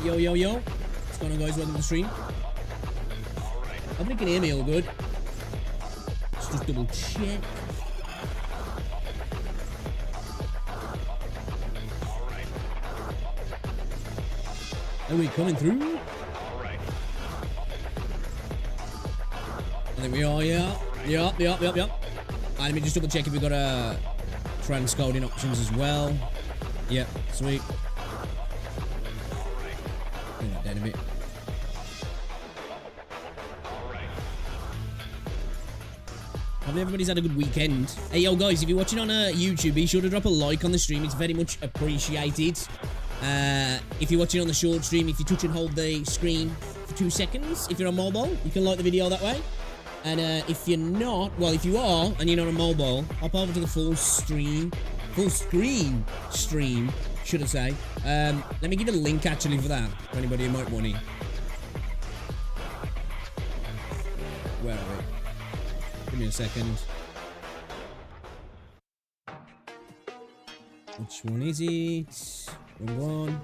Yo, yo, yo. What's going on, guys? Welcome to the stream. Hope you can hear me all good. Let's just double check. Are we coming through? I think we are, yeah. Yep. Let me just double check if we've got transcoding options as well. Yep, sweet. Bring that down a bit. Hopefully everybody's had a good weekend. Hey, yo, guys, if you're watching on YouTube, be sure to drop a like on the stream. It's very much appreciated. If you're watching on the short stream, if you touch and hold the screen for 2 seconds, if you're on mobile, you can like the video that way. And if you're not, well, if you are and you're not on mobile, hop over to the full screen stream, should I say. Let me give you a link actually for that, for anybody who might want it. Where are we? Give me a second. Which one is it? Wrong one.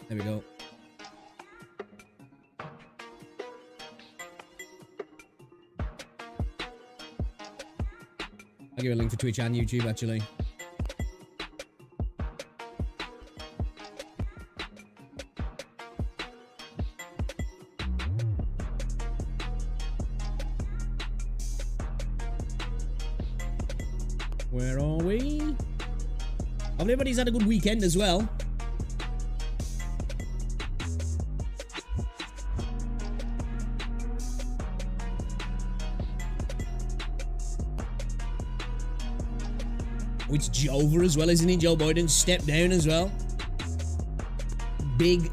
There we go. I'll give you a link for Twitch and YouTube actually. Where are we? Hope everybody's had a good weekend as well. It's Jova as well, isn't he? Joe Biden stepped down as well. Big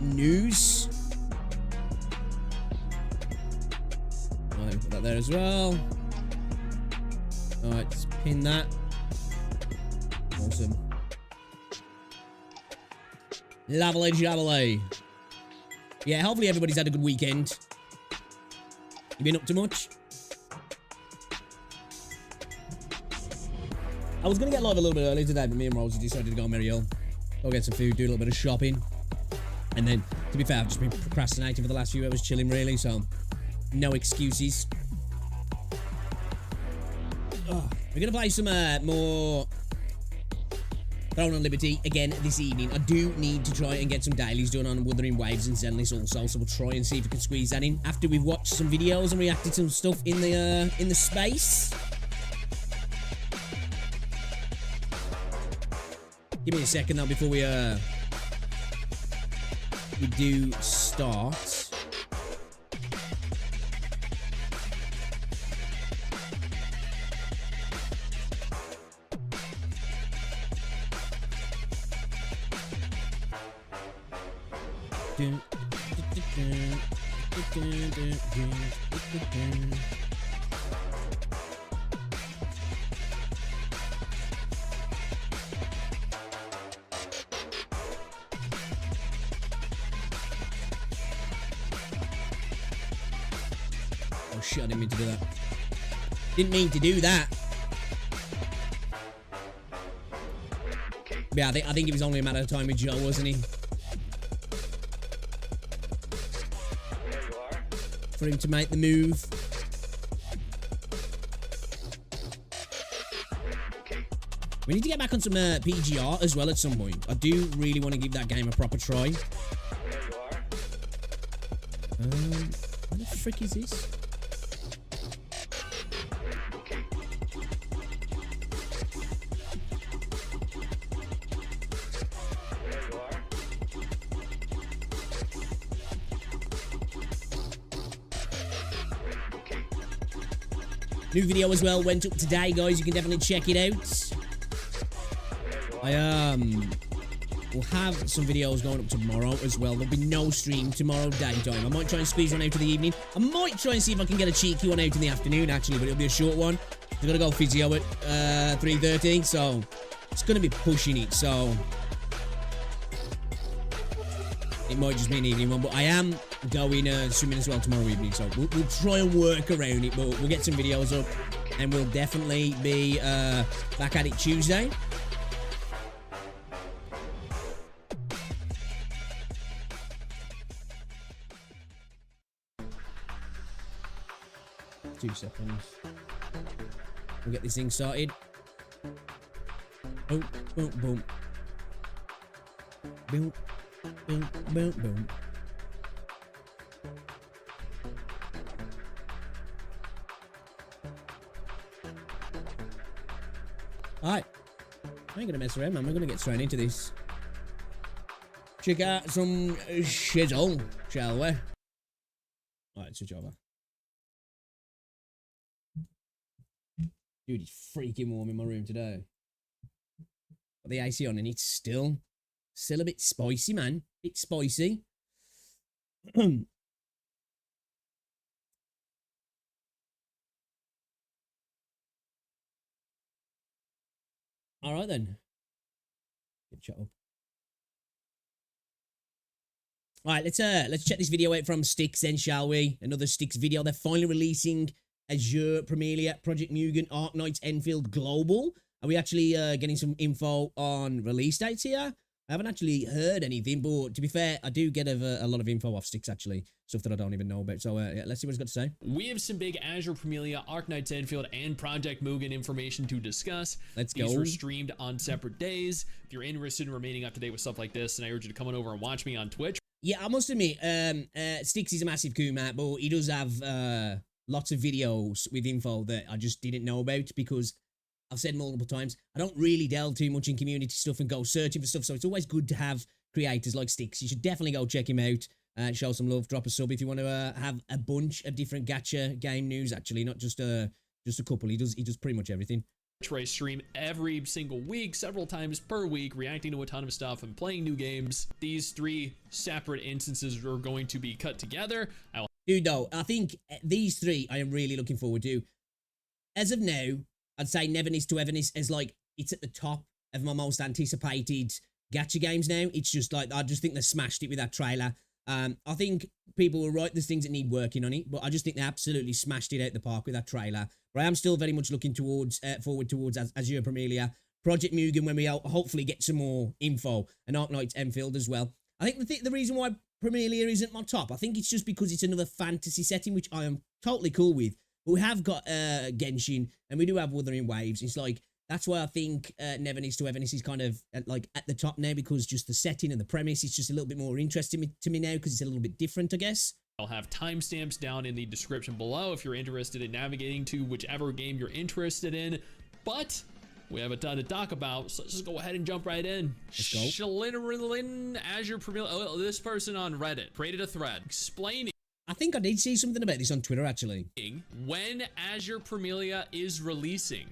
news. Alright, put that there as well. Alright, just pin that. Awesome. Lovely jubbly. Yeah, hopefully everybody's had a good weekend. You been up to much? I was going to get live a little bit early today, but me and Rosie decided to go on Merry Hill. Go get some food, do a little bit of shopping. And then, to be fair, I've just been procrastinating for the last few hours, chilling really, so no excuses. We're going to play some more Throne on Liberty again this evening. I do need to try and get some dailies done on Wuthering Waves and Zenless also, so we'll try and see if we can squeeze that in after we've watched some videos and reacted to some stuff in the space. Give me a second though before we do start. Oh shit, I didn't mean to do that. Didn't mean to do that. Yeah, I think it was only a matter of time with Joe, wasn't he? For him to make the move. We need to get back on some PGR as well at some point. I do really want to give that game a proper try. What the frick is this? New video as well went up today, guys. You can definitely check it out. I will have some videos going up tomorrow as well. There'll be no stream tomorrow daytime. I might try and squeeze one out for the evening. I might try and see if I can get a cheeky one out in the afternoon, actually, but it'll be a short one. I've got to go physio at 3:30, so it's going to be pushing it, so it might just be an evening one, but I am going swimming as well tomorrow evening, so we'll try and work around it, but we'll get some videos up, and we'll definitely be back at it Tuesday. 2 seconds. We'll get this thing started. Boom, boom, boom. Boom, boom, boom, boom. Alright. I ain't gonna mess around, man. We're gonna get straight into this. Check out some shizzle, shall we? Alright, switch over. Dude, it's freaking warm in my room today. Got the AC on and it's still a bit spicy, man. Bit spicy. Alright then. Get chat up. Alright, let's check this video out from Styx then, shall we? Another Styx video. They're finally releasing Azure, Premier, Project Mugen, Arknights, Enfield, Global. Are we actually getting some info on release dates here? I haven't actually heard anything, but to be fair, I do get a lot of info off Styx, actually. Stuff that I don't even know about. So, yeah, let's see what he's got to say. We have some big Azure, Premier, Arknights, Enfield, and Project Mugen information to discuss. Let's go. These were streamed on separate days. If you're interested in remaining up to date with stuff like this, then I urge you to come on over and watch me on Twitch. Yeah, I must admit, Styx is a massive Kuma, but he does have lots of videos with info that I just didn't know about because I've said multiple times, I don't really delve too much in community stuff and go searching for stuff, so it's always good to have creators like Styx. You should definitely go check him out and show some love, drop a sub if you want to have a bunch of different gacha game news, actually, not just a couple. He does pretty much everything. Where I stream every single week, several times per week, reacting to a ton of stuff and playing new games. These 3 separate instances are going to be cut together. Dude, though, I think these 3 I am really looking forward to. As of now, I'd say Neverness to Everness is like, it's at the top of my most anticipated gacha games now. It's just like, I just think they smashed it with that trailer. I think people were right, there's things that need working on it, but I just think they absolutely smashed it out the park with that trailer. But I am still very much looking towards, forward towards Azure Premier, Project Mugen, when we hopefully get some more info, and Arknights Enfield as well. I think the reason why Premier isn't my top, I think it's just because it's another fantasy setting, which I am totally cool with. But we have got Genshin, and we do have Wuthering Waves. It's like, that's why I think Neverness to Everness is kind of like at the top now, because just the setting and the premise is just a little bit more interesting to me now, because it's a little bit different, I guess. I'll have timestamps down in the description below if you're interested in navigating to whichever game you're interested in. But we have a ton to talk about, so let's just go ahead and jump right in. Let's go. Shalin Azure Premier. Oh, this person on Reddit created a thread explaining. I think I did see something about this on Twitter, actually. When Azure Premier is releasing,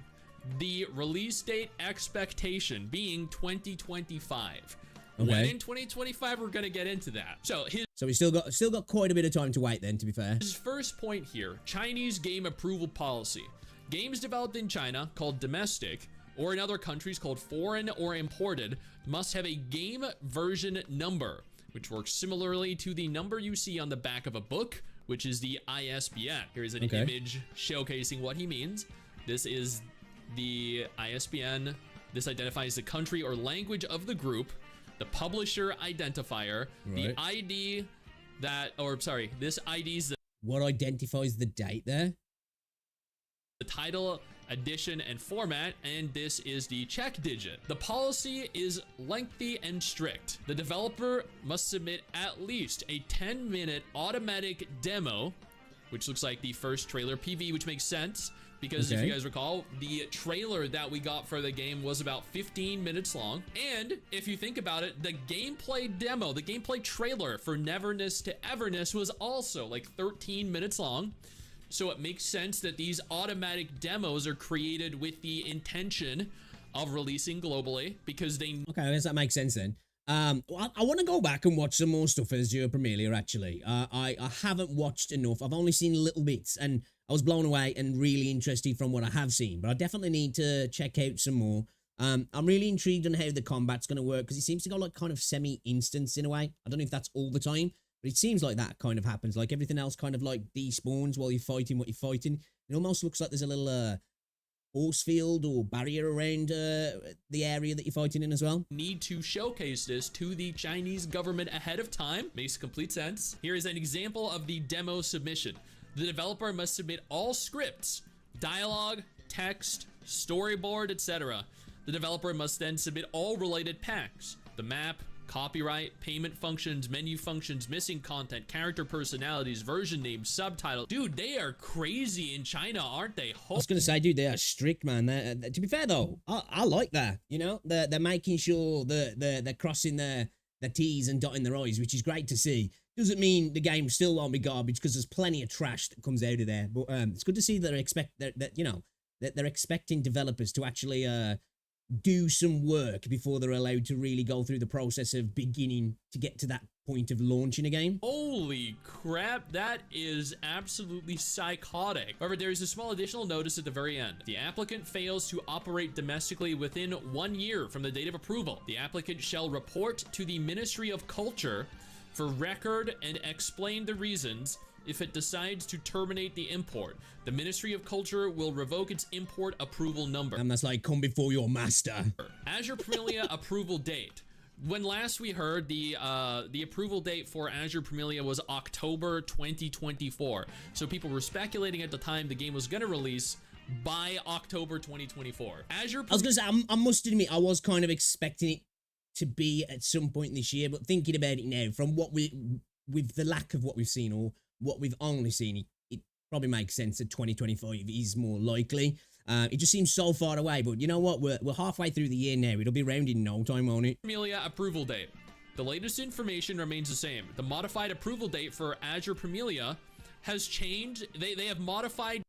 the release date expectation being 2025. Okay. When in 2025, we're gonna get into that. So we still got quite a bit of time to wait then, to be fair. His first point here, Chinese game approval policy. Games developed in China, called domestic, or in other countries called foreign or imported, must have a game version number, which works similarly to the number you see on the back of a book, which is the ISBN. Here's an image showcasing what he means. This is the ISBN. This identifies the country or language of the group, the publisher identifier, the ID this ID is what identifies the date there? The title, edition, and format, and this is the check digit. The policy is lengthy and strict. The developer must submit at least a 10-minute automatic demo, which looks like the first trailer PV, which makes sense because if you guys recall, the trailer that we got for the game was about 15 minutes long. And if you think about it, the gameplay demo, the gameplay trailer for Neverness to Everness was also like 13 minutes long. So it makes sense that these automatic demos are created with the intention of releasing globally because they... Okay, I guess that makes sense then. I want to go back and watch some more stuff as Azure Premier, actually. I haven't watched enough. I've only seen little bits, and I was blown away and really interested from what I have seen. But I definitely need to check out some more. I'm really intrigued on how the combat's going to work, because it seems to go like kind of semi-instance in a way. I don't know if that's all the time, but it seems like that kind of happens. Like everything else kind of like despawns while you're fighting what you're fighting. It almost looks like there's a little force field or barrier around the area that you're fighting in as well. Need to showcase this to the Chinese government ahead of time. Makes complete sense. Here is an example of the demo submission. The developer must submit all scripts, dialogue, text, storyboard, etc. The developer must then submit all related packs, the map, copyright, payment functions, menu functions, missing content, character personalities, version names, subtitles. Dude, they are crazy in China, aren't they? I was gonna say, dude, they are strict, man. To be fair though, I like that. You know, they're making sure they're crossing their T's and dotting their I's, which is great to see. Doesn't mean the game still won't be garbage, because there's plenty of trash that comes out of there. But it's good to see they're expecting developers to actually do some work before they're allowed to really go through the process of beginning to get to that point of launching a game. Holy crap, that is absolutely psychotic. However, there is a small additional notice at the very end. The applicant fails to operate domestically within 1 year from the date of approval. The applicant shall report to the Ministry of Culture for record and explain the reasons. If it decides to terminate the import, the Ministry of Culture will revoke its import approval number. And that's like, come before your master. Azure Premilia approval date. When last we heard, the approval date for Azure Premilia was October 2024. So people were speculating at the time the game was going to release by October 2024. I was going to say, I must admit, I was kind of expecting it to be at some point this year, but thinking about it now, from what with the lack of what we've seen, or what we've only seen, it probably makes sense that 2025 is more likely. It just seems so far away, but you know what? We're halfway through the year now. It'll be around in no time, won't it? Premilia approval date. The latest information remains the same. The modified approval date for Azure Premilia has changed. They have modified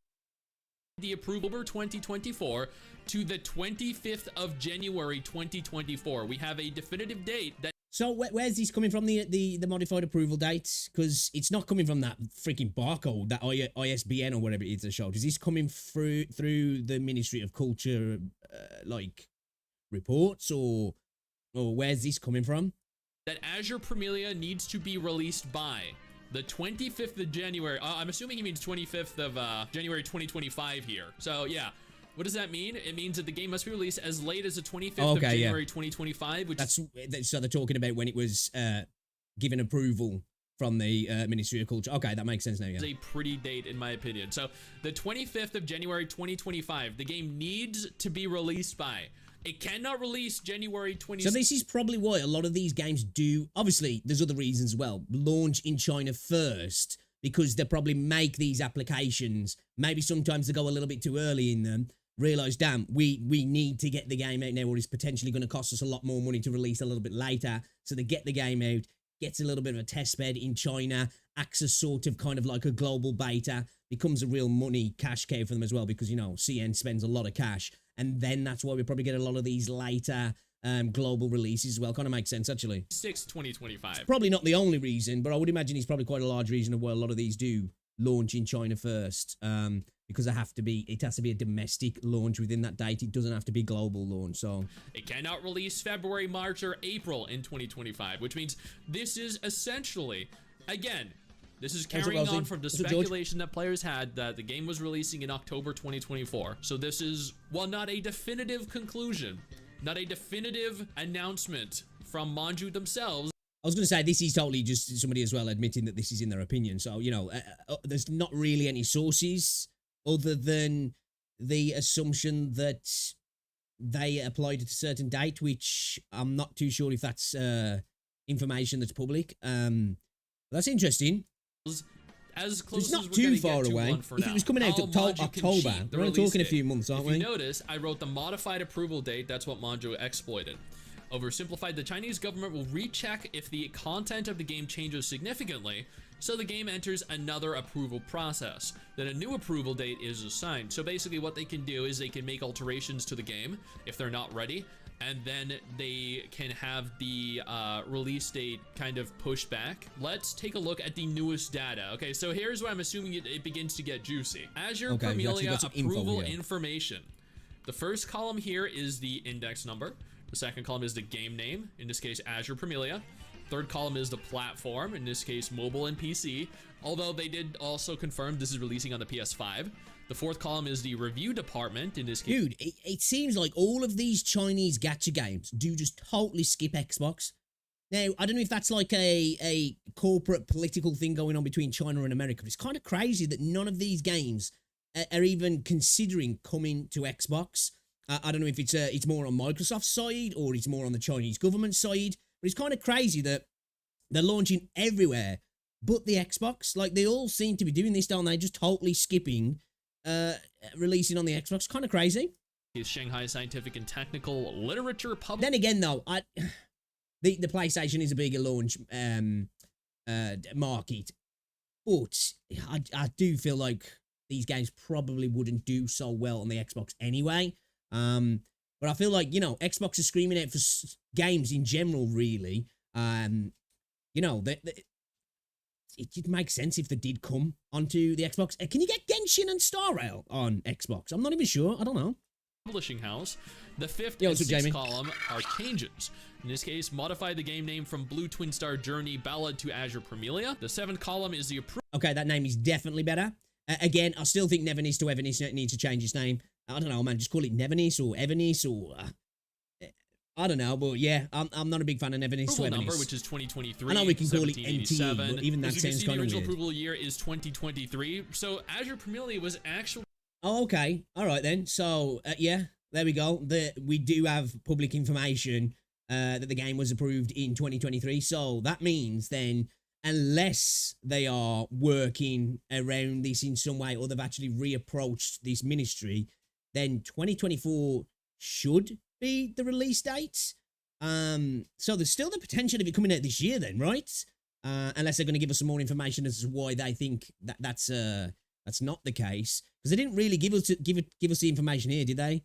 the approval for 2024 to the 25th of January 2024. We have a definitive date that. So where's this coming from, the modified approval dates? Because it's not coming from that freaking barcode, that ISBN or whatever it is that showed. Is this coming through the Ministry of Culture, like, reports, or where's this coming from? That Azure Premilia needs to be released by the 25th of January. I'm assuming he means 25th of January 2025 here. So yeah. What does that mean? It means that the game must be released as late as the 25th of January 2025. Which so they're talking about when it was given approval from the Ministry of Culture. Okay, that makes sense now. Yeah, is a pretty date in my opinion. So the 25th of January 2025, the game needs to be released by. It cannot release January 20. So this is probably why a lot of these games do. Obviously, there's other reasons as well. Launch in China first, because they probably make these applications. Maybe sometimes they go a little bit too early in them. Realize, damn, we need to get the game out now, or it's potentially going to cost us a lot more money to release a little bit later. So they get the game out, gets a little bit of a test bed in China, acts as sort of kind of like a global beta, becomes a real money cash cow for them as well, because, you know, CN spends a lot of cash. And then that's why we probably get a lot of these later global releases as well. Kind of makes sense, actually. 2025. It's probably not the only reason, but I would imagine it's probably quite a large reason of why a lot of these do launch in China first. Because it has to be a domestic launch within that date. It doesn't have to be global launch. So it cannot release February, March, or April in 2025. Which means this is essentially, again, this is carrying on from the speculation that players had that the game was releasing in October 2024. So this is, while not a definitive conclusion, not a definitive announcement from Manju themselves. I was going to say, this is totally just somebody as well admitting that this is in their opinion. So, you know, there's not really any sources other than the assumption that they applied at a certain date, which I'm not too sure if that's information that's public. That's interesting. As close it's not as we're too gonna far get to away. one for If now. it was coming out October, we're only talking a few months, aren't we? If you notice, I wrote the modified approval date. That's what Manju exploited. Oversimplified, the Chinese government will recheck if the content of the game changes significantly, so the game enters another approval process. Then a new approval date is assigned. So basically what they can do is they can make alterations to the game if they're not ready, and then they can have the release date kind of pushed back. Let's take a look at the newest data. Okay, so here's where I'm assuming it begins to get juicy. Azure Premilia approval information. The first column here is the index number. The second column is the game name, in this case Azure Premilia. Third column is the platform, in this case mobile and PC, although they did also confirm this is releasing on the PS5. The fourth column is the review department, in this case. Dude, it seems like all of these Chinese gacha games do just totally skip Xbox. Now, I don't know if that's like a corporate political thing going on between China and America, but it's kind of crazy that none of these games are even considering coming to Xbox. I don't know if it's more on Microsoft's side or it's more on the Chinese government side, but it's kind of crazy that they're launching everywhere but the Xbox. Like, they all seem to be doing this, don't they? Just totally skipping releasing on the Xbox. Kind of crazy. Is Shanghai Scientific and Technical Literature Public. Then again, though, the PlayStation is a bigger launch market, but I do feel like these games probably wouldn't do so well on the Xbox anyway. But I feel like, you know, Xbox is screaming out for games in general, really. You know, it makes sense if they did come onto the Xbox. Can you get Genshin and Star Rail on Xbox? I'm not even sure. I don't know. Publishing house. The fifth and sixth column are changes. In this case, modify the game name from Blue Twin Star Journey Ballad to Azure Premilia. The seventh column is the approval. Okay, that name is definitely better. Again, I still think Nevernis to Evernis needs to change its name. I don't know, man. Just call it Nevernis or Evernis or I don't know, but yeah, I'm not a big fan of Nevernis to Evernis. Number, which is 2023. I know we can call it NT, but even that sounds kind of weird. The original approval year is 2023. So Azure Premilia was actually. Oh, okay. All right then. So yeah, there we go. We do have public information that the game was approved in 2023. So that means then, unless they are working around this in some way or they've actually reapproached this ministry, then 2024 should be the release date. So there's still the potential of it coming out this year then, right? Unless they're going to give us some more information as to why they think that's not the case, because they didn't really give us the information here, did they?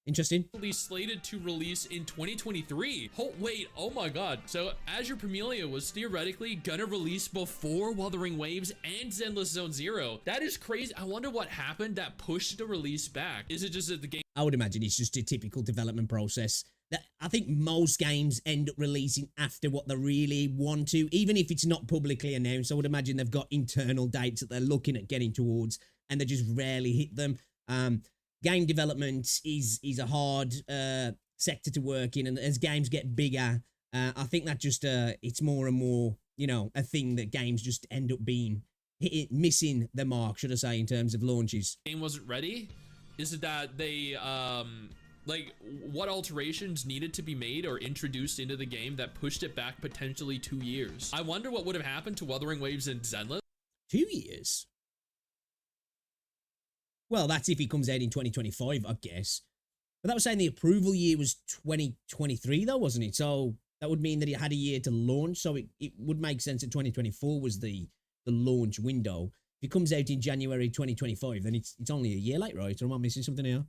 Interesting. Slated to release in 2023. Oh wait, oh my god. So Azure Premilia was theoretically gonna release before Wuthering Waves and Zenless Zone Zero. That is crazy. I wonder what happened that pushed the release back. Is it just that the game? I would imagine it's just a typical development process. That I think most games end up releasing after what they really want to, even if it's not publicly announced. I would imagine they've got internal dates that they're looking at getting towards, and they just rarely hit them. Game development is a hard sector to work in, and as games get bigger, I think that just it's more and more, you know, a thing that games just end up being missing the mark, should I say, in terms of launches. Game wasn't ready. Is it that they like what alterations needed to be made or introduced into the game that pushed it back potentially 2 years? I wonder what would have happened to Wuthering Waves and Zenless. 2 years. Well, that's if he comes out in 2025, I guess. But that was saying the approval year was 2023, though, wasn't it? So that would mean that it had a year to launch. So it would make sense that 2024 was the launch window. If it comes out in January 2025, then it's only a year late, right? Or am I missing something here?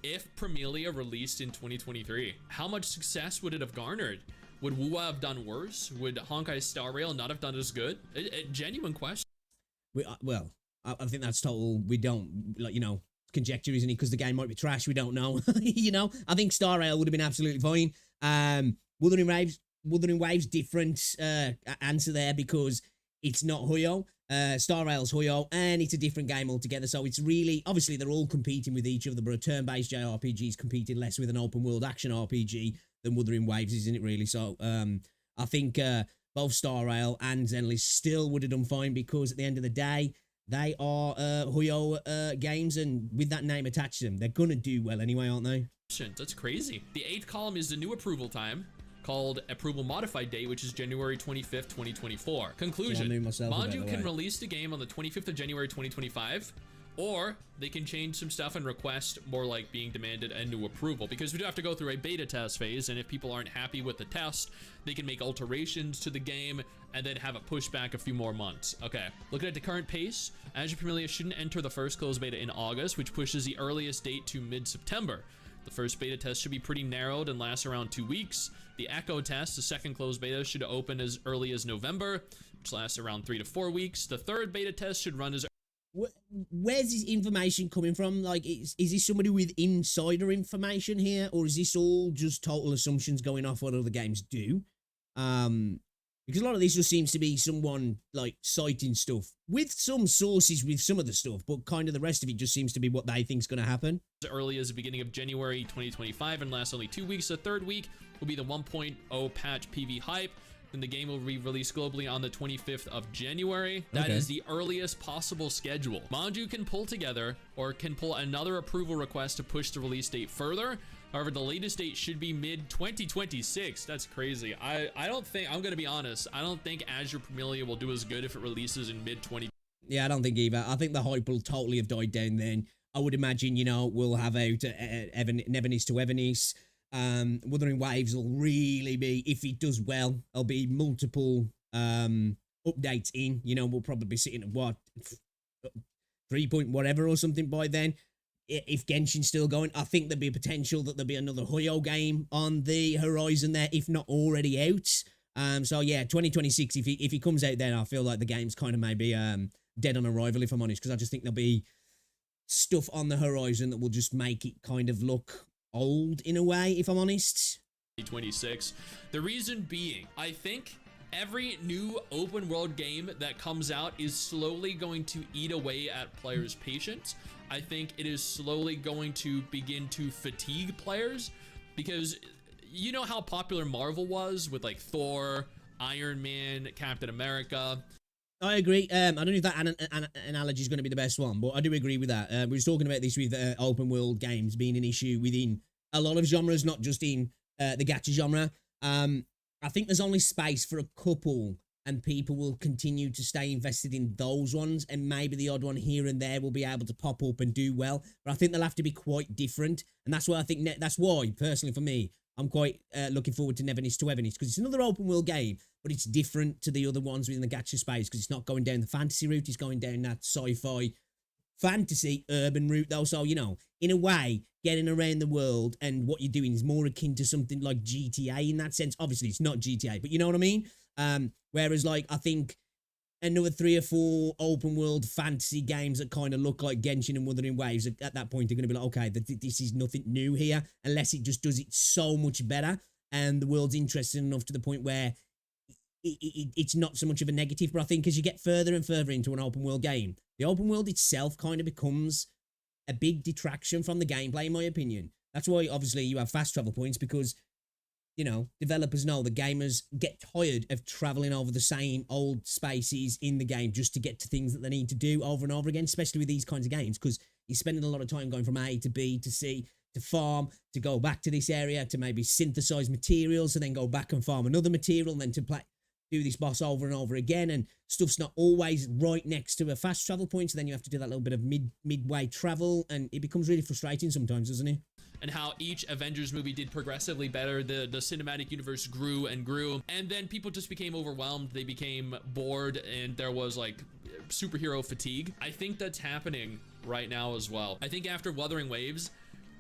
If Premilia released in 2023, how much success would it have garnered? Would WuWa have done worse? Would Honkai Star Rail not have done as good? A genuine question. Well, I think that's total. We don't, like, you know, conjecture, isn't it? Because the game might be trash. We don't know. You know, I think Star Rail would have been absolutely fine. Wuthering Waves, different answer there because it's not Huyo. Star Rail's Huyo, and it's a different game altogether. So it's really, obviously, they're all competing with each other, but a turn-based JRPG is competing less with an open-world action RPG than Wuthering Waves, isn't it, really? So I think both Star Rail and Zenless still would have done fine because at the end of the day, they are Huyo games, and with that name attached to them, they're going to do well anyway, aren't they? That's crazy. The 8th column is the new approval time, called Approval Modified Date, which is January 25th, 2024. Conclusion, Manju can release the game on the 25th of January 2025, or they can change some stuff and request more like being demanded a new approval, because we do have to go through a beta test phase, and if people aren't happy with the test, they can make alterations to the game and then have it pushed back a few more months. Okay, looking at the current pace, Azure Premilia shouldn't enter the first closed beta in August, which pushes the earliest date to mid-September. The first beta test should be pretty narrowed and last around 2 weeks. The Echo test, the second closed beta, should open as early as November, which lasts around 3 to 4 weeks. The third beta test should run as... Where's this information coming from? Like, is this somebody with insider information here, or is this all just total assumptions going off what other games do? Because a lot of this just seems to be someone like citing stuff with some sources with some of the stuff, but kind of the rest of it just seems to be what they think is going to happen. As early as the beginning of January 2025 and lasts only 2 weeks. The third week will be the 1.0 patch PV hype. Then the game will be released globally on the 25th of January. That is the earliest possible schedule. Manju can pull together or can pull another approval request to push the release date further. However, the latest date should be mid-2026. That's crazy. I don't think, I'm going to be honest, I don't think Azure Pamelia will do as good if it releases in mid-20. Yeah, I don't think either. I think the hype will totally have died down then. I would imagine, you know, we'll have out Nevernice to Evernice. Wuthering Waves will really be, if it does well, there'll be multiple updates in. You know, we'll probably be sitting at what, 3 point whatever or something by then. If Genshin's still going, I think there'll be a potential that there'll be another Hoyo game on the horizon there, if not already out. So yeah, 2026, if he comes out then, I feel like the game's kind of maybe dead on arrival, if I'm honest, because I just think there'll be stuff on the horizon that will just make it kind of look old in a way, if I'm honest. 2026. The reason being, I think every new open world game that comes out is slowly going to eat away at players' patience. I think it is slowly going to begin to fatigue players, because you know how popular Marvel was with like Thor, Iron Man, Captain America. I agree. I don't know if that analogy is going to be the best one, but I do agree with that. We were talking about this with open world games being an issue within a lot of genres, not just in the gacha genre. I think there's only space for a couple, and people will continue to stay invested in those ones, and maybe the odd one here and there will be able to pop up and do well. But I think they'll have to be quite different, and that's why I think that's why, personally for me, I'm quite looking forward to Nevernice to Evernice, because it's another open world game, but it's different to the other ones within the gacha space, because it's not going down the fantasy route, it's going down that sci-fi fantasy urban route though. So, you know, in a way, getting around the world and what you're doing is more akin to something like GTA in that sense. Obviously, it's not GTA, but you know what I mean? Whereas, like, I think another 3 or 4 open world fantasy games that kind of look like Genshin and Wuthering Waves at that point are going to be like, okay, this is nothing new here, unless it just does it so much better and the world's interesting enough to the point where it's not so much of a negative. But I think as you get further and further into an open world game, the open world itself kind of becomes a big detraction from the gameplay, in my opinion. That's why, obviously, you have fast travel points, because, you know, developers know that gamers get tired of traveling over the same old spaces in the game just to get to things that they need to do over and over again, especially with these kinds of games, because you're spending a lot of time going from A to B to C to farm, to go back to this area, to maybe synthesize materials, and then go back and farm another material, and then to do this boss over and over again, and stuff's not always right next to a fast travel point, so then you have to do that little bit of midway travel, and it becomes really frustrating sometimes, doesn't it? And how each Avengers movie did progressively better. The cinematic universe grew and grew, and then people just became overwhelmed. They became bored, and there was like superhero fatigue. I think that's happening right now as well. I think after Wuthering Waves,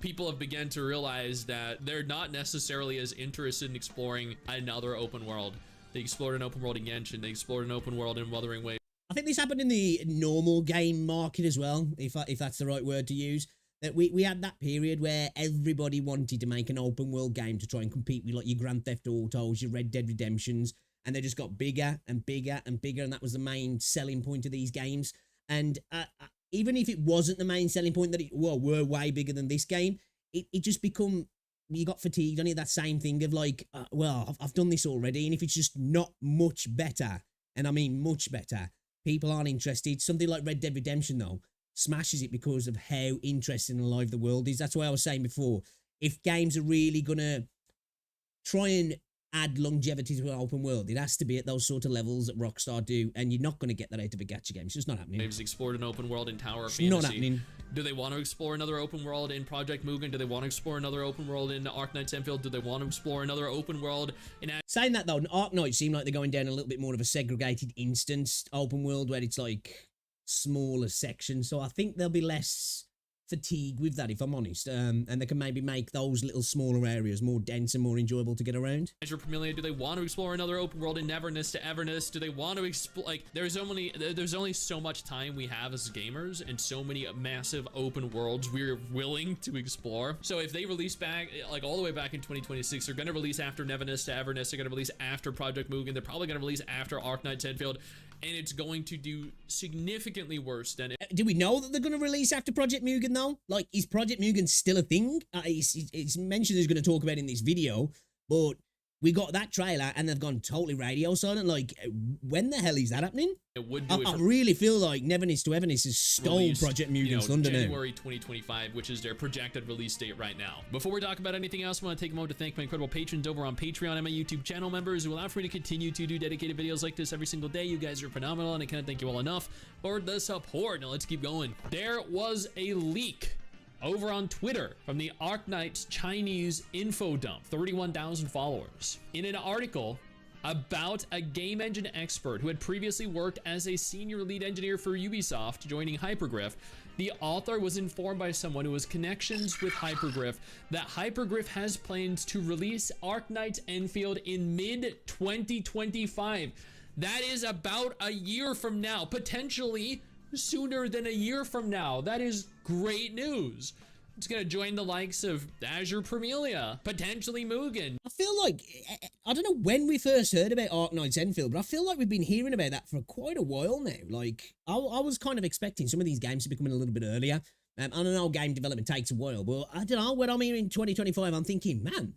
people have begun to realize that they're not necessarily as interested in exploring another open world. They explored an open world in Genshin. They explored an open world in Wuthering Waves. I think this happened in the normal game market as well, if that's the right word to use. That we had that period where everybody wanted to make an open world game to try and compete with like your Grand Theft Autos, your Red Dead Redemptions, and they just got bigger and bigger and bigger, and that was the main selling point of these games. And even if it wasn't the main selling point, that were way bigger than this game, it just become, you got fatigued on it, that same thing of like, well, I've done this already, and if it's just not much better, and I mean much better, people aren't interested. Something like Red Dead Redemption, though, smashes it because of how interesting and alive the world is. That's why I was saying before, if games are really gonna try and add longevity to an open world, it has to be at those sort of levels that Rockstar do, and you're not going to get that out of a gacha game. It's just not happening. They've explored an open world in Tower of Fantasy. Not happening. Do they want to explore another open world in Project Mugen? Do they want to explore another open world in Arknights Enfield? Do they want to explore another open world in... Saying that, though, Arknights seem like they're going down a little bit more of a segregated instance open world, where it's like smaller sections, so I think there'll be less fatigued with that, if I'm honest. And they can maybe make those little smaller areas more dense and more enjoyable to get around. Azure Premier, do they want to explore another open world in Neverness to Everness? Do they want to explore, like, there's only so much time we have as gamers and so many massive open worlds we're willing to explore. So if they release back, like all the way back in 2026, they're going to release after Neverness to Everness, they're going to release after Project Mugen, they're probably going to release after Arknight's Enfield, and it's going to do significantly worse than it. Do we know that they're going to release after Project Mugen, though? Like, is Project Mugen still a thing? It's mentioned he's going to talk about in this video, but we got that trailer and they've gone totally radio silent. Like, when the hell is that happening? It would do I really feel like Neverness to Everness has stole released, Project Mugen's thunder now. January 2025, which is their projected release date right now. Before we talk about anything else, I want to take a moment to thank my incredible patrons over on Patreon and my YouTube channel members who allow for me to continue to do dedicated videos like this every single day. You guys are phenomenal, and I can't thank you all enough for the support. Now let's keep going. There was a leak over on Twitter from the Arknight's Chinese info dump, 31,000 followers. In an article about a game engine expert who had previously worked as a senior lead engineer for Ubisoft joining Hypergriff, the author was informed by someone who has connections with Hypergriff that Hypergriff has plans to release Arknight's Enfield in mid-2025. That is about a year from now, potentially sooner than a year from now. That is great news. It's gonna join the likes of Azure Premier, potentially Mugen. I feel like, I don't know when we first heard about Arknight's Enfield, but I feel like we've been hearing about that for quite a while now. Like, I was kind of expecting some of these games to be coming a little bit earlier. I don't know, game development takes a while, but I don't know, when I'm here in 2025, I'm thinking, man,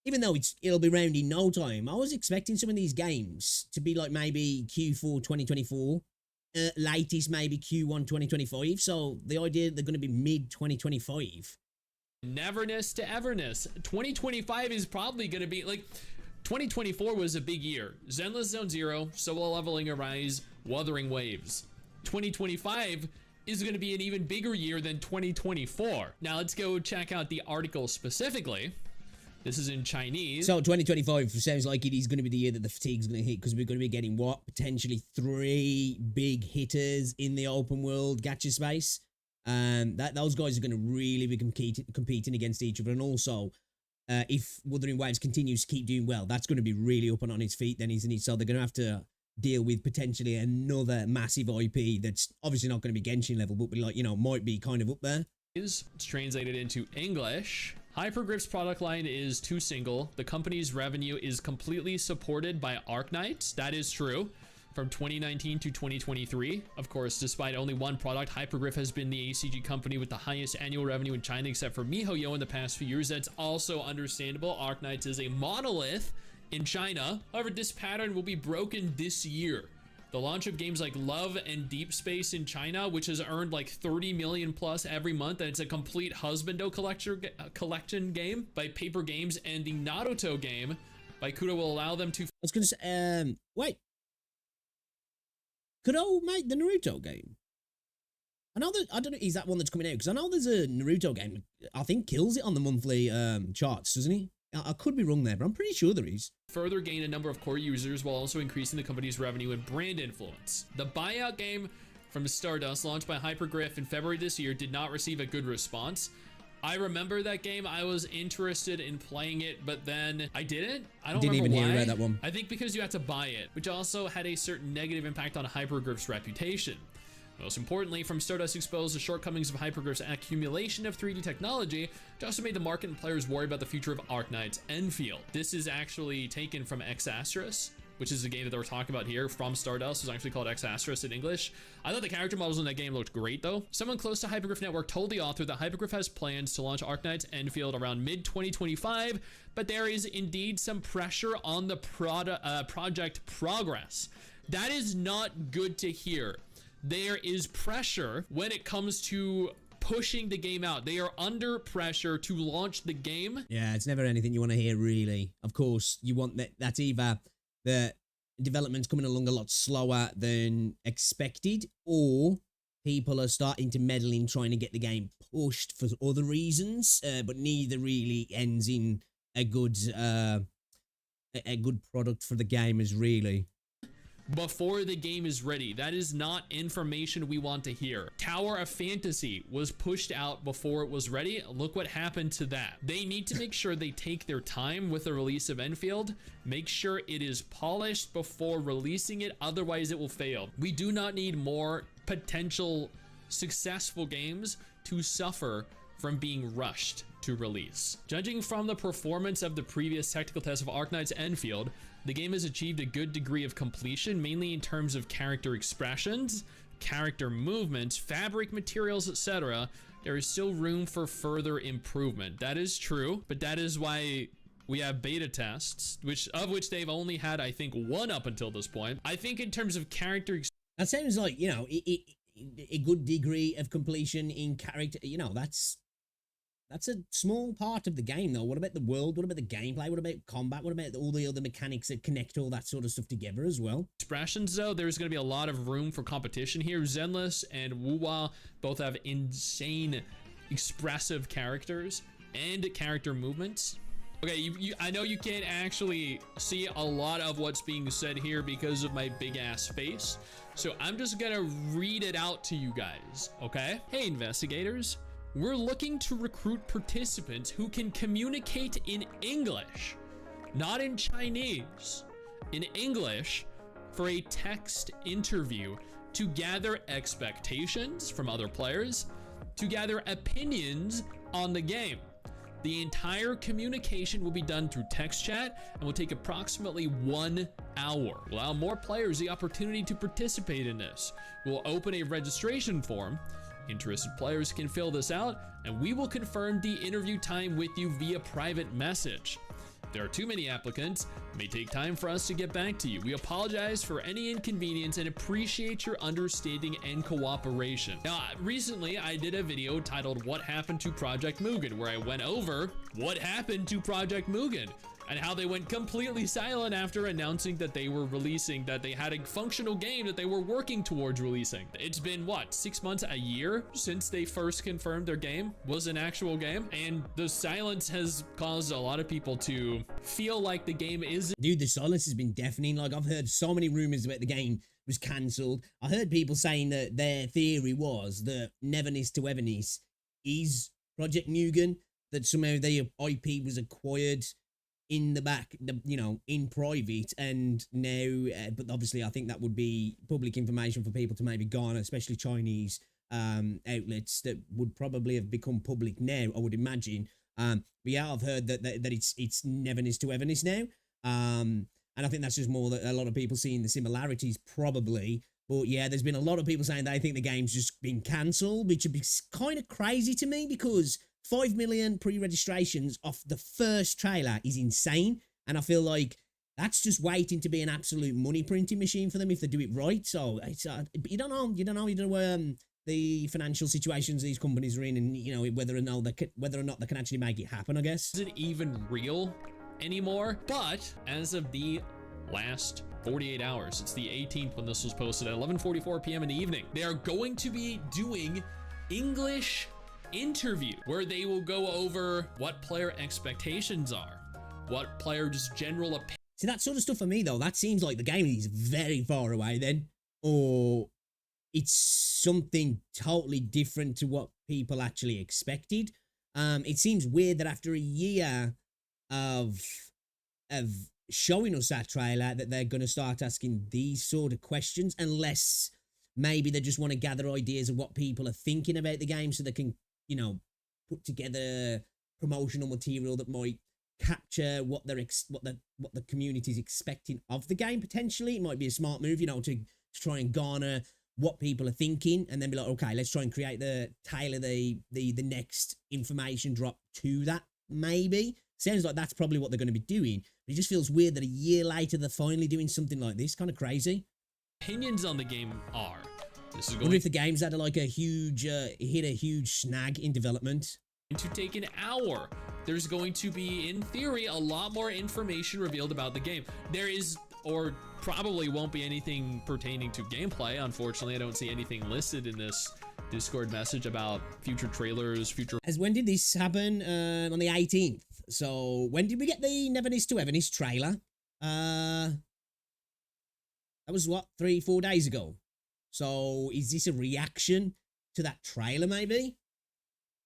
even though it'll be round in no time, I was expecting some of these games to be like maybe Q4 2024. Latest maybe Q1 2025, so the idea they're going to be mid 2025. Neverness to Everness. 2025 is probably going to be like 2024 was a big year. Zenless Zone Zero, Solo Leveling Arise, Wuthering Waves. 2025 is going to be an even bigger year than 2024. Now let's go check out the article specifically. This is in Chinese. So 2025 sounds like it is going to be the year that the fatigue's going to hit, because we're going to be getting what? Potentially 3 big hitters in the open world gacha space. Those guys are going to really be competing against each other. And also, if Wuthering Waves continues to keep doing well, that's going to be really up and on its feet then, isn't it? So they're going to have to deal with potentially another massive IP that's obviously not going to be Genshin level, but like, you know, might be kind of up there. It's translated into English. Hypergriff's product line is too single. The company's revenue is completely supported by Arknight. That is true. From 2019 to 2023. Of course, despite only one product, Hypergriff has been the ACG company with the highest annual revenue in China, except for MiHoYo in the past few years. That's also understandable. Arknight is a monolith in China. However, this pattern will be broken this year. The launch of games like Love and Deep Space in China, which has earned like 30 million plus every month, and it's a complete husbando collection game by Paper Games, and the Naruto game by Kudo will allow them to... I was gonna say, wait. Kudo made the Naruto game? I know that, I don't know, is that one that's coming out? Because I know there's a Naruto game, I think kills it on the monthly charts, doesn't he? I could be wrong there, but I'm pretty sure there is. Further gain a number of core users while also increasing the company's revenue and brand influence. The buyout game from Stardust, launched by Hypergriff in February this year, did not receive a good response. I remember that game. I was interested in playing it, but then I didn't. I don't remember why. Didn't even hear about that one. I think because you had to buy it, which also had a certain negative impact on Hypergriff's reputation. Most importantly, from Stardust exposed the shortcomings of Hypergriff's accumulation of 3D technology, which also made the market and players worry about the future of Arknight's Enfield. This is actually taken from X-Astris, which is the game that we're talking about here from Stardust. It's actually called X-Astris in English. I thought the character models in that game looked great though. Someone close to Hypergriff Network told the author that Hypergriff has plans to launch Arknight's Enfield around mid-2025, but there is indeed some pressure on the project progress. That is not good to hear. There is pressure when it comes to pushing the game out. They are under pressure to launch the game. Yeah, it's never anything you want to hear, really. Of course, you want that's either the development's coming along a lot slower than expected, or people are starting to meddle in trying to get the game pushed for other reasons, but neither really ends in a good product for the gamers, really. before the game is ready. That is not information we want to hear. Tower of Fantasy was pushed out before it was ready. Look what happened to that. They need to make sure they take their time with the release of Enfield. Make sure it is polished before releasing it, otherwise it will fail. We do not need more potential successful games to suffer from being rushed to release. Judging from the performance of the previous technical test of Arknight's Enfield, the game has achieved a good degree of completion, mainly in terms of character expressions, character movements, fabric materials, etc. There is still room for further improvement. That is true, but that is why we have beta tests, of which they've only had, I think, one up until this point. I think in terms of character, that sounds like, you know, a good degree of completion in character. You know, that's a small part of the game, though. What about the world? What about the gameplay? What about combat? What about all the other mechanics that connect all that sort of stuff together as well? Expressions, though, there's going to be a lot of room for competition here. Zenless and WuWa both have insane expressive characters and character movements. Okay, I know you can't actually see a lot of what's being said here because of my big ass face, so I'm just gonna read it out to you guys, okay? Hey, investigators. We're looking to recruit participants who can communicate in English, not in Chinese, in English, for a text interview to gather expectations from other players, to gather opinions on the game. The entire communication will be done through text chat and will take approximately 1 hour. We'll allow more players the opportunity to participate in this. We'll open a registration form. Interested players can fill this out, and we will confirm the interview time with you via private message. If there are too many applicants, it may take time for us to get back to you. We apologize for any inconvenience and appreciate your understanding and cooperation. Now, recently I did a video titled What Happened to Project Mugen, where I went over what happened to Project Mugen and how they went completely silent after announcing that they were releasing, that they had a functional game that they were working towards releasing. It's been, what, 6 months, a year since they first confirmed their game was an actual game, and the silence has caused a lot of people to feel like the game is... Dude, the silence has been deafening. Like, I've heard so many rumors about the game was cancelled. I heard people saying that their theory was that Neverness to Everness is Project Mugen, that somehow their IP was acquired in the back, you know, in private, and now, but obviously I think that would be public information for people to maybe garner, especially Chinese outlets that would probably have become public now, I would imagine. But yeah, I've heard that it's Neverness to Everness now, and I think that's just more that a lot of people seeing the similarities probably. But yeah, there's been a lot of people saying they think the game's just been cancelled, which would be kind of crazy to me, because 5 million pre-registrations off the first trailer is insane, and I feel like that's just waiting to be an absolute money printing machine for them if they do it right. So it's you don't know the financial situations these companies are in, and you know whether or not they can actually make it happen, I guess. Isn't even real anymore, but as of the last 48 hours, it's the 18th when this was posted at 11:44 p.m. in the evening, they are going to be doing English interview where they will go over what player expectations are, what player just general opinion. See, that sort of stuff for me though, that seems like the game is very far away then, or it's something totally different to what people actually expected. It seems weird that after a year of showing us that trailer that they're going to start asking these sort of questions, unless maybe they just want to gather ideas of what people are thinking about the game so they can, you know, put together promotional material that might capture what the community's expecting of the game. Potentially, it might be a smart move, you know, to try and garner what people are thinking, and then be like, okay, let's try and tailor the next information drop to that. Maybe sounds like that's probably what they're going to be doing. But it just feels weird that a year later they're finally doing something like this. Kind of crazy. Opinions on the game are. This is I wonder if the game's had like a huge hit a huge snag in development. To take an hour. There's going to be, in theory, a lot more information revealed about the game. There is, or probably won't be, anything pertaining to gameplay. Unfortunately, I don't see anything listed in this Discord message about future trailers, When did this happen? On the 18th. So when did we get the Neverness to Everness trailer? That was what, 3-4 days ago. So is this a reaction to that trailer maybe?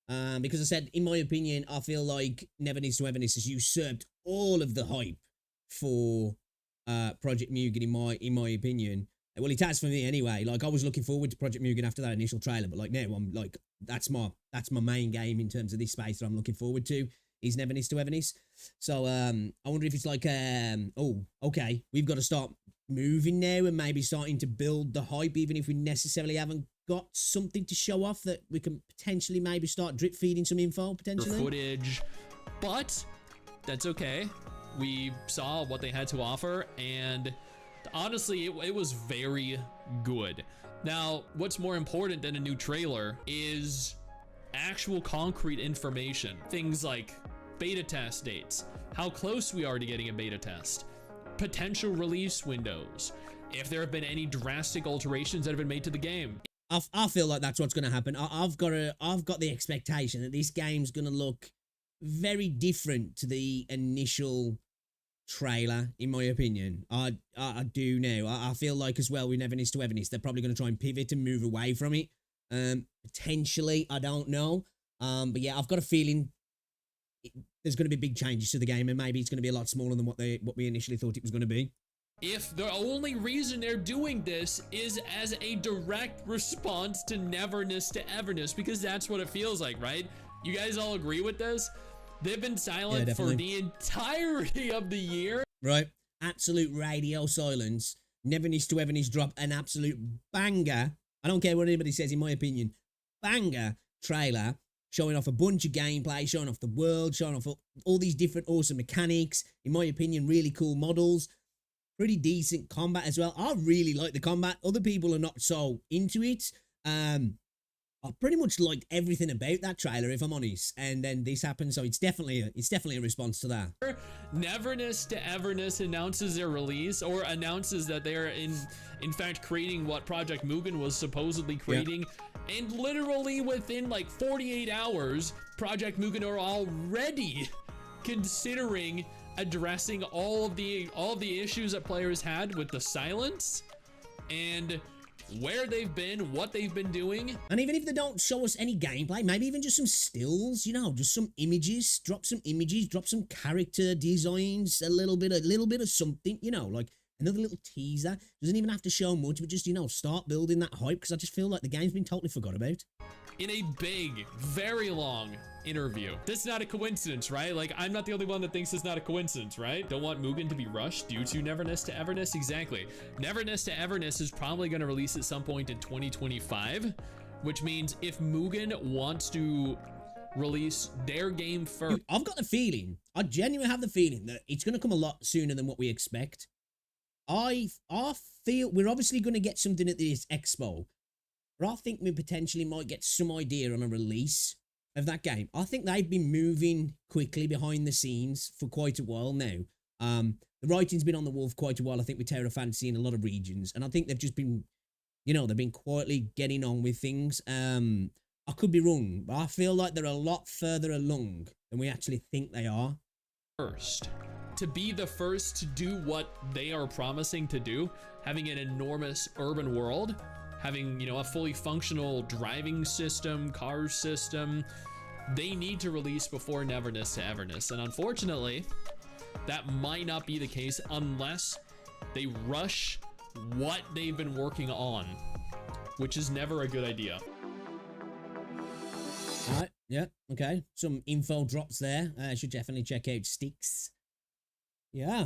Because I said, in my opinion, I feel like Never Needs to Everness has usurped all of the hype for Project Mugen in my opinion. Well, it has for me anyway. Like, I was looking forward to Project Mugen after that initial trailer, but like now I'm like, that's my main game in terms of this space that I'm looking forward to, is Never Needs to Everness. So I wonder if it's like oh, okay, we've got to start moving now and maybe starting to build the hype, even if we necessarily haven't got something to show off, that we can potentially maybe start drip feeding some info potentially. Footage, but that's okay. We saw what they had to offer, and honestly, it was very good. Now, what's more important than a new trailer is actual concrete information. Things like beta test dates, how close we are to getting a beta test, potential release windows, if there have been any drastic alterations that have been made to the game. I feel like that's what's going to happen. I've got the expectation that this game's going to look very different to the initial trailer, in my opinion. I do now. I feel like as well with Never Needs to Everness, they're probably going to try and pivot and move away from it. Potentially, I don't know. But yeah, I've got a feeling there's going to be big changes to the game, and maybe it's going to be a lot smaller than what we initially thought it was going to be. If the only reason they're doing this is as a direct response to Neverness to Everness, because that's what it feels like, right? You guys all agree with this? They've been silent for the entirety of the year. Right. Absolute radio silence. Never Needs to Everness drop an absolute banger. I don't care what anybody says, in my opinion. Banger trailer, showing off a bunch of gameplay, showing off the world, showing off all these different awesome mechanics. In my opinion, really cool models. Pretty decent combat as well. I really like the combat. Other people are not so into it. I pretty much liked everything about that trailer, if I'm honest. And then this happened, so it's definitely a response to that. Neverness to Everness announces their release, or announces that they're in fact creating what Project Mugen was supposedly creating. Yeah. And literally within like 48 hours, Project Mugen are already considering addressing all of the issues that players had with the silence and where they've been, what they've been doing. And even if they don't show us any gameplay, maybe even just some stills, you know, just some images, drop some images, drop some character designs, a little bit of something, you know, like another little teaser. Doesn't even have to show much, but just, you know, start building that hype, because I just feel like the game's been totally forgot about. In a big, very long interview. This is not a coincidence, right? Like, I'm not the only one that thinks it's not a coincidence, right? Don't want Mugen to be rushed due to Neverness to Everness? Exactly. Neverness to Everness is probably going to release at some point in 2025, which means if Mugen wants to release their game first... Dude, I've got the feeling, I genuinely have the feeling that it's going to come a lot sooner than what we expect. I feel we're obviously going to get something at this expo, but I think we potentially might get some idea on a release of that game. I think they've been moving quickly behind the scenes for quite a while now. The writing's been on the wall for quite a while, I think, with Terra Fantasy in a lot of regions, and I think they've just been, you know, they've been quietly getting on with things. I could be wrong, but I feel like they're a lot further along than we actually think they are. First, to be the first to do what they are promising to do, having an enormous urban world, having, you know, a fully functional driving system, car system, they need to release before Neverness to Everness. And unfortunately, that might not be the case unless they rush what they've been working on, which is never a good idea. All right, yeah, okay. Some info drops there. Should definitely check out Sticks. Yeah.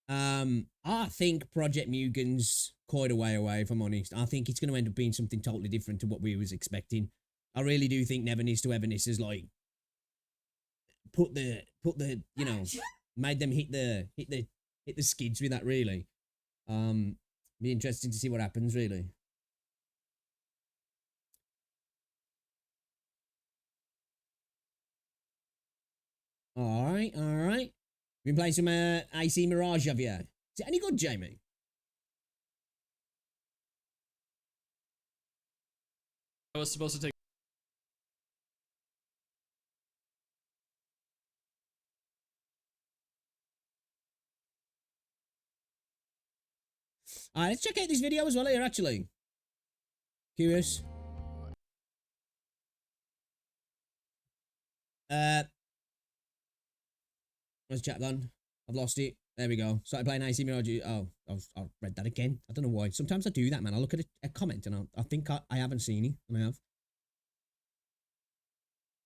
I think Project Mugen's quite a way away, if I'm honest. I think it's going to end up being something totally different to what we was expecting. I really do think Never Needs to Everness is like put the you know, made them hit the skids with that, really. Be interesting to see what happens, really. All right. Been playing some AC Mirage, have you? Is it any good, Jamie? I was supposed to take... Alright, let's check out this video as well here, actually. Curious. Where's chat gone? I've lost it. There we go. Started playing AC Mirage. Oh, I read that again. I don't know why. Sometimes I do that, man. I look at a comment and I think I haven't seen it, and I have.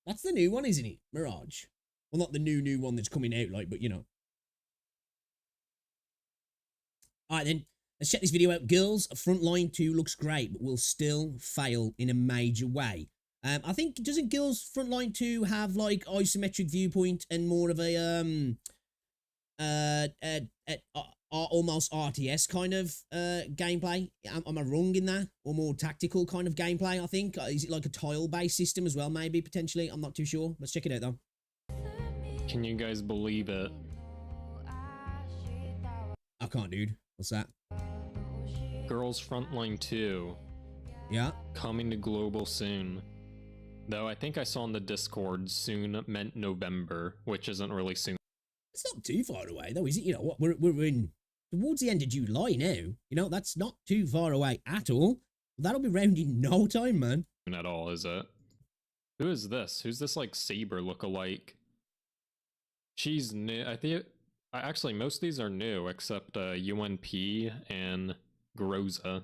That's the new one, isn't it? Mirage. Well, not the new one that's coming out, like, but you know. Alright then, let's check this video out. Girls, Frontline 2 looks great, but will still fail in a major way. I think, doesn't Girls Frontline 2 have, like, isometric viewpoint and more of a, almost RTS kind of, gameplay? Am I wrong in that? Or more tactical kind of gameplay, I think? Is it like a tile-based system as well, maybe, potentially? I'm not too sure. Let's check it out, though. Can you guys believe it? I can't, dude. What's that? Girls Frontline 2. Yeah? Coming to global soon. Though I think I saw in the Discord soon meant November, which isn't really soon. It's not too far away, though, is it? You know what? We're in towards the end of July now. You know, that's not too far away at all. That'll be round in no time, man. At all, is it? Who is this? Who's this, like, Saber look-alike? She's new. I think... Actually, most of these are new, except UNP and Groza.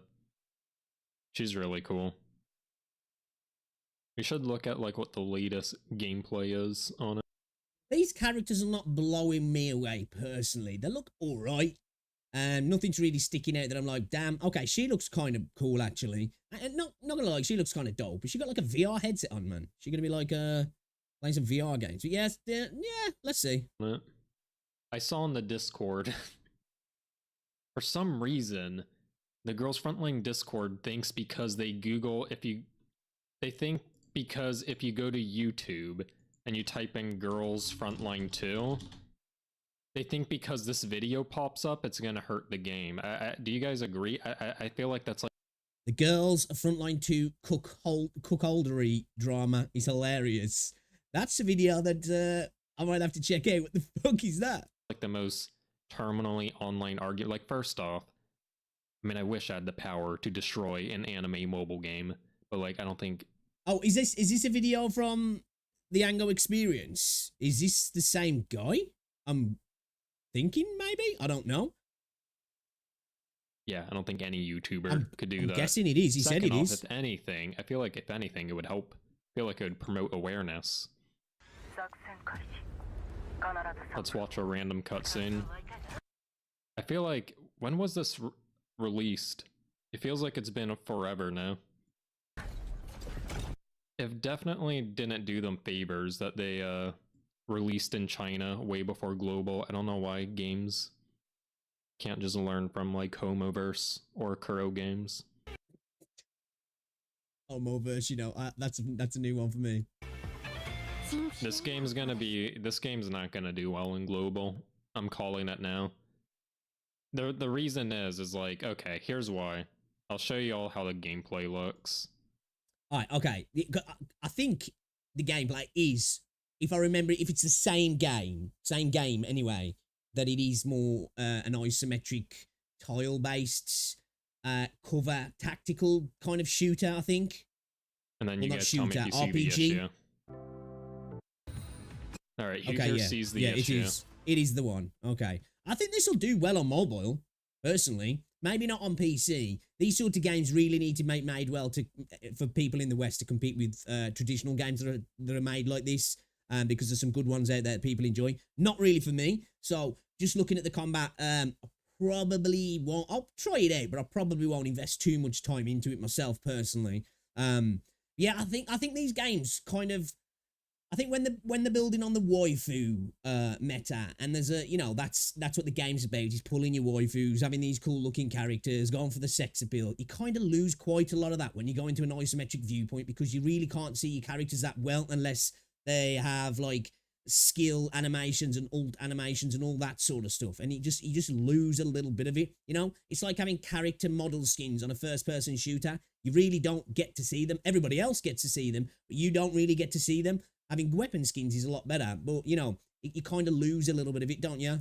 She's really cool. We should look at, like, what the latest gameplay is on it. These characters are not blowing me away, personally. They look alright. Nothing's really sticking out that I'm like, damn, okay, she looks kind of cool, actually. And not gonna lie, she looks kind of dope, but she got, like, a VR headset on, man. She gonna be, like, playing some VR games. But yes, yeah, let's see. I saw in the Discord, for some reason, the Girls Frontline Discord thinks because they Google, they think because if you go to YouTube and you type in Girls Frontline 2, they think because this video pops up, it's gonna hurt the game. Do you guys agree? I feel like that's like... The Girls Frontline 2 cookholdery drama is hilarious. That's a video that I might have to check out. What the fuck is that? Like the most terminally online argument. Like, first off, I mean, I wish I had the power to destroy an anime mobile game, but like, I don't think... Oh, is this a video from the Ango Experience? Is this the same guy? I'm thinking, maybe? I don't know. Yeah, I don't think any YouTuber could do that. I'm guessing it is. He said it is. If anything, I feel like if anything, it would help. I feel like it would promote awareness. Let's watch a random cutscene. I feel like, when was this released? It feels like it's been forever now. It definitely didn't do them favors that they released in China way before global. I don't know why games can't just learn from like Homoverse or Kuro games. Homoverse, you know, that's a new one for me. This game's not gonna do well in global. I'm calling it now. The reason is like, okay, here's why. I'll show you all how the gameplay looks. Alright, okay. I think the gameplay is, if I remember, if it's the same game anyway, that it is more an isometric tile-based cover tactical kind of shooter, I think. And then you guys tell me if you see RPG. the issue. Alright, who here sees the issue? It is the one. Okay. I think this will do well on mobile, personally. Maybe not on PC. These sort of games really need to be made well for people in the West to compete with traditional games that are made like this, because there's some good ones out there that people enjoy. Not really for me. So just looking at the combat, I probably won't. I'll try it out, but I probably won't invest too much time into it myself personally. Yeah, I think these games kind of. I think when they're building on the waifu meta, and there's a, you know, that's what the game's about, is pulling your waifus, having these cool looking characters, going for the sex appeal. You kind of lose quite a lot of that when you go into an isometric viewpoint, because you really can't see your characters that well unless they have like skill animations and alt animations and all that sort of stuff, and you just lose a little bit of it. You know, it's like having character model skins on a first person shooter. You really don't get to see them. Everybody else gets to see them, but you don't really get to see them. Having weapon skins is a lot better, but, you know, you kind of lose a little bit of it, don't you?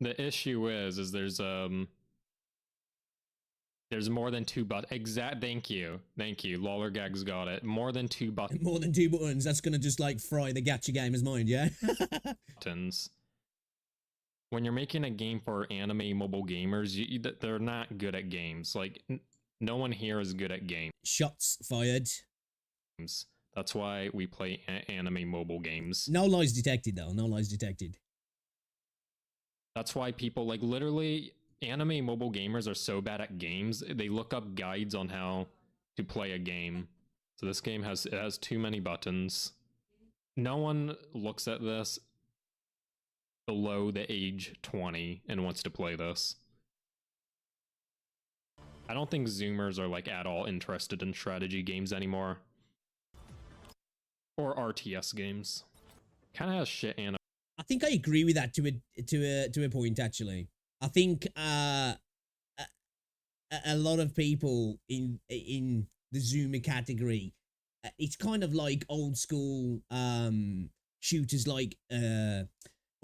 The issue is there's more than two thank you. Lollergag's got it. More than two More than 2 buttons. That's gonna just like fry the gacha gamer's mind, yeah? buttons. When you're making a game for anime mobile gamers, they're not good at games. Like, no one here is good at games. Shots fired. That's why we play anime mobile games. No lies detected, though. No lies detected. That's why people, like, literally, anime mobile gamers are so bad at games, they look up guides on how to play a game. So this game has too many buttons. No one looks at this below the age 20 and wants to play this. I don't think Zoomers are like at all interested in strategy games anymore. Or RTS games. Kind of has shit anime. I think I agree with that to a point, actually. I think a lot of people in the Zoomer category, it's kind of like old school shooters like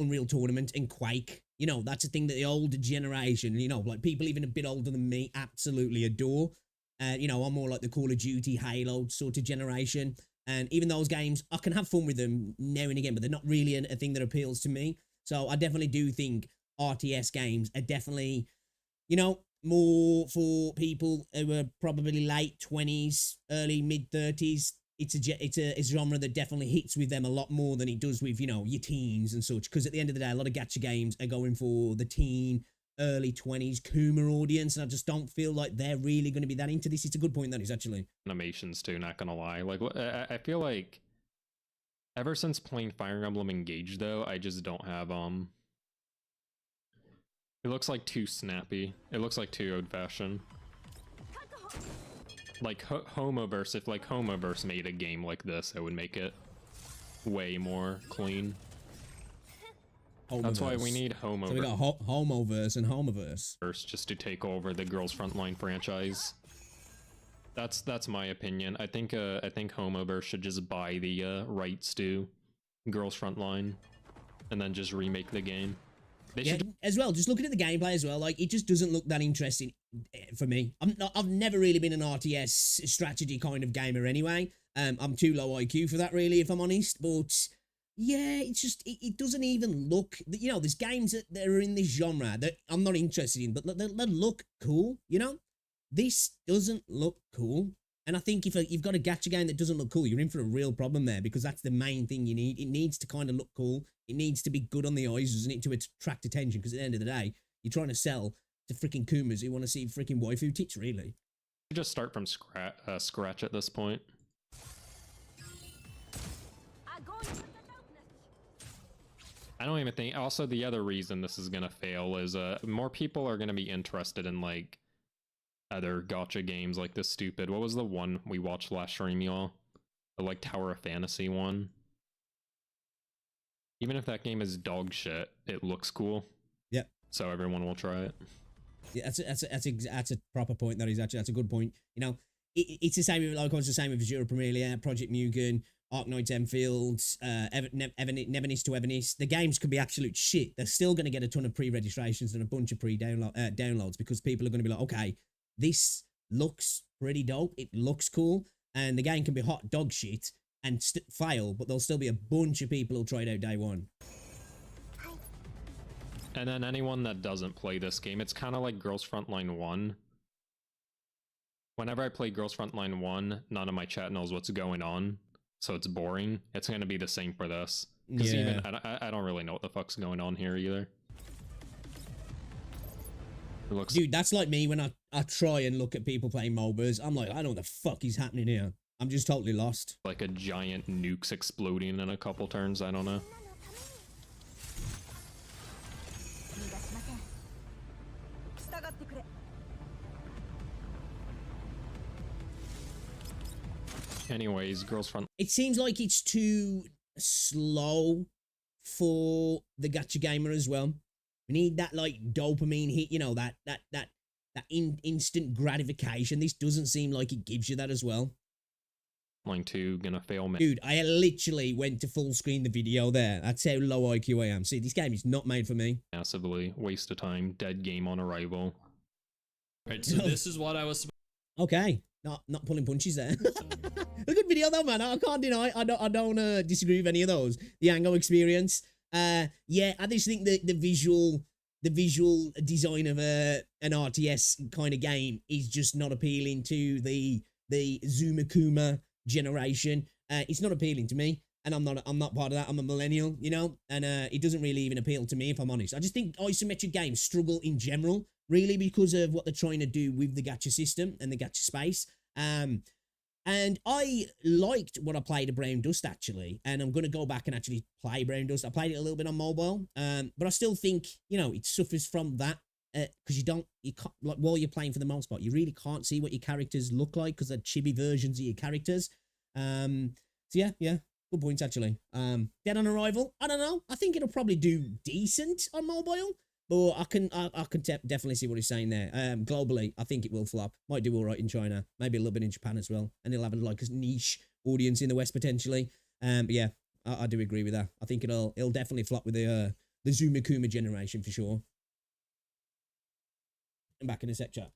Unreal Tournament and Quake. You know, that's a thing that the older generation, you know, like people even a bit older than me absolutely adore. You know, I'm more like the Call of Duty, Halo sort of generation. And even those games, I can have fun with them now and again, but they're not really a thing that appeals to me. So I definitely do think RTS games are definitely, you know, more for people who are probably late 20s, early mid 30s. It's a genre that definitely hits with them a lot more than it does with, you know, your teens and such. Because at the end of the day, a lot of gacha games are going for the teen, early 20s Kuma audience, and I just don't feel like they're really going to be that into this. It's a good point, that is, actually. Animations too, not gonna lie. Like, I feel like ever since playing Fire Emblem Engage, though, I just don't have it looks like too snappy. It looks like too old-fashioned. Like Homoverse, if like Homoverse made a game like this, it would make it way more clean. Homoverse. That's why we need Homoverse. So we got Homoverse and Homoverse. Just to take over the Girls Frontline franchise. That's my opinion. I think Homoverse should just buy the rights to Girls Frontline and then just remake the game. They should as well, just looking at the gameplay as well, like, it just doesn't look that interesting for me. I've never really been an RTS strategy kind of gamer anyway. I'm too low IQ for that, really, if I'm honest. But yeah, it's just, it doesn't even look, you know, there's games that are in this genre that I'm not interested in, but they look cool, you know? This doesn't look cool. And I think if you've got a gacha game that doesn't look cool, you're in for a real problem there, because that's the main thing you need. It needs to kind of look cool. It needs to be good on the eyes, doesn't it, to attract attention, because at the end of the day, you're trying to sell to freaking Kumas who want to see freaking waifu tits, really. just start from scratch at this point. I don't even think. Also, the other reason this is gonna fail is more people are gonna be interested in like other gacha games like this stupid. What was the one we watched last stream, y'all? The like Tower of Fantasy one. Even if that game is dog shit, it looks cool. Yeah. So everyone will try it. Yeah, that's a proper point. That is actually, that's a good point. You know, it's the same with, like, it's the same with Azure Premier League, Project Mugen, Arknights Enfield, Nevernis to Evanis. The games could be absolute shit. They're still going to get a ton of pre-registrations and a bunch of downloads because people are going to be like, okay, this looks pretty dope. It looks cool. And the game can be hot dog shit and fail, but there'll still be a bunch of people who'll try it out day one. And then anyone that doesn't play this game, it's kind of like Girls Frontline 1. Whenever I play Girls Frontline 1, none of my chat knows what's going on, so it's boring. It's going to be the same for this. Because even I don't really know what the fuck's going on here either. It looks. Dude, that's like me when I try and look at people playing MOBAs. I'm like, I don't know what the fuck is happening here. I'm just totally lost. Like a giant nukes exploding in a couple turns, I don't know. Anyways, Girls Front. It seems like it's too slow for the gacha gamer as well. We need that like dopamine hit, you know, that instant gratification. This doesn't seem like it gives you that as well. Frontline 2 gonna fail me Dude, I literally went to full screen the video there. That's how low IQ I am. See, this game is not made for me. massively. Waste of time. Dead game on arrival. Right, so this is what I was. Okay, not pulling punches there. A good video though, man. I can't deny. I don't disagree with any of those. The Ango experience. Yeah, I just think the visual design of an RTS kind of game is just not appealing to the Zumakuma generation. It's not appealing to me, and I'm not part of that. I'm a millennial, you know, and it doesn't really even appeal to me, if I'm honest. I just think isometric games struggle in general, really, because of what they're trying to do with the gacha system and the gacha space. And I liked what I played of Brown Dust, actually, and I'm going to go back and actually play Brown Dust. I played it a little bit on mobile, but I still think, you know, it suffers from that, because you can't, like, while you're playing for the most part, you really can't see what your characters look like because they're chibi versions of your characters. So yeah, good points, actually. Dead on Arrival, I don't know. I think it'll probably do decent on mobile, but I can definitely see what he's saying there. Globally, I think it will flop. Might do all right in China, maybe a little bit in Japan as well, and it'll have like a niche audience in the West potentially. But yeah, I do agree with that. I think it'll definitely flop with the Zumakuma generation for sure. I'm back in a sec, chat.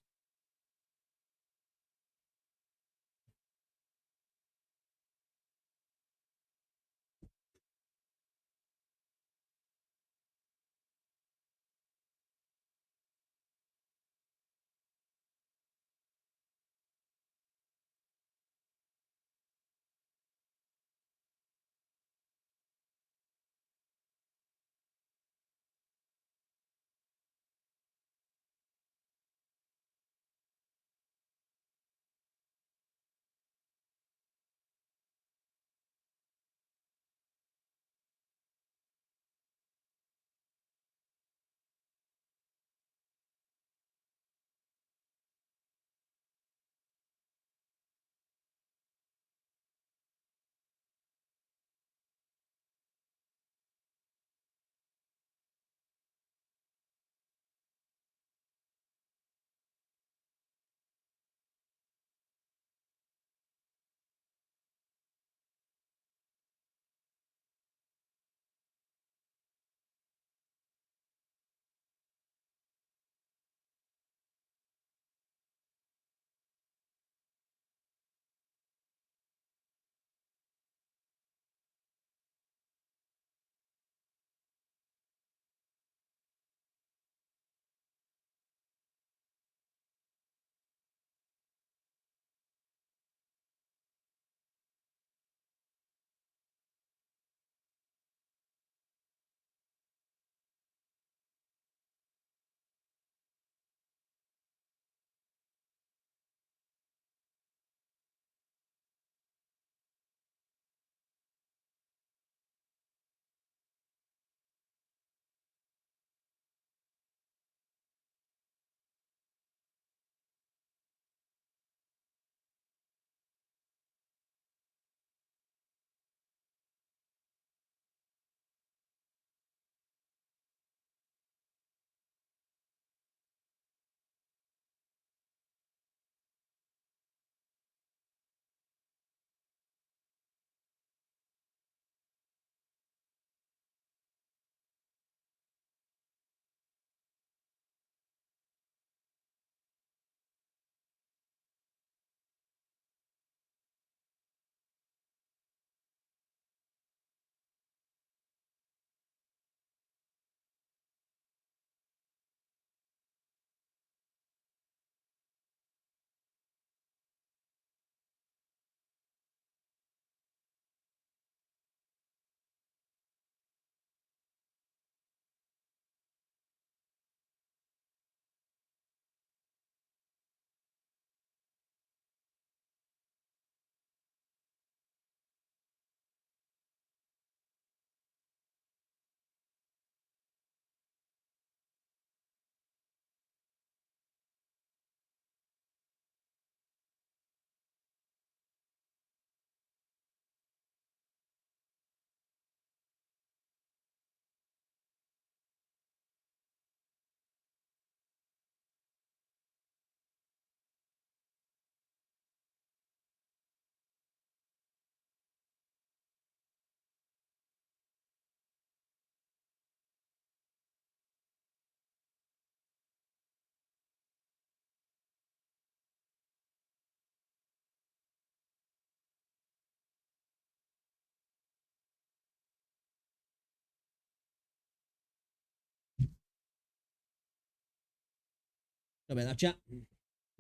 Sorry about that, chat.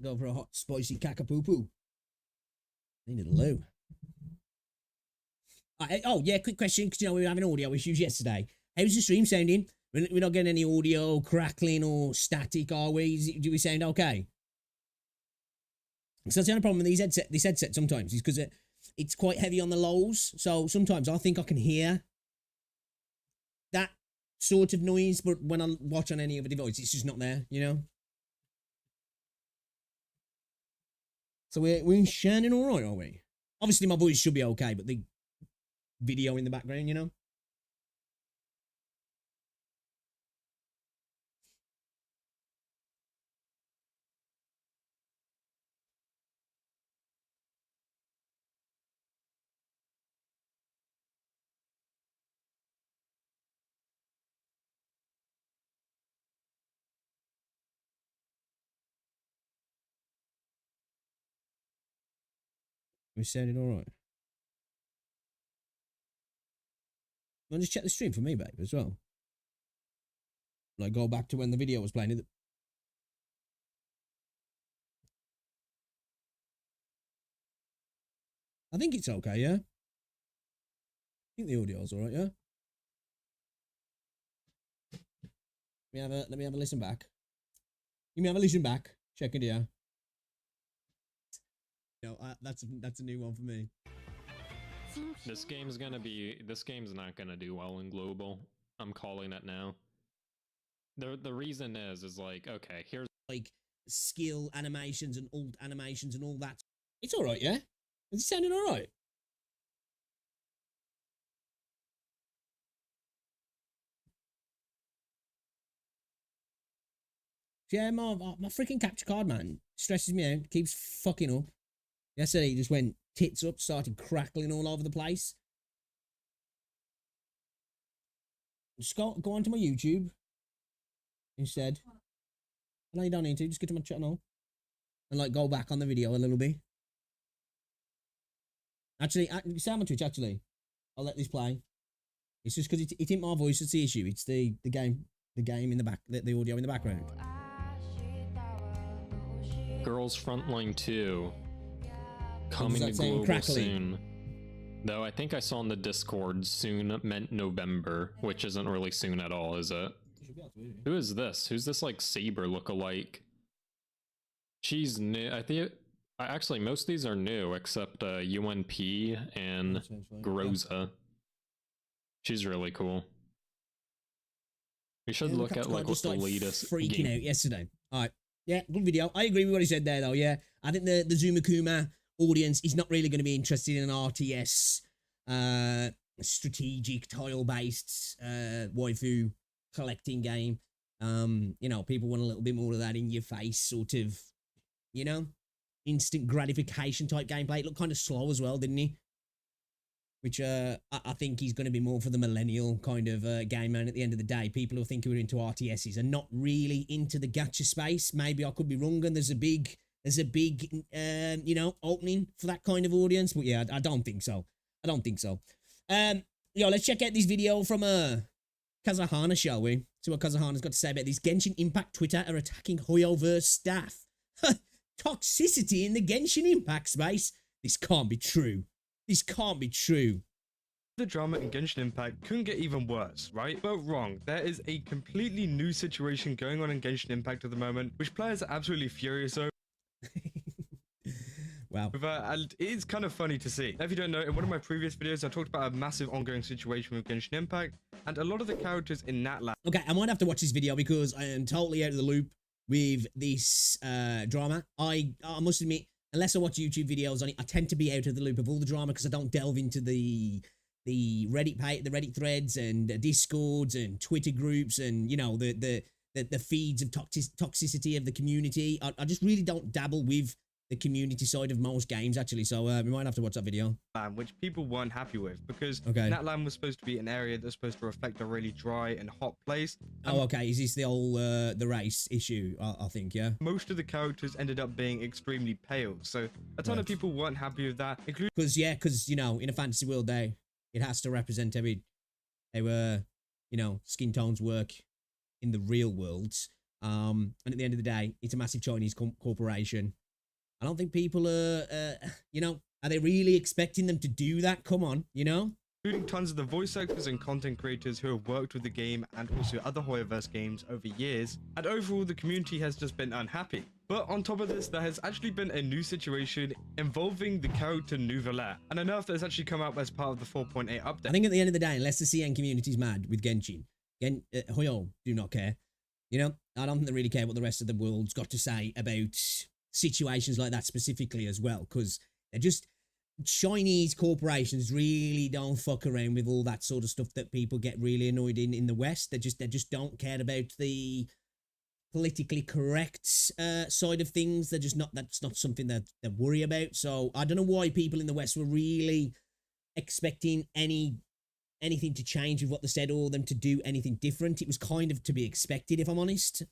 Go for a hot, spicy caca-poo-poo. Needed a loo. Oh, yeah, quick question, because, we were having audio issues yesterday. How's the stream sounding? We're not getting any audio crackling or static, are we? Do we sound okay? Because that's the only problem with this headset sometimes, is because it's quite heavy on the lows. So sometimes I think I can hear that sort of noise, but when I watch on any other device, it's just not there, So we're shining all right, are we? Obviously, my voice should be okay, but the video in the background, We're sounding all right. I'll just check the stream for me, babe, as well. Like, go back to when the video was playing. I think it's okay, yeah? I think the audio's all right, yeah? Let me have a listen back. Let me have a listen back. Check it, yeah. No, that's a new one for me. This game's not gonna do well in global. I'm calling it now. The reason is like, okay, here's like skill animations and alt animations and all that. It's all right, yeah? Is it sounding all right? Yeah, my freaking capture card, man, stresses me out. Keeps fucking up. Yesterday, he just went tits up, started crackling all over the place. Just go onto my YouTube instead. No, you don't need to. Just get to my channel and like go back on the video a little bit. Actually, say on my Twitch. Actually, I'll let this play. It's just because it ain't my voice that's the issue. It's the game in the back, the audio in the background. Girls Frontline 2 coming to global crackly? soon. Though I think I saw in the Discord soon meant November, which isn't really soon at all, is it? Who is this? Who's this like Saber lookalike? She's new. I think actually most of these are new except UNP and Groza. She's really cool. We should look at like what's the latest. Freaking out yesterday. All right. Yeah, good video. I agree with what he said there, though. Yeah, I think the Zumakuma audience is not really going to be interested in an RTS, strategic tile-based waifu collecting game. People want a little bit more of that in your face sort of, instant gratification type gameplay. It looked kind of slow as well, didn't he? Which I think he's going to be more for the millennial kind of game man at the end of the day. People who think we're into RTSs are not really into the gacha space. Maybe I could be wrong, and there's a big opening for that kind of audience. But yeah, I don't think so. Let's check out this video from Kazahana, shall we? See what Kazahana's got to say about this. Genshin Impact Twitter are attacking Hoyoverse staff. Toxicity in the Genshin Impact space. This can't be true. This can't be true. The drama in Genshin Impact couldn't get even worse, right? But wrong. There is a completely new situation going on in Genshin Impact at the moment, which players are absolutely furious over. Wow. And it is kind of funny to see. If you don't know, in one of my previous videos, I talked about a massive ongoing situation with Genshin Impact, and a lot of the characters in Natlan. Okay, I might have to watch this video because I am totally out of the loop with this drama. I must admit, unless I watch YouTube videos on it, I tend to be out of the loop of all the drama because I don't delve into the Reddit threads and Discords and Twitter groups and the feeds of toxicity of the community. I just really don't dabble with the community side of most games actually. So we might have to watch that video. Which people weren't happy with because Natlan was supposed to be an area that's supposed to reflect a really dry and hot place. Okay. Is this the old the race issue? I think, yeah. Most of the characters ended up being extremely pale, so a ton of people weren't happy with that, including because in a fantasy world, it has to represent how skin tones work in the real world. And at the end of the day, it's a massive Chinese corporation. I don't think people are, are they really expecting them to do that? Come on, Including tons of the voice actors and content creators who have worked with the game and also other Hoyoverse games over years, and overall the community has just been unhappy. But on top of this, there has actually been a new situation involving the character Nouvelle, and a nerf that has actually come out as part of the 4.8 update. I think at the end of the day, unless the CN community's mad with Genshin, Hoyo do not care. I don't think they really care what the rest of the world's got to say about situations like that specifically as well, because they're just Chinese corporations really don't fuck around with all that sort of stuff that people get really annoyed in the West. They just don't care about the politically correct side of things. That's not something that they worry about. So I don't know why people in the West were really expecting anything to change with what they said or them to do anything different. It was kind of to be expected, if I'm honest.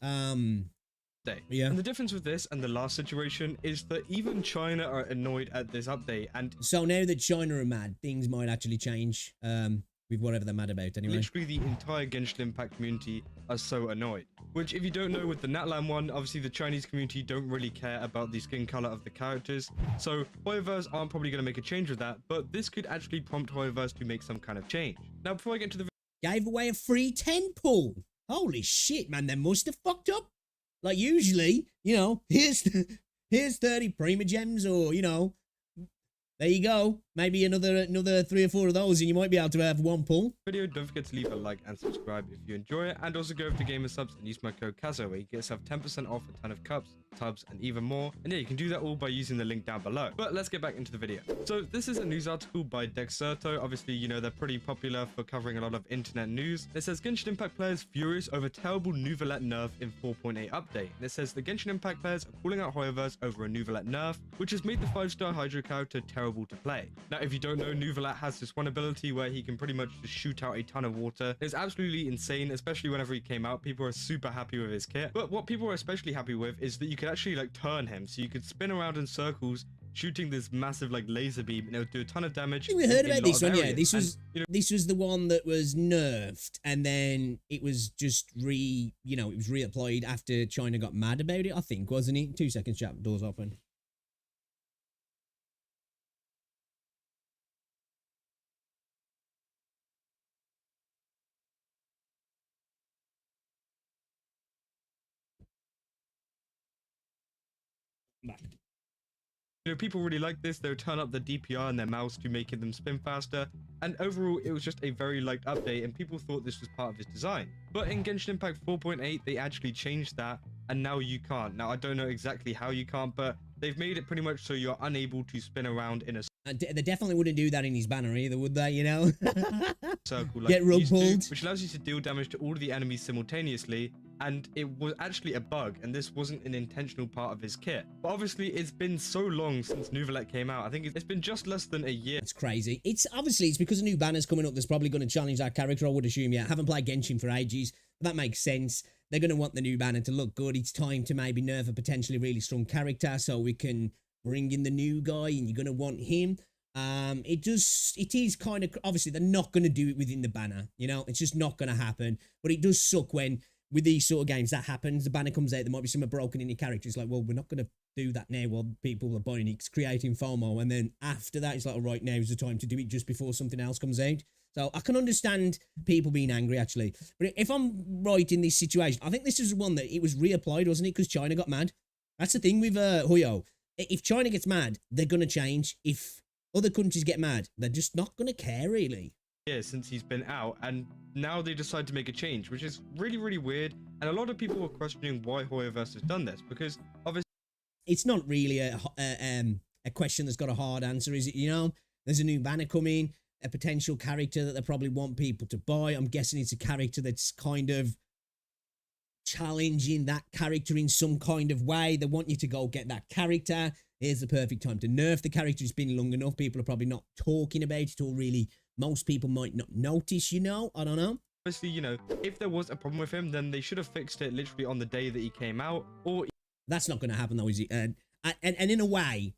Yeah. And the difference with this and the last situation is that even China are annoyed at this update, and so now that China are mad, things might actually change with whatever they're mad about anyway. Literally the entire Genshin Impact community are so annoyed. Which, if you don't know, with the Natlan one, obviously the Chinese community don't really care about the skin color of the characters, so Hoyoverse aren't probably going to make a change with that, but this could actually prompt Hoyoverse to make some kind of change. Now, before I get into the gave away a free 10 pull. Holy shit, man, they must have fucked up. Like, usually, here's 30 Prima Gems, or, there you go. Maybe another 3 or 4 of those, and you might be able to have 1 pull. Video, don't forget to leave a like and subscribe if you enjoy it, and also go over to Gamer Subs and use my code KAZO, where you get yourself 10% off a ton of cups, tubs, and even more. And yeah, you can do that all by using the link down below. But let's get back into the video. So this is a news article by Dexerto. Obviously, they're pretty popular for covering a lot of internet news. It says Genshin Impact players furious over terrible Nouvelle nerf in 4.8 update. And it says the Genshin Impact players are calling out Hoyoverse over a Nouvelle nerf, which has made the 5-star Hydra character terrible to play. Now, if you don't know, Nouvelle has this one ability where he can pretty much just shoot out a ton of water. It's absolutely insane, especially whenever he came out. People are super happy with his kit. But what people are especially happy with is that you could actually turn him, so you could spin around in circles, shooting this massive laser beam, and it would do a ton of damage. I think we heard about this one, yeah. This was the one that was nerfed, and then it was just it was reapplied after China got mad about it, I think, wasn't it? 2 seconds, chat, doors open. Back. People really like this. They would turn up the DPR in their mouse to make them spin faster, and overall it was just a very liked update, and people thought this was part of his design. But in Genshin Impact 4.8 they actually changed that, and now you can't. Now I don't know exactly how you can't, but they've made it pretty much so you're unable to spin around in a they definitely wouldn't do that in his banner either, would they? circle, get rug pulled, which allows you to deal damage to all of the enemies simultaneously. And it was actually a bug, and this wasn't an intentional part of his kit. But obviously it's been so long since Nouvelle came out. I think it's been just less than a year. It's crazy. It's because a new banner's coming up that's probably going to challenge that character, I would assume. Yeah, I haven't played Genshin for ages, but that makes sense. They're going to want the new banner to look good. It's time to maybe nerf a potentially really strong character so we can bring in the new guy, and you're going to want him. It is kind of, obviously they're not going to do it within the banner, it's just not going to happen. But it does suck when with these sort of games that happens. The banner comes out, there might be something broken in your character. It's like, well, we're not going to do that now while people are buying it. It's creating FOMO, and then after that it's like, all right, now's the time to do it just before something else comes out. So I can understand people being angry, actually. But if I'm right in this situation, I think this is one that it was reapplied, wasn't it? Because China got mad. That's the thing with Hoyo. If China gets mad, they're going to change. If other countries get mad, they're just not going to care, really. Years since he's been out, and now they decide to make a change, which is really, really weird. And a lot of people are questioning why Hoyoverse has done this, because obviously it's not really a question that's got a hard answer, is it? There's a new banner coming, a potential character that they probably want people to buy. I'm guessing it's a character that's kind of challenging that character in some kind of way. They want you to go get that character. Here's the perfect time to nerf the character. It's been long enough. People are probably not talking about it, or really most people might not notice, I don't know. Obviously, if there was a problem with him, then they should have fixed it literally on the day that he came out, or... That's not going to happen, though, is it? And in a way,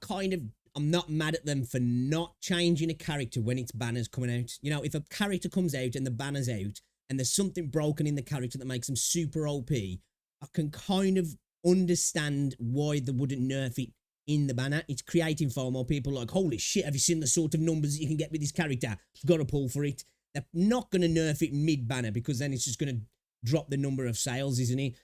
I'm not mad at them for not changing a character when its banner's coming out. If a character comes out and the banner's out, and there's something broken in the character that makes them super OP, I can kind of understand why they wouldn't nerf it in the banner. It's creating FOMO. People are like, holy shit, have you seen the sort of numbers that you can get with this character? I've got to pull for it. They're not going to nerf it mid-banner because then it's just going to drop the number of sales, isn't it?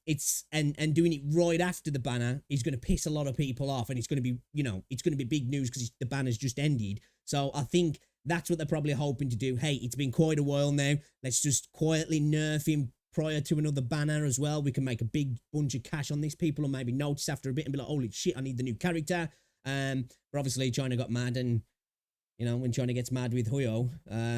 It's and doing it right after the banner is going to piss a lot of people off, and it's going to be, you know, it's going to be big news because the banner's just ended. So I think that's what they're probably hoping to do. Hey, it's been quite a while now. Let's just quietly nerf him prior to another banner as well. We can make a big bunch of cash on this. People will maybe notice after a bit and be like, holy shit, I need the new character. But obviously China got mad, and, you know, when China gets mad with Huyo,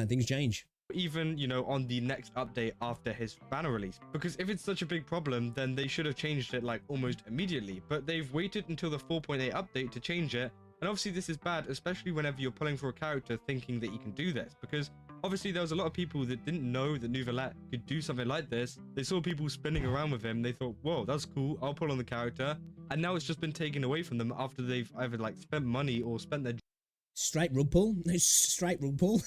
things change. Even, you know, on the next update after his banner release, because if it's such a big problem, then they should have changed it like almost immediately, but they've waited until the 4.8 update to change it. And obviously this is bad, especially whenever you're pulling for a character thinking that you can do this, because obviously there was a lot of people that didn't know that WuWa could do something like this. They saw people spinning around with him, they thought, whoa, that's cool, I'll pull on the character, and now it's just been taken away from them after they've either like spent money or spent their straight rug pull. Straight rug pull.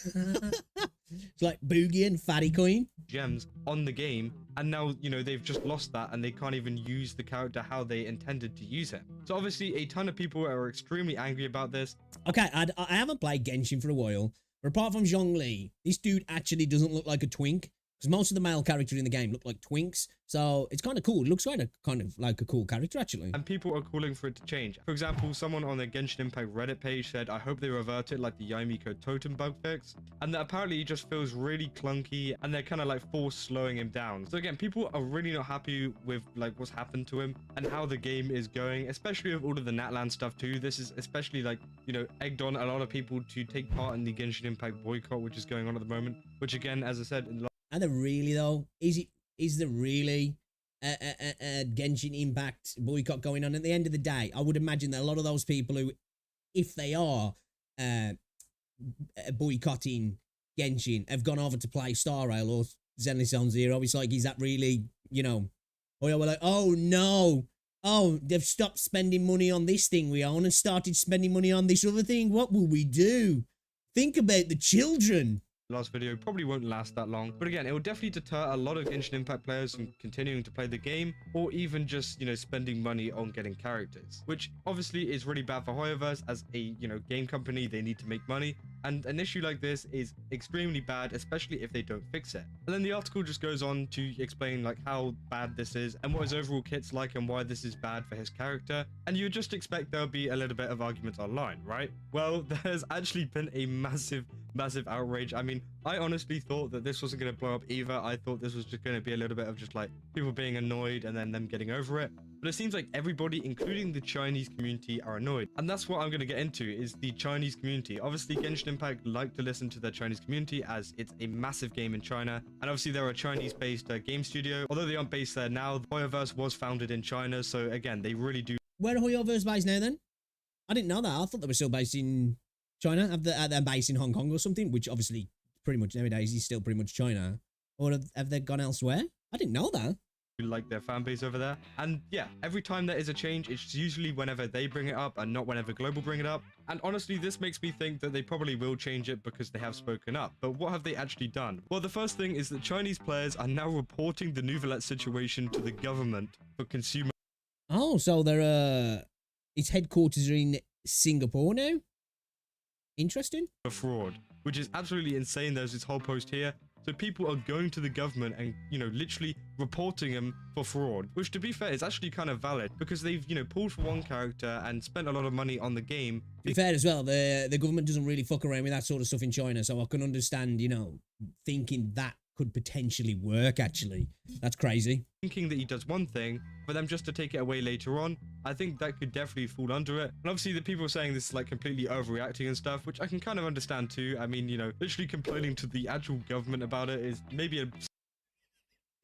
It's like Boogie and Fatty Coin. gems on the game, and now, you know, they've just lost that and they can't even use the character how they intended to use him. So obviously a ton of people are extremely angry about this. Okay, I haven't played Genshin for a while, but apart from Zhongli, this dude actually doesn't look like a twink, because most of the male characters in the game look like twinks. So it's kind of cool. It looks kind of like a cool character, actually. And people are calling for it to change. For example, someone on the Genshin Impact Reddit page said, I hope they revert it like the Yaimiko totem bug fix. And that apparently he just feels really clunky and they're kind of like force slowing him down. So again, people are really not happy with like what's happened to him and how the game is going, especially with all of the Natlan stuff too. This is especially like, you know, egged on a lot of people to take part in the Genshin Impact boycott, which is going on at the moment, which again, as I said, in Are there really, though? Is there really a Genshin Impact boycott going on? At the end of the day, I would imagine that a lot of those people who, if they are boycotting Genshin, have gone over to play Star Rail or Zenless Zone Zero. It's like, is that really, you know, or we're like, oh no, oh, they've stopped spending money on this thing we own and started spending money on this other thing. What will we do? Think about the children. last video probably won't last that long, but again, it will definitely deter a lot of Genshin Impact players from continuing to play the game, or even just, you know, spending money on getting characters, which obviously is really bad for Hoyoverse. As a, you know, game company, they need to make money, and an issue like this is extremely bad, especially if they don't fix it. And then the article just goes on to explain like how bad this is and what his overall kit's like and why this is bad for his character, and you would just expect there'll be a little bit of argument online, right? Well, there's actually been a massive outrage. I mean, I honestly thought that this wasn't going to blow up either. I thought this was just going to be a little bit of just like people being annoyed and then them getting over it. But it seems like everybody, including the Chinese community, are annoyed. And that's what I'm going to get into, is the Chinese community. Obviously, Genshin Impact like to listen to their Chinese community, as it's a massive game in China. And obviously, they're a Chinese-based game studio. Although they aren't based there now, Hoyoverse was founded in China. So again, they really do. Where are Hoyoverse based now then? I didn't know that. I thought they were still based in China. Have their base in Hong Kong or something, which obviously pretty much nowadays is still pretty much China. Or have they gone elsewhere? I didn't know that. Like their fan base over there. And yeah, every time there is a change, it's usually whenever they bring it up and not whenever Global bring it up. And honestly, this makes me think that they probably will change it because they have spoken up. But what have they actually done? Well, the first thing is that Chinese players are now reporting the WuWa situation to the government for consumer. Oh, so they're its headquarters are in Singapore now? Interesting. Fraud, which is absolutely insane. There's this whole post here. So people are going to the government and, you know, literally reporting them for fraud, which, to be fair, is actually kind of valid because they've, you know, pulled for one character and spent a lot of money on the game. To be fair as well, the government doesn't really fuck around with that sort of stuff in China, so I can understand, you know, thinking that could potentially work, actually. That's crazy. Thinking that he does one thing, for them just to take it away later on, I think that could definitely fall under it. And obviously the people are saying this is like completely overreacting and stuff, which I can kind of understand too. I mean, you know, literally complaining to the actual government about it is maybe a...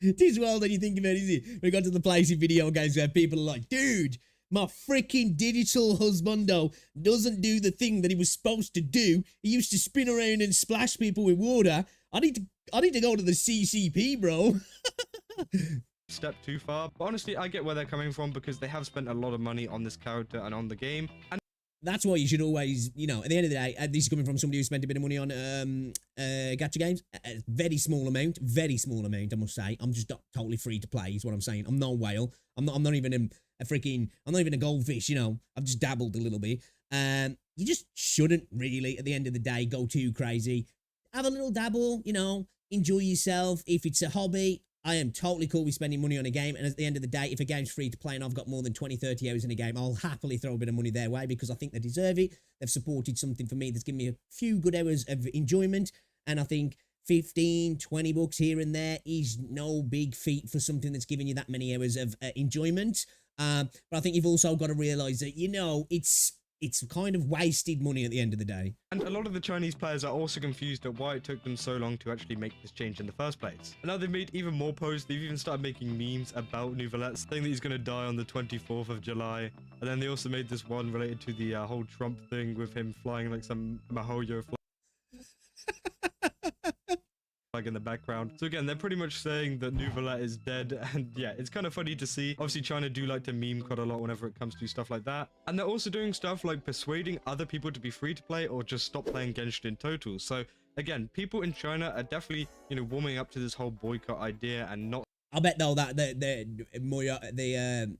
This world that you think about, is it? We got to the place in video games where people are like, dude, my freaking digital husbando doesn't do the thing that he was supposed to do. He used to spin around and splash people with water. I need to go to the CCP, bro. Step too far. But honestly, I get where they're coming from because they have spent a lot of money on this character and on the game. And that's why you should always, you know, at the end of the day, this is coming from somebody who spent a bit of money on gacha games. A very small amount, I must say. I'm just not totally free to play, is what I'm saying. I'm no whale. I'm not even I'm not even a goldfish, you know. I've just dabbled a little bit. You just shouldn't really, at the end of the day, go too crazy. Have a little dabble, you know, enjoy yourself. If it's a hobby, I am totally cool with spending money on a game. And at the end of the day, if a game's free to play and I've got more than 20, 30 hours in a game, I'll happily throw a bit of money their way because I think they deserve it. They've supported something for me that's given me a few good hours of enjoyment. And I think 15, 20 bucks here and there is no big feat for something that's giving you that many hours of enjoyment. But I think you've also got to realize that, you know, it's kind of wasted money at the end of the day. And a lot of the Chinese players are also confused at why it took them so long to actually make this change in the first place. And now they've made even more posts. They've even started making memes about Nouvellette, saying that he's going to die on the 24th of July. And then they also made this one related to the whole Trump thing with him flying like some Mahoyo flag in the background. So again, they're pretty much saying that Nouvellette is dead, and yeah, it's kind of funny to see. Obviously, China do like to meme quite a lot whenever it comes to stuff like that. And they're also doing stuff like persuading other people to be free to play or just stop playing Genshin in total. So again, people in China are definitely, you know, warming up to this whole boycott idea and not. I bet though that the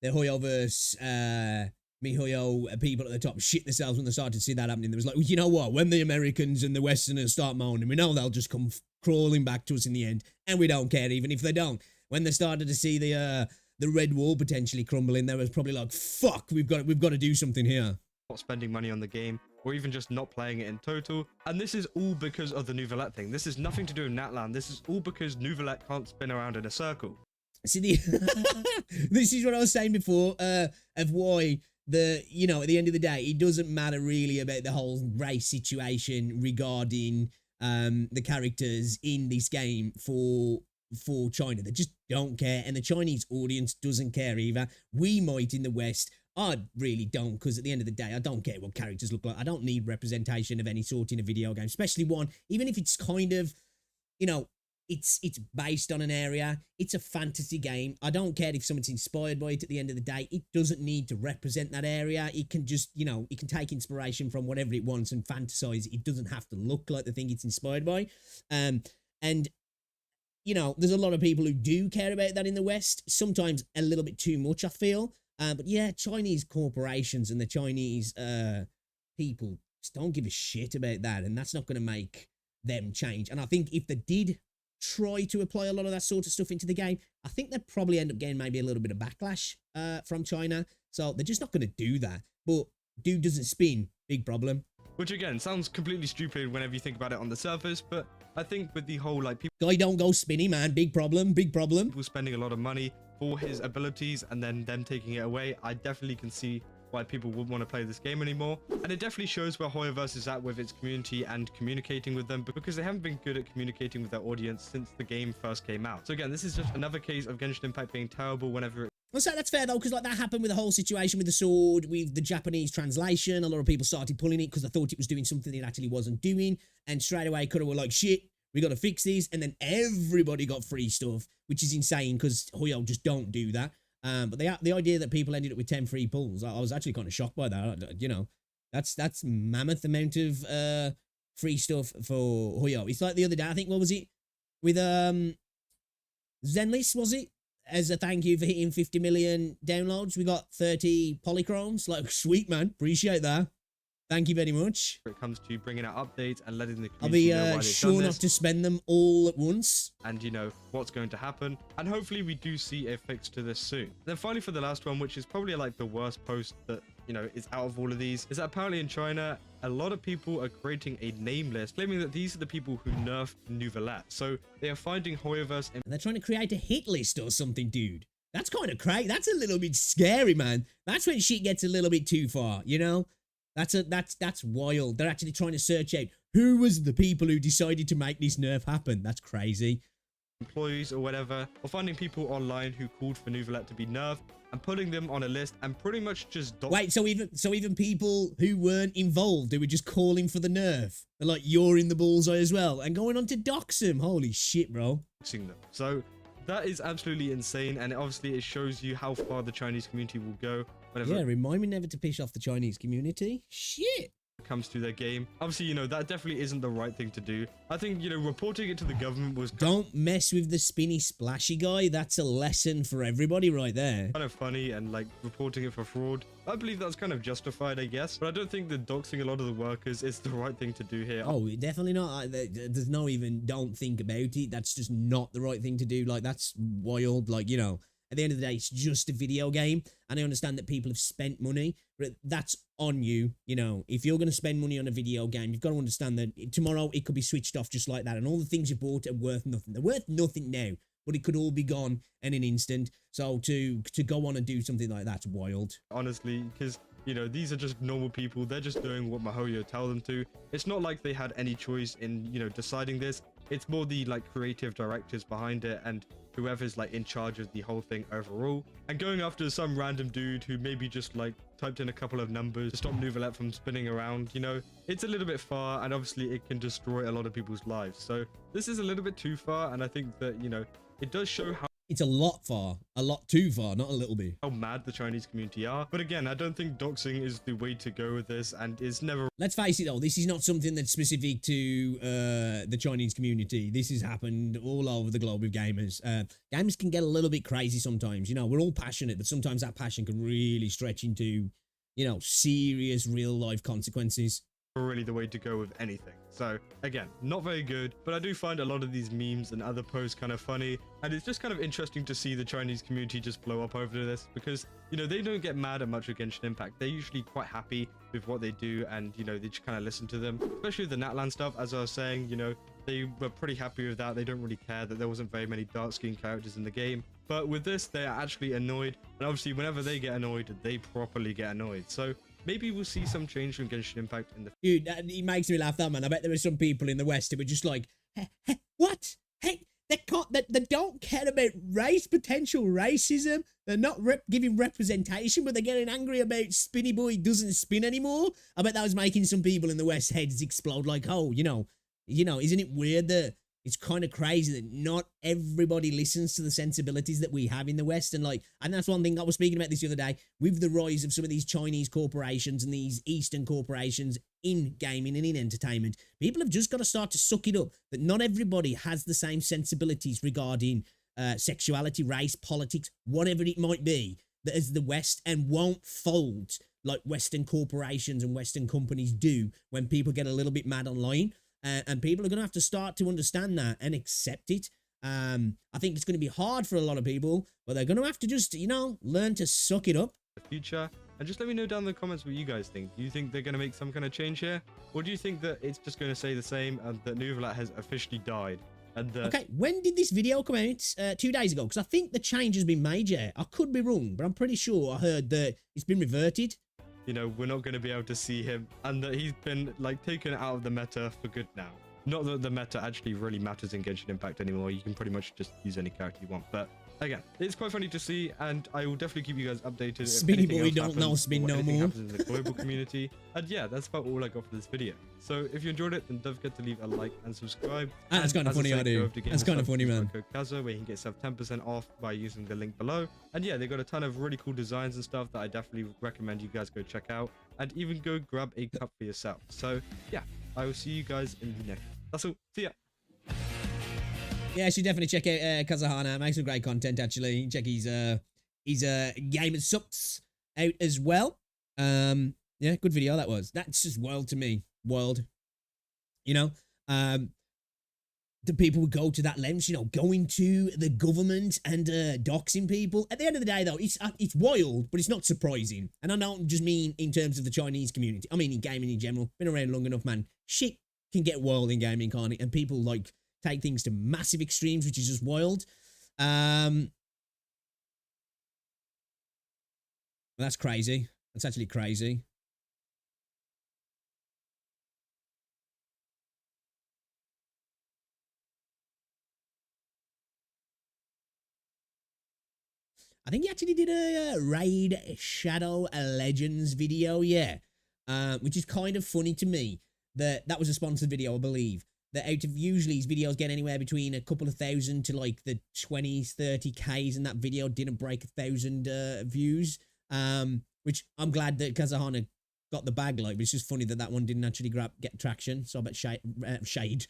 Hoyoverse, MiHoYo people at the top shit themselves when they started to see that happening. There was like, well, you know what? When the Americans and the Westerners start moaning, we know they'll just come crawling back to us in the end, and we don't care even if they don't. When they started to see the red wall potentially crumbling, they was probably like, fuck, we've got to do something here. Not spending money on the game, or even just not playing it in total. And this is all because of the Nouvellette thing. This is nothing to do with Natlan. This is all because Nouvellette can't spin around in a circle. See, this is what I was saying before, of why you know, at the end of the day, it doesn't matter really about the whole race situation regarding the characters in this game for China. They just don't care, and the Chinese audience doesn't care either. We might in the West. I really don't, because at the end of the day, I don't care what characters look like. I don't need representation of any sort in a video game, especially one, even if it's kind of, you know, it's based on an area. It's a fantasy game. I don't care if someone's inspired by it. At the end of the day, it doesn't need to represent that area. It can just, you know, it can take inspiration from whatever it wants and fantasize it. It doesn't have to look like the thing it's inspired by. And, you know, there's a lot of people who do care about that in the West. Sometimes a little bit too much, I feel. But yeah, Chinese corporations and the Chinese people just don't give a shit about that. And that's not going to make them change. And I think if they did try to apply a lot of that sort of stuff into the game, I think they'd probably end up getting maybe a little bit of backlash from China. So they're just not going to do that. But dude doesn't spin, big problem. Which again, sounds completely stupid whenever you think about it on the surface, but I think with the whole, like, people... Guy don't go spinny, man. Big problem, big problem. People spending a lot of money for his abilities and then them taking it away, I definitely can see why people wouldn't want to play this game anymore. And it definitely shows where Hoyoverse is at with its community and communicating with them, because they haven't been good at communicating with their audience since the game first came out. So again, this is just another case of Genshin Impact being terrible whenever it... Well, so that's fair though, because like that happened with the whole situation with the sword, with the Japanese translation. A lot of people started pulling it because they thought it was doing something it actually wasn't doing. And straight away, Kura were like, shit, we got to fix these. And then everybody got free stuff, which is insane because Hoyo just don't do that. But the idea that people ended up with 10 free pulls, I was actually kind of shocked by that. You know, that's mammoth amount of free stuff for Hoyo. It's like the other day, I think, what was it? With Zenless, was it? As a thank you for hitting 50 million downloads, we got 30 polychromes. Like, sweet, man. Appreciate that. Thank you very much. It comes to bringing out updates and letting the I'll community be know why they've sure done not this, to spend them all at once. and you know what's going to happen, and hopefully we do see a fix to this soon. Then finally, for the last one, which is probably like the worst post that, you know, is out of all of these, is that apparently in China a lot of people are creating a name list claiming that these are the people who nerfed Nouvellette. So they are finding Hoyoverse And they're trying to create a hit list or something, dude. That's kind of crazy. That's a little bit scary, man. That's when shit gets a little bit too far, you know? That's wild. They're actually trying to search out who was the people who decided to make this nerf happen. That's crazy. employees or whatever, or finding people online who called for Nouvellette to be nerfed and putting them on a list and pretty much just Wait, so even people who weren't involved, they were just calling for the nerf. They're like, you're in the bullseye as well, and going on to dox him. Holy shit, bro. doxing them. So That is absolutely insane, and obviously it shows you how far the Chinese community will go whenever Yeah, remind me never to piss off the Chinese community. Shit. it comes to their game. Obviously, you know, that definitely isn't the right thing to do. I think, you know, reporting it to the government was Don't mess with the spinny splashy guy. That's a lesson for everybody right there. kind of funny, and like reporting it for fraud, I believe that's kind of justified, I guess. But I don't think that doxing a lot of the workers is the right thing to do here. Oh, definitely not. There's no even don't think about it. That's just not the right thing to do. Like, that's wild. Like, you know, at the end of the day, it's just a video game. And I understand that people have spent money, but that's on you. You know, if you're going to spend money on a video game, you've got to understand that tomorrow it could be switched off just like that. And all the things you bought are worth nothing. They're worth nothing now, but it could all be gone in an instant. So to go on and do something like that's wild. Honestly, because, you know, these are just normal people. They're just doing what Mahoyo tell them to. It's not like they had any choice in, you know, deciding this. It's more the like creative directors behind it and whoever's like in charge of the whole thing overall. And going after some random dude who maybe just like typed in a couple of numbers to stop Nouvelette from spinning around, you know, it's a little bit far, and obviously it can destroy a lot of people's lives. So this is a little bit too far, and I think that, you know, it does show how It's a lot far, a lot too far, not a little bit. mad the Chinese community are. But again, I don't think doxing is the way to go with this, and it's never Let's face it though, this is not something that's specific to the Chinese community. This has happened all over the globe with gamers. Gamers can get a little bit crazy sometimes. You know, we're all passionate, but sometimes that passion can really stretch into, you know, serious real life consequences. really the way to go with anything. So again, not very good, but I do find a lot of these memes and other posts kind of funny, and it's just kind of interesting to see the Chinese community just blow up over this, because, you know, they don't get mad at much of Genshin Impact. They're usually quite happy with what they do, and, you know, they just kind of listen to them, especially the Natlan stuff. As I was saying, you know, they were pretty happy with that. They don't really care that there wasn't very many dark skinned characters in the game. But with this, they are actually annoyed, and obviously whenever they get annoyed, they properly get annoyed. So maybe we'll see some change from Genshin Impact in the Dude, he makes me laugh, that man. I bet there are some people in the West who were just like, hey, what? Hey, they don't care about race, potential racism. They're not giving representation, but they're getting angry about Spinny Boy doesn't spin anymore. I bet that was making some people in the West heads explode like, oh, you know, isn't it weird that it's kind of crazy that not everybody listens to the sensibilities that we have in the West? And like, and that's one thing I was speaking about this the other day with the rise of some of these Chinese corporations and these Eastern corporations in gaming and in entertainment. People have just got to start to suck it up that not everybody has the same sensibilities regarding sexuality, race, politics, whatever it might be, that as the West, and won't fold like Western corporations and Western companies do when people get a little bit mad online. And people are going to have to start to understand that and accept it. I think it's going to be hard for a lot of people, but they're going to have to just, you know, learn to suck it up. future. And just let me know down in the comments what you guys think. Do you think they're going to make some kind of change here? Or do you think that it's just going to stay the same and that Nouvelette has officially died? And Okay, when did this video come out? 2 days ago, because I think the change has been made, yeah. I could be wrong, but I'm pretty sure I heard that it's been reverted. You know, we're not going to be able to see him, and that he's been like taken out of the meta for good now. Not that the meta actually really matters in Genshin Impact anymore. You can pretty much just use any character you want. But again, it's quite funny to see, and I will definitely keep you guys updated. if Spinny anything boy else don't happens know spin or no anything more. happens in the global community. And yeah, that's about all I got for this video. So if you enjoyed it, then don't forget to leave a like and subscribe. Ah, that's And kind of as I funny, said, I go do. over to That's kind of GamerSubs, funny, use my man. code Kazo, where you can get yourself 10% off by using the link below. And yeah, they got a ton of really cool designs and stuff that I definitely recommend you guys go check out, and even go grab a cup for yourself. So yeah, I will see you guys in the next. That's all. See ya. Yeah, you should definitely check out Kazahana. Makes some great content, actually. Check his Gamer Subs out as well. Yeah, good video that was. That's just wild to me. Wild. You know, the people would go to that length, you know, going to the government and doxing people. At the end of the day, though, it's wild, but it's not surprising. And I don't just mean in terms of the Chinese community. I mean in gaming in general. Been around long enough, man. Shit can get wild in gaming, can't it? And people like take things to massive extremes, which is just wild. That's crazy. That's actually crazy. I think he actually did a Raid Shadow Legends video, yeah. Which is kind of funny to me that was a sponsored video, I believe. that out of usually his videos get anywhere between a couple of thousand to like the 20s, 30Ks, and that video didn't break 1,000 views. Which I'm glad that Kazahana got the bag, like, but it's just funny that that one didn't actually get traction. So I bet Shade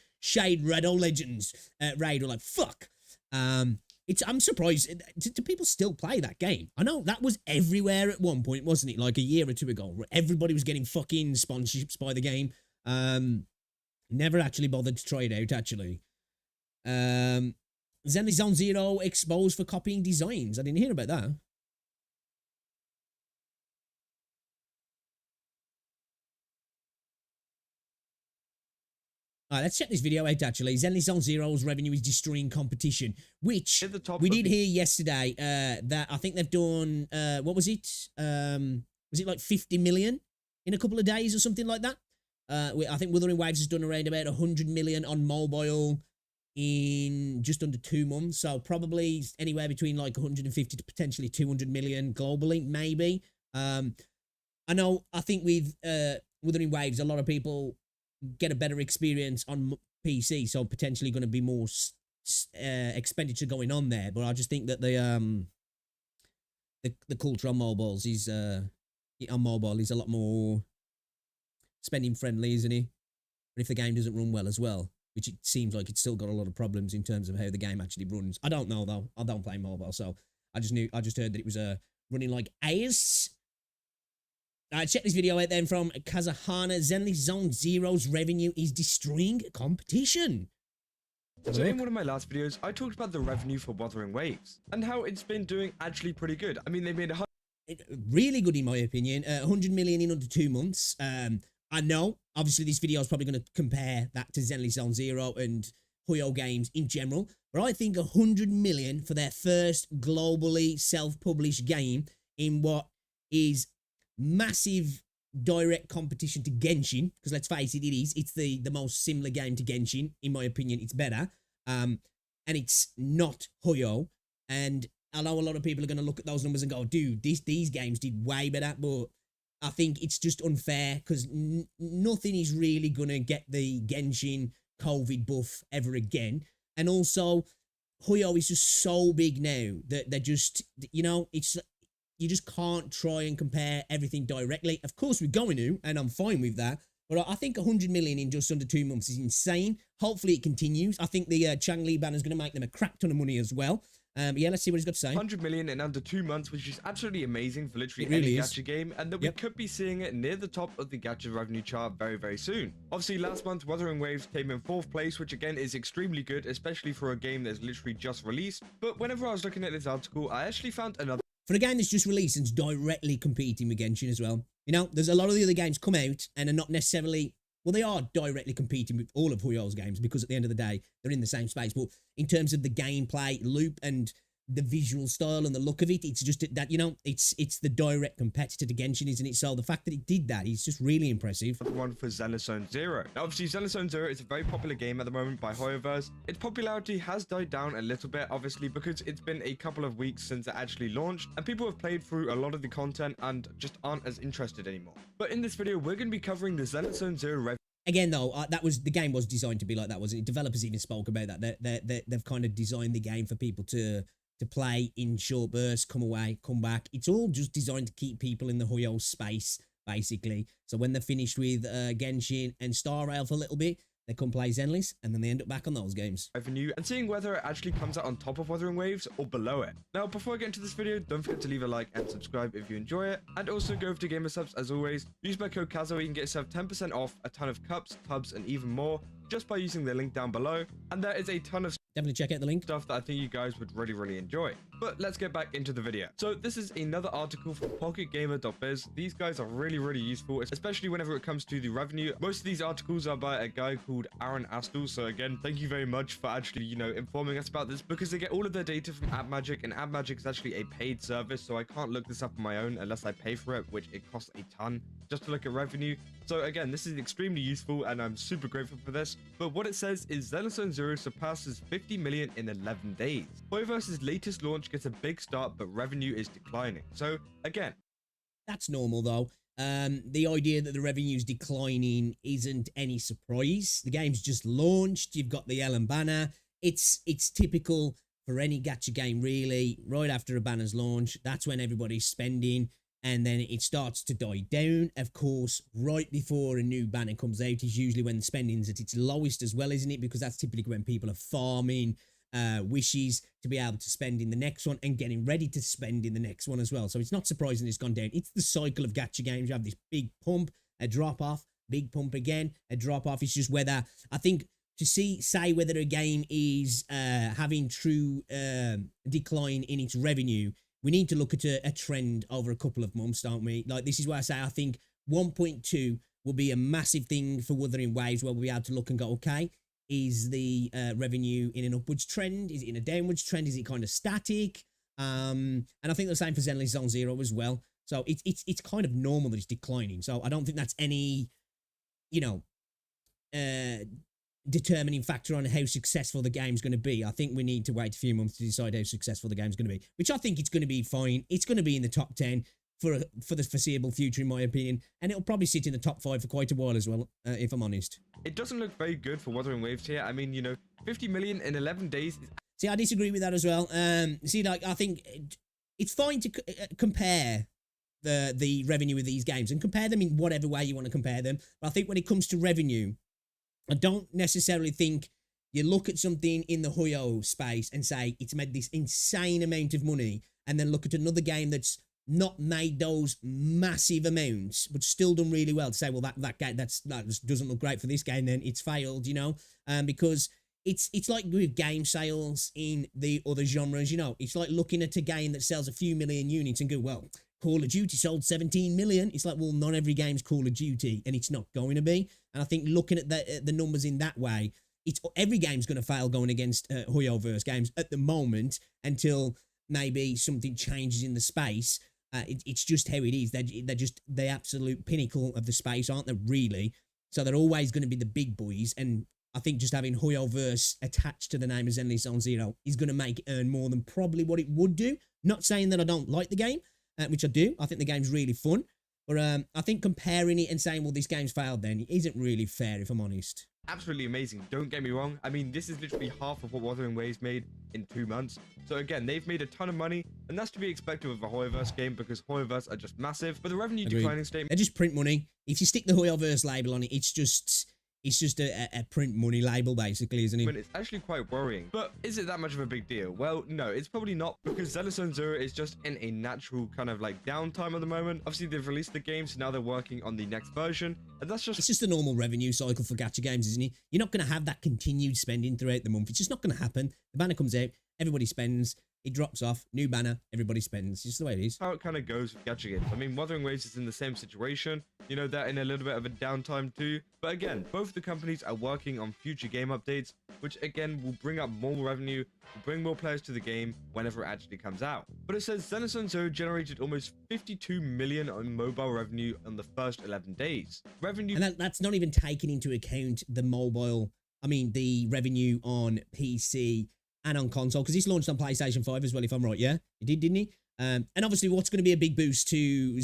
Redo Legends Raid were like, fuck. I'm surprised. Do people still play that game? I know that was everywhere at one point, wasn't it? Like a year or two ago, everybody was getting fucking sponsorships by the game. Never actually bothered to try it out, actually. Zenly Zone Zero exposed for copying designs. I didn't hear about that. Alright, let's check this video out, actually. Zenly Zone Zero's revenue is destroying competition, which we did hear yesterday, that I think they've done, what was it? Was it like 50 million in a couple of days or something like that? I think Wuthering Waves has done around about 100 million on mobile in just under 2 months. So probably anywhere between like 150 to potentially 200 million globally, maybe. I think with Wuthering Waves, a lot of people get a better experience on PC, so potentially going to be more expenditure going on there. But I just think that the culture on mobiles is on mobile is a lot more spending friendly, isn't it? But if the game doesn't run well as well, which it seems like it's still got a lot of problems in terms of how the game actually runs. I don't know though. I don't play mobile, so I just heard that it was running like AS. Check this video out then from Kazahana. Zenly Zone Zero's revenue is destroying competition. So in one of my last videos, I talked about the revenue for Wuthering Waves and how it's been doing actually pretty good. I mean, they made really good in my opinion. 100 million in under 2 months. I know, obviously, this video is probably going to compare that to Zenly Zone Zero and Huyo Games in general, but I think 100 million for their first globally self-published game in what is massive direct competition to Genshin, because let's face it, it's the most similar game to Genshin. In my opinion, it's better. And it's not Huyo. And I know a lot of people are going to look at those numbers and go, dude, these games did way better, but I think it's just unfair because nothing is really going to get the Genshin COVID buff ever again. And also, Huyo is just so big now that they're just, you just can't try and compare everything directly. Of course, we're going to, and I'm fine with that. But I think 100 million in just under 2 months is insane. Hopefully, it continues. I think the Changli banner is going to make them a crap ton of money as well. Yeah, let's see what he's got to say. 100 million in under 2 months, which is absolutely amazing for literally any gacha game, and that we could be seeing it near the top of the gacha revenue chart very, very soon. Obviously, last month, Wuthering Waves came in 4th place, which again is extremely good, especially for a game that's literally just released. But whenever I was looking at this article, I actually found another... For a game that's just released and's directly competing with Genshin as well. There's a lot of the other games come out and are not necessarily... Well, they are directly competing with all of Huyo's games because at the end of the day, they're in the same space. But in terms of the gameplay loop and the visual style and the look of it, it's just that, it's the direct competitor to Genshin, isn't it? So the fact that it did that is just really impressive. One for Zenly Zone Zero. Now, obviously, Zenly Zone Zero is a very popular game at the moment by Hoyoverse. Its popularity has died down a little bit, obviously, because it's been a couple of weeks since it actually launched, and people have played through a lot of the content and just aren't as interested anymore. But in this video, we're going to be covering the Zenly Zone Zero revenue. Again, though, the game was designed to be like that, wasn't it? Developers even spoke about that. They've kind of designed the game for people to play in short bursts, come away, come back. It's all just designed to keep people in the Huyo space, basically. So when they're finished with Genshin and Star Rail for a little bit, they come play Zenless, and then they end up back on those games. Revenue and seeing whether it actually comes out on top of Wuthering Waves or below it. Now, before I get into this video, don't forget to leave a like and subscribe if you enjoy it. And also go over to Gamer Subs as always. Use my code KAZO, you can get yourself 10% off a ton of cups, tubs, and even more just by using the link down below. And there is a ton of definitely check out the link. Stuff that I think you guys would really, really enjoy. But let's get back into the video. So this is another article from pocketgamer.biz. These guys are really, really useful, especially whenever it comes to the revenue. Most of these articles are by a guy called Aaron Astle. So again, thank you very much for actually, informing us about this, because they get all of their data from AppMagic, and AppMagic is actually a paid service. So I can't look this up on my own unless I pay for it, which it costs a ton just to look at revenue. So again, this is extremely useful and I'm super grateful for this. But what it says is Zenly Zone Zero surpasses 50 million in 11 days. Hoyoverse's latest launch gets a big start, but revenue is declining. So again, that's normal though. The idea that the revenue's declining isn't any surprise. The game's just launched. You've got the yellow banner. It's typical for any gacha game, really. Right after a banner's launch, that's when everybody's spending, and then it starts to die down. Of course, right before a new banner comes out is usually when the spending's at its lowest as well, isn't it? Because that's typically when people are farming wishes to be able to spend in the next one and getting ready to spend in the next one as well. So it's not surprising it's gone down. It's the cycle of gacha games. You have this big pump, a drop off, big pump again, a drop off. It's just whether, I think, to say whether a game is having true decline in its revenue, we need to look at a trend over a couple of months, don't we? Like, this is why I say I think 1.2 will be a massive thing for Wuthering Waves, where we'll be able to look and go, okay, is the revenue in an upwards trend? Is it in a downwards trend? Is it kind of static? And I think the same for Zenless Zone Zero as well. So it's kind of normal that it's declining. So I don't think that's any, you know, determining factor on how successful the game's going to be. I think we need to wait a few months to decide how successful the game's going to be, which I think it's going to be fine. It's going to be in the top 10 for the foreseeable future, in my opinion, and it'll probably sit in the top 5 for quite a while as well, if I'm honest. It doesn't look very good for Wuthering Waves here. I mean, you know, 50 million in 11 days is... See, I disagree with that as well. See, like, I think it's fine to compare the revenue of these games and compare them in whatever way you want to compare them. But I think when it comes to revenue, I don't necessarily think you look at something in the Huyo space and say it's made this insane amount of money, and then look at another game that's not made those massive amounts but still done really well, to say, well, that game that doesn't look great for this game, then it's failed, you know. Because it's like with game sales in the other genres, you know. It's like looking at a game that sells a few million units and go, well, Call of Duty sold 17 million. It's like, well, not every game's Call of Duty, and it's not going to be. And I think looking at the numbers in that way, every game's going to fail going against Huyoverse games at the moment, until maybe something changes in the space. It's just how it is. They're just the absolute pinnacle of the space, aren't they, really? So they're always going to be the big boys, and I think just having Huyoverse attached to the name of Zenless Zone Zero is going to make it earn more than probably what it would do. Not saying that I don't like the game, which I do. I think the game's really fun. But I think comparing it and saying, well, this game's failed then, isn't really fair, if I'm honest. Absolutely amazing. Don't get me wrong. I mean, this is literally half of what Wuthering Waves made in 2 months. So again, they've made a ton of money, and that's to be expected with a Huyoverse game, because Huyoverse are just massive. But the revenue declining statement... They just print money. If you stick the Huyoverse label on it, it's just a print money label, basically, isn't it? It's actually quite worrying. But is it that much of a big deal? Well, no, it's probably not, because Zenless Zone Zero is just in a natural kind of like downtime at the moment. Obviously, they've released the game, so now they're working on the next version, and that's just... It's just a normal revenue cycle for gacha games, isn't it? You're not going to have that continued spending throughout the month. It's just not going to happen. The banner comes out, everybody spends, it drops off, new banner, everybody spends. It's just the way it is. How it kind of goes with gacha games. I mean, Wuthering Waves is in the same situation. You know, they're in a little bit of a downtime too. But again, both the companies are working on future game updates, which again will bring up more revenue, will bring more players to the game whenever it actually comes out. But it says Zenless Zone Zero generated almost 52 million on mobile revenue on the first 11 days. And that's not even taking into account the the revenue on PC and on console, because this launched on PlayStation 5 as well, if I'm right, yeah? It did, didn't he? And obviously what's going to be a big boost to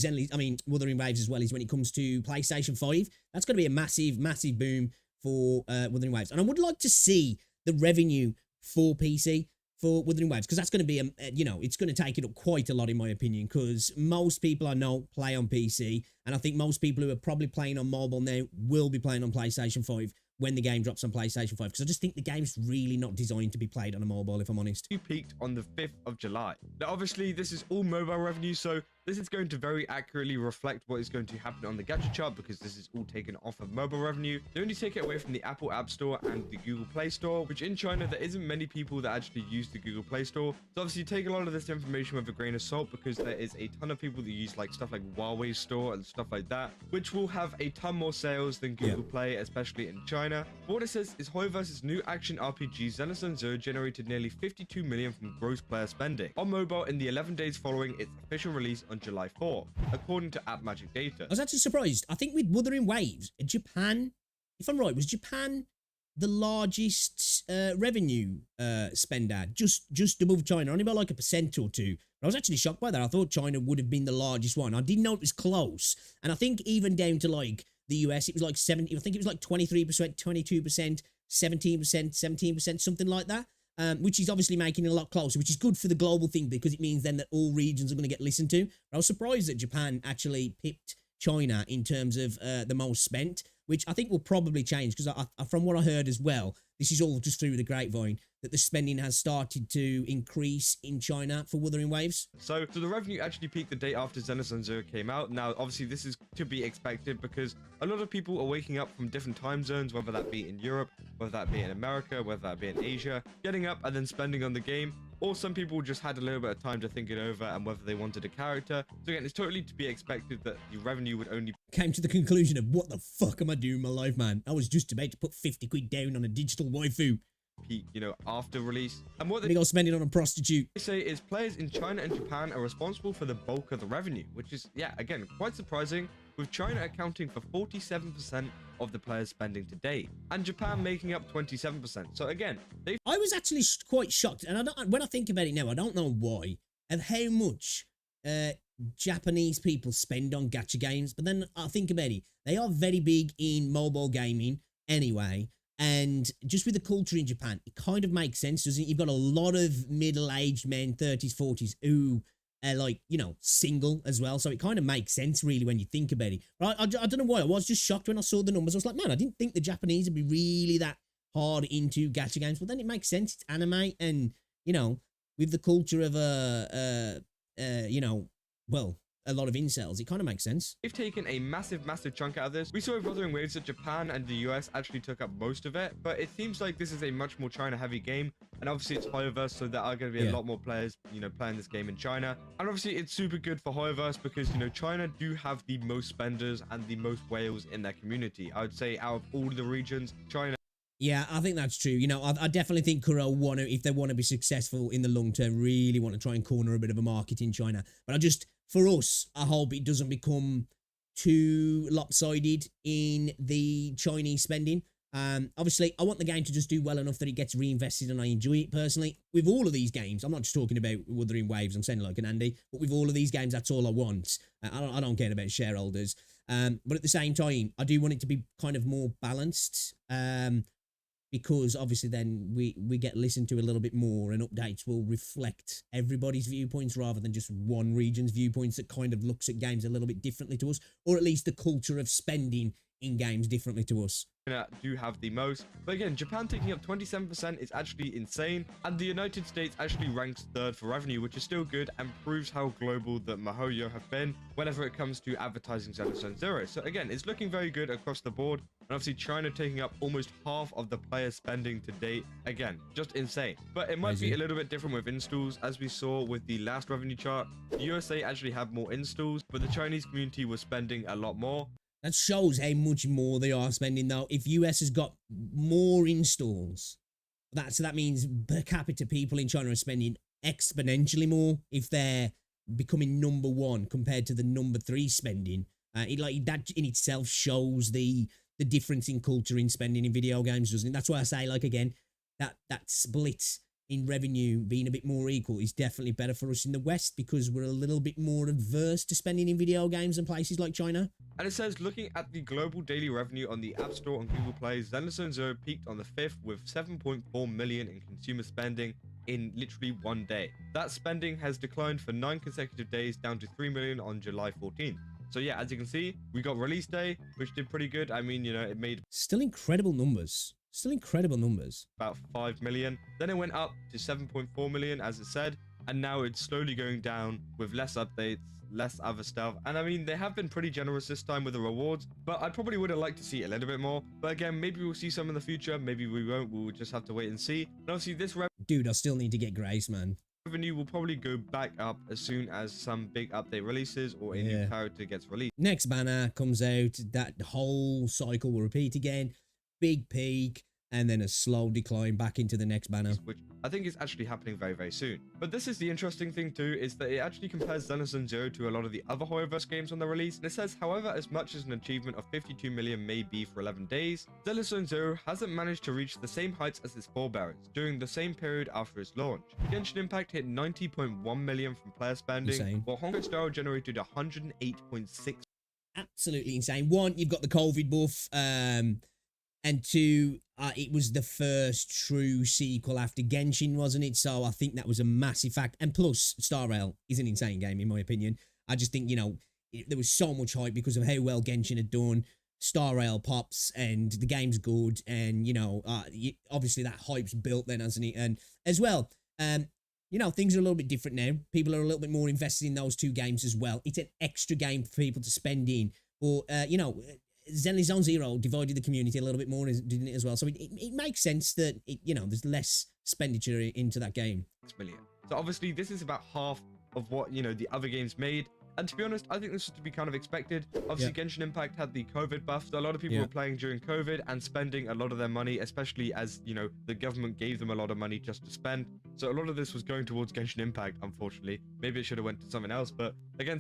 Wuthering Waves as well is when it comes to PlayStation 5. That's going to be a massive, massive boom for Wuthering Waves. And I would like to see the revenue for PC for Wuthering Waves, because that's going to be, it's going to take it up quite a lot, in my opinion, because most people I know play on PC, and I think most people who are probably playing on mobile now will be playing on PlayStation 5 when the game drops on PlayStation 5, because I just think the game's really not designed to be played on a mobile, if I'm honest. You peaked on the 5th of July. Now, obviously, this is all mobile revenue, so this is going to very accurately reflect what is going to happen on the gacha chart, because this is all taken off of mobile revenue. They only take it away from the Apple App Store and the Google Play Store, which in China, there isn't many people that actually use the Google Play Store. So obviously, take a lot of this information with a grain of salt, because there is a ton of people that use like stuff like Huawei Store and stuff like that, which will have a ton more sales than Google Play, especially in China. But what it says is Huyoverse's new action RPG Zenless Zone Zero generated nearly 52 million from gross player spending on mobile in the 11 days following its official release on July 4, according to App Magic data. I was actually surprised. I think with Wuthering Waves, Japan, if I'm right, was Japan the largest revenue spender, just above China, only by like 1% or 2. But I was actually shocked by that. I thought China would have been the largest one. I didn't know it was close. And I think even down to like the US, it was like 70, I think it was like 23%, 22%, 17%, 17%, something like that. Which is obviously making it a lot closer, which is good for the global thing because it means then that all regions are going to get listened to. But I was surprised that Japan actually pipped China in terms of the most spent, which I think will probably change because from what I heard as well, this is all just through the grapevine, that the spending has started to increase in China for Wuthering Waves. So the revenue actually peaked the day after Xenosaga 0 came out. Now, obviously, this is to be expected because a lot of people are waking up from different time zones, whether that be in Europe, whether that be in America, whether that be in Asia, getting up and then spending on the game. Or some people just had a little bit of time to think it over and whether they wanted a character. So again, it's totally to be expected that the revenue would only Came to the conclusion of what the fuck am I doing with my life, man? I was just about to put 50 quid down on a digital waifu. peak, after release. And what Big old spending on a prostitute. they say is players in China and Japan are responsible for the bulk of the revenue, which is, yeah, again, quite surprising, with China accounting for 47% of the players spending to date, and Japan making up 27%. So again, they I was actually quite shocked, and when I think about it now, I don't know why, of how much Japanese people spend on gacha games. But then I think about it, they are very big in mobile gaming anyway, and just with the culture in Japan, it kind of makes sense, doesn't it? You've got a lot of middle-aged men, 30s, 40s, who are like, single as well. So it kind of makes sense, really, when you think about it. But I don't know why. I was just shocked when I saw the numbers. I was like, man, I didn't think the Japanese would be really that hard into gacha games. But then it makes sense. It's anime, and, with the culture of, well, a lot of incels, it kind of makes sense. They've taken a massive chunk out of this. We saw with Wuthering Waves that Japan and the US actually took up most of it, but it seems like this is a much more China-heavy game, and obviously it's Hoyoverse, so there are going to be a lot more players, playing this game in China. And obviously it's super good for Hoyoverse because, China do have the most spenders and the most whales in their community. I would say out of all the regions, China. Yeah, I think that's true. I definitely think Kuro if they want to be successful in the long term, really want to try and corner a bit of a market in China. But for us, I hope it doesn't become too lopsided in the Chinese spending. Obviously, I want the game to just do well enough that it gets reinvested and I enjoy it personally. With all of these games, I'm not just talking about Wuthering Waves, I'm saying like an Andy, but with all of these games, that's all I want. I don't care about shareholders. But at the same time, I do want it to be kind of more balanced. Because obviously then we get listened to a little bit more, and updates will reflect everybody's viewpoints rather than just one region's viewpoints that kind of looks at games a little bit differently to us, or at least the culture of spending in games differently to us. Do have the most, but again, Japan taking up 27% is actually insane, and the United States actually ranks third for revenue, which is still good and proves how global that MiHoYo have been whenever it comes to advertising Xenosaga 0. So again, it's looking very good across the board, and obviously China taking up almost half of the player spending to date. Again, just insane. But it might be a little bit different with installs, as we saw with the last revenue chart. The USA actually had more installs, but the Chinese community was spending a lot more. That shows how much more they are spending, though. If US has got more installs, that means per capita people in China are spending exponentially more if they're becoming number one compared to the number 3 spending. That in itself shows the difference in culture in spending in video games, doesn't it? That's why I say, again, that split in revenue being a bit more equal is definitely better for us in the West because we're a little bit more adverse to spending in video games in places like China. And it says, looking at the global daily revenue on the App Store and Google Play, Xenosaga 0 peaked on the 5th with 7.4 million in consumer spending in literally one day. That spending has declined for 9 consecutive days, down to 3 million on July 14th. So yeah, as you can see, we got release day, which did pretty good. I mean, it made still incredible numbers. Still incredible numbers. About 5 million. Then it went up to 7.4 million, as it said. And now it's slowly going down with less updates, less other stuff. And I mean, they have been pretty generous this time with the rewards, but I probably would have liked to see a little bit more. But again, maybe we'll see some in the future. Maybe we won't. We'll just have to wait and see. And obviously this dude, I still need to get Grace, man. Revenue will probably go back up as soon as some big update releases or a new character gets released. Next banner comes out, that whole cycle will repeat again. Big peak. and then a slow decline back into the next banner. which I think is actually happening very, very soon. But this is the interesting thing too, is that it actually compares Xenosaga Zero to a lot of the other Horrorverse games on the release. And it says, however, as much as an achievement of 52 million may be for 11 days, Xenosaga Zero hasn't managed to reach the same heights as its forebearers during the same period after its launch. Genshin Impact hit 90.1 million from player spending, Insane. while Honkai Star Rail generated 108.6. Absolutely insane. One, you've got the COVID buff, and two, it was the first true sequel after Genshin, wasn't it? So I think that was a massive fact. And plus, Star Rail is an insane game, in my opinion. I just think, you know, there was so much hype because of how well Genshin had done. Star Rail pops, and the game's good, and, you know, obviously that hype's built then, hasn't it? And as well, you know, things are a little bit different now. People are a little bit more invested in those two games as well. It's an extra game for people to spend in. Or, you know, Xenosaga Zero divided the community a little bit more, didn't it, as well? So it makes sense that, you know, there's less expenditure into that game. Million. So obviously this is about half of what, you know, the other games made. And to be honest, I think this was to be kind of expected. Obviously, Genshin Impact had the COVID buff, so a lot of people were playing during COVID and spending a lot of their money, especially as, you know, the government gave them a lot of money just to spend. So a lot of this was going towards Genshin Impact, unfortunately. Maybe it should have went to something else, but again...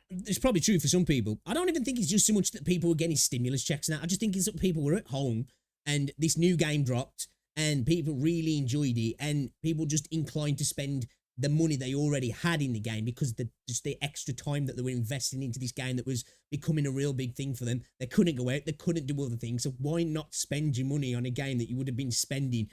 It's probably true for some people. I don't even think it's just so much that people were getting stimulus checks now. I just think it's that people were at home and this new game dropped and people really enjoyed it and people just inclined to spend the money they already had in the game because just the extra time that they were investing into this game that was becoming a real big thing for them. They couldn't go out, they couldn't do other things. So why not spend your money on a game that you would have been spending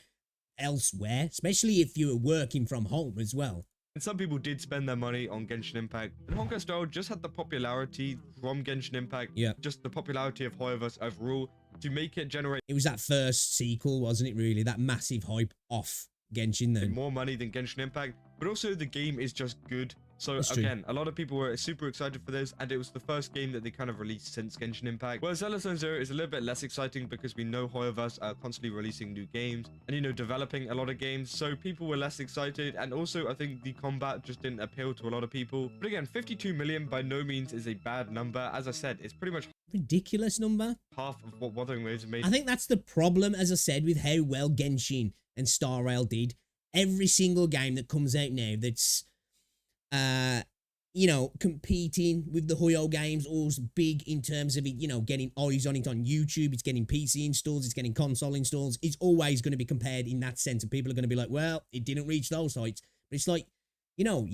elsewhere, especially if you were working from home as well? And some people did spend their money on Genshin Impact. And Honkai Star Rail just had the popularity from Genshin Impact, just the popularity of Horrorverse overall, to make it generate... It was that first sequel, wasn't it, really? That massive hype off Genshin then. More money than Genshin Impact, but also the game is just good. So again, a lot of people were super excited for this, and it was the first game that they kind of released since Genshin Impact. Whereas Xenosaga Zero is a little bit less exciting because we know Horrorverse are constantly releasing new games and, you know, developing a lot of games. So people were less excited, and also I think the combat just didn't appeal to a lot of people. But again, 52 million by no means is a bad number. As I said, it's pretty much ridiculous number. Half of what Wuthering Waves made. I think that's the problem, as I said, with how well Genshin and Star Rail did. Every single game that comes out now that's you know, competing with the Hoyo games, all's big in terms of it, you know, getting eyes on it on YouTube, it's getting PC installs, it's getting console installs. It's always going to be compared in that sense, and people are going to be like, well, it didn't reach those heights. But it's like, you know,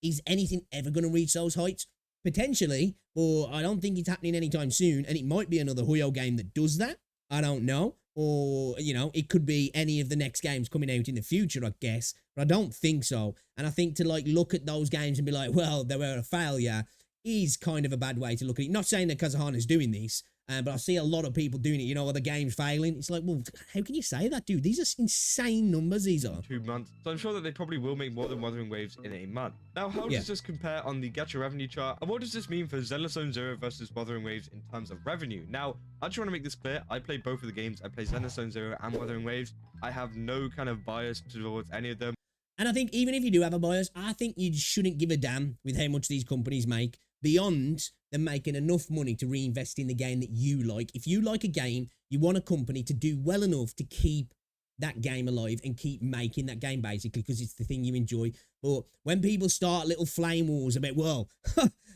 is anything ever going to reach those heights? Potentially, but I don't think it's happening anytime soon, and it might be another Hoyo game that does that. I don't know. Or, you know, it could be any of the next games coming out in the future, I guess. But I don't think so. And I think to, like, look at those games and be like, well, they were a failure is kind of a bad way to look at it. Not saying that Kazuhana's doing this, but I see a lot of people doing it. You know, other games failing. It's like, well, how can you say that, dude? These are insane numbers, these are. 2 months. So I'm sure that they probably will make more than Wuthering Waves in a month. Now, how does this compare on the gacha revenue chart? And what does this mean for Xenosaga Zero versus Wuthering Waves in terms of revenue? Now, I just want to make this clear. I play both of the games. I play Xenosaga Zero and Wuthering Waves. I have no kind of bias towards any of them. And I think even if you do have a bias, I think you shouldn't give a damn with how much these companies make beyond them making enough money to reinvest in the game that you like. If you like a game, you want a company to do well enough to keep that game alive and keep making that game, basically, because it's the thing you enjoy. But when people start little flame wars about, well,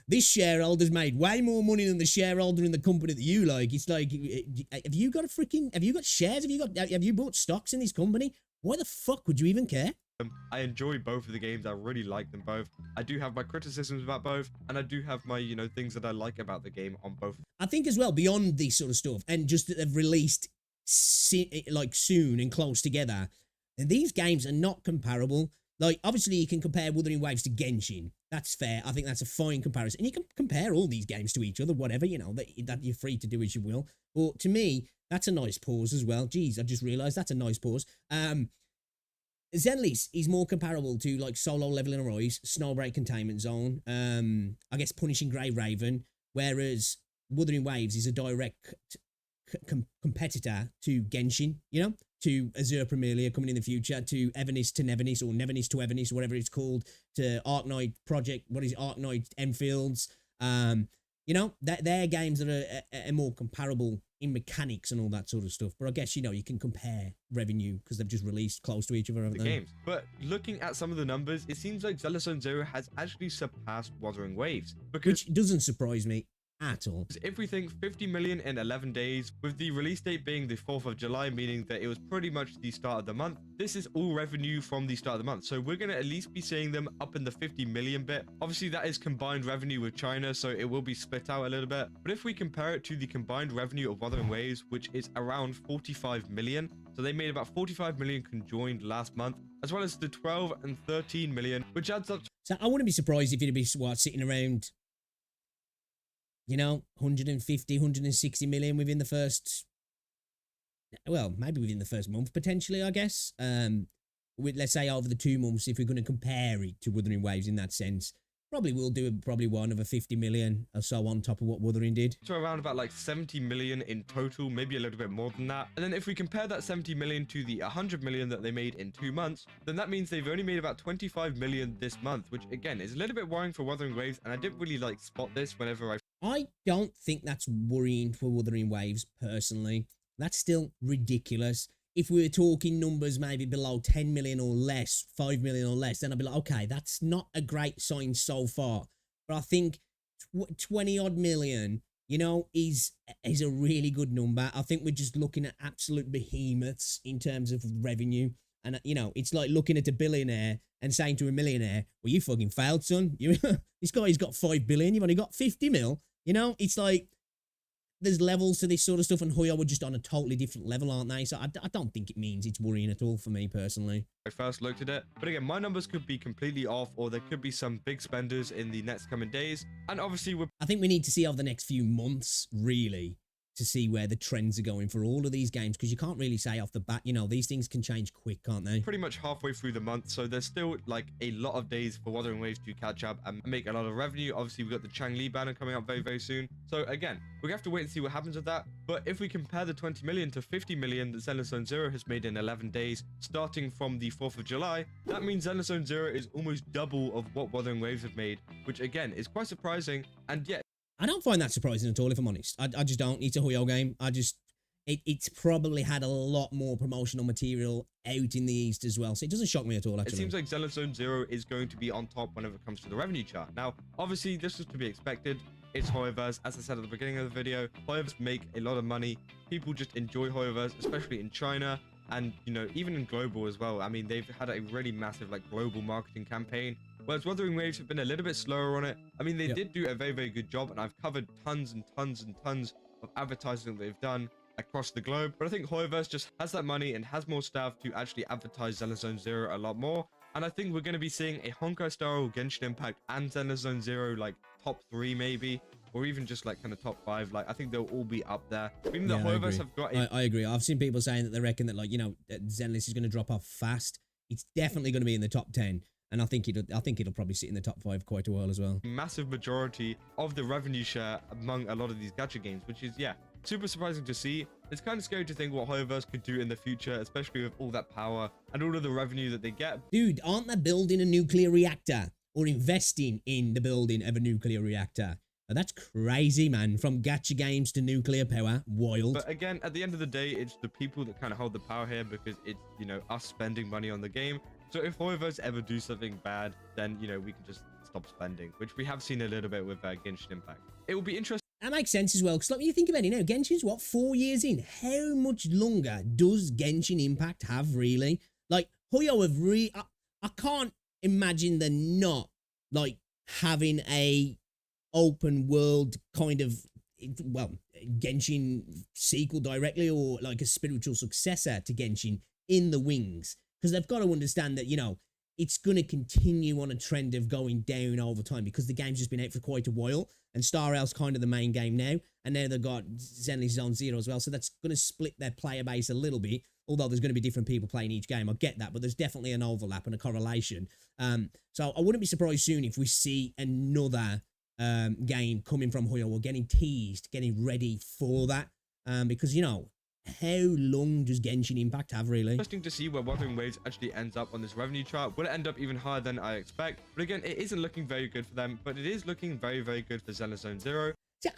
this shareholder's made way more money than the shareholder in the company that you like, it's like, have you got shares? Have you bought stocks in this company? Why the fuck would you even care? I enjoy both of the games. I really like them both. I do have my criticisms about both, and I do have my, you know, things that I like about the game on both. I think as well, beyond this sort of stuff, and just that they've released like soon and close together, and these games are not comparable. Like, obviously you can compare Wuthering Waves to Genshin. That's fair. I think that's a fine comparison. And you can compare all these games to each other, whatever, you know, that you're free to do as you will. But to me, that's a nice pause as well. Jeez, I just realized that's a nice pause. Zenless is more comparable to, like, Solo Leveling Arise, Snowbreak Containment Zone, I guess Punishing Grey Raven, whereas Wuthering Waves is a direct competitor to Genshin, you know, to Azure Premier League coming in the future, to Evanis to Nevanis, or Nevanis to Evanis, or whatever it's called, to Arknight Project, what is it, Arknight Enfields, You know, they're games that are more comparable in mechanics and all that sort of stuff. But I guess, you know, you can compare revenue because they've just released close to each other, haven't they? Games. But looking at some of the numbers, it seems like Zone Zero has actually surpassed Wuthering Waves. Which doesn't surprise me at all. If we think 50 million in 11 days, with the release date being the 4th of July, meaning that it was pretty much the start of the month, this is all revenue from the start of the month. So we're going to at least be seeing them up in the 50 million bit. Obviously, that is combined revenue with China, so it will be split out a little bit. But if we compare it to the combined revenue of Wuthering Waves, which is around 45 million, so they made about 45 million conjoined last month, as well as the 12 and 13 million, which adds up to... So I wouldn't be surprised if it'd be sitting around, you know, 150, 160 million within the first, well, maybe within the first month, potentially, I guess. With, let's say, over the 2 months, if we're going to compare it to Wuthering Waves in that sense, probably will do probably one of a 50 million or so on top of what Wuthering did. So around about like 70 million in total, maybe a little bit more than that. And then if we compare that 70 million to the 100 million that they made in 2 months, then that means they've only made about 25 million this month, which again is a little bit worrying for Wuthering Waves. And I didn't really like spot this whenever I don't think that's worrying for Wuthering Waves, personally. That's still ridiculous. If we were talking numbers maybe below 10 million or less, 5 million or less, then I'd be like, okay, that's not a great sign so far. But I think 20 odd million, you know, is a really good number. I think we're just looking at absolute behemoths in terms of revenue. And, you know, it's like looking at a billionaire and saying to a millionaire, well, you fucking failed, son. This guy's got 5 billion. You've only got 50 mil. You know, it's like there's levels to this sort of stuff, and Hoyo were just on a totally different level, aren't they? So I don't think it means it's worrying at all for me personally. I first looked at it. But again, my numbers could be completely off, or there could be some big spenders in the next coming days. And obviously, I think we need to see over the next few months, really, to see where the trends are going for all of these games, because you can't really say off the bat, you know, these things can change quick, can't they? Pretty much halfway through the month, so there's still like a lot of days for Wuthering Waves to catch up and make a lot of revenue. Obviously, we've got the Chang-Li banner coming up very, very soon. So again, we have to wait and see what happens with that. But if we compare the 20 million to 50 million that Zone Zero has made in 11 days, starting from the 4th of July, that means Zone Zero is almost double of what Wuthering Waves have made, which again is quite surprising. And yet, I don't find that surprising at all, if I'm honest. I just don't. It's a Hoyo game. It's probably had a lot more promotional material out in the East as well. So it doesn't shock me at all, actually. It seems like Zone Zero is going to be on top whenever it comes to the revenue chart. Now, obviously, this was to be expected. It's Hoyoverse. As I said at the beginning of the video, Hoyoverse make a lot of money. People just enjoy Hoyoverse, especially in China. And, you know, even in global as well. I mean, they've had a really massive, like, global marketing campaign. Whereas Wuthering Waves have been a little bit slower on it. I mean, they did do a very, very good job. And I've covered tons and tons and tons of advertising that they've done across the globe. But I think Hoyoverse just has that money and has more staff to actually advertise Zone Zero a lot more. And I think we're going to be seeing a Honkai-style Genshin Impact and Zone Zero, like, top 3 maybe. Or even just like kind of top 5. Like, I think they'll all be up there. Meaning that Hoyoverse have got I agree. I've seen people saying that they reckon that, like, you know, Zenless is going to drop off fast. It's definitely going to be in the top 10. And I think it'll probably sit in the top 5 quite a while as well. Massive majority of the revenue share among a lot of these gacha games, which is, yeah, super surprising to see. It's kind of scary to think what Hoyoverse could do in the future, especially with all that power and all of the revenue that they get. Dude, aren't they building a nuclear reactor or investing in the building of a nuclear reactor? Oh, that's crazy, man. From gacha games to nuclear power. Wild. But again, at the end of the day, it's the people that kind of hold the power here, because it's, you know, us spending money on the game. So if Hoyoverse ever do something bad, then, you know, we can just stop spending, which we have seen a little bit with Genshin Impact. It will be interesting. That makes sense as well, because like when you think about it, you know, Genshin's what, 4 years in? How much longer does Genshin Impact have, really? Like, Hoyo have I can't imagine they're not, like, having a open world kind of, well, Genshin sequel directly, or like a spiritual successor to Genshin in the wings, because they've got to understand that, you know, it's going to continue on a trend of going down over time, because the game's just been out for quite a while, and Star Rail's kind of the main game now, and now they've got Zenless Zone Zero as well, so that's going to split their player base a little bit, although there's going to be different people playing each game. I get that, but there's definitely an overlap and a correlation. So I wouldn't be surprised soon if we see another game coming from Hoyo, or getting teased, getting ready for that, because, you know, how long does Genshin Impact have, really? Interesting to see where Wuthering Waves actually ends up on this revenue chart. Will it end up even higher than I expect? But again, it isn't looking very good for them, but it is looking very, very good for Zone Zero. See,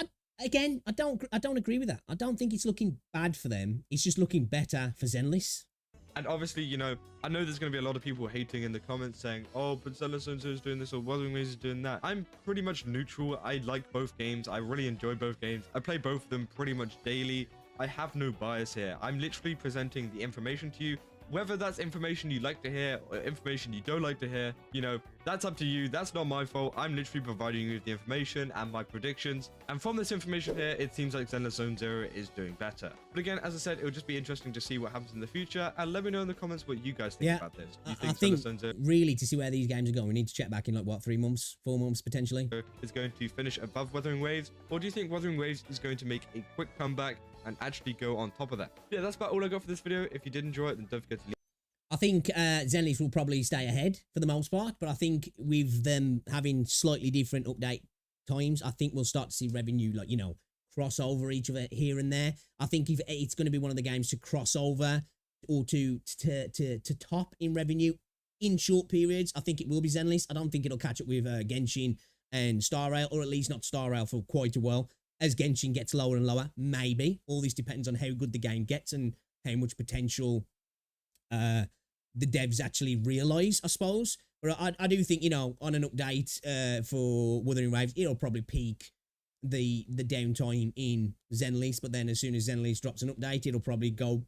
again, I don't agree with that. I don't think it's looking bad for them. It's just looking better for Zenless. And obviously, you know, I know there's going to be a lot of people hating in the comments saying, oh, but Zelda so-and-so is doing this or Wuthering Waves is doing that. I'm pretty much neutral. I like both games. I really enjoy both games. I play both of them pretty much daily. I have no bias here. I'm literally presenting the information to you. Whether that's information you like to hear or information you don't like to hear, you know, that's up to you. That's not my fault. I'm literally providing you with the information and my predictions. And from this information here, it seems like Zenless Zone Zero is doing better. But again, as I said, it would just be interesting to see what happens in the future. And let me know in the comments what you guys think about this. Do you think Zenless Zone Zero really, to see where these games are going, we need to check back in like, what, 3 months, 4 months potentially? is going to finish above Wuthering Waves? Or do you think Wuthering Waves is going to make a quick comeback and actually go on top of that? Yeah, that's about all I got for this video. If you did enjoy it, then don't forget to leave. I think Zenless will probably stay ahead for the most part, but I think with them having slightly different update times, I think we'll start to see revenue, like, you know, cross over each other here and there. I think if it's going to be one of the games to cross over or to top in revenue in short periods, I think it will be Zenless. I don't think it'll catch up with Genshin and Star Rail, or at least not Star Rail for quite a while. As Genshin gets lower and lower, maybe. All this depends on how good the game gets and how much potential the devs actually realize, I suppose. But I do think, you know, on an update for Wuthering Waves, it'll probably peak the downtime in Zenless, but then as soon as Zenless drops an update, it'll probably go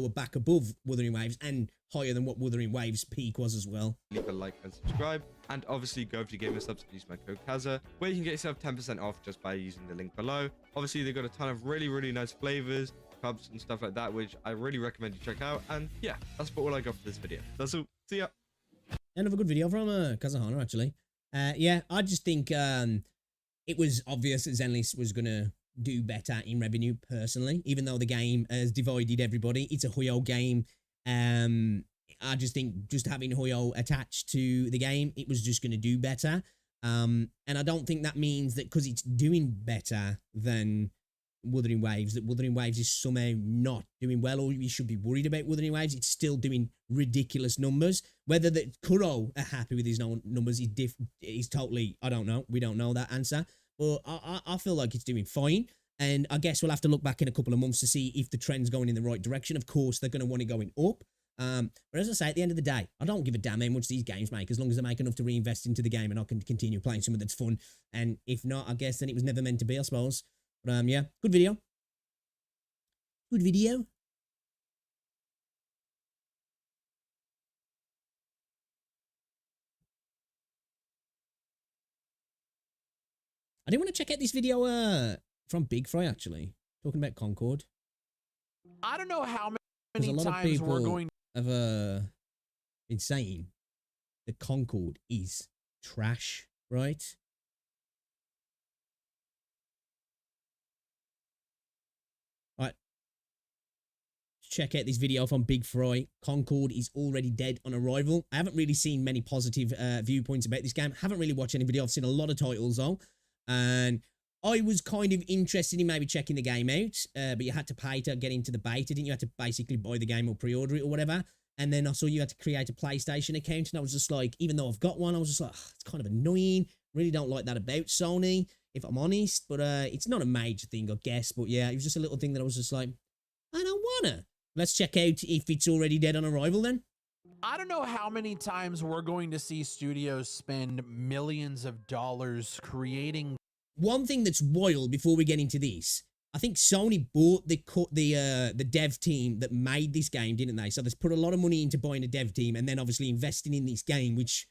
back above Wuthering Waves and higher than what Wuthering Waves peak was as well. Leave a like and subscribe, and obviously go over to Gamer Subs and use my code Kaza, where you can get yourself 10% off just by using the link below. Obviously, they've got a ton of really nice flavors, cups and stuff like that, which I really recommend you check out. And yeah, that's all I got for this video. That's all. See ya. Another good video from Kazahana, actually. Yeah, I just think it was obvious that Zenless was going to do better in revenue, personally, even though the game has divided everybody. It's a Huyo game. I just think just having Huyo attached to the game, it was just going to do better. And I don't think that means that because it's doing better than Wuthering Waves, that Wuthering Waves is somehow not doing well, or we should be worried about Wuthering Waves. It's still doing ridiculous numbers. Whether that Kuro are happy with his numbers is totally, I don't know. We don't know that answer. But I feel like it's doing fine. And I guess we'll have to look back in a couple of months to see if the trend's going in the right direction. Of course, they're going to want it going up. But as I say, at the end of the day, I don't give a damn how much these games make, as long as they make enough to reinvest into the game and I can continue playing something that's fun. And if not, I guess then it was never meant to be, I suppose. But yeah, good video. Good video. I did want to check out this video from Big Fry, actually, talking about Concord. I don't know how Because many a lot of times people we're going have been saying that Concord is trash, right? Right. Check out this video from Big Fry. Concord is already dead on arrival. I haven't really seen many positive viewpoints about this game. Haven't really watched any video. I've seen a lot of titles though. And I was kind of interested in maybe checking the game out, but you had to pay to get into the beta, didn't you? You had to basically buy the game or pre-order it or whatever. And then I saw you had to create a PlayStation account, and I was just like, even though I've got one, I was just like, it's kind of annoying. Really don't like that about Sony, if I'm honest. But it's not a major thing, I guess. But yeah, it was just a little thing that I was just like, I don't wanna. Let's check out if it's already dead on arrival then. I don't know how many times we're going to see studios spend millions of dollars creating. One thing that's wild before we get into this, I think Sony bought the dev team that made this game, didn't they? So they've put a lot of money into buying a dev team and then obviously investing in this game, which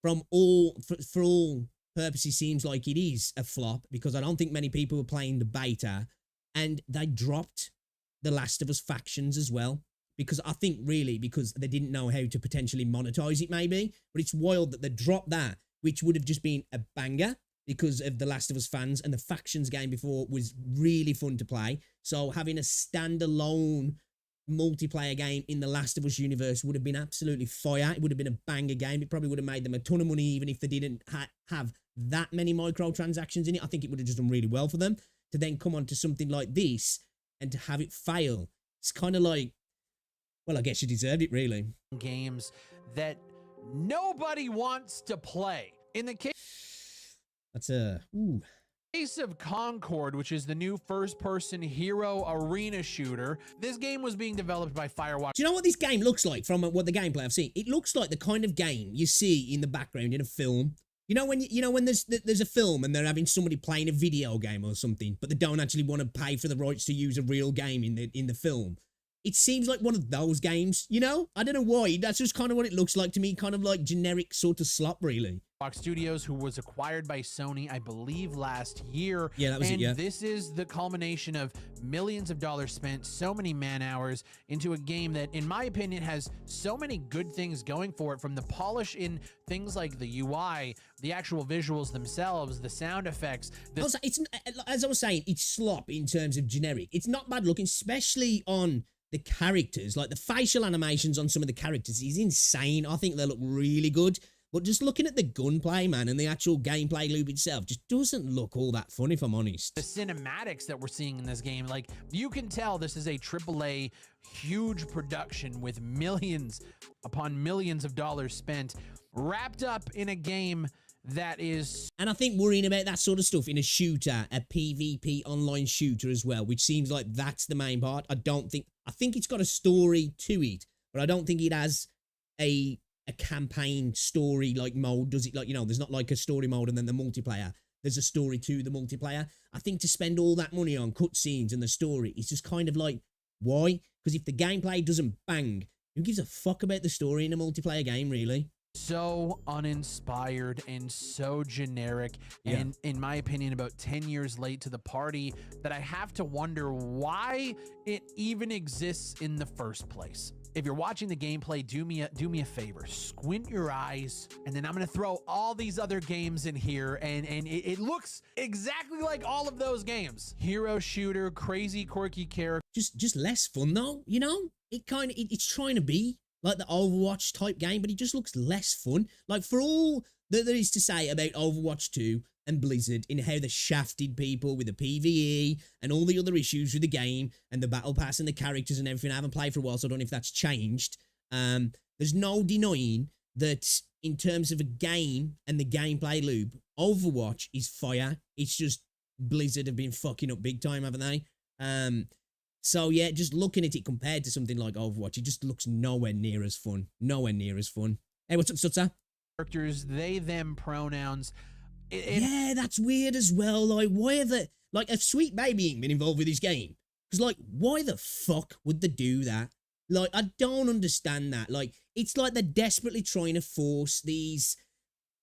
for all purposes seems like it is a flop, because I don't think many people were playing the beta, and they dropped The Last of Us factions as well. Because I think really because they didn't know how to potentially monetize it maybe. But it's wild that they dropped that, which would have just been a banger because of The Last of Us fans, and the factions game before was really fun to play. So having a standalone multiplayer game in The Last of Us universe would have been absolutely fire. It would have been a banger game. It probably would have made them a ton of money even if they didn't have that many microtransactions in it. I think it would have just done really well for them. To then come on to something like this and to have it fail, it's kind of like, well, I guess you deserved it, really. Games that nobody wants to play. In the case, That's a ooh. Ace of Concord, which is the new first-person hero arena shooter. This game was being developed by Firewatch. Do you know what this game looks like from what the gameplay I've seen? It looks like the kind of game you see in the background in a film. You know when there's a film and they're having somebody playing a video game or something, but they don't actually want to pay for the rights to use a real game in the film. It seems like one of those games, you know? I don't know why. That's just kind of what it looks like to me, kind of like generic sort of slop, really. Studios, who was acquired by Sony, I believe, last year. Yeah, that was it, yeah. This is the culmination of millions of dollars spent, so many man hours into a game that, in my opinion, has so many good things going for it, from the polish in things like the UI, the actual visuals themselves, the sound effects. Also, it's, as I was saying, it's slop in terms of generic. It's not bad looking, especially on the characters. Like the facial animations on some of the characters is insane. I think they look really good. But just looking at the gunplay, man, and the actual gameplay loop itself just doesn't look all that fun, if I'm honest. The cinematics that we're seeing in this game, like, you can tell this is a AAA huge production with millions upon millions of dollars spent, wrapped up in a game that is... And I think worrying about that sort of stuff in a shooter, a PvP online shooter as well, which seems like that's the main part. I think it's got a story to it, but I don't think it has a campaign story like mode, does it? Like, you know, there's not like a story mode and then the multiplayer. There's a story to the multiplayer. I think to spend all that money on cutscenes and the story is just kind of like, why? Because if the gameplay doesn't bang, who gives a fuck about the story in a multiplayer game, really? So uninspired and so generic, and in my opinion about 10 years late to the party, that I have to wonder why it even exists in the first place. If you're watching the gameplay, do me a favor, squint your eyes, and then I'm gonna throw all these other games in here, and it looks exactly like all of those games. Hero shooter, crazy quirky character. Just less fun though, you know? It's trying to be like the Overwatch type game, but it just looks less fun. Like, for all that there is to say about Overwatch 2 and Blizzard in how they shafted people with the PvE and all the other issues with the game and the battle pass and the characters and everything, I haven't played for a while, so I don't know if that's changed. There's no denying that in terms of a game and the gameplay loop, Overwatch is fire. It's just Blizzard have been fucking up big time, haven't they? So yeah, just looking at it compared to something like Overwatch, it just looks nowhere near as fun. Nowhere near as fun. Hey, what's up, Sutsa? Characters, they, them pronouns. Yeah, that's weird as well. Like, why are the... Like, a Sweet Baby ain't been involved with this game. Because, like, why the fuck would they do that? Like, I don't understand that. Like, it's like they're desperately trying to force these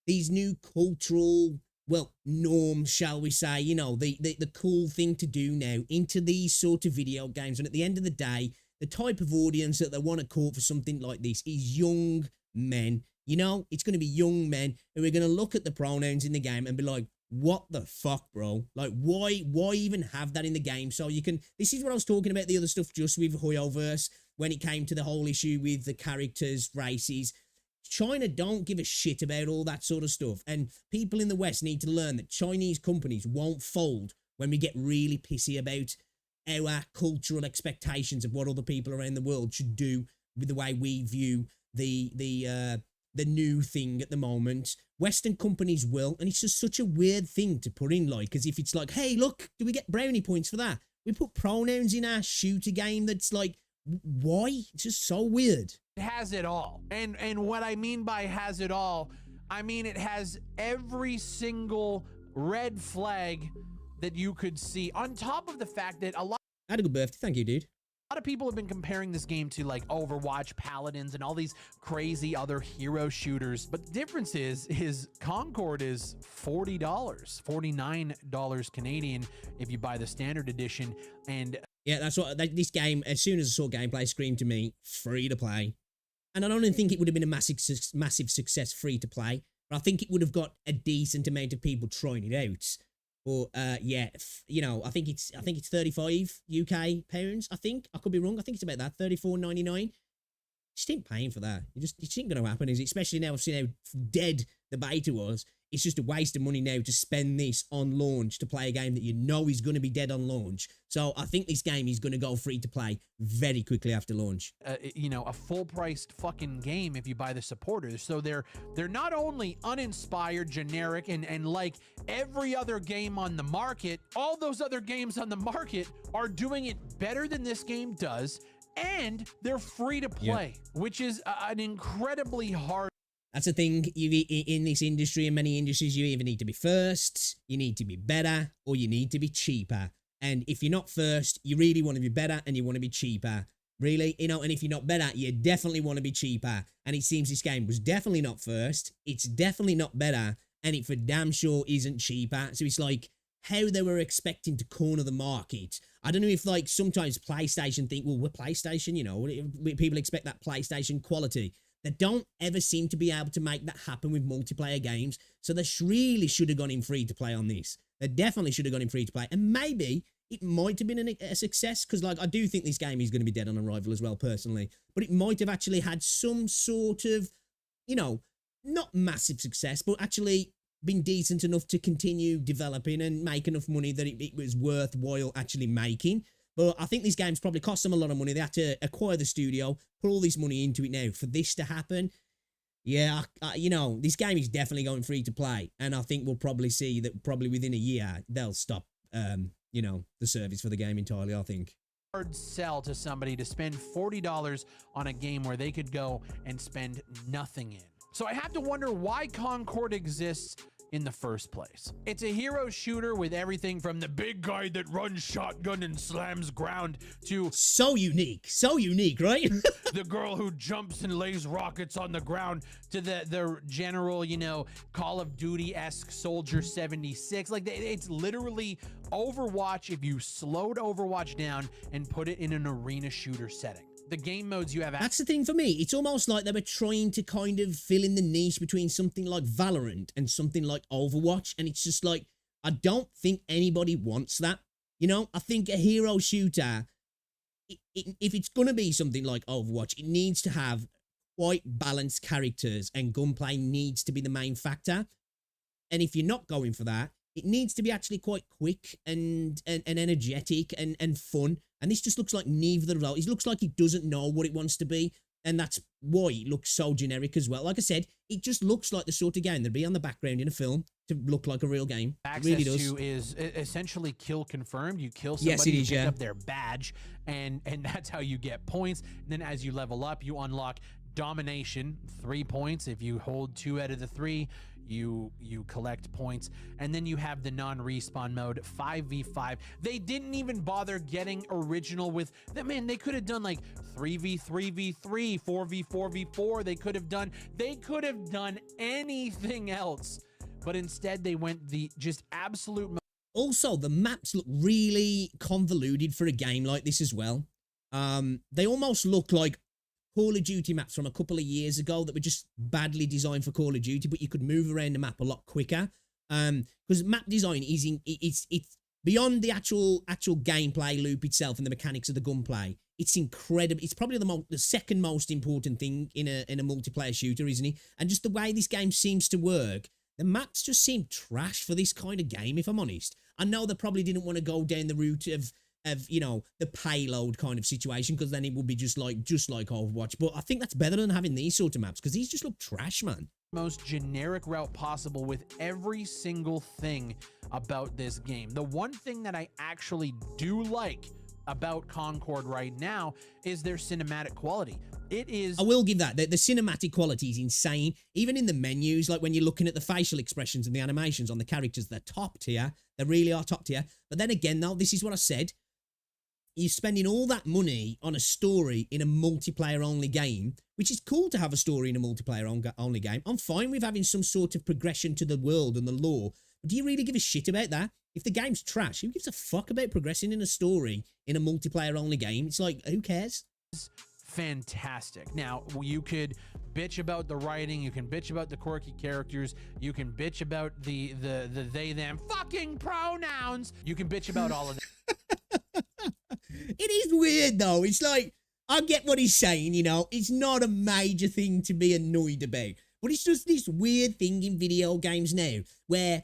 new cultural... well, norms, shall we say, you know, the cool thing to do now into these sort of video games. And at the end of the day, the type of audience that they want to court for something like this is young men. You know, it's going to be young men who are going to look at the pronouns in the game and be like, what the fuck, bro? Like, why even have that in the game? So you can, this is what I was talking about, the other stuff just with Hoyoverse, when it came to the whole issue with the characters, races. China don't give a shit about all that sort of stuff. And people in the West need to learn that Chinese companies won't fold when we get really pissy about our cultural expectations of what other people around the world should do with the way we view the new thing at the moment. Western companies will, and it's just such a weird thing to put in, like, as if it's like, hey, look, do we get brownie points for that? We put pronouns in our shooter game that's like, why? It's just so weird. It has it all. And what I mean by has it all, I mean it has every single red flag that you could see, on top of the fact that a lot Had a good birthday. Thank you, dude. of people have been comparing this game to like Overwatch, Paladins, and all these crazy other hero shooters. But the difference is Concord is $40, $49 Canadian if you buy the standard edition. And yeah, that's what this game, as soon as I saw gameplay, screamed to me, free to play. And I don't even think it would have been a massive success free to play, but I think it would have got a decent amount of people trying it out. But yeah, you know, I think it's 35 UK pounds. I think I could be wrong. I think it's about that, $34.99. Just ain't paying for that. It just ain't gonna happen, is it? Especially now I've seen how dead the beta was. it's just a waste of money now to spend this on launch to play a game that you know is going to be dead on launch. So I think this game is going to go free to play very quickly after launch. You know, a full-priced fucking game if you buy the supporters. So they're not only uninspired, generic, and like every other game on the market, all those other games on the market are doing it better than this game does, and they're free to play, which is an incredibly hard. That's the thing, in this industry and many industries, you either need to be first, you need to be better, or you need to be cheaper. And if you're not first, you really want to be better and you want to be cheaper. Really, you know, and if you're not better, you definitely want to be cheaper. And it seems this game was definitely not first, it's definitely not better, and it for damn sure isn't cheaper. So it's like how they were expecting to corner the market. I don't know if like sometimes PlayStation think, well, we're PlayStation, you know, people expect that PlayStation quality. They don't ever seem to be able to make that happen with multiplayer games. So they really should have gone in free to play on this. They definitely should have gone in free to play. And maybe it might have been a success, because like I do think this game is going to be dead on arrival as well, personally. But it might have actually had some sort of, you know, not massive success, but actually been decent enough to continue developing and make enough money that it was worthwhile actually making. But I think these games probably cost them a lot of money. They had to acquire the studio, put all this money into it now for this to happen. Yeah, you know, this game is definitely going free to play. And I think we'll probably see that probably within a year, they'll stop, you know, the service for the game entirely, I think. Hard sell to somebody to spend $40 on a game where they could go and spend nothing in. So I have to wonder why Concord exists in the first place. It's a hero shooter with everything from the big guy that runs shotgun and slams ground to so unique, right? the girl who jumps and lays rockets on the ground to the general, you know, Call of Duty-esque Soldier 76. Like, it's literally Overwatch if you slowed Overwatch down and put it in an arena shooter setting. The game modes you have. That's the thing for me. It's almost like they were trying to kind of fill in the niche between something like Valorant and something like Overwatch. And it's just like, I don't think anybody wants that. You know, I think a hero shooter, if it's going to be something like Overwatch, it needs to have quite balanced characters and gunplay needs to be the main factor. And if you're not going for that, it needs to be actually quite quick and energetic and fun. And this just looks like neither of those. It looks like it doesn't know what it wants to be. And that's why it looks so generic as well. Like I said, it just looks like the sort of game that'd be on the background in a film to look like a real game. Access it really does. to is essentially kill confirmed. You kill somebody, yes, it is, you pick up their badge, and that's how you get points. And then as you level up, you unlock domination, 3 points. If you hold 2 out of the 3, you collect points. And then you have the non-respawn mode, 5v5. They didn't even bother getting original with them. Man, they could have done like 3v3v3, 4v4v4. They could have done anything else, but instead they went the just absolute. Also, the maps look really convoluted for a game like this as well. They almost look like Call of Duty maps from a couple of years ago that were just badly designed for Call of Duty, but you could move around the map a lot quicker. Because map design it's beyond the actual gameplay loop itself and the mechanics of the gunplay. It's incredible. It's probably the second most important thing in a multiplayer shooter, isn't it? And just the way this game seems to work, the maps just seem trash for this kind of game, if I'm honest. I know they probably didn't want to go down the route of you know, the payload kind of situation, because then it would be just like Overwatch. But I think that's better than having these sort of maps, because these just look trash, man. Most generic route possible with every single thing about this game. The one thing that I actually do like about Concord right now is their cinematic quality. It is. I will give that. The cinematic quality is insane. Even in the menus, like when you're looking at the facial expressions and the animations on the characters, they're top tier. They really are top tier. But then again, though, this is what I said. You're spending all that money on a story in a multiplayer-only game, which is cool to have a story in a multiplayer-only game. I'm fine with having some sort of progression to the world and the lore. But do you really give a shit about that? If the game's trash, who gives a fuck about progressing in a story in a multiplayer-only game? It's like, who cares? Fantastic. Now, you could bitch about the writing, you can bitch about the quirky characters, you can bitch about the they them fucking pronouns, you can bitch about all of that. It is weird though. It's like, I get what he's saying, you know, it's not a major thing to be annoyed about. But it's just this weird thing in video games now where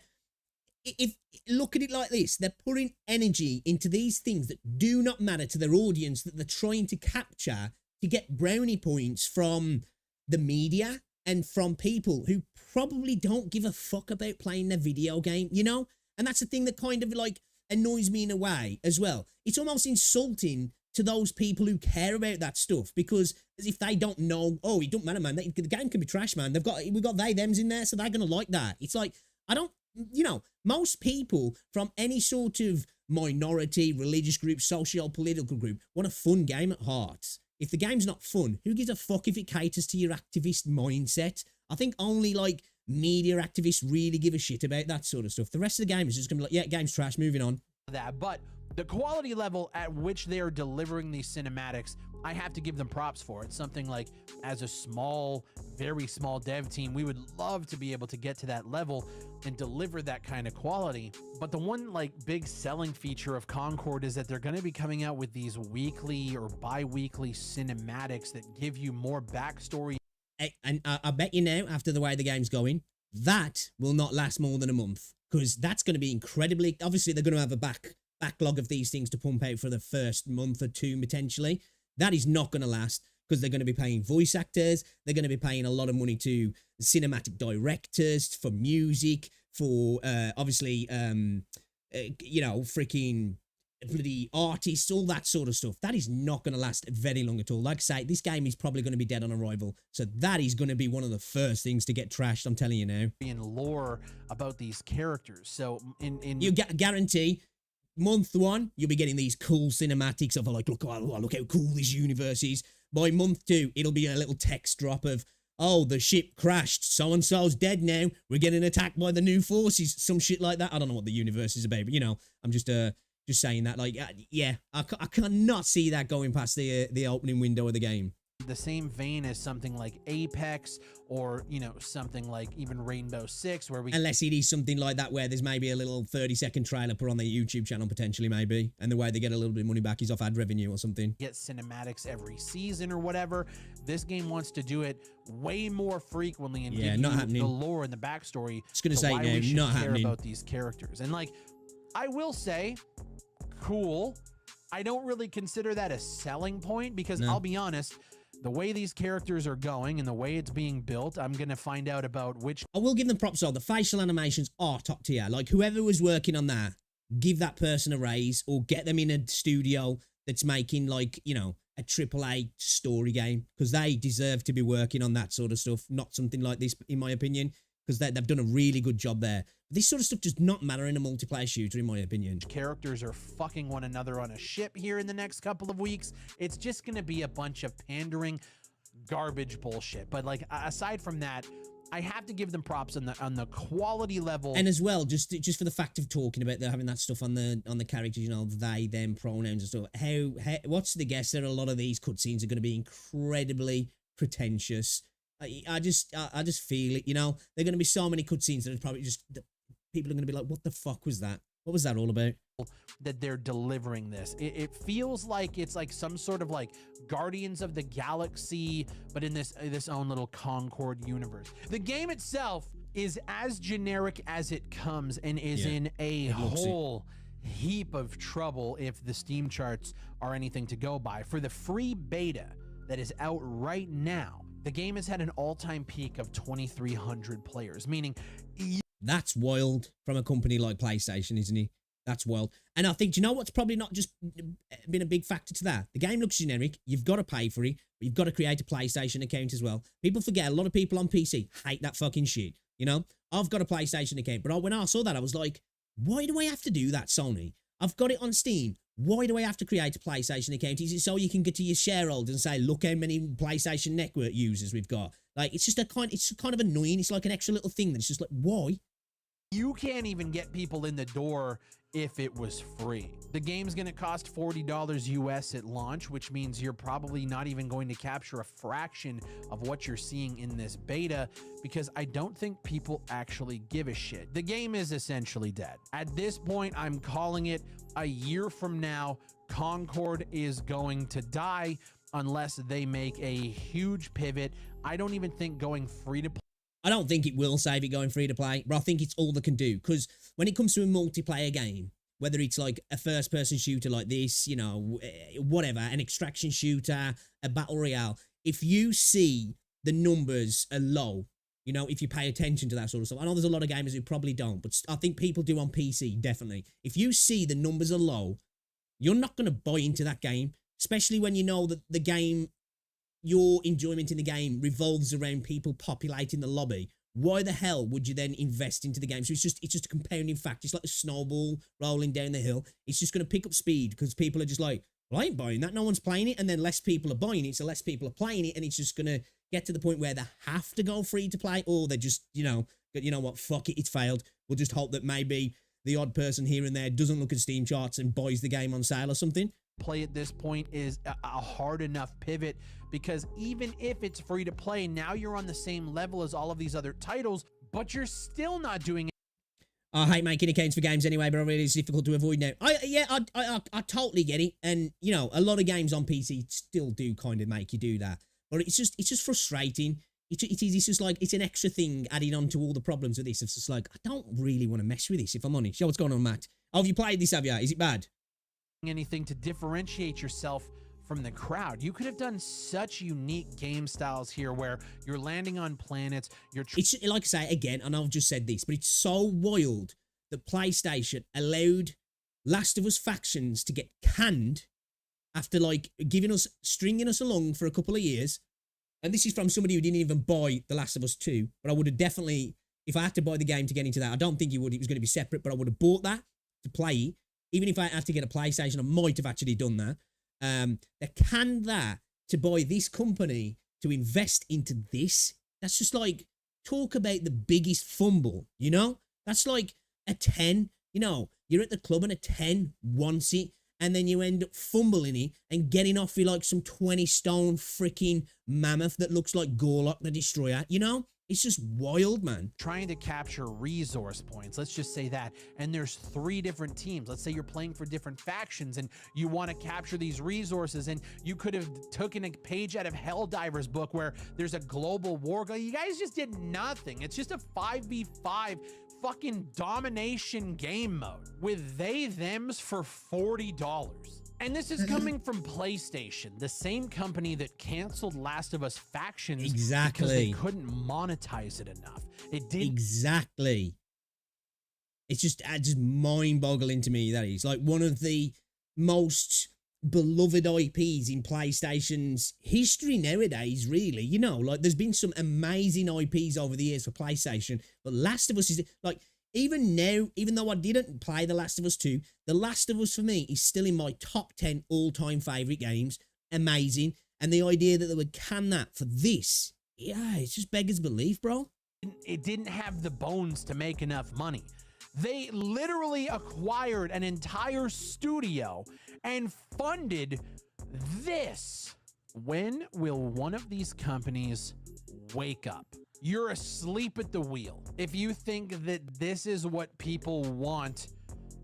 if look at it like this, they're putting energy into these things that do not matter to their audience that they're trying to capture to get brownie points from the media and from people who probably don't give a fuck about playing their video game, you know? And that's the thing that kind of like annoys me in a way as well. It's almost insulting to those people who care about that stuff, because as if they don't know, oh, it don't matter, man. The game can be trash, man. We've got they, thems in there, so they're gonna like that. It's like, I don't, you know, most people from any sort of minority, religious group, socio-political group want a fun game at heart. If the game's not fun, who gives a fuck if it caters to your activist mindset? I think only like media activists really give a shit about that sort of stuff. The rest of the game is just gonna be like, yeah, game's trash, moving on. That, but the quality level at which they are delivering these cinematics, I have to give them props for. It's something like, as a small, very small dev team, we would love to be able to get to that level and deliver that kind of quality. But the one like big selling feature of Concord is that they're going to be coming out with these weekly or bi-weekly cinematics that give you more backstory. And I bet you now, after the way the game's going, that will not last more than a month, because that's going to be incredibly, obviously they're going to have a backlog of these things to pump out for the first month or two potentially. That is not going to last, because they're going to be paying voice actors, they're going to be paying a lot of money to cinematic directors, for music, for obviously you know, freaking bloody artists, all that sort of stuff. That is not going to last very long at all. Like I say, this game is probably going to be dead on arrival, so that is going to be one of the first things to get trashed, I'm telling you now. In lore about these characters, so you guarantee month one you'll be getting these cool cinematics of like, look how cool this universe is. By month two, it'll be a little text drop of, oh, the ship crashed, so and so's dead now, we're getting attacked by the new forces, some shit like that. I don't know what the universe is about, but you know, I'm just saying that, like, yeah, I cannot see that going past the opening window of the game. The same vein as something like Apex, or, you know, something like even Rainbow Six, where we, unless it is something like that where there's maybe a little 30-second trailer put on their YouTube channel potentially, maybe, and the way they get a little bit of money back is off ad revenue or something. Get cinematics every season or whatever. This game wants to do it way more frequently and give not you happening. the lore and the backstory. Just gonna say why no, we should not care happening. about these characters. And like, I will say, cool. I don't really consider that a selling point, because No. I'll be honest, the way these characters are going and the way it's being built, I'm going to find out about which. I will give them props though. The facial animations are top tier. Like, whoever was working on that, give that person a raise, or get them in a studio that's making, like, you know, a AAA story game, because they deserve to be working on that sort of stuff, not something like this, in my opinion, because they've done a really good job there. This sort of stuff does not matter in a multiplayer shooter, in my opinion. Characters are fucking one another on a ship here in the next couple of weeks. It's just going to be a bunch of pandering garbage bullshit. But like, aside from that, I have to give them props on the quality level. And as well, just for the fact of talking about having that stuff on the characters, you know, they, them, pronouns and stuff. How what's the guess that a lot of these cutscenes are going to be incredibly pretentious. I just feel it, you know. There are going to be so many cutscenes that are probably just, people are going to be like, what the fuck was that? What was that all about? That they're delivering this. It feels like it's like some sort of like Guardians of the Galaxy, but in this own little Concord universe. The game itself is as generic as it comes, and is in a whole heap of trouble if the Steam charts are anything to go by. For the free beta that is out right now, the game has had an all-time peak of 2,300 players, meaning that's wild from a company like PlayStation, isn't it? That's wild. And I think, do you know what's probably not just been a big factor to that? The game looks generic. You've got to pay for it, but you've got to create a PlayStation account as well. People forget, a lot of people on PC hate that fucking shit, you know? I've got a PlayStation account, but when I saw that, I was like, why do I have to do that, Sony? I've got it on Steam. Why do I have to create a PlayStation account? Is it so you can get to your shareholders and say, look how many PlayStation Network users we've got? Like, it's just it's kind of annoying. It's like an extra little thing that's just like, why? you can't even get people in the door if it was free. The game's gonna cost $40 US at launch, which means you're probably not even going to capture a fraction of what you're seeing in this beta, because I don't think people actually give a shit. The game is essentially dead. At this point, I'm calling it a year from now, Concord is going to die unless they make a huge pivot. I don't even think going free to play I don't think it will save it going free to play, but I think it's all they can do. Because when it comes to a multiplayer game, whether it's like a first-person shooter like this, you know, whatever, an extraction shooter, a battle royale, if you see the numbers are low, you know, if you pay attention to that sort of stuff. I know there's a lot of gamers who probably don't, but I think people do on PC, definitely. If you see the numbers are low, you're not going to buy into that game, especially when you know that the game, your enjoyment in the game revolves around people populating the lobby. Why the hell would you then invest into the game? So it's just a compounding fact. It's like a snowball rolling down the hill. It's just going to pick up speed because people are just like, well, I ain't buying that. No one's playing it. And then less people are buying it. So less people are playing it. And it's just going to get to the point where they have to go free to play, or they're just, you know what, fuck it, it's failed. We'll just hope that maybe the odd person here and there doesn't look at Steam charts and buys the game on sale or something. Play at this point is a hard enough pivot, because even if it's free to play, now you're on the same level as all of these other titles, but you're still not doing it. I hate making accounts for games anyway, but I really it's difficult to avoid now. I totally get it. And, you know, a lot of games on PC still do kind of make you do that. But it's just frustrating. It's just like, it's an extra thing added on to all the problems with this. It's just like, I don't really want to mess with this, if I'm honest. Yo, what's going on, Matt? Oh, have you played this, have you? Is it bad? Anything to differentiate yourself from the crowd. You could have done such unique game styles here where you're landing on planets. It's like I say again, and I've just said this, but it's so wild that PlayStation allowed Last of Us factions to get canned after like stringing us along for a couple of years. And this is from somebody who didn't even buy The Last of Us 2, but I would have definitely, if I had to buy the game to get into that, I don't think it was going to be separate, but I would have bought that to play it. Even if I had to get a PlayStation, I might have actually done that. They canned that to buy this company to invest into this. That's just like, talk about the biggest fumble, you know? That's like a 10, you know, you're at the club and a 10 wants it, and then you end up fumbling it and getting off with like some 20-stone freaking mammoth that looks like Gorlock the Destroyer, you know? It's just wild, man. Trying to capture resource points, let's just say that, and there's 3 different teams. Let's say you're playing for different factions and you want to capture these resources, and you could have taken a page out of Helldiver's book where there's a global war going. You guys just did nothing. It's just a 5v5 fucking domination game mode with they-thems for $40. And this is coming from PlayStation, the same company that canceled Last of Us Factions exactly because they couldn't monetize it enough. It did exactly. It's just mind-boggling to me, that is. Like one of the most beloved IPs in PlayStation's history nowadays, really. You know, like there's been some amazing IPs over the years for PlayStation, but Last of Us is like, even now, even though I didn't play The Last of Us 2, The Last of Us for me is still in my top 10 all-time favorite games. Amazing. And the idea that they would can that for this, yeah, it's just beggars belief, bro. It didn't have the bones to make enough money. They literally acquired an entire studio and funded this. When will one of these companies wake up? You're asleep at the wheel if you think that this is what people want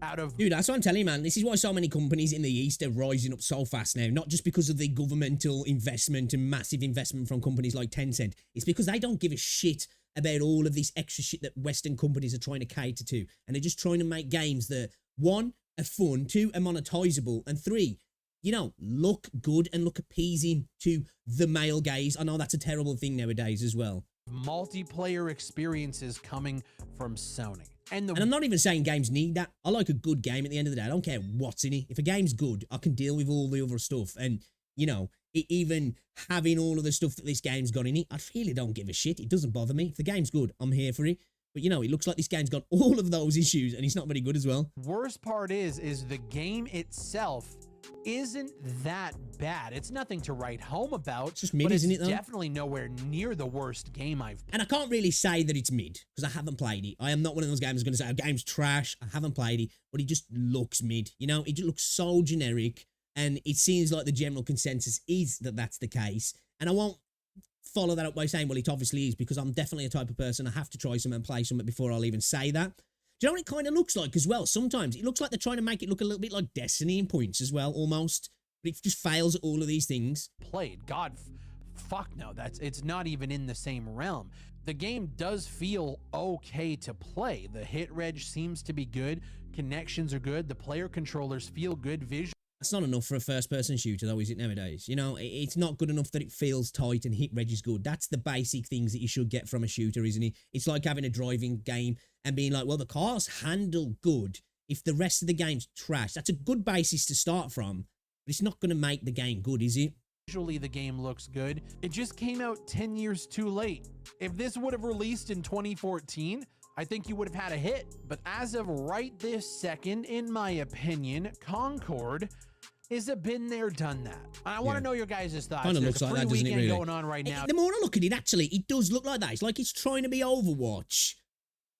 out of... Dude, that's what I'm telling you, man. This is why so many companies in the East are rising up so fast now. Not just because of the governmental investment and massive investment from companies like Tencent. It's because they don't give a shit about all of this extra shit that Western companies are trying to cater to. And they're just trying to make games that, 1, are fun, 2, are monetizable, and 3, you know, look good and look appeasing to the male gaze. I know that's a terrible thing nowadays as well. Multiplayer experiences coming from Sony. And I'm not even saying games need that. I like a good game at the end of the day. I don't care what's in it. If a game's good, I can deal with all the other stuff. And, you know, even having all of the stuff that this game's got in it, I really don't give a shit. It doesn't bother me. If the game's good, I'm here for it. But, you know, it looks like this game's got all of those issues and it's not very good as well. Worst part is the game itself isn't that bad. It's nothing to write home about. It's just mid, isn't it, though? Definitely nowhere near the worst game I've played. And I can't really say that it's mid because I haven't played it. I am not one of those gamers going to say, a game's trash. I haven't played it, but it just looks mid. You know, it just looks so generic. And it seems like the general consensus is that that's the case. And I won't follow that up by saying, well, it obviously is, because I'm definitely a type of person. I have to try something and play something before I'll even say that. Do you know what it kind of looks like as well? Sometimes it looks like they're trying to make it look a little bit like Destiny in points as well, almost. But it just fails at all of these things. Played. God, fuck no. It's not even in the same realm. the game does feel okay to play. The hit reg seems to be good. Connections are good. The player controllers feel good. Visual. That's not enough for a first-person shooter, though, is it, nowadays? You know, it's not good enough that it feels tight and hit reg is good. That's the basic things that you should get from a shooter, isn't it? It's like having a driving game and being like, well, the cars handle good if the rest of the game's trash. That's a good basis to start from, but it's not going to make the game good, is it? Visually, the game looks good. It just came out 10 years too late. If this would have released in 2014, I think you would have had a hit. But as of right this second, in my opinion, Concord is a been there, done that. I want to know your guys' thoughts. Kind of There's looks a like free that, doesn't it, weekend really? going on right now. The more I look at it, actually, it does look like that. It's like it's trying to be Overwatch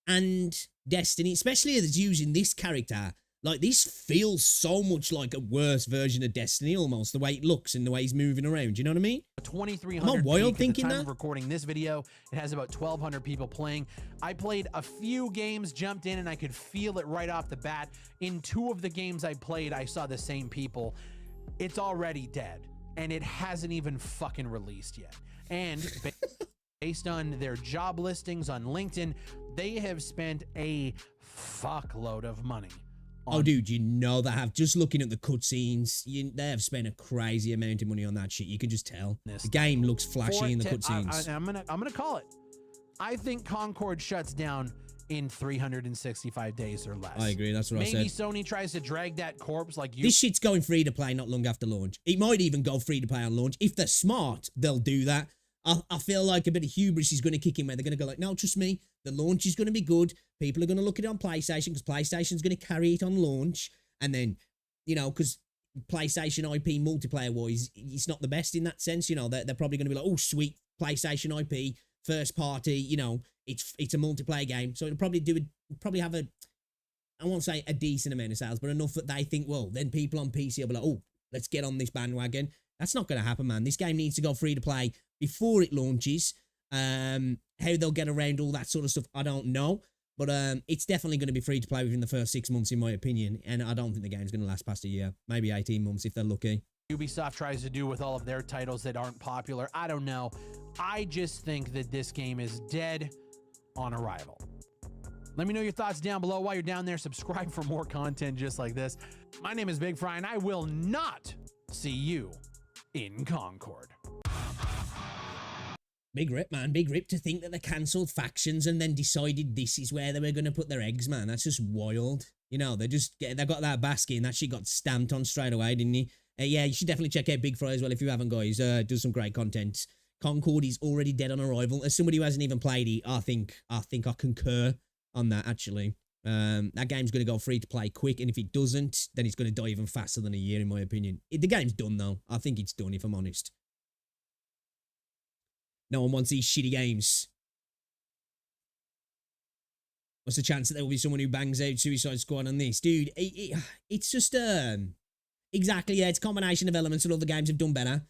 and Destiny, especially as it's using this character. Like, this feels so much like a worse version of Destiny, almost, the way it looks and the way he's moving around. You know what I mean? 2,300 Am I wild peak at the thinking time that? of recording this video. It has about 1,200 people playing. I played a few games, jumped in, and I could feel it right off the bat. In 2 of the games I played, I saw the same people. It's already dead, and it hasn't even fucking released yet. And based on their job listings on LinkedIn, they have spent a fuckload of money. Oh, dude, you know they have. Just looking at the cutscenes, they have spent a crazy amount of money on that shit. You can just tell. The game looks flashy in the cutscenes. I'm gonna call it. I think Concord shuts down in 365 days or less. I agree. That's what I said. Maybe Sony tries to drag that corpse like you. This shit's going free to play not long after launch. It might even go free to play on launch. If they're smart, they'll do that. I feel like a bit of hubris is going to kick in where they're going to go like, no, trust me, the launch is going to be good. People are going to look at it on PlayStation because PlayStation's going to carry it on launch. And then, you know, because PlayStation IP multiplayer-wise, it's not the best in that sense. You know, they're probably going to be like, oh, sweet, PlayStation IP, first party, you know, it's a multiplayer game. So it'll probably have I won't say a decent amount of sales, but enough that they think, well, then people on PC will be like, oh, let's get on this bandwagon. That's not going to happen, man. This game needs to go free to play before it launches. How they'll get around all that sort of stuff, I don't know. But it's definitely going to be free to play within the first 6 months, in my opinion. And I don't think the game's going to last past a year. Maybe 18 months if they're lucky. Ubisoft tries to do with all of their titles that aren't popular. I don't know. I just think that this game is dead on arrival. Let me know your thoughts down below. While you're down there, subscribe for more content just like this. My name is Big Fry, and I will not see you in Concord. Big rip, man. Big rip to think that they cancelled factions and then decided this is where they were going to put their eggs, man. That's just wild. You know, they got that basket and that shit got stamped on straight away, didn't he? Yeah, you should definitely check out Big Fry as well if you haven't, guys. Does some great content. Concord is already dead on arrival. As somebody who hasn't even played it, I think I concur on that, actually. That game's going to go free to play quick, and if it doesn't, then it's going to die even faster than a year, in my opinion. The game's done, though. I think it's done, if I'm honest. No one wants these shitty games. What's the chance that there will be someone who bangs out Suicide Squad on this? Dude, it's just, exactly, yeah, it's a combination of elements that other games have done better.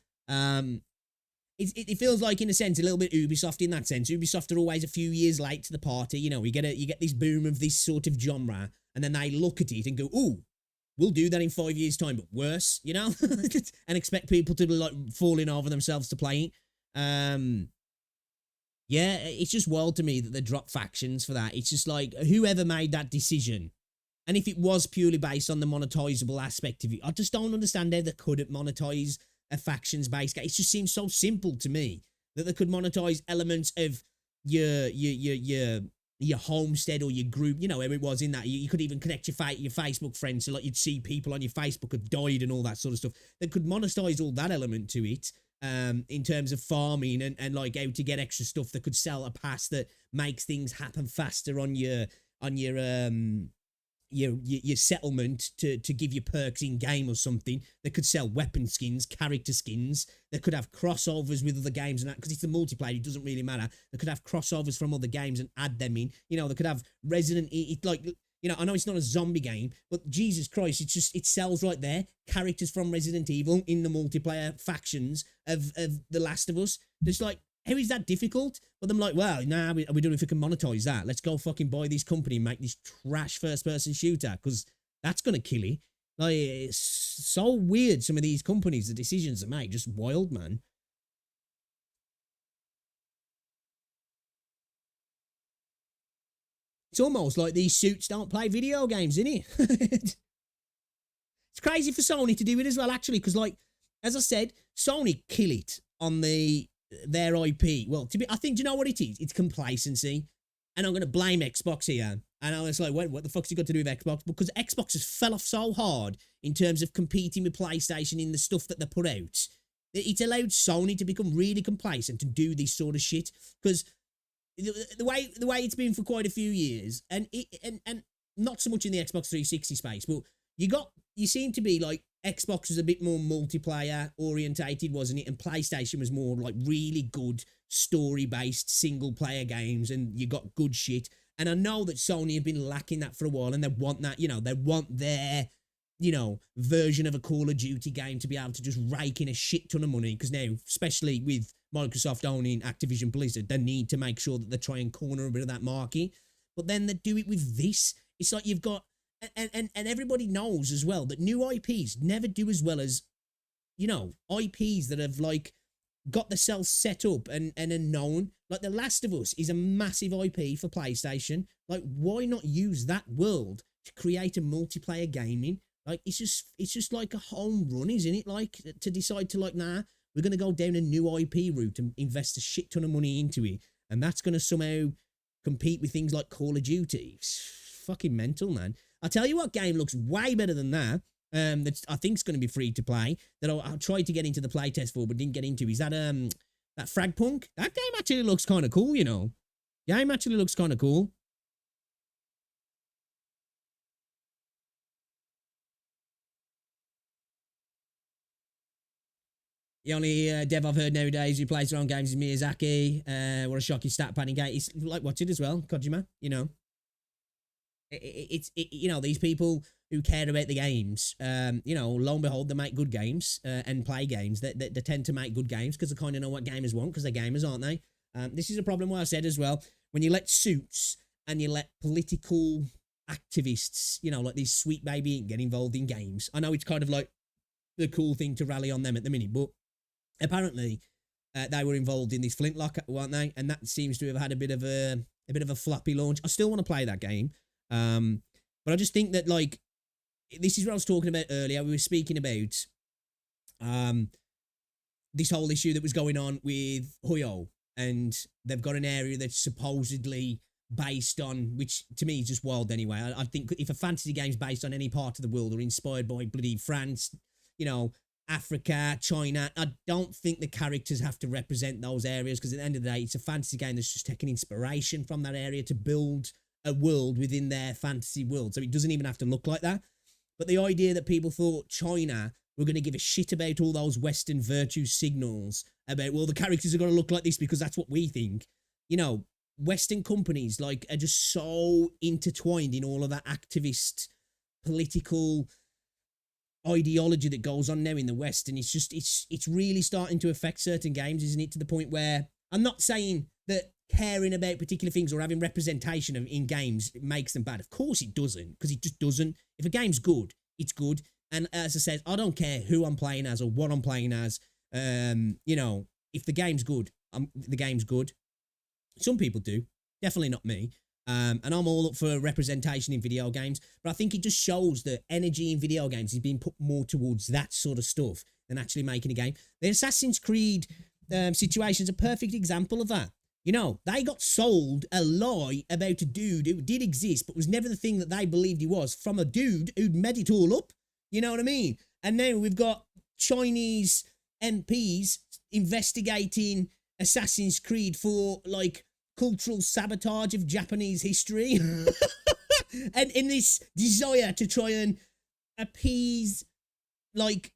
It feels like, in a sense, a little bit Ubisoft in that sense. Ubisoft are always a few years late to the party. You know, you get this boom of this sort of genre, and then they look at it and go, ooh, we'll do that in 5 years' time, but worse, you know? And expect people to be, like, falling over themselves to play it. Yeah, it's just wild to me that they drop factions for that. It's just like, whoever made that decision, and if it was purely based on the monetizable aspect of it, I just don't understand how they couldn't monetize a factions-based game. It just seems so simple to me that they could monetize elements of your homestead or your group, you know, where it was in that. You could even connect your Facebook friends, so like you'd see people on your Facebook have died and all that sort of stuff. They could monetize all that element to it. In terms of farming and like how to get extra stuff that could sell a pass that makes things happen faster on your settlement to give you perks in game or something. They could sell weapon skins, character skins. They could have crossovers with other games and that, because it's the multiplayer, it doesn't really matter. They could have crossovers from other games and add them in. You know, they could have you know, I know it's not a zombie game, but Jesus Christ, it sells right there. Characters from Resident Evil in the multiplayer factions of The Last of Us. Just like, how is that difficult? But I'm like, well, nah, we don't know if we can monetize that. Let's go fucking buy this company and make this trash first-person shooter, because that's going to kill it. Like, it's so weird, some of these companies, the decisions they make, just wild, man. It's almost like these suits don't play video games, isn't it? It's crazy for Sony to do it as well, actually, because, like, as I said, Sony kill it on their IP. Well, I think, do you know what it is? It's complacency. And I'm going to blame Xbox here. And I was like, wait, what the fuck's it got to do with Xbox? Because Xbox has fell off so hard in terms of competing with PlayStation in the stuff that they put out. It's allowed Sony to become really complacent to do this sort of shit. Because the way it's been for quite a few years, and not so much in the Xbox 360 space, but you seem to be like, Xbox was a bit more multiplayer orientated, wasn't it? And PlayStation was more like really good story-based single-player games, and you got good shit. And I know that Sony have been lacking that for a while, and they want that, they want their, version of a Call of Duty game to be able to just rake in a shit ton of money, because now, especially with Microsoft owning Activision Blizzard, they need to make sure that they try and corner a bit of that market. But then they do it with this. It's like you've got, and everybody knows as well that new IPs never do as well as, IPs that have, like, got themselves set up and are known. Like, The Last of Us is a massive IP for PlayStation. Like, why not use that world to create a multiplayer gaming? Like, it's just like a home run, isn't it? Like, to decide to, like, nah, we're going to go down a new IP route and invest a shit ton of money into it. And that's going to somehow compete with things like Call of Duty. It's fucking mental, man. I'll tell you what game looks way better than that. That I think is going to be free to play. That I tried to get into the playtest for, but didn't get into. Is that Fragpunk? That game actually looks kind of cool, Game actually looks kind of cool. The only dev I've heard nowadays who plays their own games is Miyazaki. What a shocking stat padding game. It's like, watch it as well, Kojima, It's these people who care about the games, lo and behold, they make good games and play games. They tend to make good games because they kind of know what gamers want, because they're gamers, aren't they? This is a problem where I said as well, when you let suits and you let political activists, like these Sweet Baby get involved in games. I know it's kind of like the cool thing to rally on them at the minute, but apparently they were involved in this Flintlock, weren't they? And that seems to have had a bit of a floppy launch. I still want to play that game. But I just think that, like, this is what I was talking about earlier. We were speaking about this whole issue that was going on with Hoyo, and they've got an area that's supposedly based on, which to me is just wild anyway. I think if a fantasy game's based on any part of the world or inspired by bloody France, Africa, China, I don't think the characters have to represent those areas, because at the end of the day, it's a fantasy game that's just taking inspiration from that area to build a world within their fantasy world. So it doesn't even have to look like that. But the idea that people thought China were going to give a shit about all those Western virtue signals about, well, the characters are going to look like this because that's what we think. Western companies, like, are just so intertwined in all of that activist political ideology that goes on now in the West. And it's really starting to affect certain games, isn't it? To the point where, I'm not saying that caring about particular things or having representation in games makes them bad. Of course it doesn't, because it just doesn't. If a game's good, it's good. And as I said, I don't care who I'm playing as or what I'm playing as. If the game's good, the game's good. Some people do, definitely not me. And I'm all up for representation in video games, but I think it just shows that energy in video games is being put more towards that sort of stuff than actually making a game. The Assassin's Creed situation is a perfect example of that. They got sold a lie about a dude who did exist, but was never the thing that they believed he was, from a dude who'd made it all up. You know what I mean? And now we've got Chinese MPs investigating Assassin's Creed for, like, cultural sabotage of Japanese history. And in this desire to try and appease, like,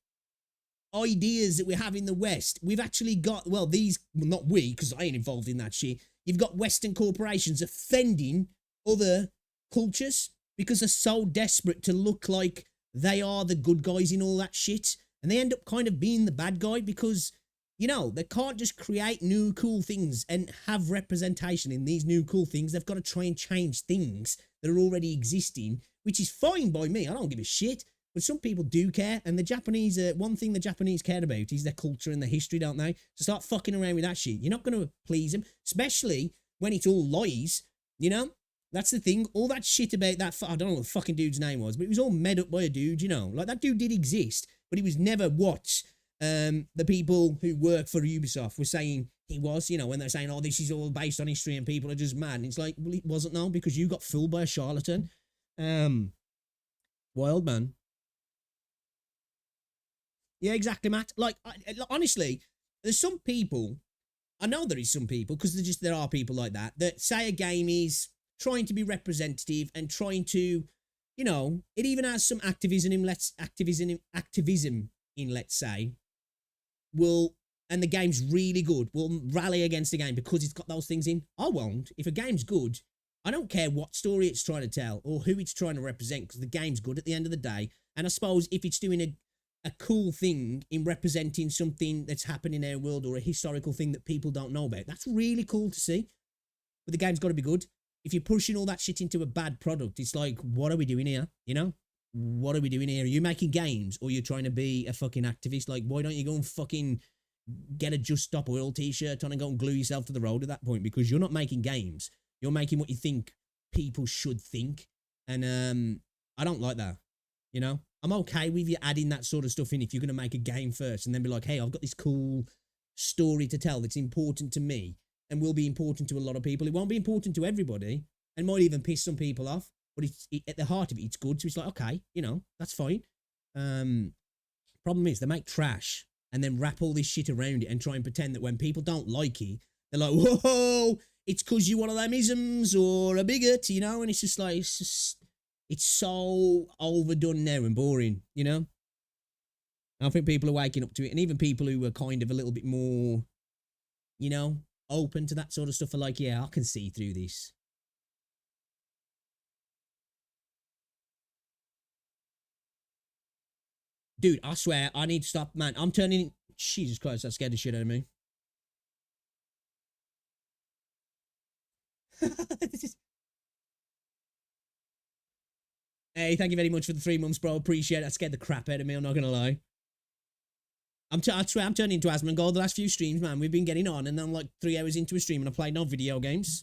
ideas that we have in the West, we've actually got, not we, because I ain't involved in that shit. You've got Western corporations offending other cultures because they're so desperate to look like they are the good guys in all that shit. And they end up kind of being the bad guy because, they can't just create new cool things and have representation in these new cool things. They've got to try and change things that are already existing, which is fine by me. I don't give a shit. But some people do care, and the Japanese, one thing the Japanese care about is their culture and their history, don't they? So start fucking around with that shit. You're not going to please them, especially when it's all lies, That's the thing. All that shit about that, I don't know what the fucking dude's name was, but it was all made up by a dude, you know. Like, that dude did exist, but he was never what the people who work for Ubisoft were saying he was, you know, when they're saying, oh, this is all based on history and people are just mad. And it's like, well, it wasn't, no, because you got fooled by a charlatan. Wild, man. Yeah, exactly, Matt. Like, honestly, there's some people, I know there is some people, because there are people like that say a game is trying to be representative and trying to, you know, it even has some activism in, let's say, and the game's really good, will rally against the game because it's got those things in. I won't. If a game's good, I don't care what story it's trying to tell or who it's trying to represent, because the game's good at the end of the day. And I suppose if it's doing a cool thing in representing something that's happened in our world or a historical thing that people don't know about, that's really cool to see. But the game's got to be good. If you're pushing all that shit into a bad product, it's like, what are we doing here? You know? What are we doing here? Are you making games or you're trying to be a fucking activist? Like, why don't you go and fucking get a Just Stop Oil t-shirt on and go and glue yourself to the road at that point? Because you're not making games. You're making what you think people should think. And I don't like that. You know? I'm okay with you adding that sort of stuff in if you're going to make a game first and then be like, hey, I've got this cool story to tell that's important to me and will be important to a lot of people. It won't be important to everybody and might even piss some people off. But at the heart of it, it's good. So it's like, okay, you know, that's fine. Problem is, they make trash and then wrap all this shit around it and try and pretend that when people don't like it, they're like, whoa, it's because you're one of them isms or a bigot, you know? And it's just like, it's so overdone now and boring, you know? I think people are waking up to it. And even people who are kind of a little bit more, you know, open to that sort of stuff are like, yeah, I can see through this. Dude, I swear, I need to stop, man. I'm turning... Jesus Christ, that scared the shit out of me. Hey, thank you very much for the 3 months, bro. Appreciate it. That scared the crap out of me, I'm not gonna lie. I swear, I'm turning into Asmongold the last few streams, man. We've been getting on, and I'm like 3 hours into a stream, and I played no video games.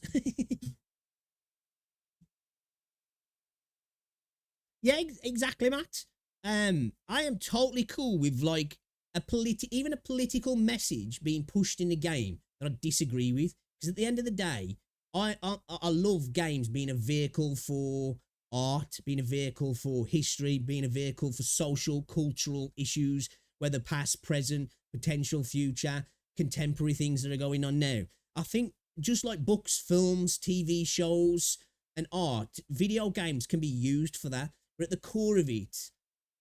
Yeah, exactly, Matt. I am totally cool with like even a political message being pushed in the game that I disagree with, because at the end of the day, I love games being a vehicle for art, being a vehicle for history, being a vehicle for social, cultural issues, whether past, present, potential future, contemporary things that are going on now. I think just like books, films, TV shows, and art, video games can be used for that. But at the core of it,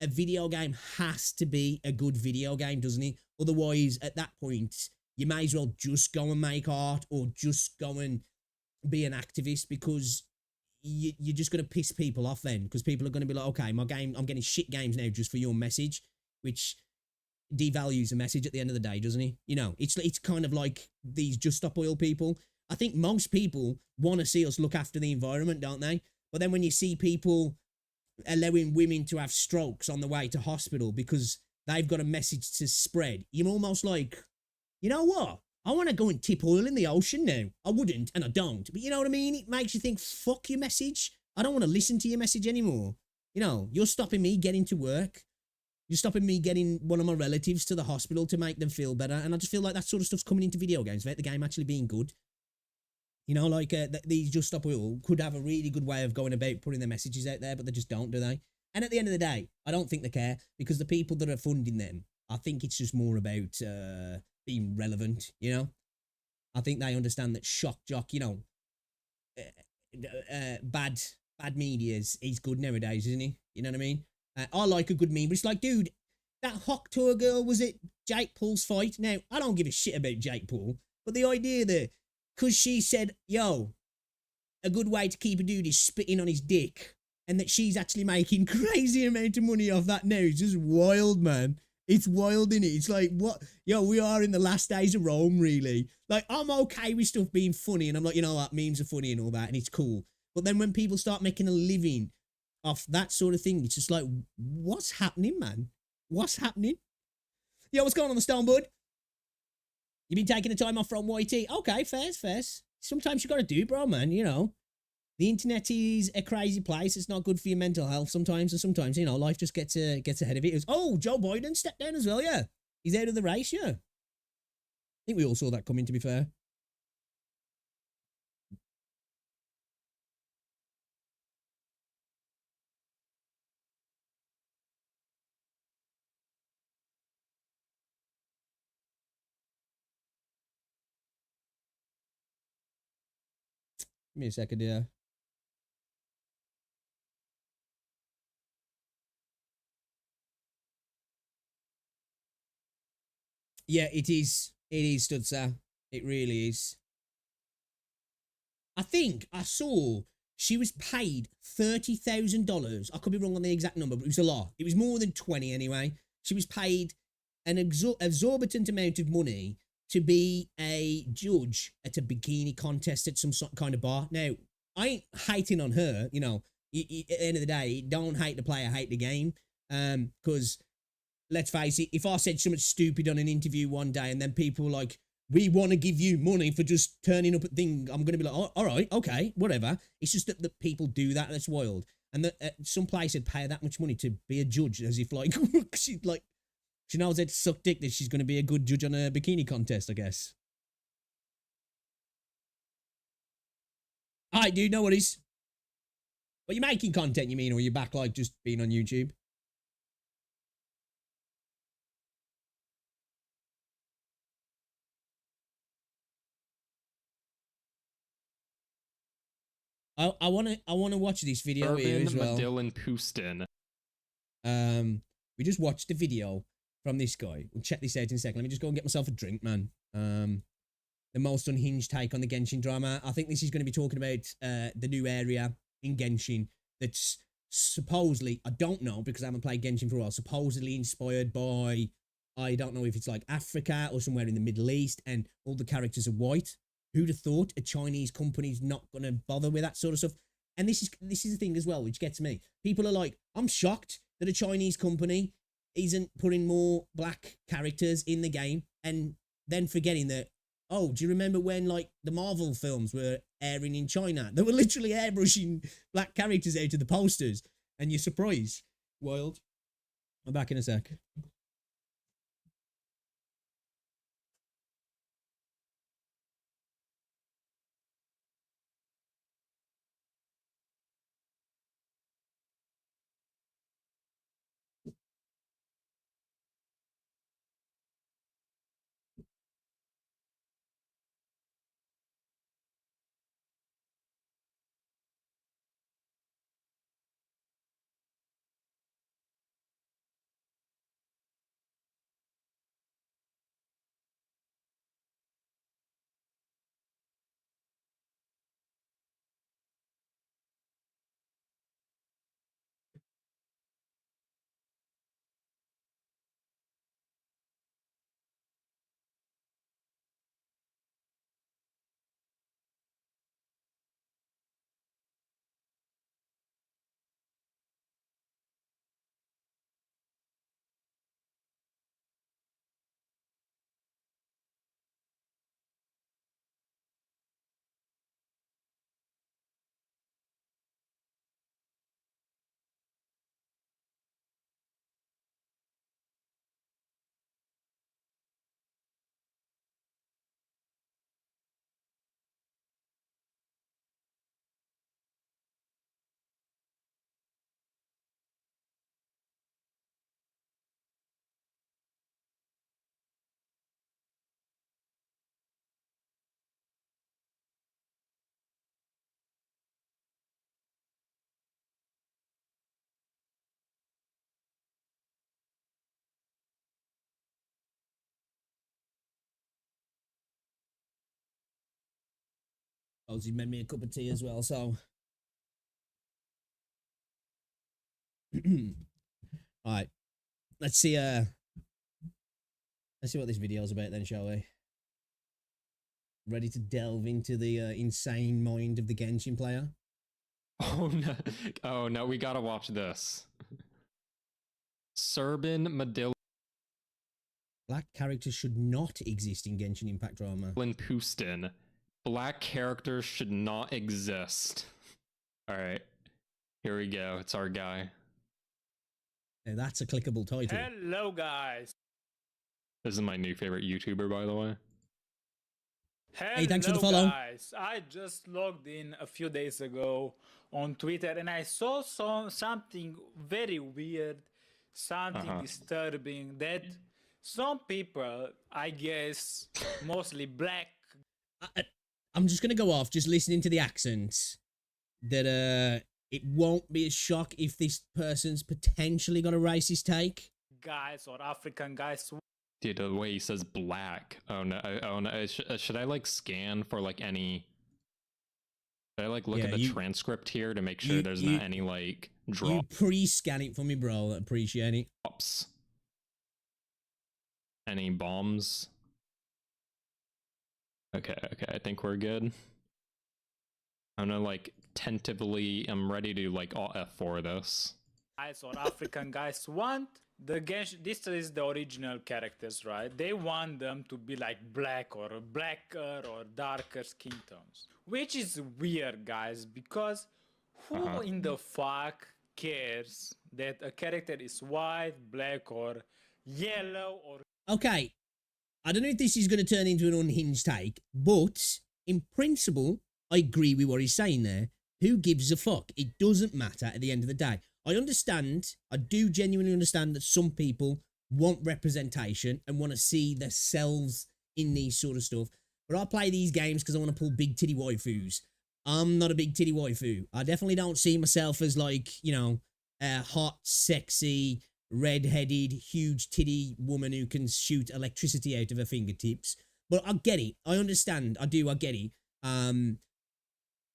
a video game has to be a good video game, doesn't it? Otherwise, at that point, you may as well just go and make art or just go and be an activist, because you're just going to piss people off then, because people are going to be like, okay, my game, I'm getting shit games now just for your message, which devalues the message at the end of the day, doesn't it? You know, it's kind of like these Just Stop Oil people. I think most people want to see us look after the environment, don't they? But then when you see people allowing women to have strokes on the way to hospital because they've got a message to spread, you're almost like, you know what? I want to go and tip oil in the ocean now. I wouldn't, and I don't. But you know what I mean? It makes you think, fuck your message. I don't want to listen to your message anymore. You know, you're stopping me getting to work. You're stopping me getting one of my relatives to the hospital to make them feel better. And I just feel like that sort of stuff's coming into video games without the game actually being good. You know, like these Just Stop Oil could have a really good way of going about putting their messages out there, but they just don't, do they? And at the end of the day, I don't think they care, because the people that are funding them, I think it's just more about being relevant, you know? I think they understand that shock jock, you know, bad media is good nowadays, isn't he? You know what I mean? I like a good meme, but it's like, dude, that Hawk Tour girl, was it Jake Paul's fight? Now, I don't give a shit about Jake Paul, but the idea that, because she said, yo, a good way to keep a dude is spitting on his dick, and that she's actually making crazy amount of money off that now, it's just wild, man. It's wild, innit? It's like, what? Yo, we are in the last days of Rome, really. Like, I'm okay with stuff being funny, and I'm like, you know what, memes are funny and all that, and it's cool. But then when people start making a living off that sort of thing, it's just like, what's happening, man? What's happening? Yo, what's going on, the Stone Bud? You been taking the time off from YT? Okay, fair. Sometimes you gotta do, bro, man, you know. the internet is a crazy place. It's not good for your mental health sometimes, and sometimes, you know, life just gets ahead of it. It was, oh, Joe Biden stepped down as well, yeah. He's out of the race, yeah. I think we all saw that coming, to be fair. Give me a second, yeah. Yeah, it is. It is, Studsa. It really is. I think I saw she was paid $30,000. I could be wrong on the exact number, but it was a lot. It was more than 20 anyway. She was paid an exorbitant amount of money to be a judge at a bikini contest at some kind of bar. Now, I ain't hating on her, you know. At the end of the day, don't hate the player, hate the game. Because let's face it, if I said something stupid on an interview one day and then people were like, we want to give you money for just turning up at thing, I'm going to be like, oh, all right, okay, whatever. It's just that people do that. That's wild. And that some place would pay her that much money to be a judge, as if like, she knows how to suck dick, that she's going to be a good judge on a bikini contest, I guess. All right, dude, no worries. But you're making content, you mean, or you're back like just being on YouTube? I wanna watch this video here as well. Dylan Pouston. We just watched the video from this guy. We'll check this out in a second. Let me just go and get myself a drink, man. The most unhinged take on the Genshin drama. I think this is going to be talking about the new area in Genshin that's supposedly, I don't know because I haven't played Genshin for a while, supposedly inspired by, I don't know if it's like Africa or somewhere in the Middle East, and all the characters are white. Who'd have thought a Chinese company's not going to bother with that sort of stuff? And this is the thing as well, which gets me. People are like, I'm shocked that a Chinese company isn't putting more black characters in the game, and then forgetting that, oh, do you remember when like the Marvel films were airing in China? They were literally airbrushing black characters out of the posters, and you're surprised. Wild. I'm back in a sec. He made me a cup of tea as well, so. All right, let's see what this video is about then, shall we? Ready to delve into the insane mind of the Genshin player? Oh no, we gotta watch this. Serban Madil Black characters should not exist in Genshin Impact drama. Pouston. Black characters should not exist. All right, here we go. It's our guy. Now, that's a clickable title. Hello, guys. This is my new favorite YouTuber, by the way. Hello, thanks for the follow. guys. I just logged in a few days ago on Twitter and I saw something very weird, something disturbing that some people, I guess, mostly black. I'm just gonna go off just listening to the accents that it won't be a shock if this person's potentially got a racist take. Guys or African guys. Dude, the way he says black. Oh no! Oh no! Should I like scan for like any? Should I like look at the transcript here to make sure there's not any like You drops? pre-scan it for me, bro. I appreciate it. Any bombs? Okay, I think we're good. I'm gonna like tentatively. I'm ready to like all F4 this. Guys or African guys want the game. This is the original characters, right? They want them to be like black or blacker or darker skin tones, which is weird, guys, because who in the fuck cares that a character is white, black, or yellow or... Okay, I don't know if this is going to turn into an unhinged take, but in principle, I agree with what he's saying there. Who gives a fuck? It doesn't matter at the end of the day. I understand, I do genuinely understand that some people want representation and want to see themselves in these sort of stuff. But I play these games because I want to pull big titty waifus. I'm not a big titty waifu. I definitely don't see myself as like, you know, a hot, sexy, red-headed, huge titty woman who can shoot electricity out of her fingertips. But I get it. I understand. I get it.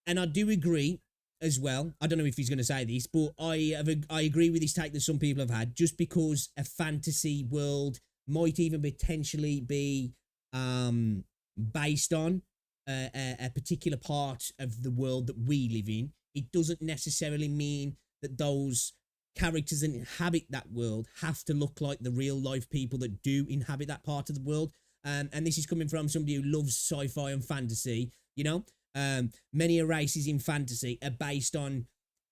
And I do agree as well. I don't know if he's going to say this, but I agree with his take that some people have had, just because a fantasy world might even potentially be based on a particular part of the world that we live in. It doesn't necessarily mean that those characters that inhabit that world have to look like the real life people that do inhabit that part of the world. And this is coming from somebody who loves sci-fi and fantasy, you know. Many races in fantasy are based on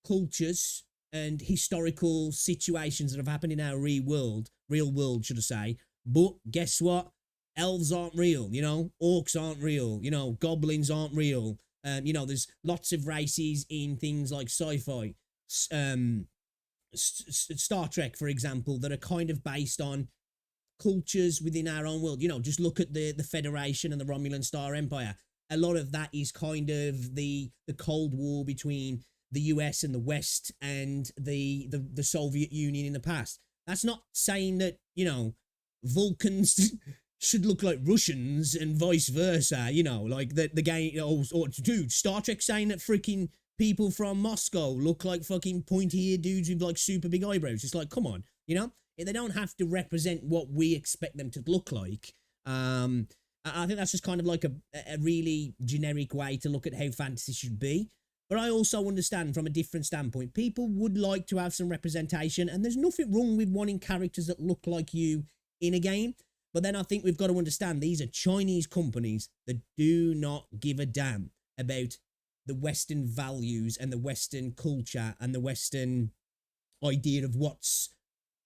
cultures and historical situations that have happened in our real world, should I say. But guess what? Elves aren't real, you know. Orcs aren't real, you know. Goblins aren't real. You know, there's lots of races in things like sci-fi, Star Trek, for example, that are kind of based on cultures within our own world. You know, just look at the Federation and the Romulan Star Empire. A lot of that is kind of the Cold War between the US and the West and the Soviet Union in the past. That's not saying that, you know, Vulcans should look like Russians and vice versa, you know, like the game, or dude, Star Trek saying that freaking people from Moscow look like fucking pointy-eared dudes with like super big eyebrows. It's like, come on, you know? They don't have to represent what we expect them to look like. I think that's just kind of like a really generic way to look at how fantasy should be. But I also understand from a different standpoint, people would like to have some representation, and there's nothing wrong with wanting characters that look like you in a game. But then I think we've got to understand these are Chinese companies that do not give a damn about the Western values and the Western culture and the Western idea of what's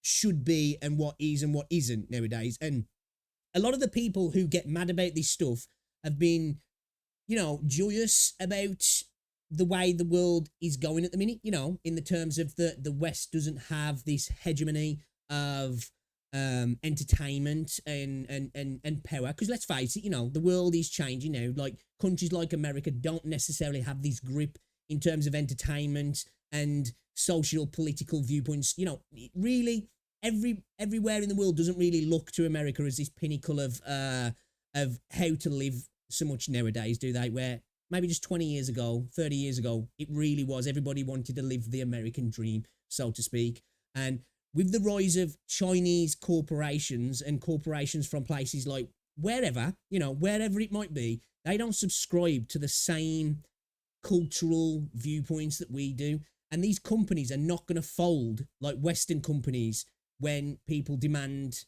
should be and what is and what isn't nowadays. And a lot of the people who get mad about this stuff have been, you know, joyous about the way the world is going at the minute, you know, in the terms of the West doesn't have this hegemony of entertainment and power. Because let's face it, you know, the world is changing now. Like, countries like America don't necessarily have this grip in terms of entertainment and social political viewpoints. You know, really, everywhere in the world doesn't really look to America as this pinnacle of how to live so much nowadays, do they? Where maybe just 20 years ago, 30 years ago, it really was. Everybody wanted to live the American dream, so to speak. And with the rise of Chinese corporations and corporations from places like wherever, you know, wherever it might be, they don't subscribe to the same cultural viewpoints that we do. And these companies are not going to fold like Western companies when people demand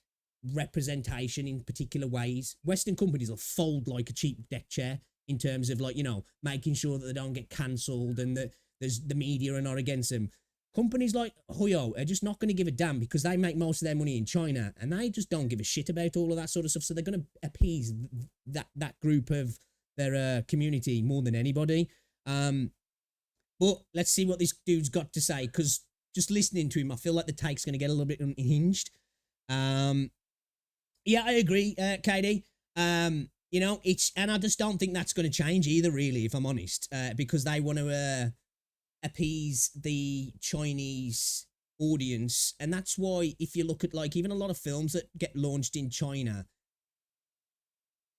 representation in particular ways. Western companies will fold like a cheap deck chair in terms of, like, you know, making sure that they don't get cancelled and that there's the media are not against them. Companies like Huyo are just not going to give a damn because they make most of their money in China and they just don't give a shit about all of that sort of stuff. So they're going to appease that group of their community more than anybody. But let's see what this dude's got to say, because just listening to him, I feel like the take's going to get a little bit unhinged. Yeah, I agree, KD. You know, and I just don't think that's going to change either, really, if I'm honest, because they want to appease the Chinese audience. And that's why, if you look at, like, even a lot of films that get launched in China,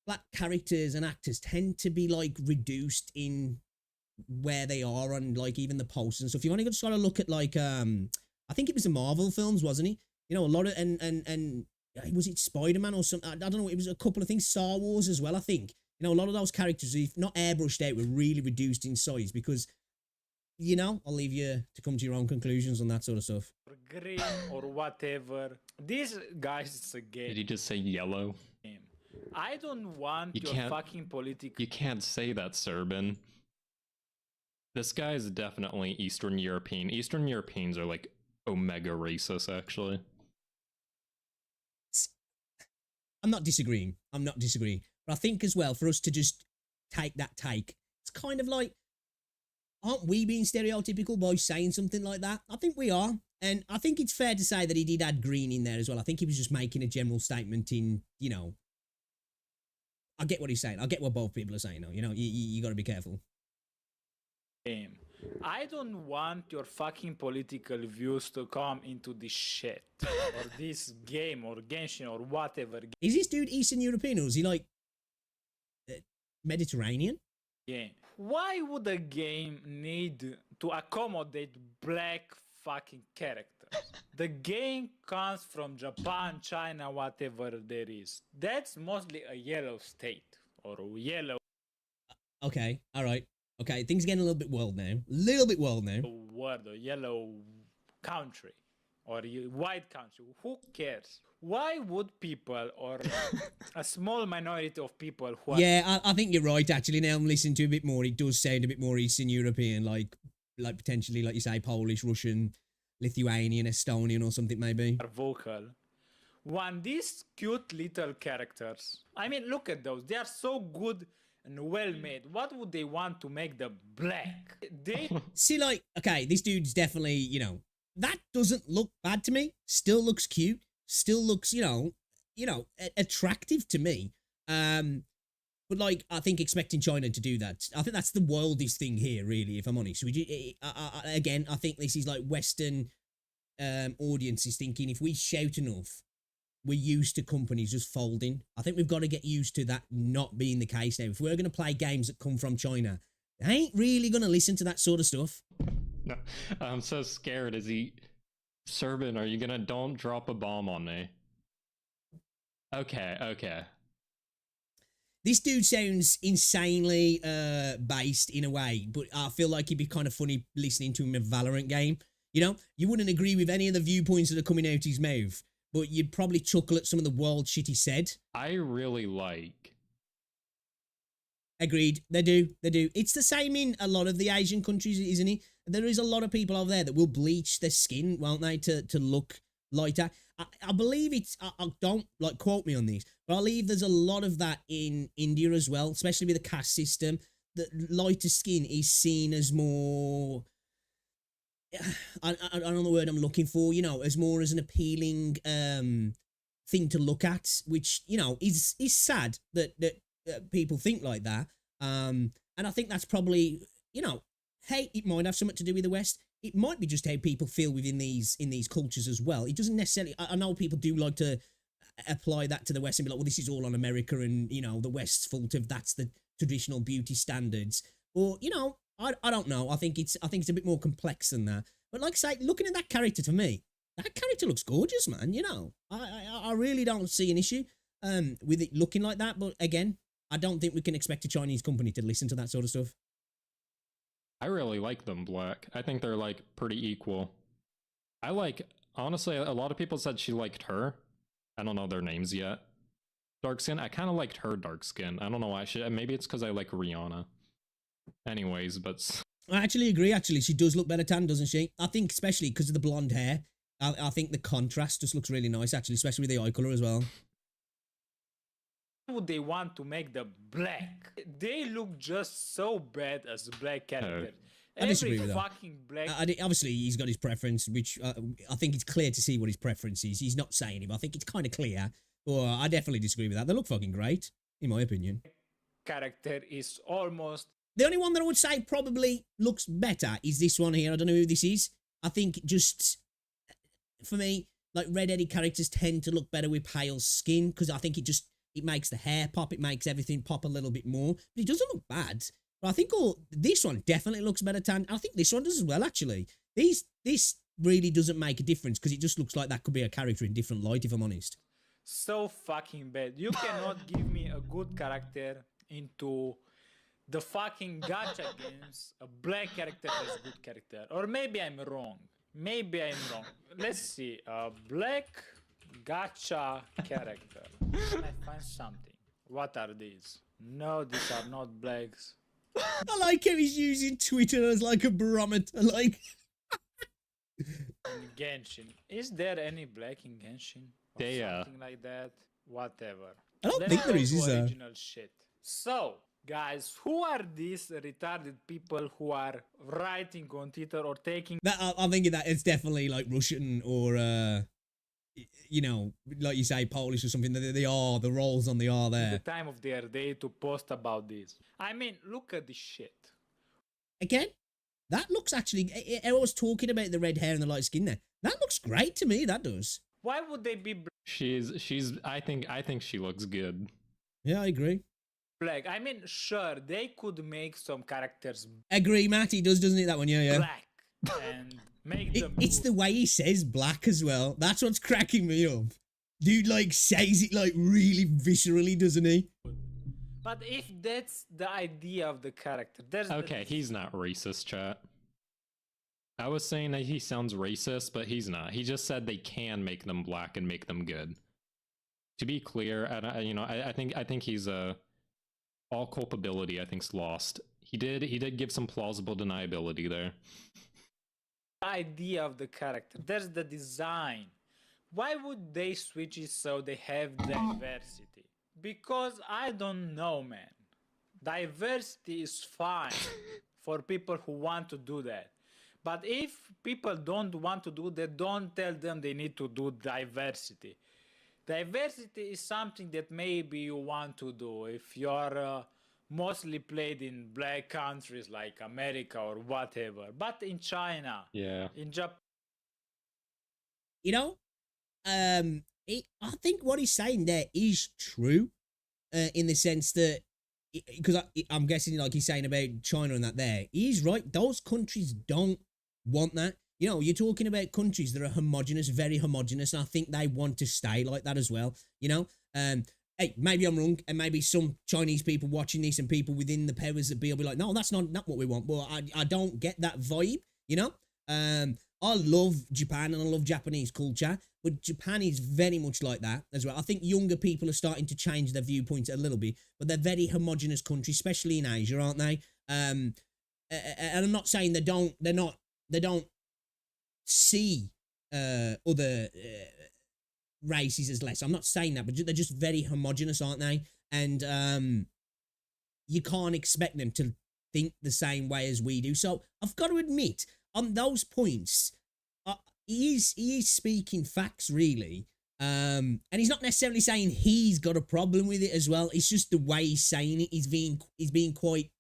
black characters and actors tend to be, like, reduced in where they are on, like, even the posters and stuff. You only just got to look at, like, I think it was the Marvel films, wasn't he? You know, a lot of, and was it Spider-Man or something? I don't know. It was a couple of things. Star Wars as well, I think. You know, a lot of those characters, if not airbrushed out, were really reduced in size because, you know, I'll leave you to come to your own conclusions on that sort of stuff. Or green or whatever. This, guys, it's a game. Did he just say yellow? I don't want your fucking political... You can't say that, Serban. This guy is definitely Eastern European. Eastern Europeans are like omega racist, actually. I'm not disagreeing. But I think as well, for us to just take that take, it's kind of like, aren't we being stereotypical by saying something like that? I think we are. And I think it's fair to say that he did add green in there as well. I think he was just making a general statement in, you know, I get what he's saying. I get what both people are saying, though. You know, you got to be careful. Game. I don't want your fucking political views to come into this shit or this game or Genshin or whatever. Is this dude Eastern European or is he like Mediterranean? Game. Why would a game need to accommodate black fucking characters? The game comes from Japan, China, whatever there is. That's mostly a yellow state or a yellow. Okay, all right. Okay, things are getting a little bit wild now. Word, a yellow country or a white country. Who cares? Why would people or a small minority of people who are... Yeah, I think you're right, actually. Now I'm listening to a bit more. It does sound a bit more Eastern European, like potentially, like you say, Polish, Russian, Lithuanian, Estonian or something maybe. Are vocal. When these cute little characters... I mean, look at those. They are so good and well made. What would they want to make them black? They see, like, okay, this dude's definitely, you know, that doesn't look bad to me. Still looks cute. Still looks, you know, attractive to me. But like, I think expecting China to do that, I think that's the wildest thing here, really. If I'm honest, again, I think this is like Western audiences thinking if we shout enough, we're used to companies just folding. I think we've got to get used to that not being the case now. If we're going to play games that come from China, they ain't really going to listen to that sort of stuff. No, I'm so scared. Serban, are you going to don't drop a bomb on me? Okay. This dude sounds insanely based in a way, but I feel like it'd be kind of funny listening to him in a Valorant game. You know, you wouldn't agree with any of the viewpoints that are coming out his mouth, but you'd probably chuckle at some of the wild shit he said. I really like... Agreed. They do. It's the same in a lot of the Asian countries, isn't it? There is a lot of people over there that will bleach their skin, won't they, to look lighter. I believe it's... I don't, like, quote me on these, but I believe there's a lot of that in India as well, especially with the caste system. That lighter skin is seen as more... I don't know the word I'm looking for, you know, as more as an appealing thing to look at, which, you know, is sad that people think like that. And I think that's probably, you know, hey, it might have something to do with the West. It might be just how people feel within these cultures as well. It doesn't necessarily, I know people do like to apply that to the West and be like, well, this is all on America and, you know, the West's fault if that's the traditional beauty standards. Or, you know, I don't know. I think it's a bit more complex than that. But like I say, looking at that character, to me, that character looks gorgeous, man. You know, I really don't see an issue with it looking like that. But again, I don't think we can expect a Chinese company to listen to that sort of stuff. I really like them black. I think they're like pretty equal. Honestly, a lot of people said she liked her. I don't know their names yet. Dark skin. I kind of liked her dark skin. I don't know why. Maybe it's because I like Rihanna. Anyways, but I actually agree. Actually, she does look better tan, doesn't she? I think especially because of the blonde hair. I think the contrast just looks really nice, actually, especially with the eye color as well. Would they want to make them black? They look just so bad as a black character. I disagree with that. fucking black. Obviously, he's got his preference, which I think it's clear to see what his preference is. He's not saying it, but I think it's kind of clear. But I definitely disagree with that. They look fucking great, in my opinion. Character is almost. The only one that I would say probably looks better is this one here. I don't know who this is. I think just, for me, like red-headed characters tend to look better with pale skin because I think it makes the hair pop. It makes everything pop a little bit more. But it doesn't look bad. But I think this one definitely looks better tan. I think this one does as well, actually. This really doesn't make a difference because it just looks like that could be a character in different light, if I'm honest. So fucking bad. You cannot give me a good character into the fucking gacha games. A black character is a good character. Or maybe I'm wrong. Let's see. A black gacha character. Can I find something? What are these? No, these are not blacks. I like how he's using Twitter as like a barometer. Like In Genshin. Is there any black in Genshin? Or something like that? Whatever. I don't Let's think there go is to there? original shit. So, guys, who are these retarded people who are writing on Twitter or taking I'm thinking that it's definitely like Russian or you know, like you say, Polish or something. They are the roles on the R the there. time of their day to post about this? I mean, look at this shit. Again, that looks actually. I was talking about the red hair and the light skin there. That looks great to me. That does. Why would they be She's I think she looks good. Yeah, I agree. black? I mean, sure, they could make some characters Agree, Matt. He does, doesn't he? That one, yeah. black and make them It's good. the way he says black as well. That's what's cracking me up. Dude, like, says it like really viscerally, doesn't he? But if that's the idea of the character, there's Okay, he's not racist, chat. I was saying that he sounds racist, but he's not. He just said they can make them black and make them good. To be clear, I think he's all culpability I think's lost. He did give some plausible deniability there. idea of the character. There's the design. Why would they switch it so they have diversity? Because I don't know, man. Diversity is fine for people who want to do that. But if people don't want to do that, don't tell them they need to do diversity. Diversity is something that maybe you want to do if you're mostly played in black countries like America or whatever. But in China, Yeah. in Japan, You know, I think what he's saying there is true, in the sense that, because I'm guessing like he's saying about China and that there, he's right. Those countries don't want that. You know, you're talking about countries that are homogenous, very homogenous, and I think they want to stay like that as well. You know, hey, maybe I'm wrong, and maybe some Chinese people watching this and people within the powers that be will be like, no, that's not what we want. But I don't get that vibe. You know, I love Japan and I love Japanese culture, but Japan is very much like that as well. I think younger people are starting to change their viewpoints a little bit, but they're very homogenous countries, especially in Asia, aren't they? And I'm not saying they don't see other races as less. I'm not saying that, but they're just very homogenous, aren't they? And you can't expect them to think the same way as we do. So I've got to admit, on those points, he is speaking facts, really. And he's not necessarily saying he's got a problem with it as well. It's just the way he's saying it. He's being quite,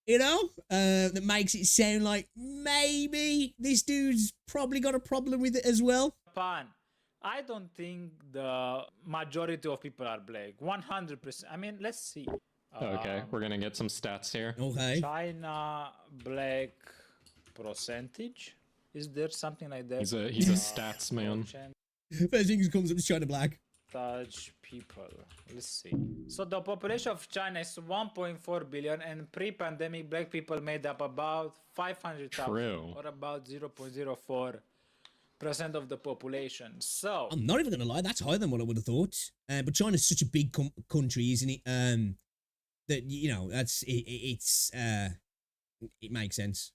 you know, that makes it sound like maybe this dude's probably got a problem with it as well. I don't think the majority of people are black. 100%. I mean, let's see. Okay, we're gonna get some stats here. Okay. China black percentage. Is there something like that? He's a stats man. First thing that comes up is China black. Touch people. Let's see. So the population of China is 1.4 billion, and pre-pandemic black people made up about 500,000, True. or about 0.04% of the population. So I'm not even gonna lie, that's higher than what I would have thought. But China's such a big country, isn't it? That, you know, it's it makes sense.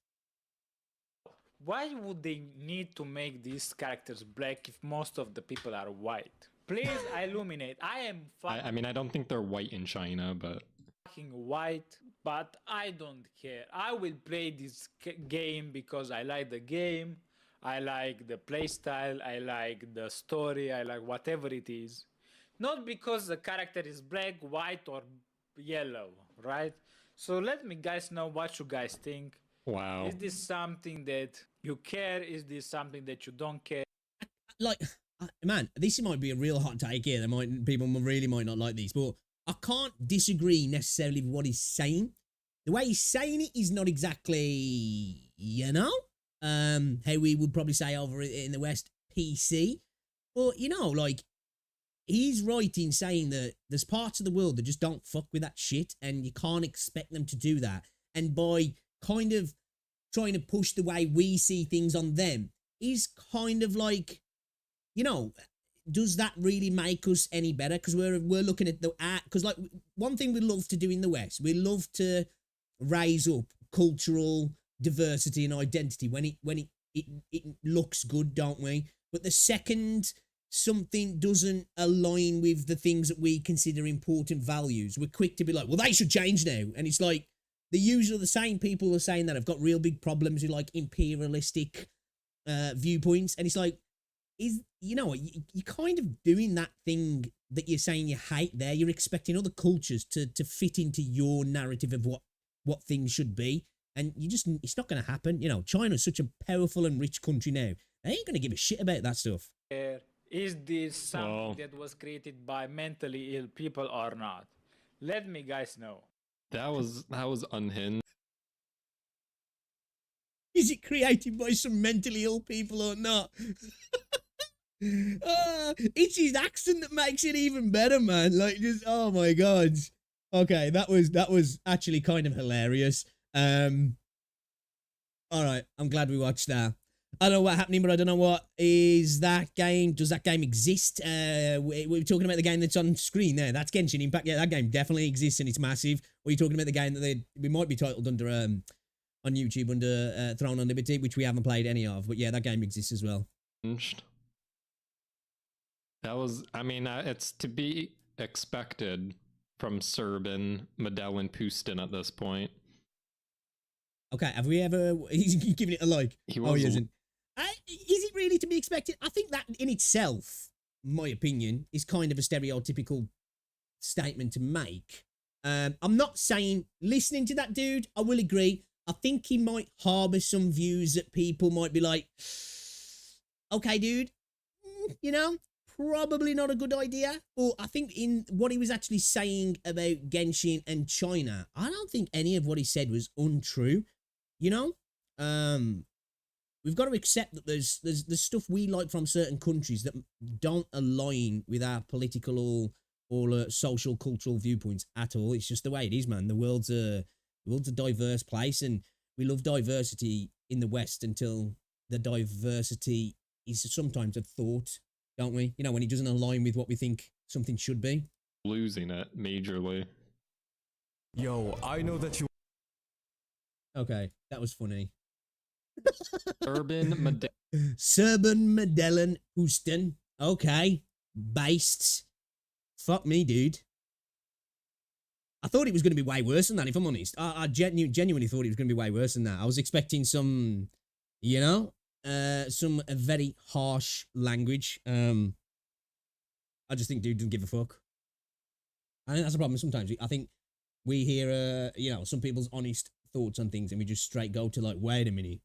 Why would they need to make these characters black if most of the people are white? Please illuminate. I am I mean, I don't think they're white in China, but fucking white, but I don't care. I will play this game because I like the game, I like the playstyle, I like the story, I like whatever it is. Not because the character is black, white, or yellow, right? So let me guys know what you guys think. wow. Is this something that you care? Is this something that you don't care? Like, man, this might be a real hot take here. People really might not like these, but I can't disagree necessarily with what he's saying. The way he's saying it is not exactly, you know, how we would probably say over in the West, PC. But, you know, like, he's right in saying that there's parts of the world that just don't fuck with that shit, and you can't expect them to do that. And by kind of trying to push the way we see things on them is kind of like, you know, does that really make us any better? Because we're looking at the because like one thing we love to do in the West, we love to raise up cultural diversity and identity when it looks good, don't we? But the second something doesn't align with the things that we consider important values, we're quick to be like, well, they should change now. And it's like the same people are saying that have got real big problems with like imperialistic viewpoints, and it's like, you know, you're kind of doing that thing that you're saying you hate there. You're expecting other cultures to fit into your narrative of what things should be. And it's not going to happen. You know, China's such a powerful and rich country now. They ain't going to give a shit about that stuff. Is this something that was created by mentally ill people or not? Let me guys know. That was unhinged. Is it created by some mentally ill people or not? It's his accent that makes it even better, man. Like, just, oh my god. Okay, that was actually kind of hilarious. All right, I'm glad we watched that. I don't know what's happening, but I don't know what is that game. Does that game exist? We're talking about the game that's on screen there. That's Genshin Impact. Yeah, that game definitely exists and it's massive. Or are you talking about the game that we might be titled under on YouTube under Throne on Liberty, which we haven't played any of. But yeah, that game exists as well. That was, I mean, it's to be expected from Serban, Medell, and Pustin at this point. Okay, have we ever... He's giving it a like. He was. Oh, he isn't. Is it really to be expected? I think that in itself, my opinion, is kind of a stereotypical statement to make. I'm not saying, listening to that dude, I will agree. I think he might harbour some views that people might be like, okay, dude, you know, probably not a good idea. But I think in what he was actually saying about Genshin and China, I don't think any of what he said was untrue, you know? We've got to accept that there's stuff we like from certain countries that don't align with our political or social cultural viewpoints at all. It's just the way it is, man. The world's a diverse place, and we love diversity in the West until the diversity is sometimes a thought, don't we? You know, when it doesn't align with what we think something should be. Losing it majorly. Yo, I know that you... Okay, that was funny. Serban Medell Houston. Okay. Based. Fuck me, dude. I thought it was going to be way worse than that, if I'm honest. I genuinely thought it was going to be way worse than that. I was expecting some, you know, some very harsh language. I just think dude doesn't give a fuck. I think that's the problem sometimes. I think we hear, you know, some people's honest thoughts on things and we just straight go to like, wait a minute.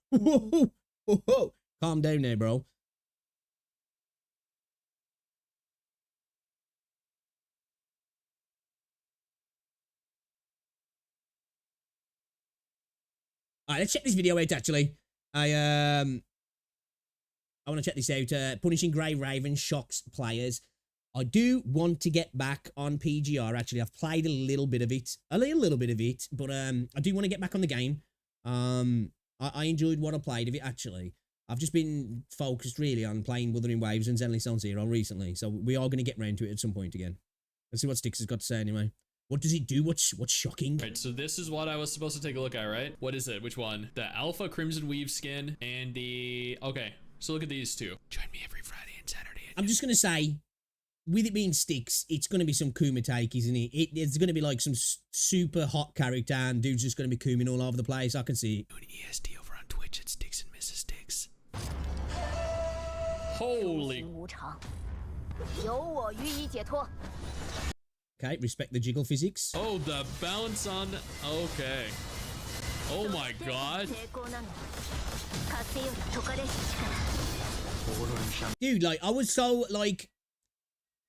Whoa, whoa, whoa. Calm down there, bro. Alright, let's check this video out, actually. I want to check this out. Punishing Grey Raven shocks players. I do want to get back on PGR, actually. I've played a little bit of it. A little bit of it. But I do want to get back on the game. I enjoyed what I played of it, actually. I've just been focused, really, on playing Wuthering Waves and Zenless on Zero recently. So we are going to get round to it at some point again. Let's see what Sticks has got to say, anyway. What does it do? What's shocking? Right, so this is what I was supposed to take a look at, right? What is it? Which one? The Alpha Crimson Weave skin and the... Okay, so look at these two. Join me every Friday and Saturday. I'm just going to say, with it being sticks, it's going to be some Kuma take, isn't it? It's going to be like some super hot character and dude's just going to be Kuming all over the place. I can see it. Doing ESD over on Twitch at Sticks and Mrs. Sticks. Holy... Okay, respect the jiggle physics. Oh, the bounce on... Okay. Oh my god. Dude, like, I was so, like...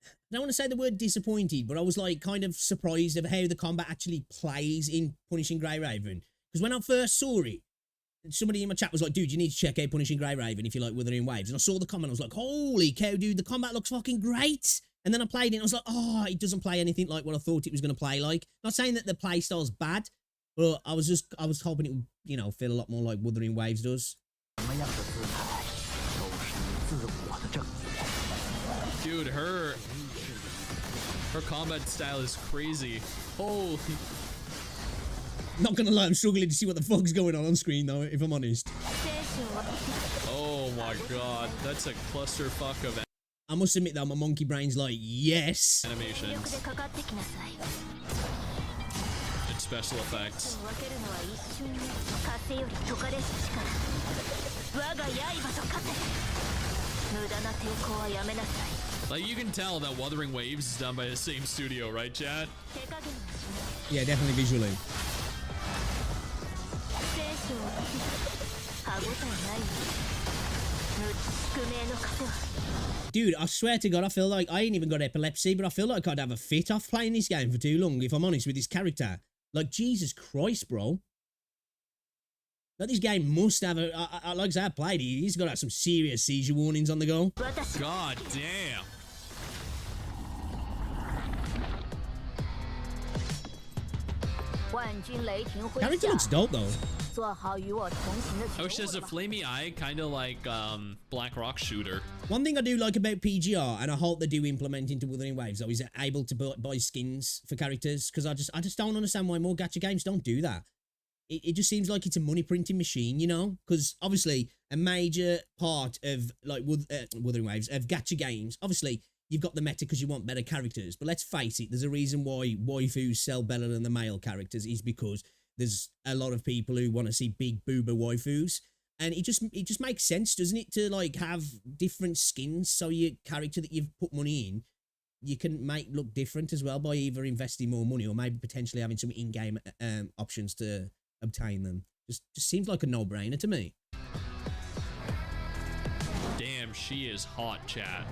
I don't want to say the word disappointed, but I was, like, kind of surprised of how the combat actually plays in Punishing Grey Raven. Because when I first saw it, somebody in my chat was like, dude, you need to check out Punishing Grey Raven if you like Wuthering Waves. And I saw the comment, I was like, holy cow, dude, the combat looks fucking great. And then I played it and I was like, oh, it doesn't play anything like what I thought it was going to play like. Not saying that the play style's bad, but I was hoping it would, you know, feel a lot more like Wuthering Waves does. Dude, her combat style is crazy. Holy... Not gonna lie, I'm struggling to see what the fuck's going on screen though, if I'm honest. Oh my god, that's a clusterfuck of I must admit though, my monkey brain's like, yes. animations and special effects. Like, you can tell that Wuthering Waves is done by the same studio, right, chat? Yeah, definitely visually. Dude, I swear to God, I feel like I ain't even got epilepsy, but I feel like I'd have a fit off playing this game for too long, if I'm honest with this character. Like, Jesus Christ, bro. Like, this game must have a... like I said, I played it. He's got some serious seizure warnings on the go. God damn. Character looks dope, though. I wish there's a flamey eye, kind of like Black Rock Shooter. One thing I do like about PGR, and I hope they do implement into Wuthering Waves, though, is they're able to buy skins for characters, because I just don't understand why more gacha games don't do that. It just seems like it's a money printing machine, you know? Because obviously a major part of like Wuthering Waves, of gacha games, obviously you've got the meta because you want better characters. But let's face it, there's a reason why waifus sell better than the male characters, is because there's a lot of people who want to see big booba waifus. And it just makes sense, doesn't it, to like have different skins so your character that you've put money in, you can make look different as well by either investing more money or maybe potentially having some in-game options to obtain them. Just seems like a no-brainer to me. Damn, she is hot, chat.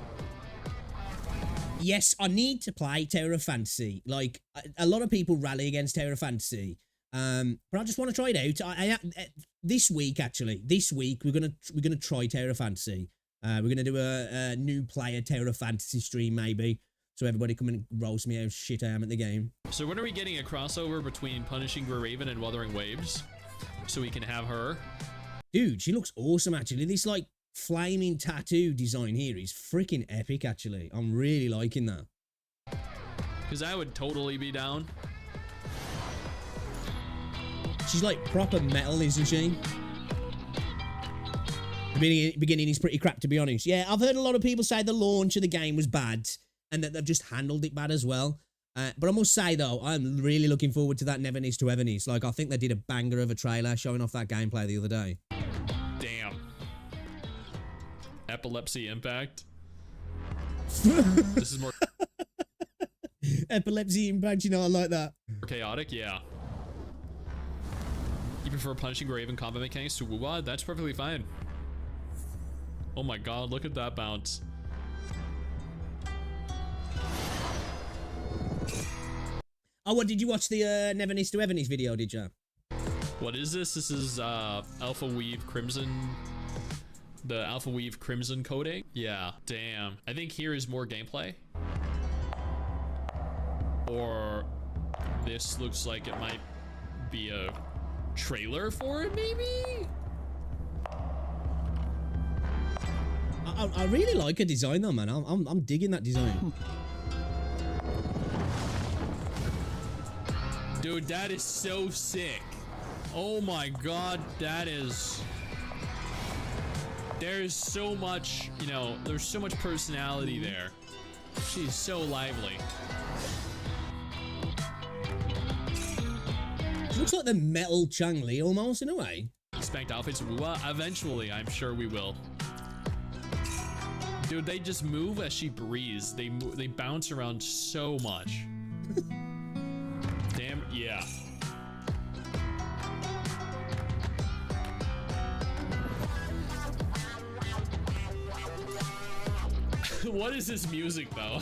Yes, I need to play Tower of Fantasy. Like, a lot of people rally against Tower of Fantasy, but I just want to try it out. This week we're gonna try Tower of Fantasy. We're gonna do a new player Tower of Fantasy stream maybe, so everybody come and roast me how shit I am at the game. So when are we getting a crossover between Punishing Grey Raven and Wuthering Waves, so we can have her? Dude, she looks awesome actually. This like flaming tattoo design here is freaking epic actually. I'm really liking that. Because I would totally be down. She's like proper metal, isn't she? The beginning is pretty crap, to be honest. Yeah, I've heard a lot of people say the launch of the game was bad and that they've just handled it bad as well. But I must say, though, I'm really looking forward to that Never Needs to Ever Needs. Like, I think they did a banger of a trailer showing off that gameplay the other day. Damn. Epilepsy Impact. This is more Epilepsy Impact, you know, I like that. chaotic, yeah. You prefer Punishing Grey Raven combat mechanics to WuWa? That's perfectly fine. Oh my god, look at that bounce. Oh, what, did you watch the Never Needs to Ever Needs video, did you? What is this? This is Alpha Weave Crimson. The Alpha Weave Crimson coding? Yeah, damn. I think here is more gameplay. Or this looks like it might be a trailer for it, maybe? I really like her design though, man. I'm digging that design. Dude, that is so sick. Oh my god, that is... There's so much, you know, there's so much personality there. She's so lively. She looks like the metal Chang-Li almost in a way. Expect outfits WuWa? Eventually, I'm sure we will. Dude, they just move as she breathes. They bounce around so much. Damn, yeah. What is this music though?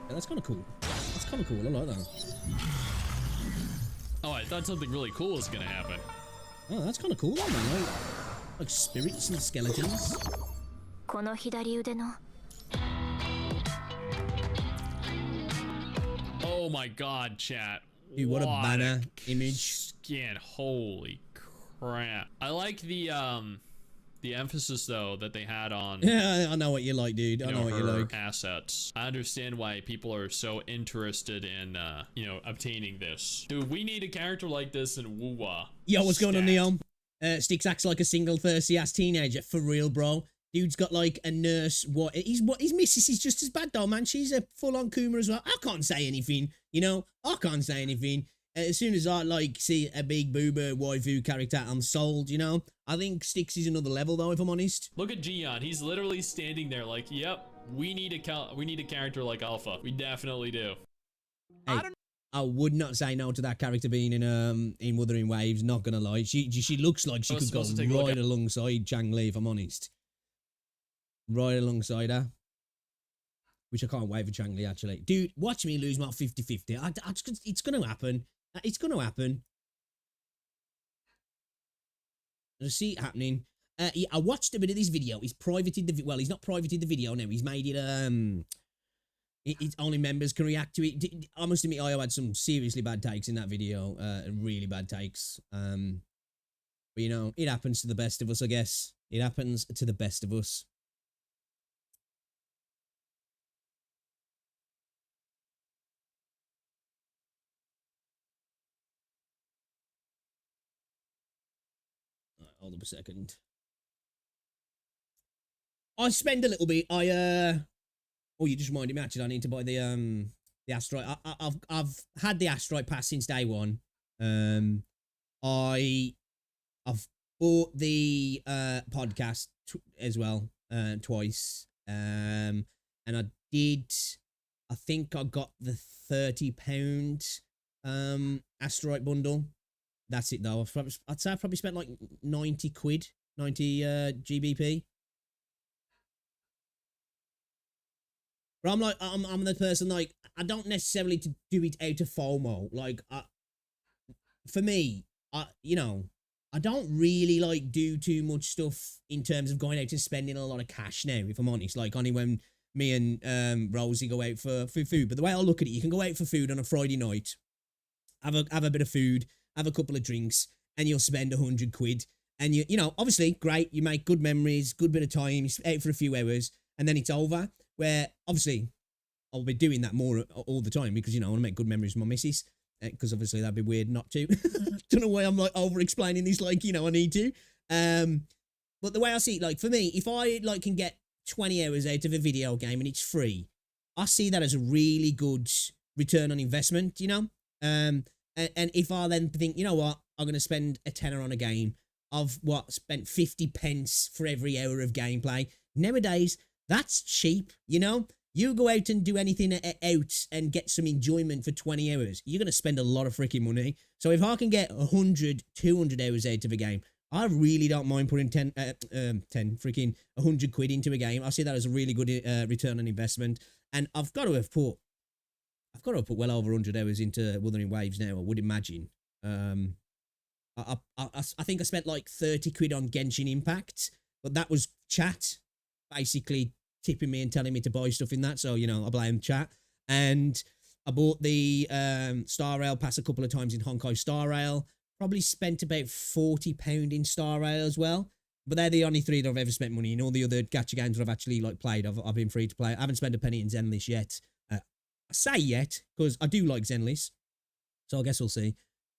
Yeah, that's kind of cool. That's kind of cool. I like that. Oh, I thought something really cool was gonna happen. Oh, that's kind of cool, though, man. Like spirits and skeletons. この左腕の Oh my god, chat. Dude, what a banner image. Skin. Holy crap. I like the emphasis though that they had on Yeah, I know what you like, dude. I know what you her like. assets. I understand why people are so interested in you know, obtaining this. Dude, we need a character like this in WuWa. Yo, what's going on, Stat. Neon? Sticks acts like a single thirsty ass teenager. For real, bro. Dude's got like a nurse. His missus is just as bad though, man. She's a full-on Kuma as well. I can't say anything, you know. I can't say anything. As soon as I like see a big boober waifu character, I'm sold, you know. I think Sticks is another level though, if I'm honest. Look at Gion. He's literally standing there like, yep, we need a character like Alpha. We definitely do. Hey, I would not say no to that character being in Wuthering Waves. Not gonna lie, she looks like she I was could go supposed to take a look right at- alongside Chang-Li, if I'm honest. Right alongside her. Which I can't wait for Chang-Li, actually. Dude, watch me lose my 50-50. It's gonna happen. It's gonna happen. I see it happening. Yeah, I watched a bit of this video. He's privated the well. He's not privated the video now. He's made it it's only members can react to it. I must admit, I had some seriously bad takes in that video. Really bad takes. But you know, it happens to the best of us, I guess. It happens to the best of us. Hold up a second. I spend a little bit. Oh, you just reminded me. Actually, I need to buy the asteroid. I've had the asteroid pass since day one. I've bought the podcast as well twice. And I think I got the £30 asteroid bundle. That's it though. I'd say I probably spent like 90 quid, 90 GBP. But I'm like, I'm the person, like, I don't necessarily to do it out of FOMO. Like, for me, you know, I don't really like do too much stuff in terms of going out and spending a lot of cash now, if I'm honest. Like, only when me and Rosie go out for food. But the way I look at it, you can go out for food on a Friday night, have a bit of food, have a couple of drinks, and you'll spend 100 quid. And you know, obviously, great, you make good memories, good bit of time, out for a few hours, and then it's over. Where, obviously, I'll be doing that more all the time because, you know, I want to make good memories with my missus. Because obviously that'd be weird not to. Don't know why I'm like over-explaining this, like, you know, I need to. But the way I see it, like, for me, if I, like, can get 20 hours out of a video game and it's free, I see that as a really good return on investment, you know? And if I then think, you know what, I'm going to spend a tenner on a game, I've, spent 50 pence for every hour of gameplay. Nowadays, that's cheap, you know? You go out and do anything out and get some enjoyment for 20 hours, you're going to spend a lot of freaking money. So if I can get 100, 200 hours out of a game, I really don't mind putting 100 quid into a game. I see that as a really good return on investment. And I've got to have put well over 100 hours into Wuthering Waves now, I would imagine. I think I spent like 30 quid on Genshin Impact. but that was chat basically tipping me and telling me to buy stuff in that. So, you know, I blame chat. And I bought the Star Rail pass a couple of times in Honkai Star Rail. Probably spent about £40 in Star Rail as well. But they're the only three that I've ever spent money in. All the other gacha games that I've actually like played, I've been free to play. I haven't spent a penny in Zenless yet. I say yet because I do like Zenless. So I guess we'll see.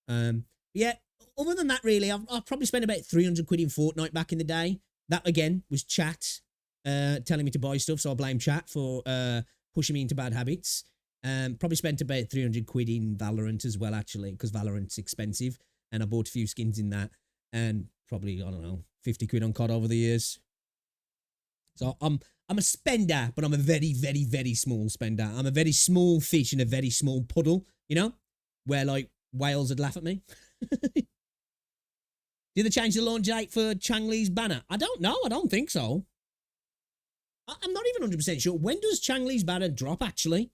Yeah, other than that, really, I've probably spent about 300 quid in Fortnite back in the day. That, again, was chat telling me to buy stuff. So I blame chat for pushing me into bad habits. Probably spent about 300 quid in Valorant as well, actually, because Valorant's expensive. And I bought a few skins in that. And probably, I don't know, 50 quid on COD over the years. So I'm a spender, but I'm a very, very, very small spender. I'm a very small fish in a very small puddle, you know, where like whales would laugh at me. Did they change the launch date for Chang Li's banner? I don't know. I don't think so. I'm not even 100% sure. When does Chang Li's banner drop, actually?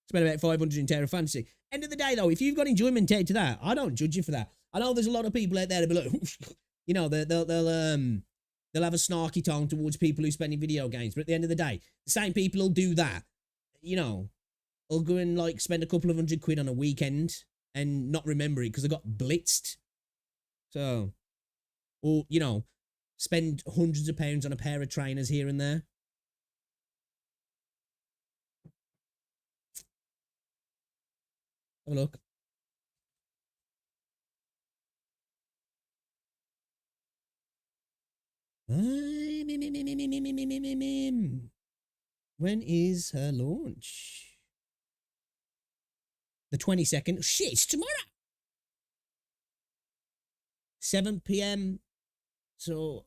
Spent about 500 in Terra Fantasy. End of the day, though, if you've got enjoyment out to that, I don't judge you for that. I know there's a lot of people out there that be like, you know, they'll have a snarky tone towards people who spend in video games. But at the end of the day, the same people will do that. You know, will go and like spend a couple of £100 on a weekend and not remember it because they got blitzed. So, or, you know, spend hundreds of pounds on a pair of trainers here and there. Have a look. When is her launch? The 22nd. Shit, it's tomorrow. 7 p.m. So.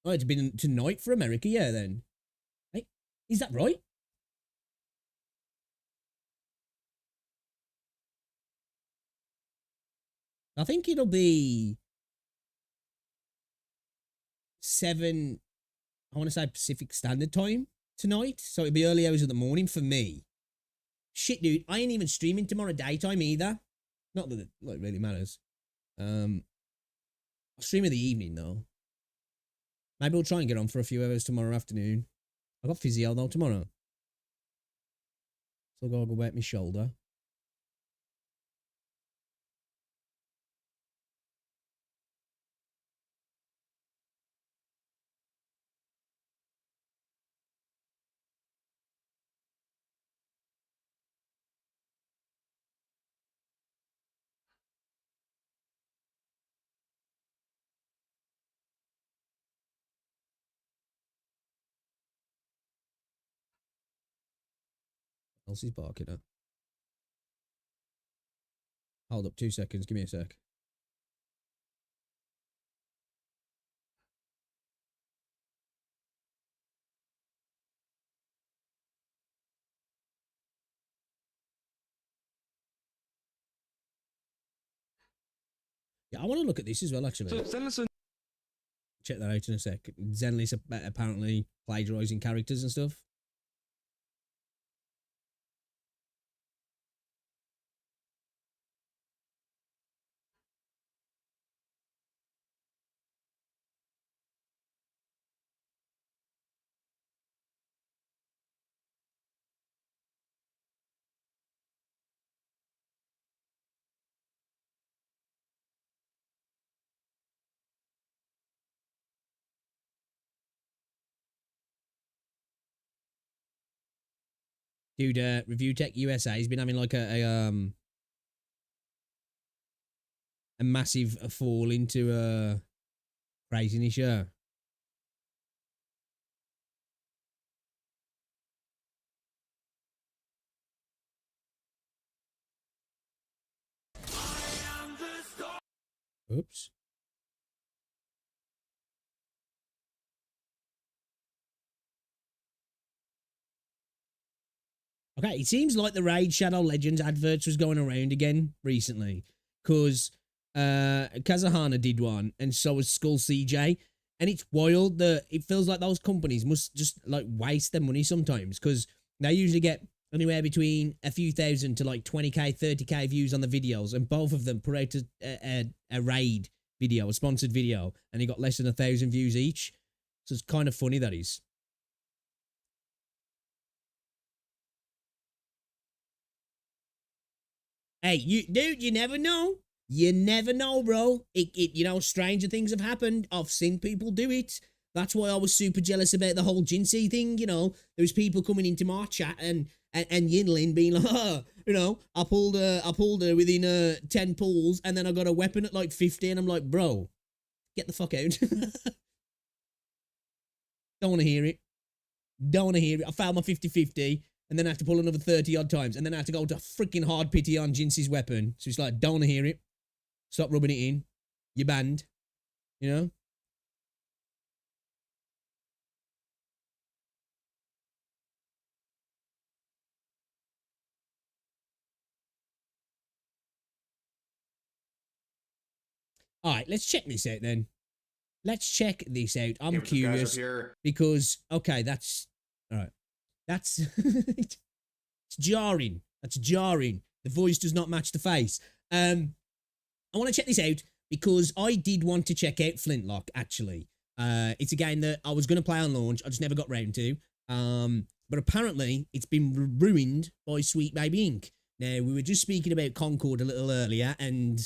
Oh, it's been tonight for America, yeah, then. Hey, is that right? I think it'll be 7, I want to say Pacific Standard Time tonight. So it'll be early hours of the morning for me. Shit, dude, I ain't even streaming tomorrow daytime either. Not that it like, really matters. I'll stream in the evening, though. Maybe we'll try and get on for a few hours tomorrow afternoon. I've got physio, though, tomorrow. So I'll go wet my shoulder. Elsie's barking at. Hold up 2 seconds. Give me a sec. Yeah, I want to look at this as well, actually. So Zenless Check that out in a sec. Zenless apparently plagiarizing characters and stuff. Dude, Review Tech USA has been having like a massive fall into craziness, yeah. Oops. Okay, it seems like the Raid Shadow Legends adverts was going around again recently. Because Kazahana did one, and so was Skull CJ. And it's wild that it feels like those companies must just like waste their money sometimes. Because they usually get anywhere between a few thousand to like 20k, 30k views on the videos, and both of them put out a raid video, a sponsored video, and he got less than 1,000 views each. So it's kind of funny, that is. Hey, dude, you never know. You never know, bro. You know, stranger things have happened. I've seen people do it. That's why I was super jealous about the whole Jinsei thing. You know, there was people coming into my chat and Yinlin being like, oh, you know, I pulled her within 10 pulls, and then I got a weapon at like 50, and I'm like, bro, get the fuck out. Don't want to hear it. Don't want to hear it. I failed my 50-50, and then I have to pull another 30 odd times, and then I have to go to freaking hard pity on Jinsei's weapon. So it's like, don't want to hear it. Stop rubbing it in. You're banned. You know? All right, let's check this out then. Let's check this out. I'm curious because, okay, that's, all right. That's, it's jarring. That's jarring. The voice does not match the face. I want to check this out because I did want to check out Flintlock, actually. It's a game that I was going to play on launch. I just never got round to. But apparently, it's been ruined by Sweet Baby Inc. Now, we were just speaking about Concord a little earlier, and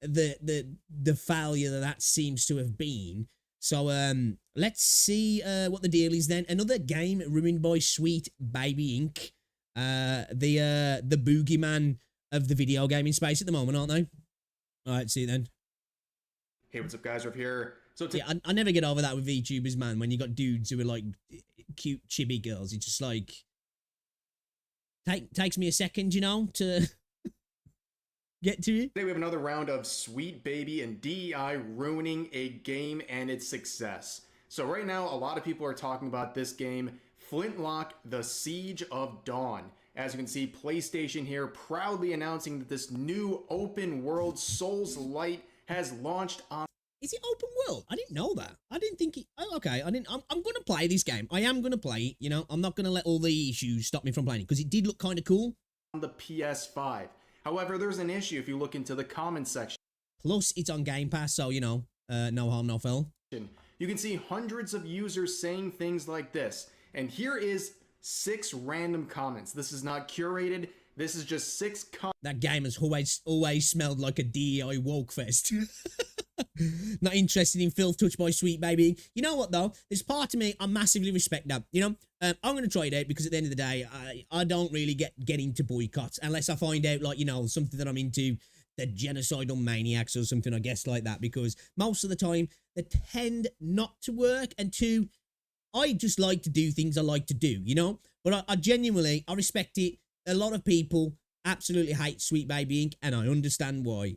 the failure that seems to have been. So let's see what the deal is then. Another game ruined by Sweet Baby Inc. The boogeyman of the video gaming space at the moment, aren't they? All right, see you then. Hey, what's up, guys? We're here. So yeah, I never get over that with VTubers, man. When you got dudes who are like cute chibi girls, it's just like takes me a second, you know, to get to it. Today we have another round of Sweet Baby and DEI ruining a game and its success. So right now, a lot of people are talking about this game, Flintlock: The Siege of Dawn. As you can see, PlayStation here proudly announcing that this new open world Souls-Light has launched on. Is it open world? I didn't know that. I didn't think it. Oh, okay, I'm gonna play this game. I am gonna play it. You know, I'm not gonna let all the issues stop me from playing it because it did look kind of cool on the PS5. However, there's an issue if you look into the comments section. Plus, it's on Game Pass, so you know, no harm, no foul. You can see hundreds of users saying things like this, and here is 6 random comments. This is not curated. This is just 6 comments. That game has always smelled like a DEI woke fest. Not interested in filth touched by Sweet Baby. You know what though? There's part of me I massively respect that. You know, I'm gonna try it out because at the end of the day, I don't really get into boycotts unless I find out like, you know, something that I'm into, the genocidal maniacs or something, I guess, like that. Because most of the time they tend not to work, and 2, I just like to do things I like to do. You know, but I genuinely respect it. A lot of people absolutely hate Sweet Baby Inc. and I understand why.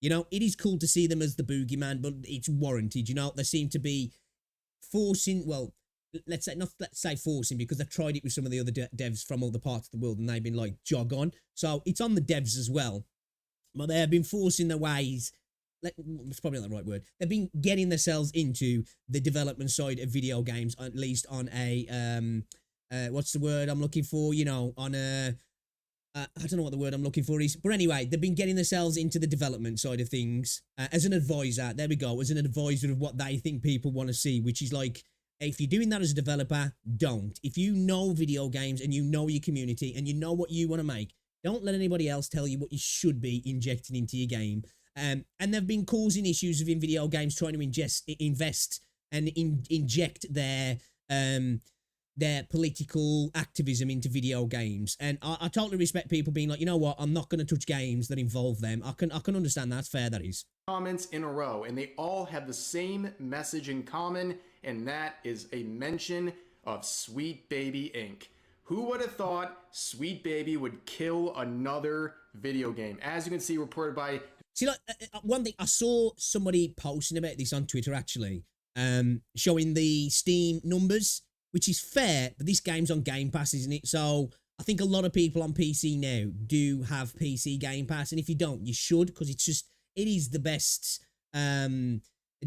You know, it is cool to see them as the boogeyman, but it's warranted. You know, they seem to be forcing, well, let's say forcing, because they've tried it with some of the other devs from other parts of the world and they've been like, jog on. So it's on the devs as well. But they have been forcing their ways. It's probably not the right word. They've been getting themselves into the development side of video games, at least on a, what's the word I'm looking for? You know, on a, I don't know what the word I'm looking for is, but anyway, they've been getting themselves into the development side of things as an advisor. There we go, as an advisor of what they think people want to see, which is like, if you're doing that as a developer, don't. If you know video games and you know your community and you know what you want to make, don't let anybody else tell you what you should be injecting into your game. And they've been causing issues within video games, trying to invest and inject their political activism into video games. And I totally respect people being like, you know what, I'm not going to touch games that involve them. I can understand that. That's fair, that is. Comments in a row, and they all have the same message in common, and that is a mention of Sweet Baby Inc. Who would have thought Sweet Baby would kill another video game? As you can see, reported by... See, like, one thing, I saw somebody posting about this on Twitter, actually, showing the Steam numbers, which is fair, but this game's on Game Pass, isn't it? So I think a lot of people on PC now do have PC Game Pass, and if you don't, you should, because it is the best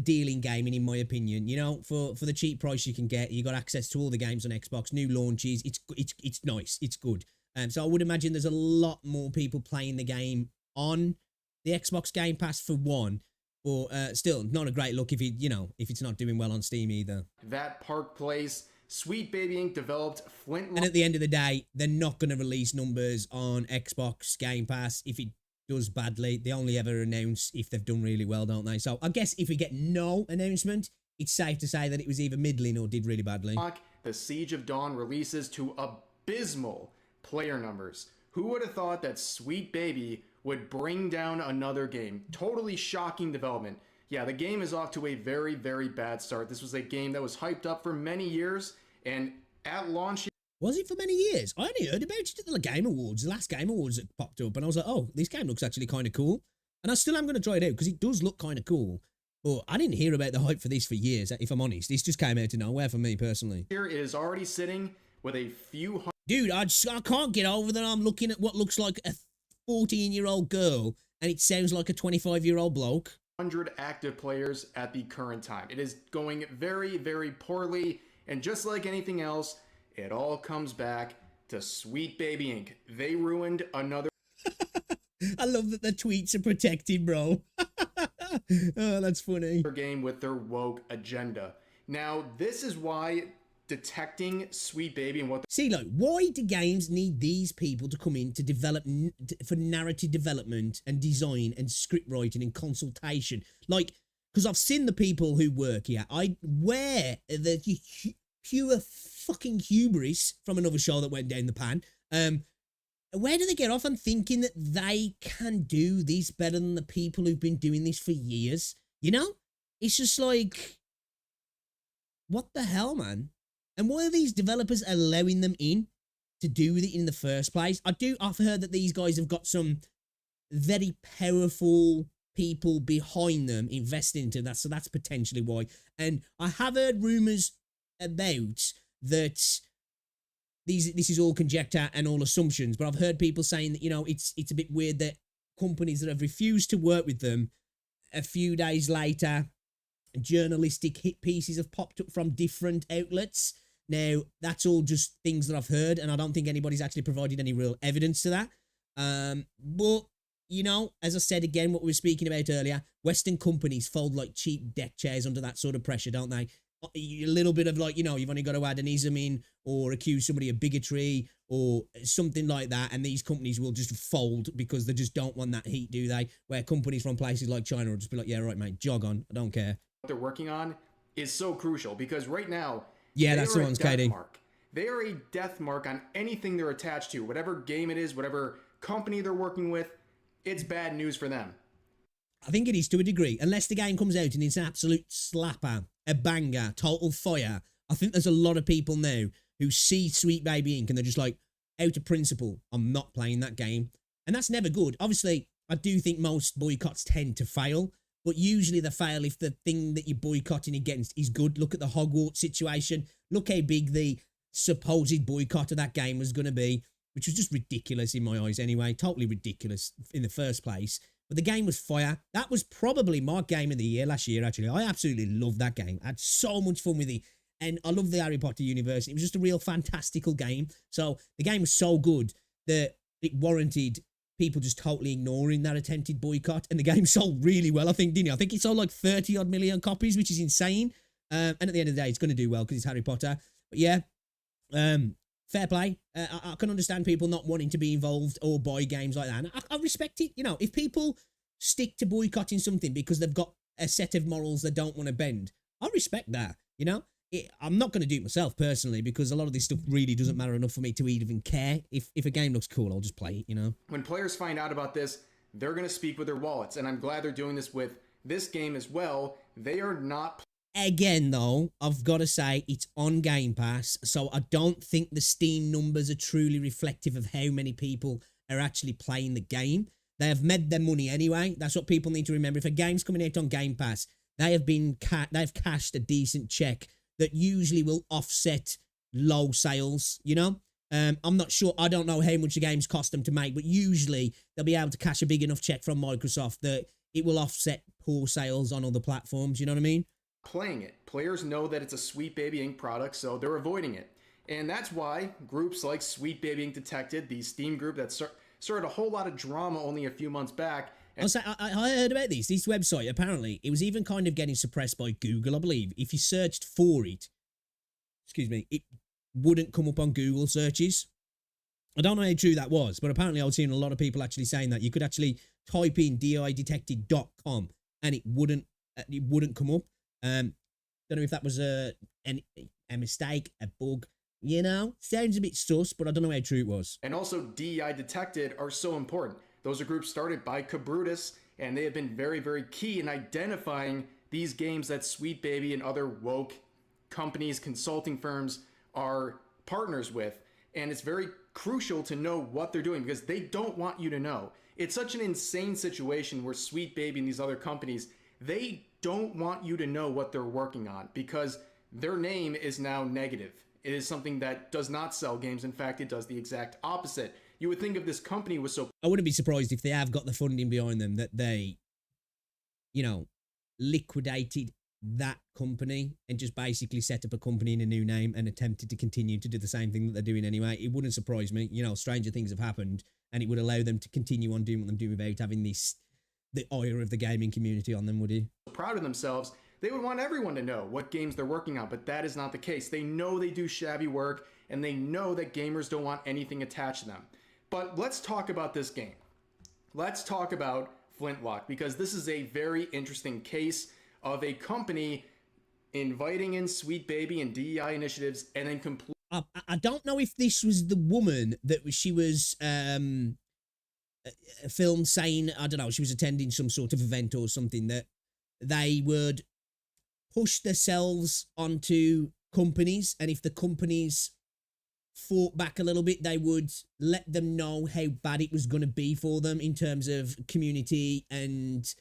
deal in gaming, in my opinion. You know, for the cheap price you can get, you got access to all the games on Xbox, new launches. It's nice. It's good. So I would imagine there's a lot more people playing the game on the Xbox Game Pass for one, but still not a great look if if it's not doing well on Steam either. That Park Place. Sweet Baby Inc. developed Flintlock. And at the end of the day, they're not going to release numbers on Xbox Game Pass if it does badly. They only ever announce if they've done really well, don't they? So I guess if we get no announcement, it's safe to say that it was either middling or did really badly. The Siege of Dawn releases to abysmal player numbers. Who would have thought that Sweet Baby would bring down another game? Totally shocking development. Yeah, the game is off to a very, very bad start. This was a game that was hyped up for many years, and at launch... Was it for many years? I only heard about it at the Game Awards, the last Game Awards that popped up, and I was like, oh, this game looks actually kind of cool. And I still am going to try it out, because it does look kind of cool. But I didn't hear about the hype for this for years, if I'm honest. This just came out of nowhere for me, personally. Here it is already sitting with a few hundred... Dude, I can't get over that I'm looking at what looks like a 14-year-old girl, and it sounds like a 25-year-old bloke. 100 active players at the current time. It is going very, very poorly, and just like anything else, it all comes back to Sweet Baby Inc. They ruined another... I love that the tweets are protected, bro. Oh, that's funny. ...game with their woke agenda. Now, this is why detecting Sweet Baby and what... See, like, why do games need these people to come in to develop for narrative development and design and script writing and consultation? Like, because I've seen the people who work here. I wear the pure fucking hubris from another show that went down the pan. Where do they get off on thinking that they can do this better than the people who've been doing this for years? You know? It's just like, what the hell, man? And why are these developers allowing them in to do it in the first place? I've heard that these guys have got some very powerful people behind them investing into that, so that's potentially why. And I have heard rumors about that this is all conjecture and all assumptions, but I've heard people saying that, it's a bit weird that companies that have refused to work with them, a few days later, journalistic hit pieces have popped up from different outlets. Now, that's all just things that I've heard, and I don't think anybody's actually provided any real evidence to that. But, as I said again, what we were speaking about earlier, Western companies fold like cheap deck chairs under that sort of pressure, don't they? A little bit of like, you've only got to add an ism in or accuse somebody of bigotry or something like that, and these companies will just fold because they just don't want that heat, do they? Where companies from places like China will just be like, yeah, right, mate, jog on, I don't care. What they're working on is so crucial because right now, yeah, that's the ones, Katie. They are a death mark on anything they're attached to. Whatever game it is, whatever company they're working with, it's bad news for them. I think it is to a degree. Unless the game comes out and it's an absolute slapper, a banger, total fire. I think there's a lot of people now who see Sweet Baby Inc. and they're just like, out of principle, I'm not playing that game. And that's never good. Obviously, I do think most boycotts tend to fail. But usually they fail if the thing that you're boycotting against is good. Look at the Hogwarts situation. Look how big the supposed boycott of that game was going to be, which was just ridiculous in my eyes anyway. Totally ridiculous in the first place. But the game was fire. That was probably my game of the year last year, actually. I absolutely loved that game. I had so much fun with it. And I love the Harry Potter universe. It was just a real fantastical game. So the game was so good that it warranted people just totally ignoring that attempted boycott. And the game sold really well, I think, didn't it? I think it sold like 30 odd million copies, which is insane. And at the end of the day, it's going to do well because it's Harry Potter. But yeah, fair play. I can understand people not wanting to be involved or buy games like that. And I respect it. If people stick to boycotting something because they've got a set of morals they don't want to bend, I respect that, I'm not going to do it myself personally because a lot of this stuff really doesn't matter enough for me to even care. If a game looks cool, I'll just play it, When players find out about this, they're going to speak with their wallets, and I'm glad they're doing this with this game as well. They are not... Again, though, I've got to say it's on Game Pass, so I don't think the Steam numbers are truly reflective of how many people are actually playing the game. They have made their money anyway. That's what people need to remember. If a game's coming out on Game Pass, they've cashed a decent check that usually will offset low sales, I'm not sure. I don't know how much the games cost them to make, but usually they'll be able to cash a big enough check from Microsoft that it will offset poor sales on other platforms. You know what I mean? Playing it. Players know that it's a Sweet Baby Inc. product, so they're avoiding it. And that's why groups like Sweet Baby Inc. Detected, the Steam group that started a whole lot of drama only a few months back. I heard about this. This website, apparently, it was even kind of getting suppressed by Google, I believe. If you searched for it, excuse me, it wouldn't come up on Google searches. I don't know how true that was, but apparently I was seeing a lot of people actually saying that you could actually type in didetected.com and it wouldn't come up. Don't know if that was a mistake, a bug. You know, sounds a bit sus, but I don't know how true it was. And also, DEI Detected are so important. Those are groups started by Cabrutus, and they have been very, very key in identifying these games that Sweet Baby and other woke companies, consulting firms are partners with. And it's very crucial to know what they're doing because they don't want you to know. It's such an insane situation where Sweet Baby and these other companies, they don't want you to know what they're working on because their name is now negative. It is something that does not sell games. In fact, it does the exact opposite. You would think if this company was so... I wouldn't be surprised if they have got the funding behind them that they, you know, liquidated that company and just basically set up a company in a new name and attempted to continue to do the same thing that they're doing anyway. It wouldn't surprise me. You know, stranger things have happened and it would allow them to continue on doing what they're doing without having this, the ire of the gaming community on them, would you? Proud of themselves, they would want everyone to know what games they're working on, but that is not the case. They know they do shabby work and they know that gamers don't want anything attached to them. But let's talk about this game. Let's talk about Flintlock because this is a very interesting case of a company inviting in Sweet Baby and DEI initiatives and then complete. I don't know if this was the woman that she was filmed saying, I don't know, she was attending some sort of event or something that they would push themselves onto companies, and if the companies fought back a little bit, they would let them know how bad it was going to be for them in terms of community and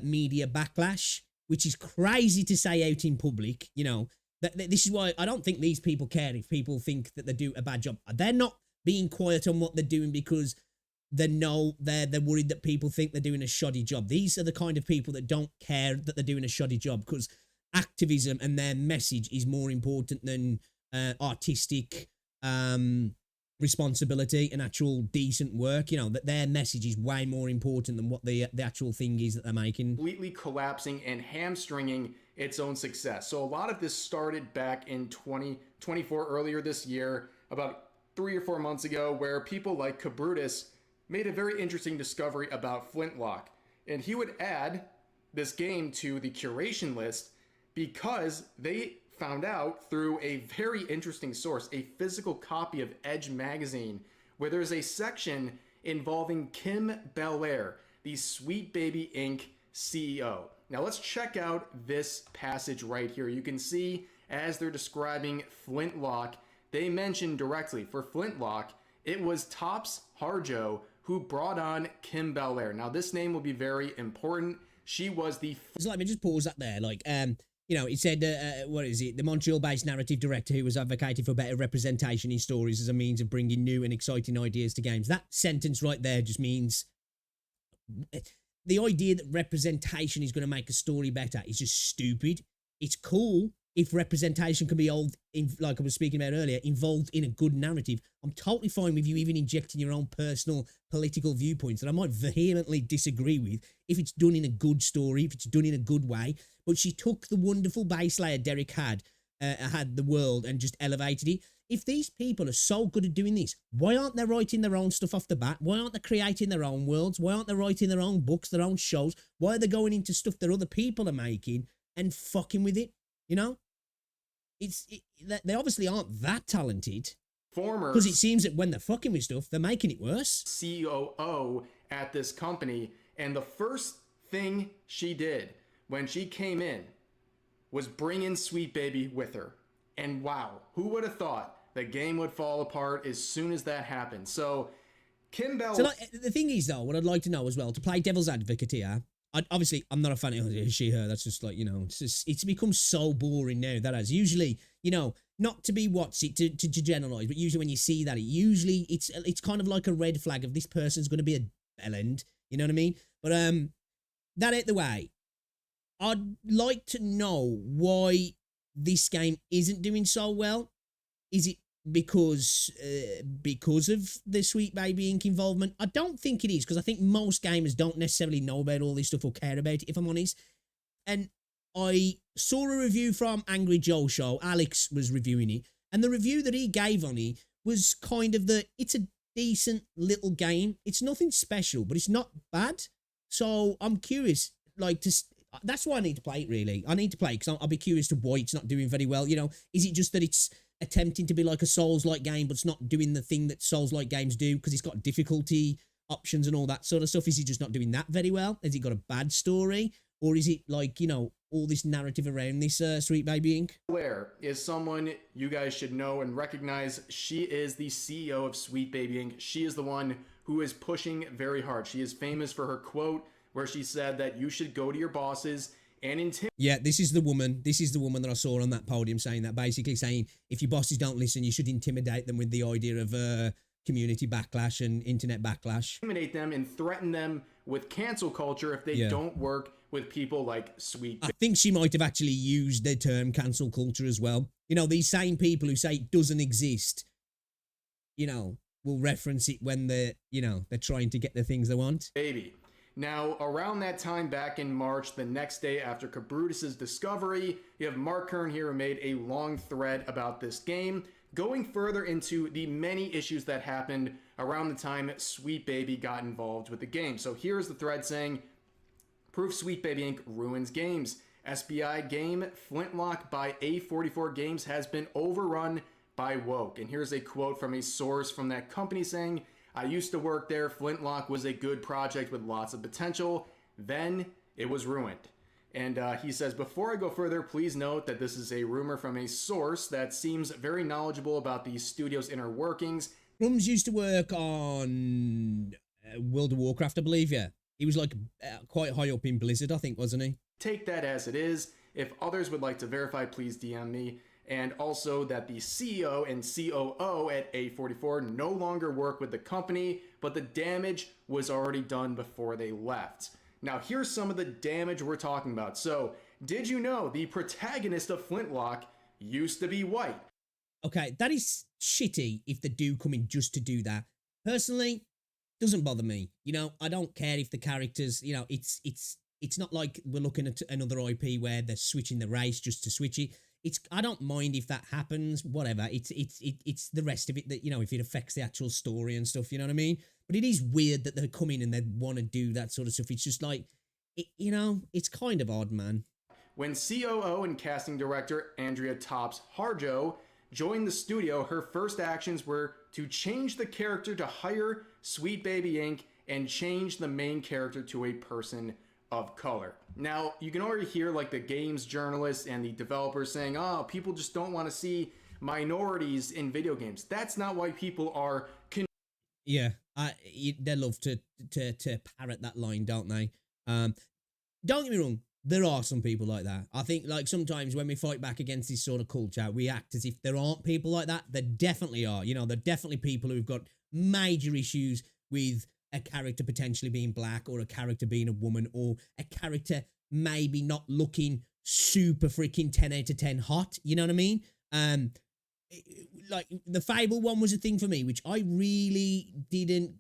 media backlash, which is crazy to say out in public. You know, this is why I don't think these people care if people think that they do a bad job. They're not being quiet on what they're doing because they know they're worried that people think they're doing a shoddy job. These are the kind of people that don't care that they're doing a shoddy job because activism and their message is more important than artistic responsibility and actual decent work. You know, that their message is way more important than what the actual thing is that they're making. Completely collapsing and hamstringing its own success. So a lot of this started back in 2024, earlier this year, about 3 or 4 months ago, where people like Cabrutus made a very interesting discovery about Flintlock. And he would add this game to the curation list because they found out through a very interesting source, a physical copy of Edge magazine, where there's a section involving Kim Belair, the Sweet Baby Inc. CEO. Now let's check out this passage right here. You can see as they're describing Flintlock, they mention directly for Flintlock, it was Tops Harjo who brought on Kim Belair. Now this name will be very important. She was the... So let me just pause that there. Like, you know, it said, what is it? The Montreal-based narrative director who was advocating for better representation in stories as a means of bringing new and exciting ideas to games. That sentence right there just means the idea that representation is going to make a story better is just stupid. It's cool if representation can be like I was speaking about earlier, involved in a good narrative. I'm totally fine with you even injecting your own personal political viewpoints that I might vehemently disagree with if it's done in a good story, if it's done in a good way. But she took the wonderful base layer Derek had the world and just elevated it. If these people are so good at doing this, why aren't they writing their own stuff off the bat? Why aren't they creating their own worlds? Why aren't they writing their own books, their own shows? Why are they going into stuff that other people are making and fucking with it? You know? They obviously aren't that talented. Former... Because it seems that when they're fucking with stuff, they're making it worse. COO at this company, and the first thing she did when she came in was bring in Sweet Baby with her. And wow, who would have thought the game would fall apart as soon as that happened? So, Kim Bell... So, like, the thing is, though, what I'd like to know as well, to play devil's advocate here, obviously, I'm not a fan of she, her. That's just like, you know, it's become so boring now. That has usually, you know, not to be to generalize, but usually when you see that, it's kind of like a red flag of this person's going to be a bellend. You know what I mean? But that out the way, I'd like to know why this game isn't doing so well. Is it because of the Sweet Baby Inc. involvement? I don't think it is, because I think most gamers don't necessarily know about all this stuff or care about it, if I'm honest. And I saw a review from Angry Joe Show. Alex was reviewing it, and the review that he gave on it was kind of it's a decent little game. It's nothing special, but it's not bad. So I'm curious, like, that's why I need to play it, really. I need to play it because I'll be curious to why it's not doing very well. You know, is it just that it's attempting to be like a Souls-like game, but it's not doing the thing that Souls-like games do because it's got difficulty options and all that sort of stuff? Is it just not doing that very well? Has it got a bad story? Or is it like, you know, all this narrative around this Sweet Baby Inc.? Blair is someone you guys should know and recognize. She is the CEO of Sweet Baby Inc. She is the one who is pushing very hard. She is famous for her quote where she said that you should go to your bosses and intimidate. Yeah, this is the woman that I saw on that podium saying that, basically saying if your bosses don't listen, you should intimidate them with the idea of community backlash and internet backlash. Intimidate them and threaten them with cancel culture if they don't work with people like Sweet Baby. I think she might have actually used the term cancel culture as well. You know, these same people who say it doesn't exist, you know, will reference it when they're trying to get the things they want. Baby. Now, around that time back in March, the next day after Kabrutus's discovery, you have Mark Kern here who made a long thread about this game, going further into the many issues that happened around the time Sweet Baby got involved with the game. So here's the thread saying, proof Sweet Baby Inc. ruins games. SBI game Flintlock by A44 Games has been overrun by woke. And here's a quote from a source from that company saying, I used to work there. Flintlock was a good project with lots of potential. Then it was ruined. And he says, before I go further, please note that this is a rumor from a source that seems very knowledgeable about the studio's inner workings. Rums used to work on World of Warcraft, I believe, yeah. He was like quite high up in Blizzard, I think, wasn't he? Take that as it is. If others would like to verify, please DM me. And also that the CEO and COO at A44 no longer work with the company, but the damage was already done before they left. Now, here's some of the damage we're talking about. So, did you know the protagonist of Flintlock used to be white? Okay, that is shitty if they do come in just to do that. Personally, doesn't bother me. You know, I don't care if the characters, you know, it's not like we're looking at another IP where they're switching the race just to switch it. I don't mind if that happens, whatever. It's the rest of it that, you know, if it affects the actual story and stuff, you know what I mean? But it is weird that they come in and they want to do that sort of stuff. It's just like, you know, it's kind of odd, man. When COO and casting director Andrea Tops Harjo joined the studio, her first actions were to change the character to hire Sweet Baby Inc. and change the main character to a person of color. Now, you can already hear like the games journalists and the developers saying, oh, people just don't want to see minorities in video games. That's not why people are... Yeah, they love to parrot that line, don't they? Don't get me wrong, there are some people like that. I think like sometimes when we fight back against this sort of culture, we act as if there aren't people like that. There definitely are. You know, there are definitely people who've got major issues with a character potentially being black, or a character being a woman, or a character maybe not looking super freaking 10 out of 10 hot. You know what I mean? Like the Fable one was a thing for me, which I really didn't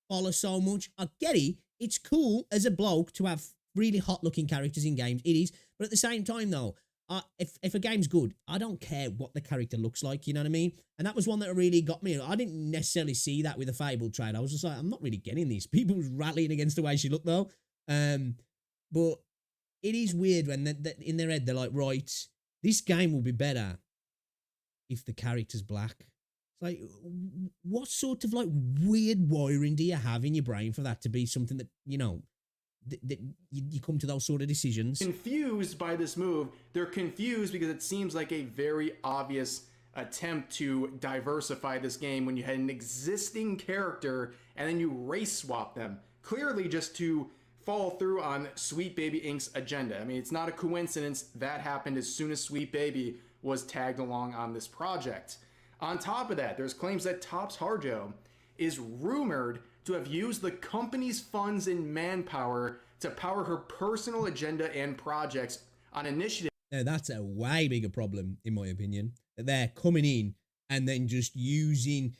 follow so much. I get it. It's cool as a bloke to have really hot looking characters in games. It is. But at the same time though, if a game's good, I don't care what the character looks like, you know what I mean? And that was one that really got me. I didn't necessarily see that with the Fable trailer. I was just like, I'm not really getting these. People rallying against the way she looked though. But it is weird when in their head they're like, right, this game will be better if the character's black. It's like, what sort of like weird wiring do you have in your brain for that to be something that, you know, that you come to those sort of decisions? Confused by this move. They're confused because it seems like a very obvious attempt to diversify this game when you had an existing character and then you race swap them. Clearly just to follow through on Sweet Baby Inc.'s agenda. I mean, it's not a coincidence that happened as soon as Sweet Baby was tagged along on this project. On top of that, there's claims that Tops Harjo is rumored to have used the company's funds and manpower to power her personal agenda and projects on initiatives. Now, that's a way bigger problem, in my opinion, that they're coming in and then just using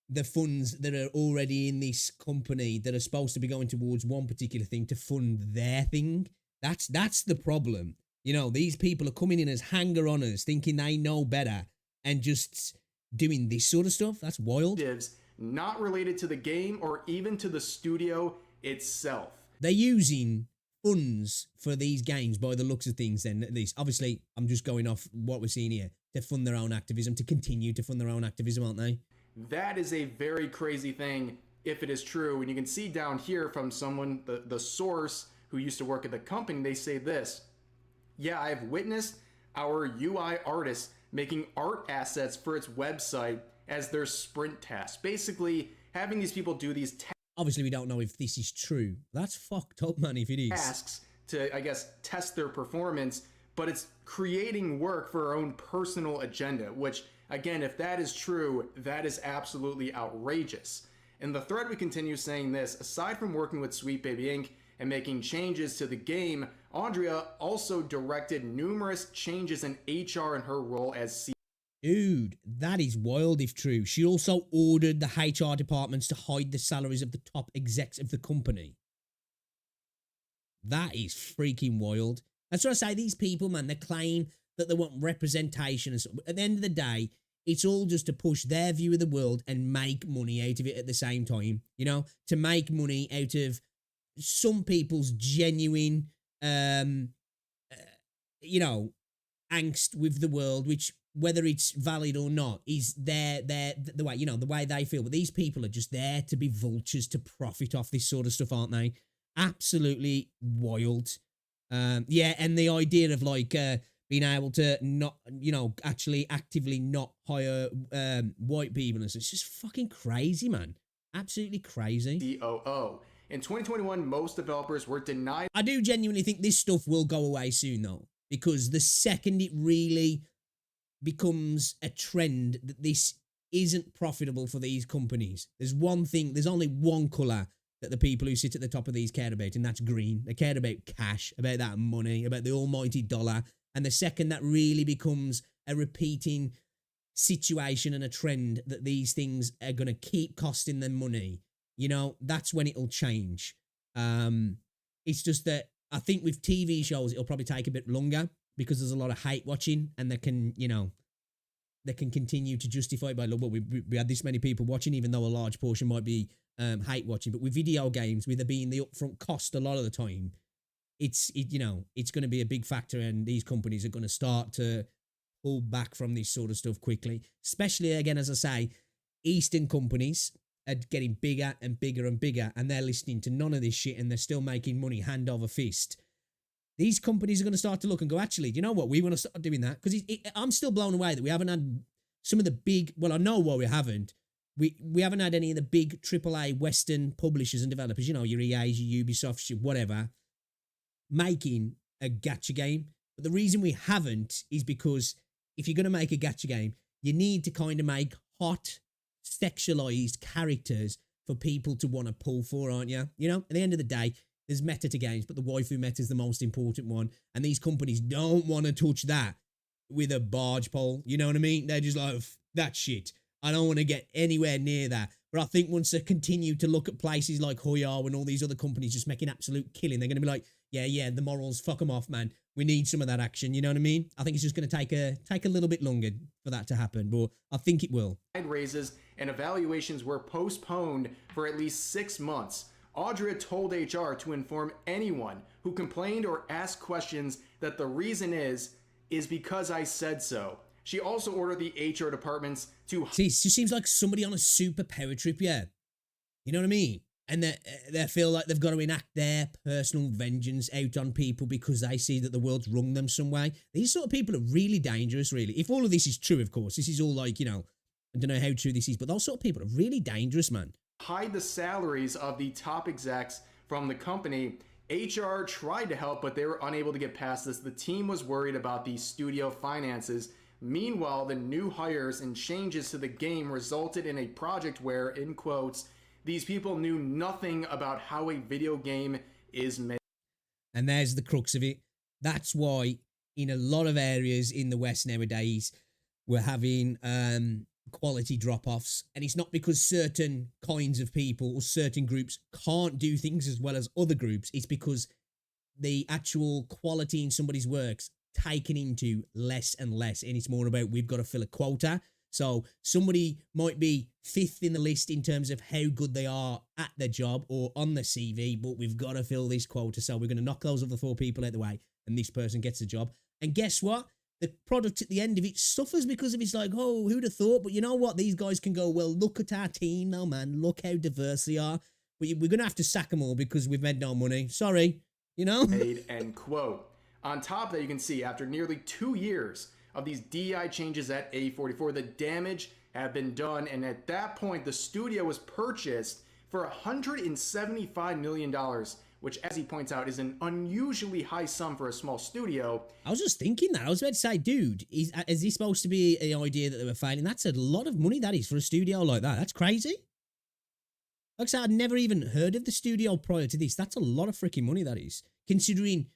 the funds that are already in this company that are supposed to be going towards one particular thing to fund their thing. That's the problem. You know, these people are coming in as hanger-oners, thinking they know better, and just doing this sort of stuff. That's wild. Not related to the game or even to the studio itself. They're using funds for these games by the looks of things then, at least. Obviously, I'm just going off what we're seeing here, to fund their own activism, to continue to fund their own activism, aren't they? That is a very crazy thing if it is true. And you can see down here from someone, the source who used to work at the company, they say this: yeah, I've witnessed our UI artists making art assets for its website as their sprint tasks. Basically, having these people do these obviously we don't know if this is true. That's fucked up, man, if it is. Tasks to, I guess, test their performance, but it's creating work for our own personal agenda, which, again, if that is true, that is absolutely outrageous. In the thread, we continue saying this: aside from working with Sweet Baby Inc. and making changes to the game, Andrea also directed numerous changes in HR in her role as CEO. Dude, that is wild if true. She also ordered the HR departments to hide the salaries of the top execs of the company. That is freaking wild. That's what I say. These people, man, they claim that they want representation and stuff. At the end of the day, it's all just to push their view of the world and make money out of it at the same time. You know, to make money out of some people's genuine, you know, angst with the world, which, whether it's valid or not, is the way, you know, the way they feel. But these people are just there to be vultures to profit off this sort of stuff, aren't they? Absolutely wild. Yeah, and the idea of like being able to not, you know, actually actively not hire white people, it's just fucking crazy, man. Absolutely crazy. COO. In 2021, most developers were denied. I do genuinely think this stuff will go away soon, though, because the second it really becomes a trend that this isn't profitable for these companies, there's one thing, there's only one colour that the people who sit at the top of these care about, and that's green. They care about cash, about that money, about the almighty dollar. And the second that really becomes a repeating situation and a trend that these things are going to keep costing them money, you know, that's when it'll change. It's just that I think with TV shows, it'll probably take a bit longer because there's a lot of hate watching, and they can, you know, they can continue to justify it by, look, well, we had this many people watching, even though a large portion might be hate watching. But with video games, with there being the upfront cost a lot of the time, you know, it's going to be a big factor, and these companies are going to start to pull back from this sort of stuff quickly. Especially, again, as I say, Eastern companies are getting bigger and bigger and bigger, and they're listening to none of this shit, and they're still making money hand over fist. These companies are going to start to look and go, actually, do you know what? We want to start doing that. Because I'm still blown away that we haven't had some of the big, well, I know why we haven't. We haven't had any of the big AAA Western publishers and developers, you know, your EAs, your Ubisofts, your whatever, making a gacha game. But the reason we haven't is because if you're going to make a gacha game, you need to kind of make hot, sexualized characters for people to want to pull for, aren't you? You know, at the end of the day, there's meta to games, but the waifu meta is the most important one. And these companies don't want to touch that with a barge pole. You know what I mean? They're just like, that shit. I don't want to get anywhere near that. But I think once they continue to look at places like Hoyo and all these other companies just making absolute killing, they're going to be like, yeah, the morals, fuck them off, man. We need some of that action. You know what I mean? I think it's just going to take a little bit longer for that to happen, but I think it will. Raises and evaluations were postponed for at least 6 months. Audrea told HR to inform anyone who complained or asked questions that the reason is because I said so. She also ordered the HR departments to... See, it just seems like somebody on a super power trip, yeah. You know what I mean? And they feel like they've got to enact their personal vengeance out on people because they see that the world's wronged them some way. These sort of people are really dangerous, really. If all of this is true, of course. This is all like, you know, I don't know how true this is, but those sort of people are really dangerous, man. Hide the salaries of the top execs from the company. HR tried to help, but they were unable to get past this. The team was worried about the studio finances. Meanwhile, the new hires and changes to the game resulted in a project where, in quotes, these people knew nothing about how a video game is made. And there's the crux of it. That's why in a lot of areas in the West nowadays, we're having quality drop-offs. And it's not because certain kinds of people or certain groups can't do things as well as other groups. It's because the actual quality in somebody's work's taken into less and less. And it's more about we've got to fill a quota. So somebody might be 5th in the list in terms of how good they are at their job or on the CV, but we've got to fill this quota. So we're going to knock those other 4 people out the way and this person gets a job. And guess what? The product at the end of it suffers because of it's like, oh, who'd have thought? But you know what? These guys can go, well, look at our team now, man. Look how diverse they are. But we're going to have to sack them all because we've made no money. Sorry, you know? Made, end quote. On top of that, you can see after nearly 2 years of these DI changes at A44, the damage had been done, and at that point, the studio was purchased for $175 million, which, as he points out, is an unusually high sum for a small studio. I was just thinking that. I was about to say, dude, is this supposed to be an idea that they were failing? That's a lot of money, that is, for a studio like that. That's crazy. Like I said, I'd never even heard of the studio prior to this. That's a lot of freaking money, that is. Considering,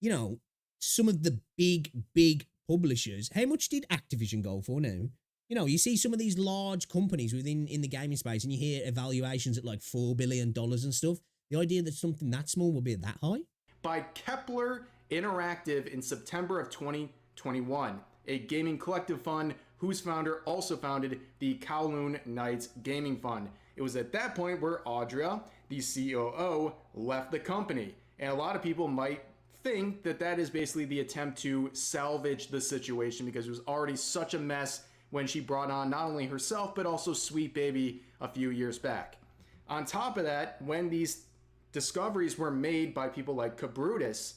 you know, some of the big publishers. How much did Activision go for now? You know, you see some of these large companies in the gaming space and you hear evaluations at like $4 billion and stuff. The idea that something that small will be that high? By Kepler Interactive in September of 2021, a gaming collective fund whose founder also founded the Kowloon Knights Gaming Fund. It was at that point where Audra, the COO, left the company. And a lot of people might think that that is basically the attempt to salvage the situation because it was already such a mess when she brought on not only herself but also Sweet Baby a few years back. On top of that, when these discoveries were made by people like Cabrutus,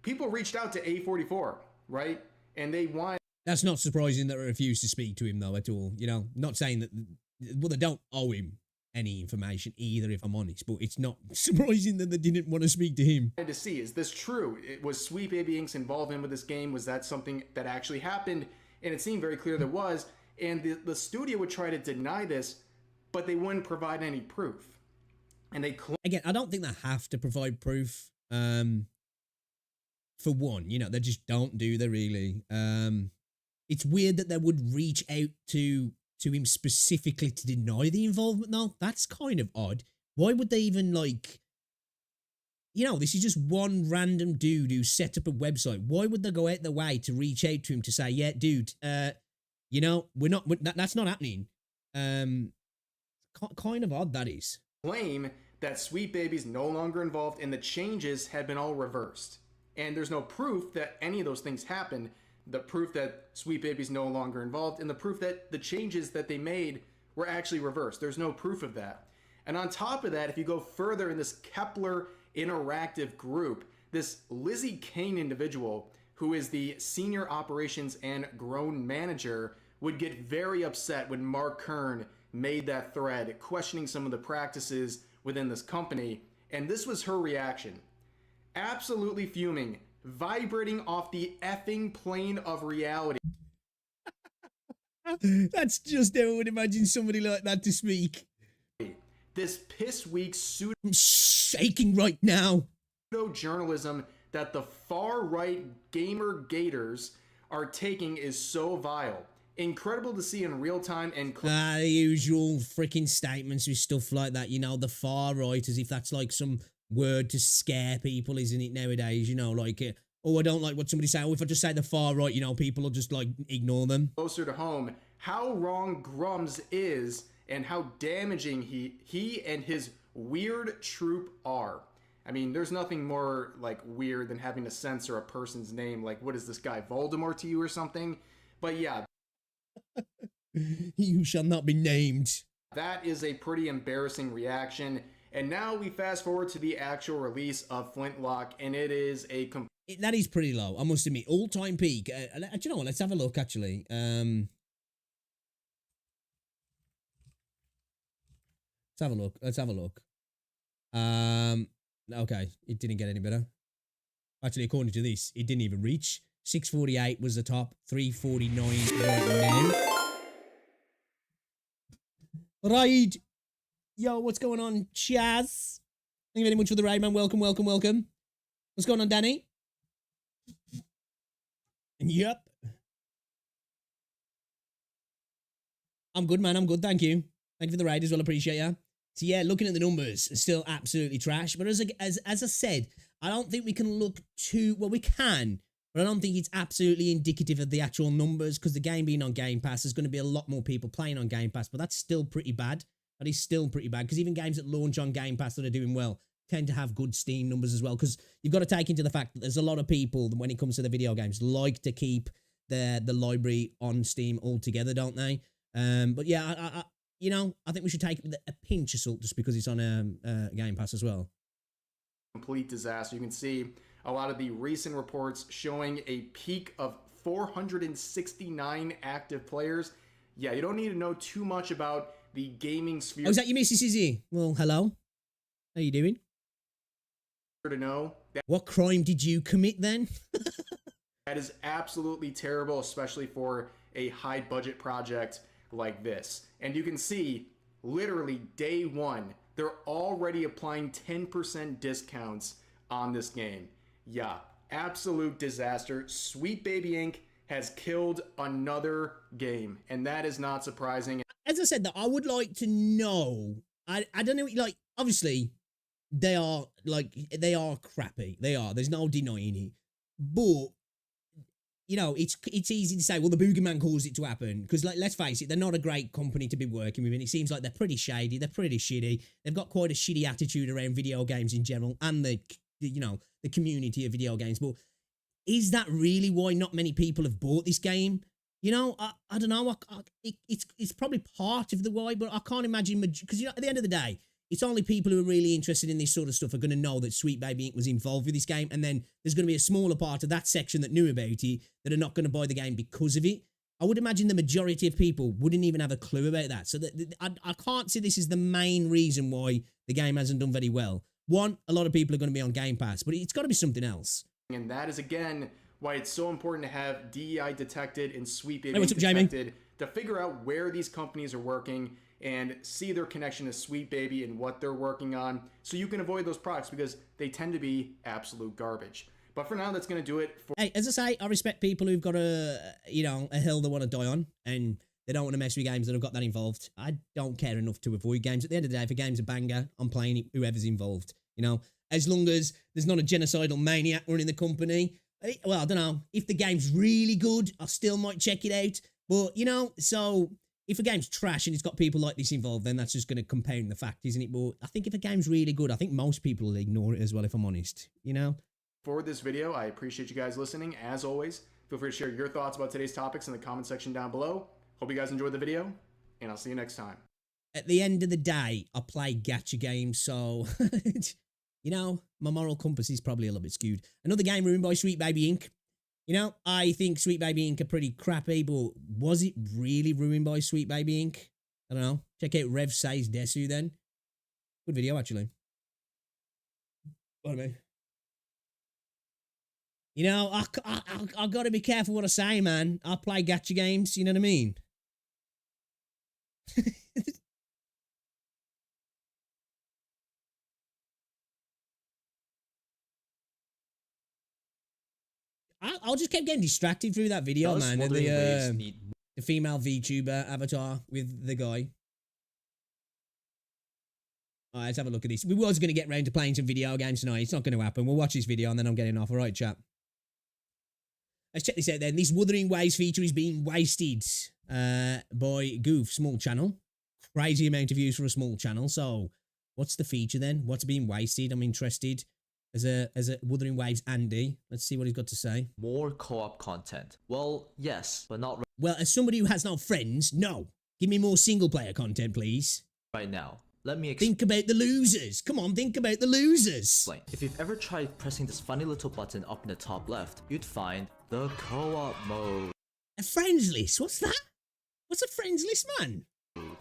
people reached out to A44, right? And they wanted... That's not surprising that they refused to speak to him though at all. You know, not saying that, well, they don't owe him any information either, if I'm honest, but it's not surprising that they didn't want to speak to him. To see, is this true? Was Sweet Baby Inc.'s involvement with this game? Was that something that actually happened? And it seemed very clear there was. And the studio would try to deny this, but they wouldn't provide any proof. And they again, I don't think they have to provide proof. For one, you know, they just don't do they really. It's weird that they would reach out to him specifically to deny the involvement though. That's kind of odd. Why would they even like, you know, this is just one random dude who set up a website. Why would they go out their way to reach out to him to say, yeah, dude, you know, that's not happening. Kind of odd that is. Claim that Sweet Baby's no longer involved and the changes had been all reversed. And there's no proof that any of those things happened. The proof that Sweet Baby's no longer involved and the proof that the changes that they made were actually reversed. There's no proof of that. And on top of that, if you go further in this Kepler Interactive group, this Lizzie Kane individual, who is the senior operations and grown manager, would get very upset when Mark Kern made that thread questioning some of the practices within this company. And this was her reaction. Absolutely fuming, vibrating off the effing plane of reality. That's just how I would imagine somebody like that to speak. This piss weak pseudo... I'm shaking right now. ...journalism that the far-right gamer gators are taking is so vile. Incredible to see in real time and... the usual freaking statements with stuff like that, you know, the far right, as if that's like some word to scare people, isn't it, nowadays? You know, like, oh, I don't like what somebody say. Oh, if I just say the far right, you know, people will just, like, ignore them. Closer to home, how wrong Grums is and how damaging he and his weird troop are. I mean, there's nothing more, like, weird than having to censor a person's name. Like, what is this guy, Voldemort to you or something? But yeah. You shall not be named. That is a pretty embarrassing reaction. And now we fast forward to the actual release of Flintlock, and it is a... That is pretty low, I must admit. All-time peak. Do you know what? Let's have a look, actually. Let's have a look. Okay, it didn't get any better. Actually, according to this, it didn't even reach. 648 was the top, 349 right now. Right. Yo, what's going on, Chaz? Thank you very much for the raid, man. Welcome, welcome, welcome. What's going on, Danny? Yep. I'm good, man. I'm good. Thank you. Thank you for the raid as well. Appreciate ya. So yeah, looking at the numbers, it's still absolutely trash. But as I said, I don't think we can look too, well, we can, but I don't think it's absolutely indicative of the actual numbers, because the game being on Game Pass, there's going to be a lot more people playing on Game Pass, but that's still pretty bad. That is still pretty bad, because even games that launch on Game Pass that are doing well tend to have good Steam numbers as well, because you've got to take into the fact that there's a lot of people, when it comes to the video games, like to keep the library on Steam altogether, don't they? But yeah, you know, I think we should take a pinch of salt just because it's on Game Pass as well. Complete disaster. You can see a lot of the recent reports showing a peak of 469 active players. Yeah, you don't need to know too much about the gaming sphere. Oh, is that your missus, is he? Well, hello. How you doing? To know that what crime did you commit then? that is absolutely terrible, especially for a high budget project like this. And you can see literally day one, they're already applying 10% discounts on this game. Yeah, absolute disaster. Sweet Baby Inc. has killed another game, and that is not surprising. As I said, that I would like to know, I don't know, like, obviously, they are crappy. They are. There's no denying it. But, you know, it's easy to say, well, the Boogeyman caused it to happen. Because, like, let's face it, they're not a great company to be working with. And it seems like they're pretty shady. They're pretty shitty. They've got quite a shitty attitude around video games in general. And the you know, the community of video games. But is that really why not many people have bought this game? You know, I don't know. It's probably part of the why, but I can't imagine, because, you know, at the end of the day, it's only people who are really interested in this sort of stuff are going to know that Sweet Baby Inc. was involved with this game, and then there's going to be a smaller part of that section that knew about it that are not going to buy the game because of it. I would imagine the majority of people wouldn't even have a clue about that. So I can't see this as the main reason why the game hasn't done very well. One, a lot of people are going to be on Game Pass, but it's got to be something else. And that is, again, why it's so important to have DEI detected and Sweet Baby what's up, detected to figure out where these companies are working and see their connection to Sweet Baby and what they're working on, so you can avoid those products, because they tend to be absolute garbage. But for now, that's going to do it. Hey, as I say, I respect people who've got a hill they want to die on, and they don't want to mess with games that have got that involved. I don't care enough to avoid games. At the end of the day, if a game's a banger, I'm playing it, whoever's involved. You know, as long as there's not a genocidal maniac running the company. Well, I don't know. If the game's really good, I still might check it out. But, you know, so if a game's trash and it's got people like this involved, then that's just going to compound the fact, isn't it? But I think if a game's really good, I think most people will ignore it as well, if I'm honest, you know? For this video, I appreciate you guys listening. As always, feel free to share your thoughts about today's topics in the comment section down below. Hope you guys enjoyed the video, and I'll see you next time. At the end of the day, I play gacha games, so, you know, my moral compass is probably a little bit skewed. Another game ruined by Sweet Baby Inc. You know, I think Sweet Baby Inc. are pretty crappy, but was it really ruined by Sweet Baby Inc.? I don't know. Check out Rev Says Desu then. Good video, actually. What a man. You know, I got to be careful what I say, man. I play gacha games, you know what I mean? I'll just keep getting distracted through that video, man. The female VTuber avatar with the guy. All right, let's have a look at this. We was going to get round to playing some video games tonight. It's not going to happen. We'll watch this video and then I'm getting off. All right, chat. Let's check this out then. This Wuthering Waves feature is being wasted by Goof, small channel. Crazy amount of views for a small channel. So what's the feature then? What's being wasted? I'm interested. As a Wuthering Waves Andy, let's see what he's got to say. More co-op content. Well, yes, but not well, as somebody who has no friends, no. Give me more single-player content, please. right now. Let me think about the losers. Come on, think about the losers. explain. If you've ever tried pressing this funny little button up in the top left, you'd find the co-op mode. A friends list? What's that? What's a friends list, man?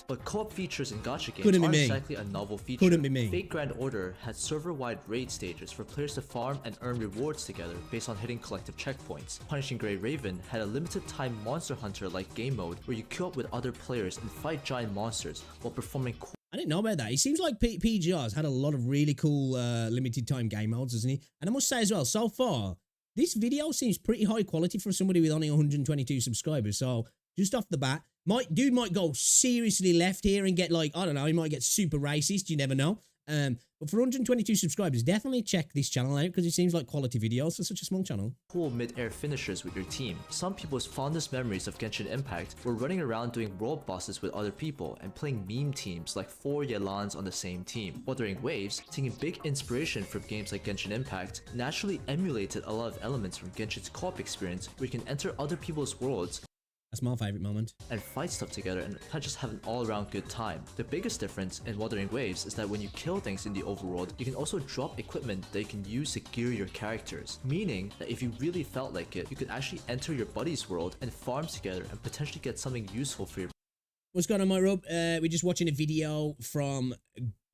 But co-op features in gacha games Couldn't be aren't me. exactly a novel feature. Couldn't be me. Fate Grand Order had server-wide raid stages for players to farm and earn rewards together based on hitting collective checkpoints. Punishing Grey Raven had a limited-time Monster Hunter-like game mode where you queue up with other players and fight giant monsters while performing I didn't know about that. It seems like PGR's had a lot of really cool limited time game modes, hasn't he? And I must say as well, so far, this video seems pretty high quality for somebody with only 122 subscribers. So just off the bat, dude might go seriously left here and get like, I don't know, he might get super racist. You never know. But for 122 subscribers, definitely check this channel out because it seems like quality videos for such a small channel. Cool mid-air finishers with your team. Some people's fondest memories of Genshin Impact were running around doing world bosses with other people and playing meme teams like 4 Yelans on the same team. Wuthering Waves, taking big inspiration from games like Genshin Impact, naturally emulated a lot of elements from Genshin's co-op experience where you can enter other people's worlds. That's my favorite moment. And fight stuff together and kind of just have an all-around good time. The biggest difference in Wuthering Waves is that when you kill things in the overworld, you can also drop equipment that you can use to gear your characters. Meaning that if you really felt like it, you could actually enter your buddy's world and farm together and potentially get something useful for your. What's going on, my rub? We're just watching a video from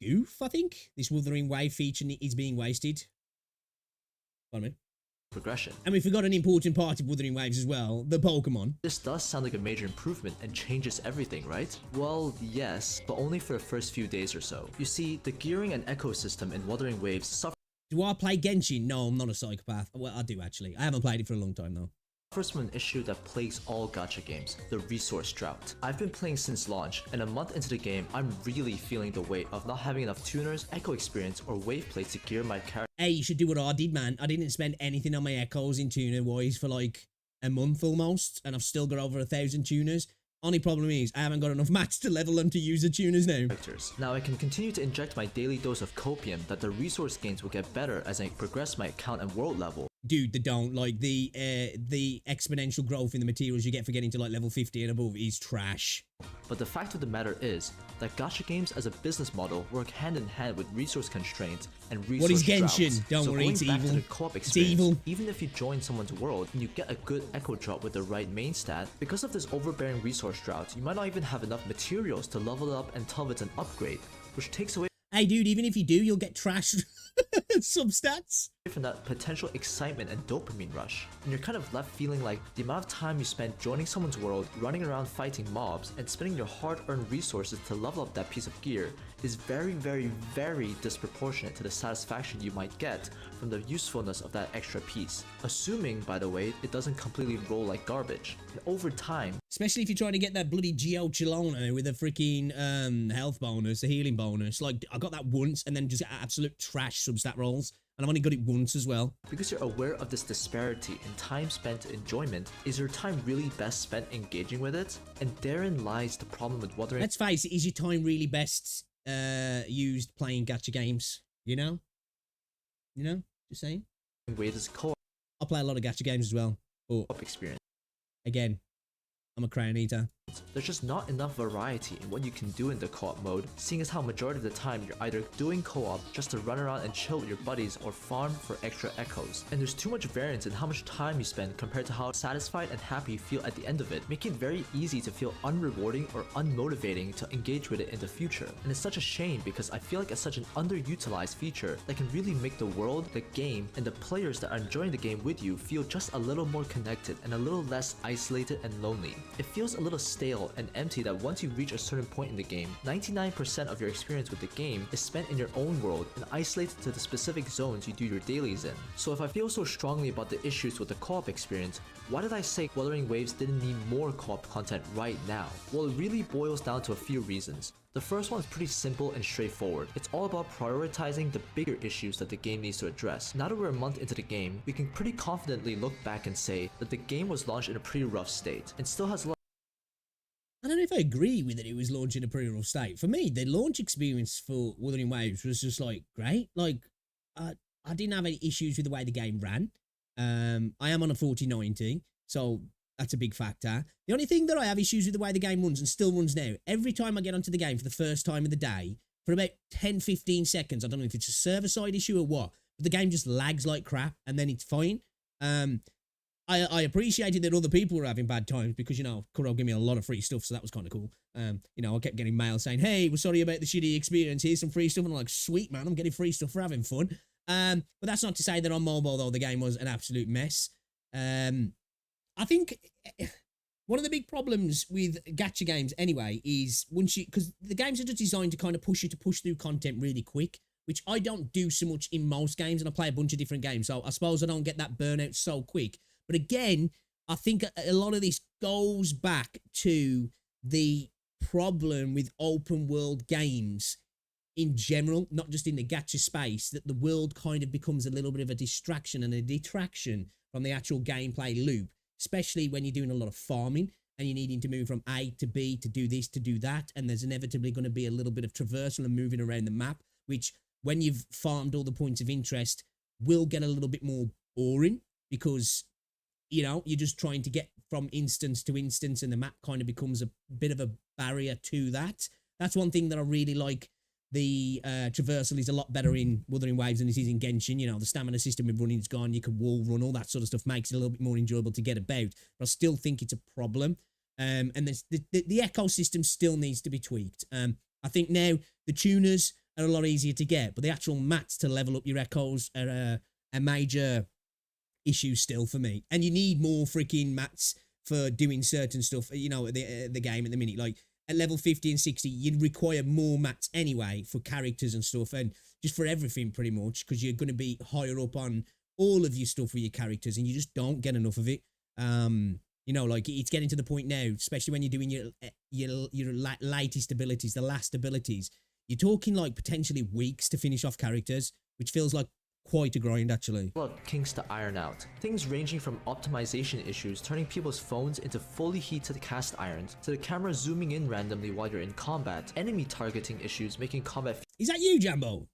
Goof, I think. This Wuthering Wave feature is being wasted. Pardon me. Progression. And we forgot an important part of Wuthering Waves as well, the Pokemon. This does sound like a major improvement and changes everything, right? Well, yes, but only for the first few days or so. You see, the gearing and ecosystem in Wuthering Waves suffer. Do I play Genshin? No, I'm not a psychopath. Well, I do actually. I haven't played it for a long time though. First from an issue that plagues all gacha games, the resource drought. I've been playing since launch, and a month into the game, I'm really feeling the weight of not having enough tuners, echo experience, or wave plates to gear my character. Hey, you should do what I did, man. I didn't spend anything on my echoes in tuner-wise for like a month almost, and I've still got over 1,000 tuners. Only problem is, I haven't got enough mats to level them to use the tuners now. Now I can continue to inject my daily dose of copium that the resource gains will get better as I progress my account and world level. Dude, they don't. Like, the exponential growth in the materials you get for getting to like level 50 and above is trash. But the fact of the matter is that gacha games as a business model work hand in hand with resource constraints and resource What is Genshin? droughts. Don't so worry, going it's back evil. to the co-op It's experience, evil. even if you join someone's world and you get a good echo drop with the right main stat, because of this overbearing resource drought, you might not even have enough materials to level it up and tell it's an upgrade, which takes away. Hey, dude, even if you do, you'll get trash substats. From that potential excitement and dopamine rush. And you're kind of left feeling like the amount of time you spend joining someone's world, running around fighting mobs, and spending your hard-earned resources to level up that piece of gear is very, very, very disproportionate to the satisfaction you might get from the usefulness of that extra piece. Assuming, by the way, it doesn't completely roll like garbage. And over time, especially if you're trying to get that bloody Geo Chilona with a freaking health bonus, a healing bonus. Like, I got that once and then just absolute trash substat rolls. And I've only got it once as well. Because you're aware of this disparity in time spent to enjoyment, is your time really best spent engaging with it? And therein lies the problem with Wuthering. Let's face it, is your time really best used playing gacha games? You know? You know? Just saying. Waves co-op I play a lot of gacha games as well. But experience. again, I'm a crayon eater. There's just not enough variety in what you can do in the co-op mode, seeing as how majority of the time you're either doing co-op just to run around and chill with your buddies or farm for extra echoes. And there's too much variance in how much time you spend compared to how satisfied and happy you feel at the end of it, making it very easy to feel unrewarding or unmotivating to engage with it in the future. And it's such a shame because I feel like it's such an underutilized feature that can really make the world, the game, and the players that are enjoying the game with you feel just a little more connected and a little less isolated and lonely. It feels a little stale and empty that once you reach a certain point in the game, 99% of your experience with the game is spent in your own world and isolated to the specific zones you do your dailies in. So if I feel so strongly about the issues with the co-op experience, why did I say Wuthering Waves didn't need more co-op content right now? Well, it really boils down to a few reasons. The first one is pretty simple and straightforward. It's all about prioritizing the bigger issues that the game needs to address. Now that we're a month into the game, we can pretty confidently look back and say that the game was launched in a pretty rough state and still has a lot. I don't know if I agree with it was launched in a pretty rough state. For me, the launch experience for Wuthering Waves was just like great. Like, I didn't have any issues with the way the game ran. I am on a 4090, so that's a big factor. The only thing that I have issues with the way the game runs and still runs now, every time I get onto the game for the first time of the day, for about 10-15 seconds, I don't know if it's a server-side issue or what, but the game just lags like crap, and then it's fine. I appreciated that other people were having bad times because, you know, Kuro gave me a lot of free stuff, so that was kind of cool. You know, I kept getting mail saying, hey, we're sorry about the shitty experience, here's some free stuff, and I'm like, sweet, man, I'm getting free stuff for having fun. But that's not to say that on mobile, though, the game was an absolute mess. I think one of the big problems with gacha games anyway is once you, because the games are just designed to kind of push you to push through content really quick, which I don't do so much in most games, and I play a bunch of different games, so I suppose I don't get that burnout so quick. But again, I think a lot of this goes back to the problem with open world games in general, not just in the gacha space, that the world kind of becomes a little bit of a distraction and a detraction from the actual gameplay loop, especially when you're doing a lot of farming and you're needing to move from A to B to do this, to do that, and there's inevitably going to be a little bit of traversal and moving around the map, which when you've farmed all the points of interest will get a little bit more boring because, you know, you're just trying to get from instance to instance and the map kind of becomes a bit of a barrier to that. That's one thing that I really like. The traversal is a lot better in Wuthering Waves than it is in Genshin. You know, the stamina system with running is gone. You can wall run, all that sort of stuff makes it a little bit more enjoyable to get about. But I still think it's a problem. And there's the ecosystem still needs to be tweaked. I think now the tuners are a lot easier to get, but the actual mats to level up your echoes are a major issue still for me. And you need more freaking mats for doing certain stuff, you know, the game at the minute. Like, at level 50 and 60, you'd require more mats anyway for characters and stuff, and just for everything pretty much, because you're going to be higher up on all of your stuff with your characters, and you just don't get enough of it. You know, like, it's getting to the point now, especially when you're doing your latest abilities, the last abilities, you're talking like potentially weeks to finish off characters, which feels like quite a grind, actually. Kinks to iron out. Things ranging from optimization issues turning people's phones into fully heated cast irons, to the camera zooming in randomly while you're in combat, enemy targeting issues making combat Is that you, Jambo?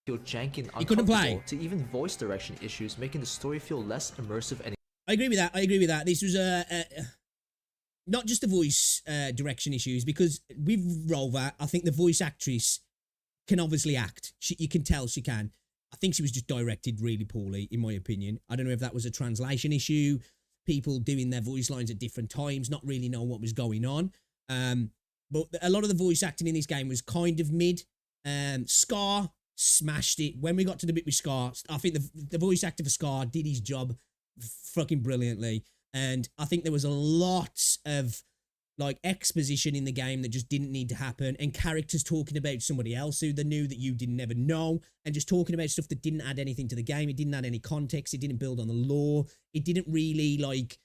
feel janky and You couldn't play. uncomfortable, to even voice direction issues making the story feel less immersive and I agree with that. I agree with that. This was not just the voice direction issues, because with Rover, I think the voice actress can obviously act. You can tell she can. I think she was just directed really poorly, in my opinion. I don't know if that was a translation issue, people doing their voice lines at different times, not really knowing what was going on. But a lot of the voice acting in this game was kind of mid. Scar smashed it. When we got to the bit with Scar, I think the voice actor for Scar did his job fucking brilliantly. And I think there was a lot of like exposition in the game that just didn't need to happen, and characters talking about somebody else who they knew that you didn't ever know, and just talking about stuff that didn't add anything to the game. It didn't add any context. It didn't build on the lore. It didn't really like,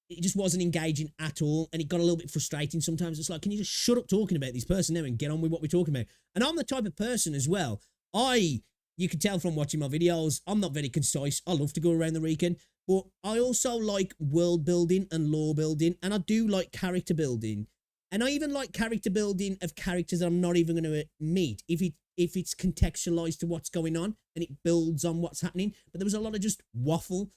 it just wasn't engaging at all, and it got a little bit frustrating sometimes. It's like, can you just shut up talking about this person now and get on with what we're talking about? And I'm the type of person as well. You can tell from watching my videos, I'm not very concise. I love to go around the region, but I also like world building and lore building, and I do like character building. And I even like character building of characters that I'm not even going to meet if it's contextualized to what's going on and it builds on what's happening. But there was a lot of just waffle,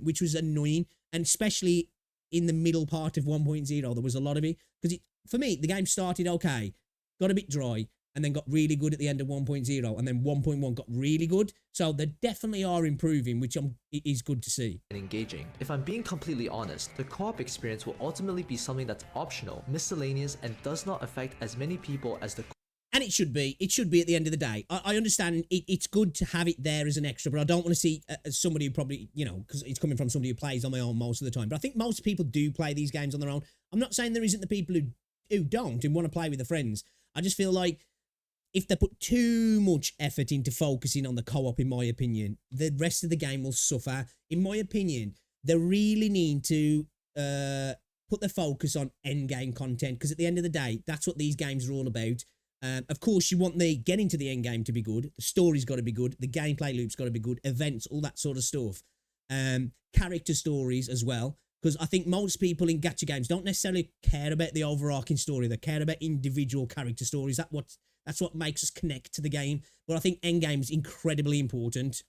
which was annoying, and especially in the middle part of 1.0, there was a lot of it, because for me, the game started okay, got a bit dry, and then got really good at the end of 1.0, and then 1.1 got really good. So they definitely are improving, which it is good to see. and engaging. If I'm being completely honest, the co-op experience will ultimately be something that's optional, miscellaneous, and does not affect as many people as the And it should be. It should be at the end of the day. I understand it's good to have it there as an extra, but I don't want to see somebody who probably, you know, because it's coming from somebody who plays on their own most of the time. But I think most people do play these games on their own. I'm not saying there isn't the people who don't and want to play with their friends. I just feel like if they put too much effort into focusing on the co-op, in my opinion, the rest of the game will suffer. In my opinion, they really need to put their focus on end-game content, because at the end of the day, that's what these games are all about. Of course, you want the getting to the end game to be good. The story's got to be good. The gameplay loop's got to be good. Events, all that sort of stuff. Character stories as well. Because I think most people in gacha games don't necessarily care about the overarching story. They care about individual character stories. That's what makes us connect to the game. But I think endgame is incredibly important.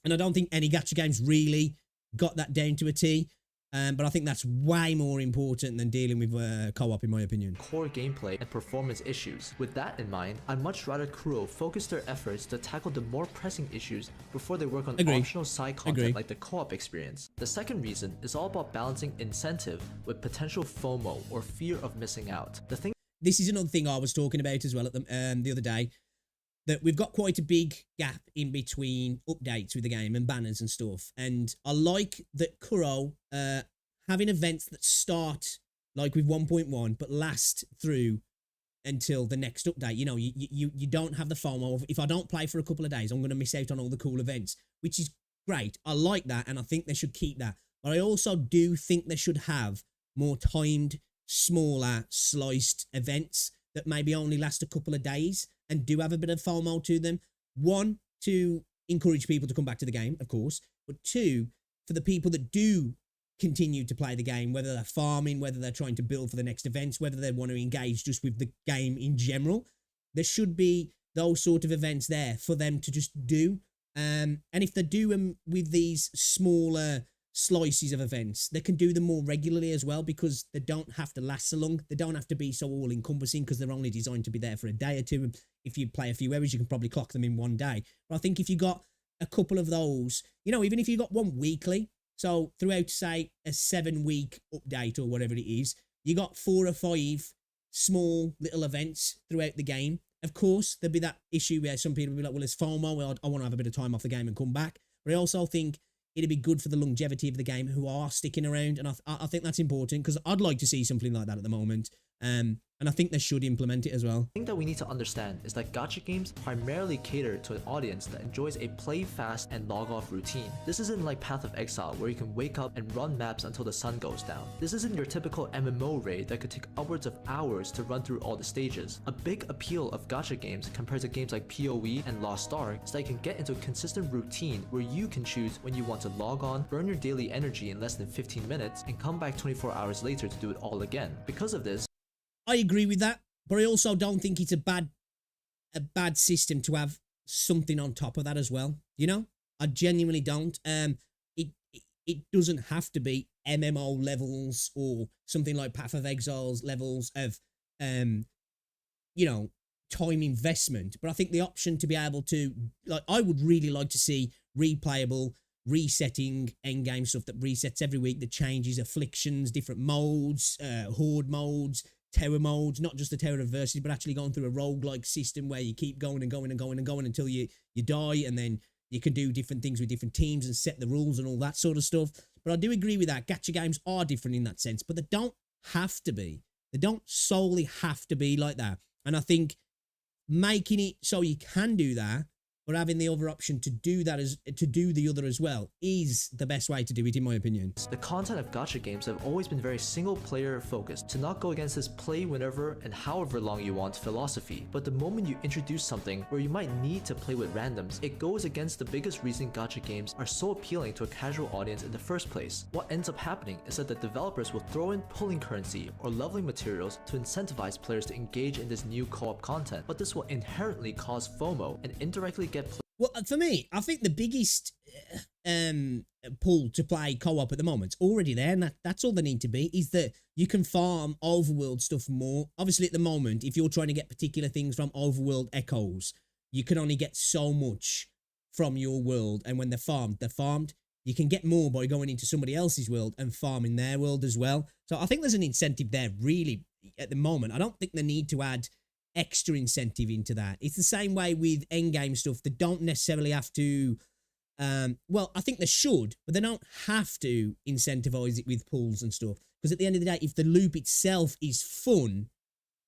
And I don't think any gacha games really got that down to a T. But I think that's way more important than dealing with co-op, in my opinion. core gameplay and performance issues. With that in mind, I'd much rather Kuro focus their efforts to tackle the more pressing issues before they work on optional side content like the co-op experience. The second reason is all about balancing incentive with potential FOMO, or fear of missing out. The thing This is another thing I was talking about as well at the other day. that we've got quite a big gap in between updates with the game and banners and stuff. And I like that Kuro having events that start like with 1.1 but last through until the next update. You know, you don't have the FOMO of, if I don't play for a couple of days, I'm going to miss out on all the cool events, which is great. I like that, and I think they should keep that. But I also do think they should have more timed, smaller, sliced events that maybe only last a couple of days and do have a bit of FOMO to them. One, to encourage people to come back to the game, of course, but two, for the people that do continue to play the game, whether they're farming, whether they're trying to build for the next events, whether they want to engage just with the game in general, there should be those sort of events there for them to just do. And if they do them with these smaller slices of events, they can do them more regularly as well, because they don't have to last so long. They don't have to be so all-encompassing, because they're only designed to be there for a day or two. If you play a few hours, you can probably clock them in one day. But I think if you got a couple of those, you know, even if you got one weekly, so throughout, say, a 7-week update or whatever it is, you got 4 or 5 small little events throughout the game. Of course, there'd be that issue where some people will be like, well, it's FOMO, well, I want to have a bit of time off the game and come back. But I also think it'd be good for the longevity of the game who are sticking around. And I think that's important, because I'd like to see something like that at the moment. And I think they should implement it as well. The thing that we need to understand is that gacha games primarily cater to an audience that enjoys a play fast and log off routine. This isn't like Path of Exile, where you can wake up and run maps until the sun goes down. This isn't your typical MMO raid that could take upwards of hours to run through all the stages. A big appeal of gacha games compared to games like PoE and Lost Ark is that you can get into a consistent routine where you can choose when you want to log on, burn your daily energy in less than 15 minutes, and come back 24 hours later to do it all again. Because of this, I agree with that, but I also don't think it's a bad system to have something on top of that as well. You know, I genuinely don't. It doesn't have to be MMO levels or something like Path of Exile's levels of, you know, time investment. But I think the option to be able to, like, I would really like to see replayable, resetting endgame stuff that resets every week, that changes afflictions, different modes, horde modes, tower modes, not just the Tower of Adversity, but actually going through a roguelike system where you keep going and going and going and going until you die, and then you can do different things with different teams and set the rules and all that sort of stuff. But I do agree with that. Gacha games are different in that sense, but they don't have to be. They don't solely have to be like that. And I think making it so you can do that, but having the other option to do that, to do the other as well, is the best way to do it, in my opinion. the content of gacha games have always been very single player focused, to not go against this play whenever and however long you want philosophy. But the moment you introduce something where you might need to play with randoms, it goes against the biggest reason gacha games are so appealing to a casual audience in the first place. What ends up happening is that the developers will throw in pulling currency or leveling materials to incentivize players to engage in this new co-op content, but this will inherently cause FOMO and indirectly get Well, for me, I think the biggest pull to play co-op at the moment is already there, and that's all they need to be, is that you can farm overworld stuff more. Obviously, at the moment, if you're trying to get particular things from overworld echoes, you can only get so much from your world, and when they're farmed. You can get more by going into somebody else's world and farming their world as well. So I think there's an incentive there, really, at the moment. I don't think they need to add extra incentive into that. It's the same way with endgame stuff. They don't necessarily have to, well, I think they should, but they don't have to incentivize it with pulls and stuff. Because at the end of the day, if the loop itself is fun,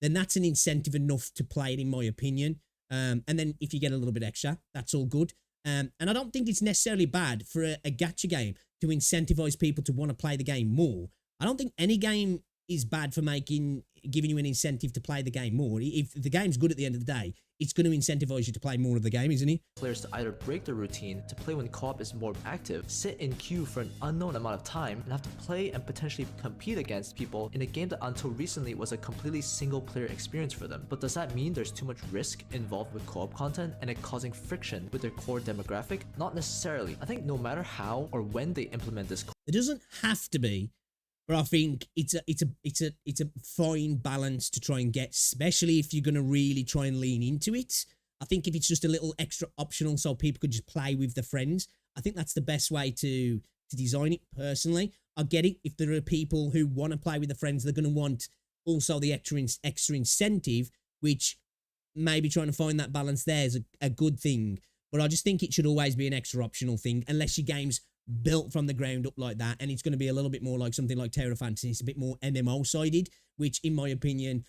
then that's an incentive enough to play it, in my opinion. And then if you get a little bit extra, that's all good. And I don't think it's necessarily bad for a gacha game to incentivize people to want to play the game more. I don't think any game is bad for giving you an incentive to play the game more. If the game's good at the end of the day, it's going to incentivize you to play more of the game, isn't it? players to either break their routine to play when co-op is more active, sit in queue for an unknown amount of time, and have to play and potentially compete against people in a game that until recently was a completely single player experience for them. But does that mean there's too much risk involved with co-op content and it causing friction with their core demographic? Not necessarily. I think no matter how or when they implement this, it doesn't have to be. But I think it's a fine balance to try and get, especially if you're going to really try and lean into it. I think if it's just a little extra optional so people could just play with their friends, I think that's the best way to design it personally. I get it. If there are people who want to play with their friends, they're going to want also the extra incentive, which maybe trying to find that balance there is a good thing. But I just think it should always be an extra optional thing, unless your game's built from the ground up like that, and it's going to be a little bit more like something like Terra Fantasy. It's a bit more MMO-sided, which, in my opinion,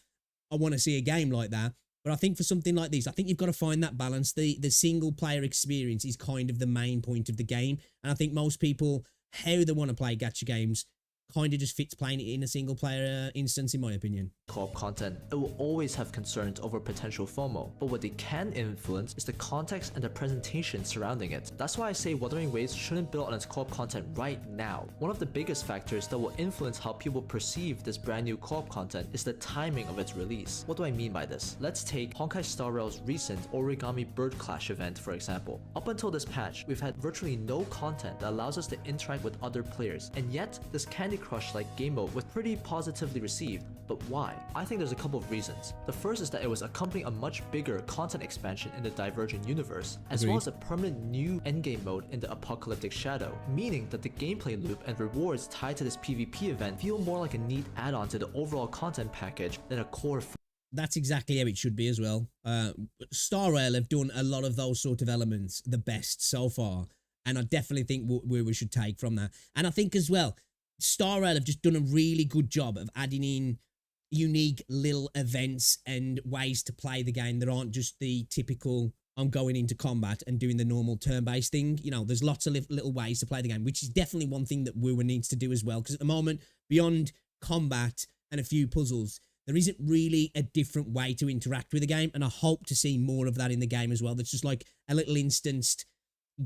I want to see a game like that. But I think for something like this, I think you've got to find that balance. The single-player experience is kind of the main point of the game, and I think most people, how they want to play gacha games, kind of just fits playing it in a single-player instance, in my opinion. Co-op content, it will always have concerns over potential FOMO, but what they can influence is the context and the presentation surrounding it. That's why I say Wuthering Waves shouldn't build on its co-op content right now. One of the biggest factors that will influence how people perceive this brand new co-op content is the timing of its release. What do I mean by this? Let's take Honkai Star Rail's recent Origami Bird Clash event, for example. Up until this patch, we've had virtually no content that allows us to interact with other players, and yet this Candy Crush-like game mode was pretty positively received. But why? I think there's a couple of reasons. The first is that it was accompanying a much bigger content expansion in the Divergent universe, as well as a permanent new endgame mode in the Apocalyptic Shadow, meaning that the gameplay loop and rewards tied to this PvP event feel more like a neat add-on to the overall content package than a core. That's exactly how it should be as well. Star Rail have done a lot of those sort of elements the best so far, and I definitely think we should take from that. And I think as well, Star Rail have just done a really good job of adding in unique little events and ways to play the game that aren't just the typical I'm going into combat and doing the normal turn-based thing. You know, there's lots of little ways to play the game, which is definitely one thing that WuWa needs to do as well, because at the moment, beyond combat and a few puzzles, there isn't really a different way to interact with the game, and I hope to see more of that in the game as well. That's just like a little instanced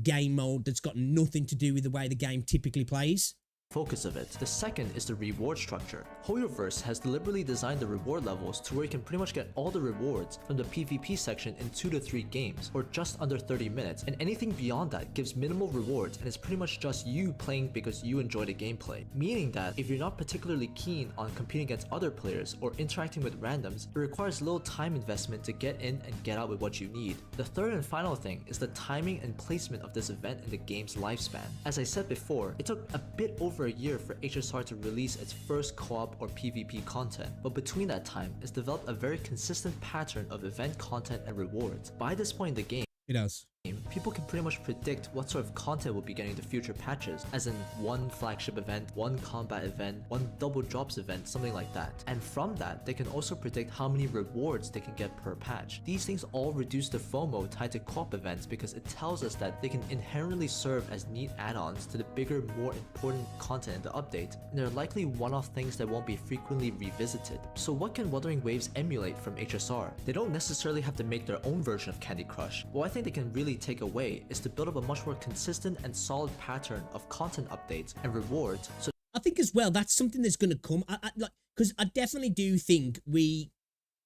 game mode that's got nothing to do with the way the game typically plays. Focus of it. The second is the reward structure. HoYoverse has deliberately designed the reward levels to where you can pretty much get all the rewards from the PvP section in 2 to 3 games, or just under 30 minutes, and anything beyond that gives minimal rewards and is pretty much just you playing because you enjoy the gameplay. Meaning that if you're not particularly keen on competing against other players or interacting with randoms, it requires little time investment to get in and get out with what you need. The third and final thing is the timing and placement of this event in the game's lifespan. As I said before, it took a bit over a year for HSR to release its first co-op or PvP content, but between that time, it's developed a very consistent pattern of event content and rewards. By this point in the game, it does. People can pretty much predict what sort of content will be getting in the future patches, as in one flagship event, one combat event, one double drops event, something like that. And from that, they can also predict how many rewards they can get per patch. These things all reduce the FOMO tied to co-op events because it tells us that they can inherently serve as neat add-ons to the bigger, more important content in the update, and they're likely one-off things that won't be frequently revisited. So what can Wuthering Waves emulate from HSR? They don't necessarily have to make their own version of Candy Crush. What I think they can really take away is to build up a much more consistent and solid pattern of content updates and rewards. So I think as well, that's something that's going to come. Because I definitely do think we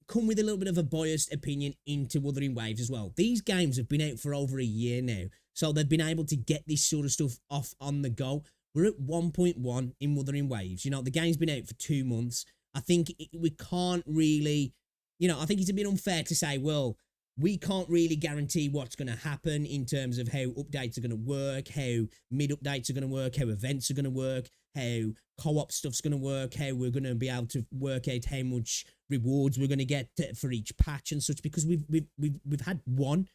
come with a little bit of a biased opinion into Wuthering Waves as well. These games have been out for over a year now, so they've been able to get this sort of stuff off on the go. We're at 1.1 in Wuthering Waves. You know, the game's been out for 2 months. I think we can't really, you know, I think it's a bit unfair to say, well, we can't really guarantee what's going to happen in terms of how updates are going to work, how mid-updates are going to work, how events are going to work, how co-op stuff's going to work, how we're going to be able to work out how much rewards we're going to get for each patch and such, because we've had one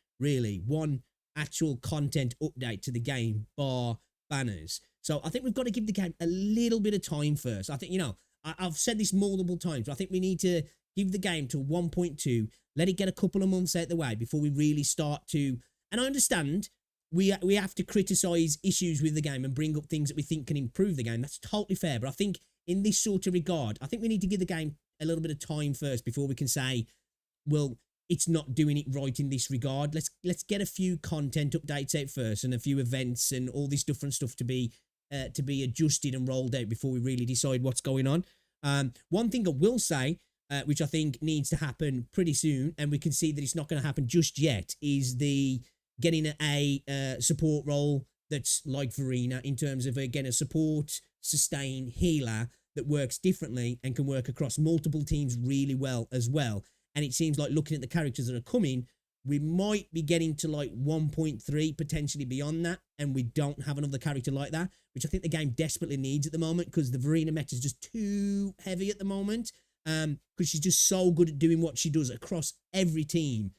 actual content update to the game, bar banners. So I think we've got to give the game a little bit of time first. I think, you know, I've said this multiple times, but I think we need to give the game to 1.2, let it get a couple of months out the way before we really start to, and I understand we have to criticize issues with the game and bring up things that we think can improve the game. That's totally fair. But I think in this sort of regard, I think we need to give the game a little bit of time first before we can say, well, it's not doing it right in this regard. Let's get a few content updates out first and a few events and all this different stuff to be adjusted and rolled out before we really decide what's going on. One thing I will say, which I think needs to happen pretty soon, and we can see that it's not going to happen just yet, is the getting a support role that's like Verena in terms of, again, a support, sustain, healer that works differently and can work across multiple teams really well as well. And it seems like, looking at the characters that are coming, we might be getting to like 1.3, potentially beyond that, and we don't have another character like that, which I think the game desperately needs at the moment, because the Verena meta is just too heavy at the moment. because she's just so good at doing what she does across every team.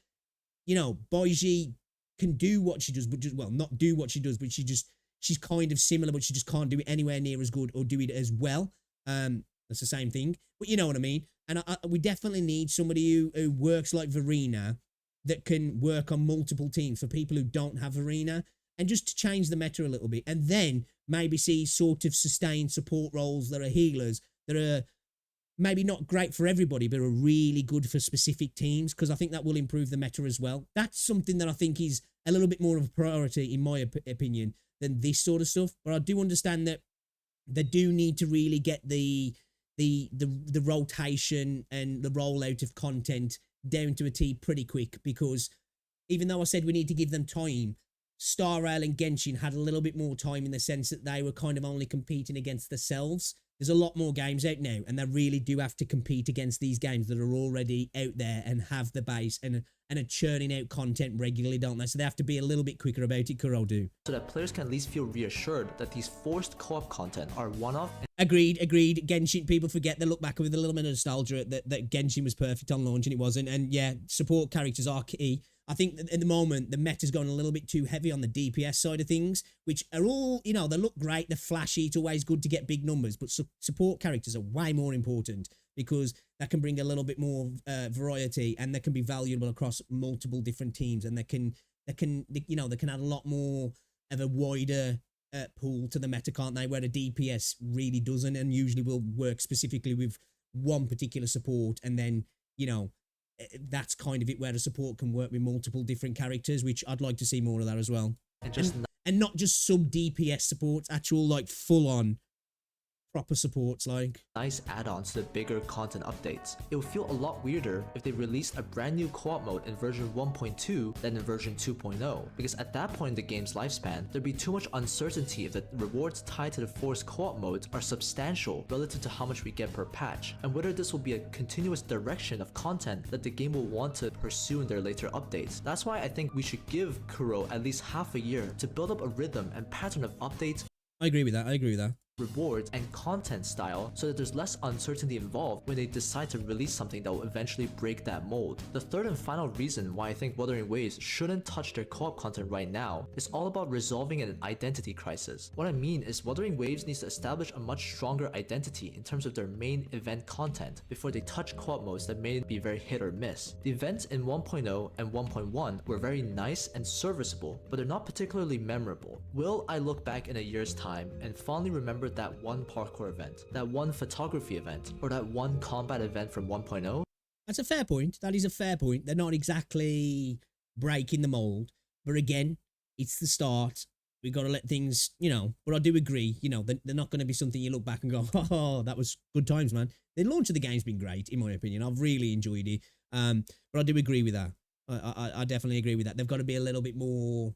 You know, Boiji can do what she does, but just, well, not do what she does, but she's kind of similar, but she just can't do it anywhere near as good or do it as well. That's the same thing, but you know what I mean. And we definitely need somebody who works like Verena, that can work on multiple teams for people who don't have Arena, and just to change the meta a little bit, and then maybe see sort of sustained support roles that are healers, that are maybe not great for everybody, but are really good for specific teams, because I think that will improve the meta as well. That's something that I think is a little bit more of a priority, in my opinion, than this sort of stuff. But I do understand that they do need to really get the rotation and the rollout of content down to a T pretty quick, because even though I said we need to give them time, Star Rail and Genshin had a little bit more time, in the sense that they were kind of only competing against themselves. There's a lot more games out now, and they really do have to compete against these games that are already out there and have the base and are churning out content regularly, don't they? So they have to be a little bit quicker about it, Kurodu. So that players can at least feel reassured that these forced co-op content are one-off. Agreed. Genshin, people forget, they look back with a little bit of nostalgia that Genshin was perfect on launch and it wasn't. And yeah, support characters are key. I think that at the moment, the meta's going a little bit too heavy on the DPS side of things, which are all, you know, they look great, they're flashy, it's always good to get big numbers, but support characters are way more important, because that can bring a little bit more variety, and they can be valuable across multiple different teams, and they can add a lot more of a wider pool to the meta, can't they? Where a DPS really doesn't, and usually will work specifically with one particular support, and then, you know, that's kind of it, where a support can work with multiple different characters, which I'd like to see more of that as well. And not just sub DPS supports, actual like full on proper supports, like nice add-ons to the bigger content updates. It would feel a lot weirder if they released a brand new co-op mode in version 1.2 than in version 2.0, because at that point in the game's lifespan, there'd be too much uncertainty if the rewards tied to the forced co-op modes are substantial relative to how much we get per patch, and whether this will be a continuous direction of content that the game will want to pursue in their later updates. That's why I think we should give Kuro at least half a year to build up a rhythm and pattern of updates. I agree with that. Rewards and content style, so that there's less uncertainty involved when they decide to release something that will eventually break that mold. The third and final reason why I think Wuthering Waves shouldn't touch their co-op content right now is all about resolving an identity crisis. What I mean is Wuthering Waves needs to establish a much stronger identity in terms of their main event content before they touch co-op modes that may be very hit or miss. The events in 1.0 and 1.1 were very nice and serviceable, but they're not particularly memorable. Will I look back in a year's time and fondly remember that one parkour event, that one photography event, or that one combat event from 1.0? That's a fair point. That is a fair point. They're not exactly breaking the mold, but again, it's the start. We've got to let things, you know, but I do agree, you know, they're not going to be something you look back and go, oh, that was good times, man. The launch of the game's been great, in my opinion. I've really enjoyed it. But I do agree with that. I definitely agree with that. They've got to be a little bit more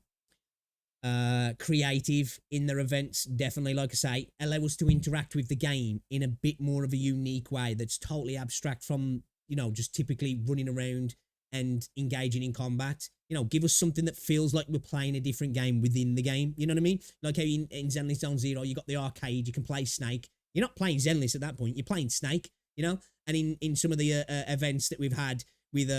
creative in their events, definitely. Like I say, allow us to interact with the game in a bit more of a unique way that's totally abstract from, you know, just typically running around and engaging in combat. You know, give us something that feels like we're playing a different game within the game. You know what I mean? Like how in Zenless Zone Zero, you got the arcade, you can play Snake. You're not playing Zenless at that point, you're playing Snake, you know? And in some of the events that we've had with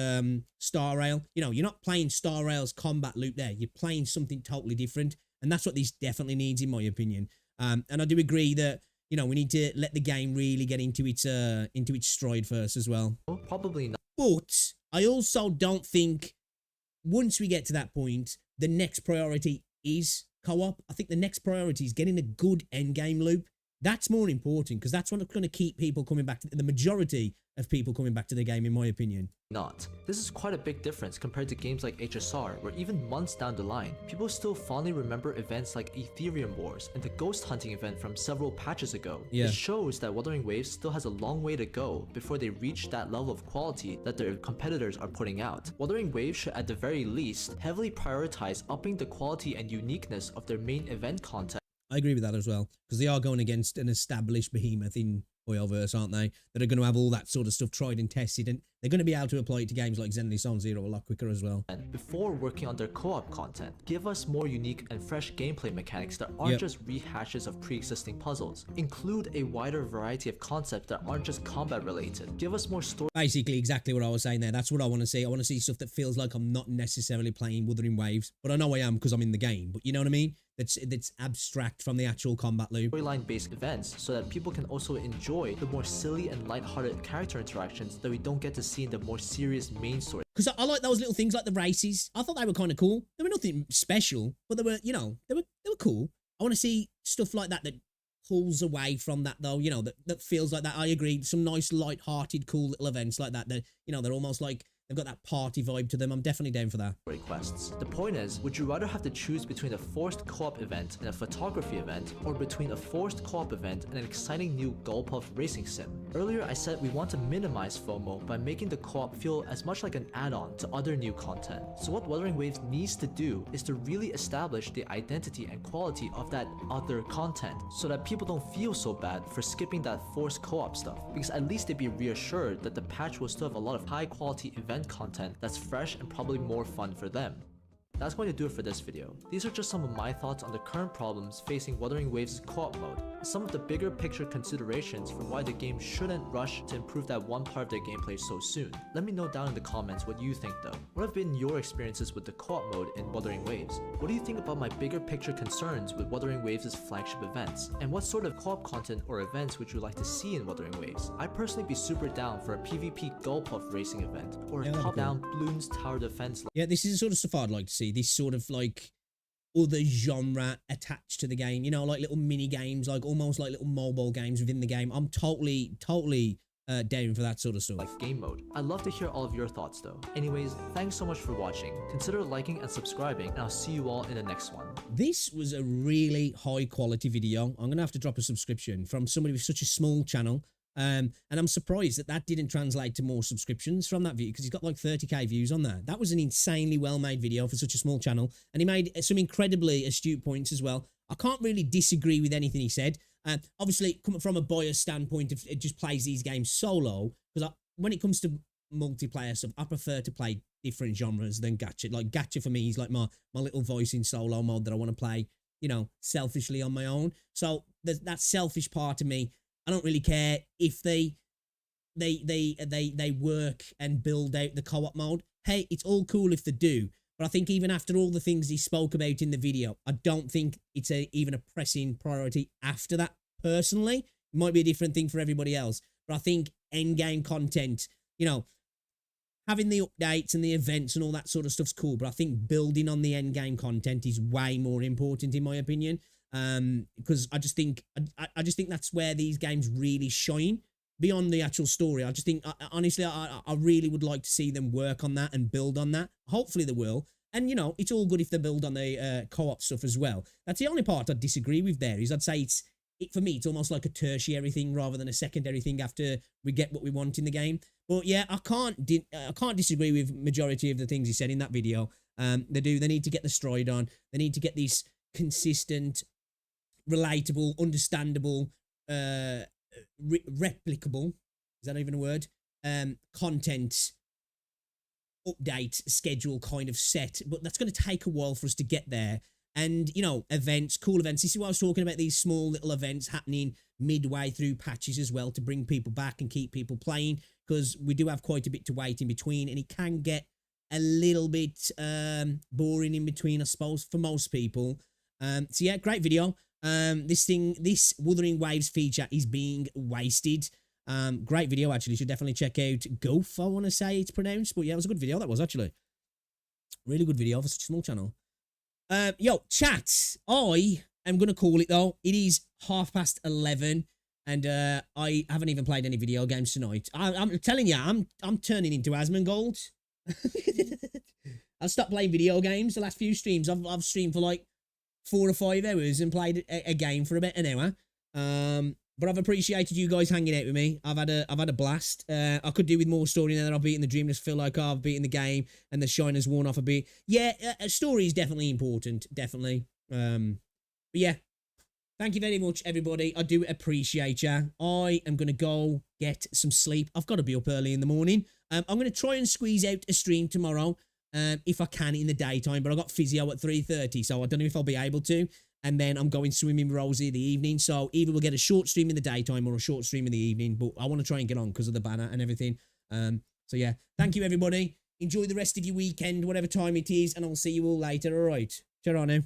Star Rail, you know, you're not playing Star Rail's combat loop there. You're playing something totally different. And that's what this definitely needs, in my opinion. And I do agree that, you know, we need to let the game really get into its stride first as well. Probably not. But I also don't think once we get to that point, the next priority is co-op. I think the next priority is getting a good endgame loop. That's more important, because that's what's going to keep people coming back to the majority of people coming back to the game, in my opinion. Not. This is quite a big difference compared to games like HSR, where even months down the line, people still fondly remember events like Ethereum Wars and the ghost hunting event from several patches ago. Yeah. It shows that Wuthering Waves still has a long way to go before they reach that level of quality that their competitors are putting out. Wuthering Waves should at the very least heavily prioritize upping the quality and uniqueness of their main event content. I agree with that as well, because they are going against an established behemoth in Oilverse, aren't they? That are going to have all that sort of stuff tried and tested, and they're going to be able to apply it to games like Zenless Zone Zero a lot quicker as well. And before working on their co-op content, give us more unique and fresh gameplay mechanics that aren't just rehashes of pre-existing puzzles. Include a wider variety of concepts that aren't just combat related. Give us more story. Basically, exactly what I was saying there. That's what I want to see. I want to see stuff that feels like I'm not necessarily playing Wuthering Waves, but I know I am because I'm in the game. But you know what I mean? That's abstract from the actual combat loop. Storyline-based events so that people can also enjoy the more silly and lighthearted character interactions that we don't get to see in the more serious main story. Because I like those little things like the races. I thought they were kind of cool. They were nothing special, but they were, you know, they were cool. I want to see stuff like that that pulls away from that, though, you know, that feels like that. I agree. Some nice, light-hearted, cool little events like that. That, you know, they're almost like they've got that party vibe to them. I'm definitely down for that. Quests. The point is, would you rather have to choose between a forced co-op event and a photography event, or between a forced co-op event and an exciting new Gulpuff racing sim? Earlier I said we want to minimize FOMO by making the co-op feel as much like an add-on to other new content. So what Wuthering Waves needs to do is to really establish the identity and quality of that other content, so that people don't feel so bad for skipping that forced co-op stuff, because at least they'd be reassured that the patch will still have a lot of high quality event content that's fresh and probably more fun for them. That's going to do it for this video. These are just some of my thoughts on the current problems facing Wuthering Waves' co-op mode, and some of the bigger picture considerations for why the game shouldn't rush to improve that one part of their gameplay so soon. Let me know down in the comments what you think though. What have been your experiences with the co-op mode in Wuthering Waves? What do you think about my bigger picture concerns with Wuthering Waves' flagship events? And what sort of co-op content or events would you like to see in Wuthering Waves? I'd personally be super down for a PvP Gulpuff racing event, or a top-down Bloons Tower Defense. Yeah, this is the sort of stuff I'd like to see. This sort of like other genre attached to the game, you know, like little mini games, like almost like little mobile games within the game. I'm totally down for that sort of stuff. Like game mode. I'd love to hear all of your thoughts though. Anyways, thanks so much for watching. Consider liking and subscribing, and I'll see you all in the next one. This was a really high quality video. I'm gonna have to drop a subscription from somebody with such a small channel. And I'm surprised that didn't translate to more subscriptions from that video, because he's got like 30k views on that. That was an insanely well-made video for such a small channel, and he made some incredibly astute points as well. I can't really disagree with anything he said. Obviously, coming from a bias standpoint, it just plays these games solo, because when it comes to multiplayer stuff, I prefer to play different genres than gacha. Like gacha for me is like my little voice in solo mode that I want to play, you know, selfishly on my own. So that selfish part of me, I don't really care if they work and build out the co-op mode. Hey, it's all cool if they do. But I think even after all the things he spoke about in the video, I don't think it's even a pressing priority after that, personally. It might be a different thing for everybody else. But I think endgame content, you know, having the updates and the events and all that sort of stuff's cool. But I think building on the endgame content is way more important, in my opinion. Because I just think that's where these games really shine beyond the actual story. I just think, honestly, I really would like to see them work on that and build on that. Hopefully they will. And, you know, it's all good if they build on the co-op stuff as well. That's the only part I'd disagree with there, is I'd say for me, it's almost like a tertiary thing rather than a secondary thing after we get what we want in the game. But yeah, I can't disagree with majority of the things he said in that video. They need to get the stride on. They need to get these consistent, relatable, understandable, replicable, is that even a word? Content update schedule kind of set, but that's going to take a while for us to get there. And, you know, events, cool events. This is what I was talking about, these small little events happening midway through patches as well to bring people back and keep people playing, because we do have quite a bit to wait in between, and it can get a little bit boring in between, I suppose, for most people. So yeah, great video. This Wuthering Waves feature is being wasted. Great video, actually. Should definitely check out Golf, I want to say it's pronounced. But yeah, it was a good video, that was, actually. Really good video for such a small channel. Yo, chat. I am going to call it, though. It is 11:30, and I haven't even played any video games tonight. I'm telling you, I'm turning into Asmongold. I've stopped playing video games. The last few streams, I've streamed for like 4 or 5 hours and played a game for about an hour. But I've appreciated you guys hanging out with me. I've had a blast. I could do with more story now that I've beaten the dream. Just feel like I've beaten the game and the shine has worn off a bit. Yeah, a story is definitely important. Definitely. But yeah, Thank you very much, everybody. I do appreciate you. I am going to go get some sleep. I've got to be up early in the morning. I'm going to try and squeeze out a stream tomorrow if I can in the daytime, but I've got physio at 3:30, so I don't know if I'll be able to. And then I'm going swimming with Rosie in the evening, so either we'll get a short stream in the daytime or a short stream in the evening, but I want to try and get on because of the banner and everything. So yeah, thank you, everybody. Enjoy the rest of your weekend, whatever time it is, and I'll see you all later, all right? Ciao now.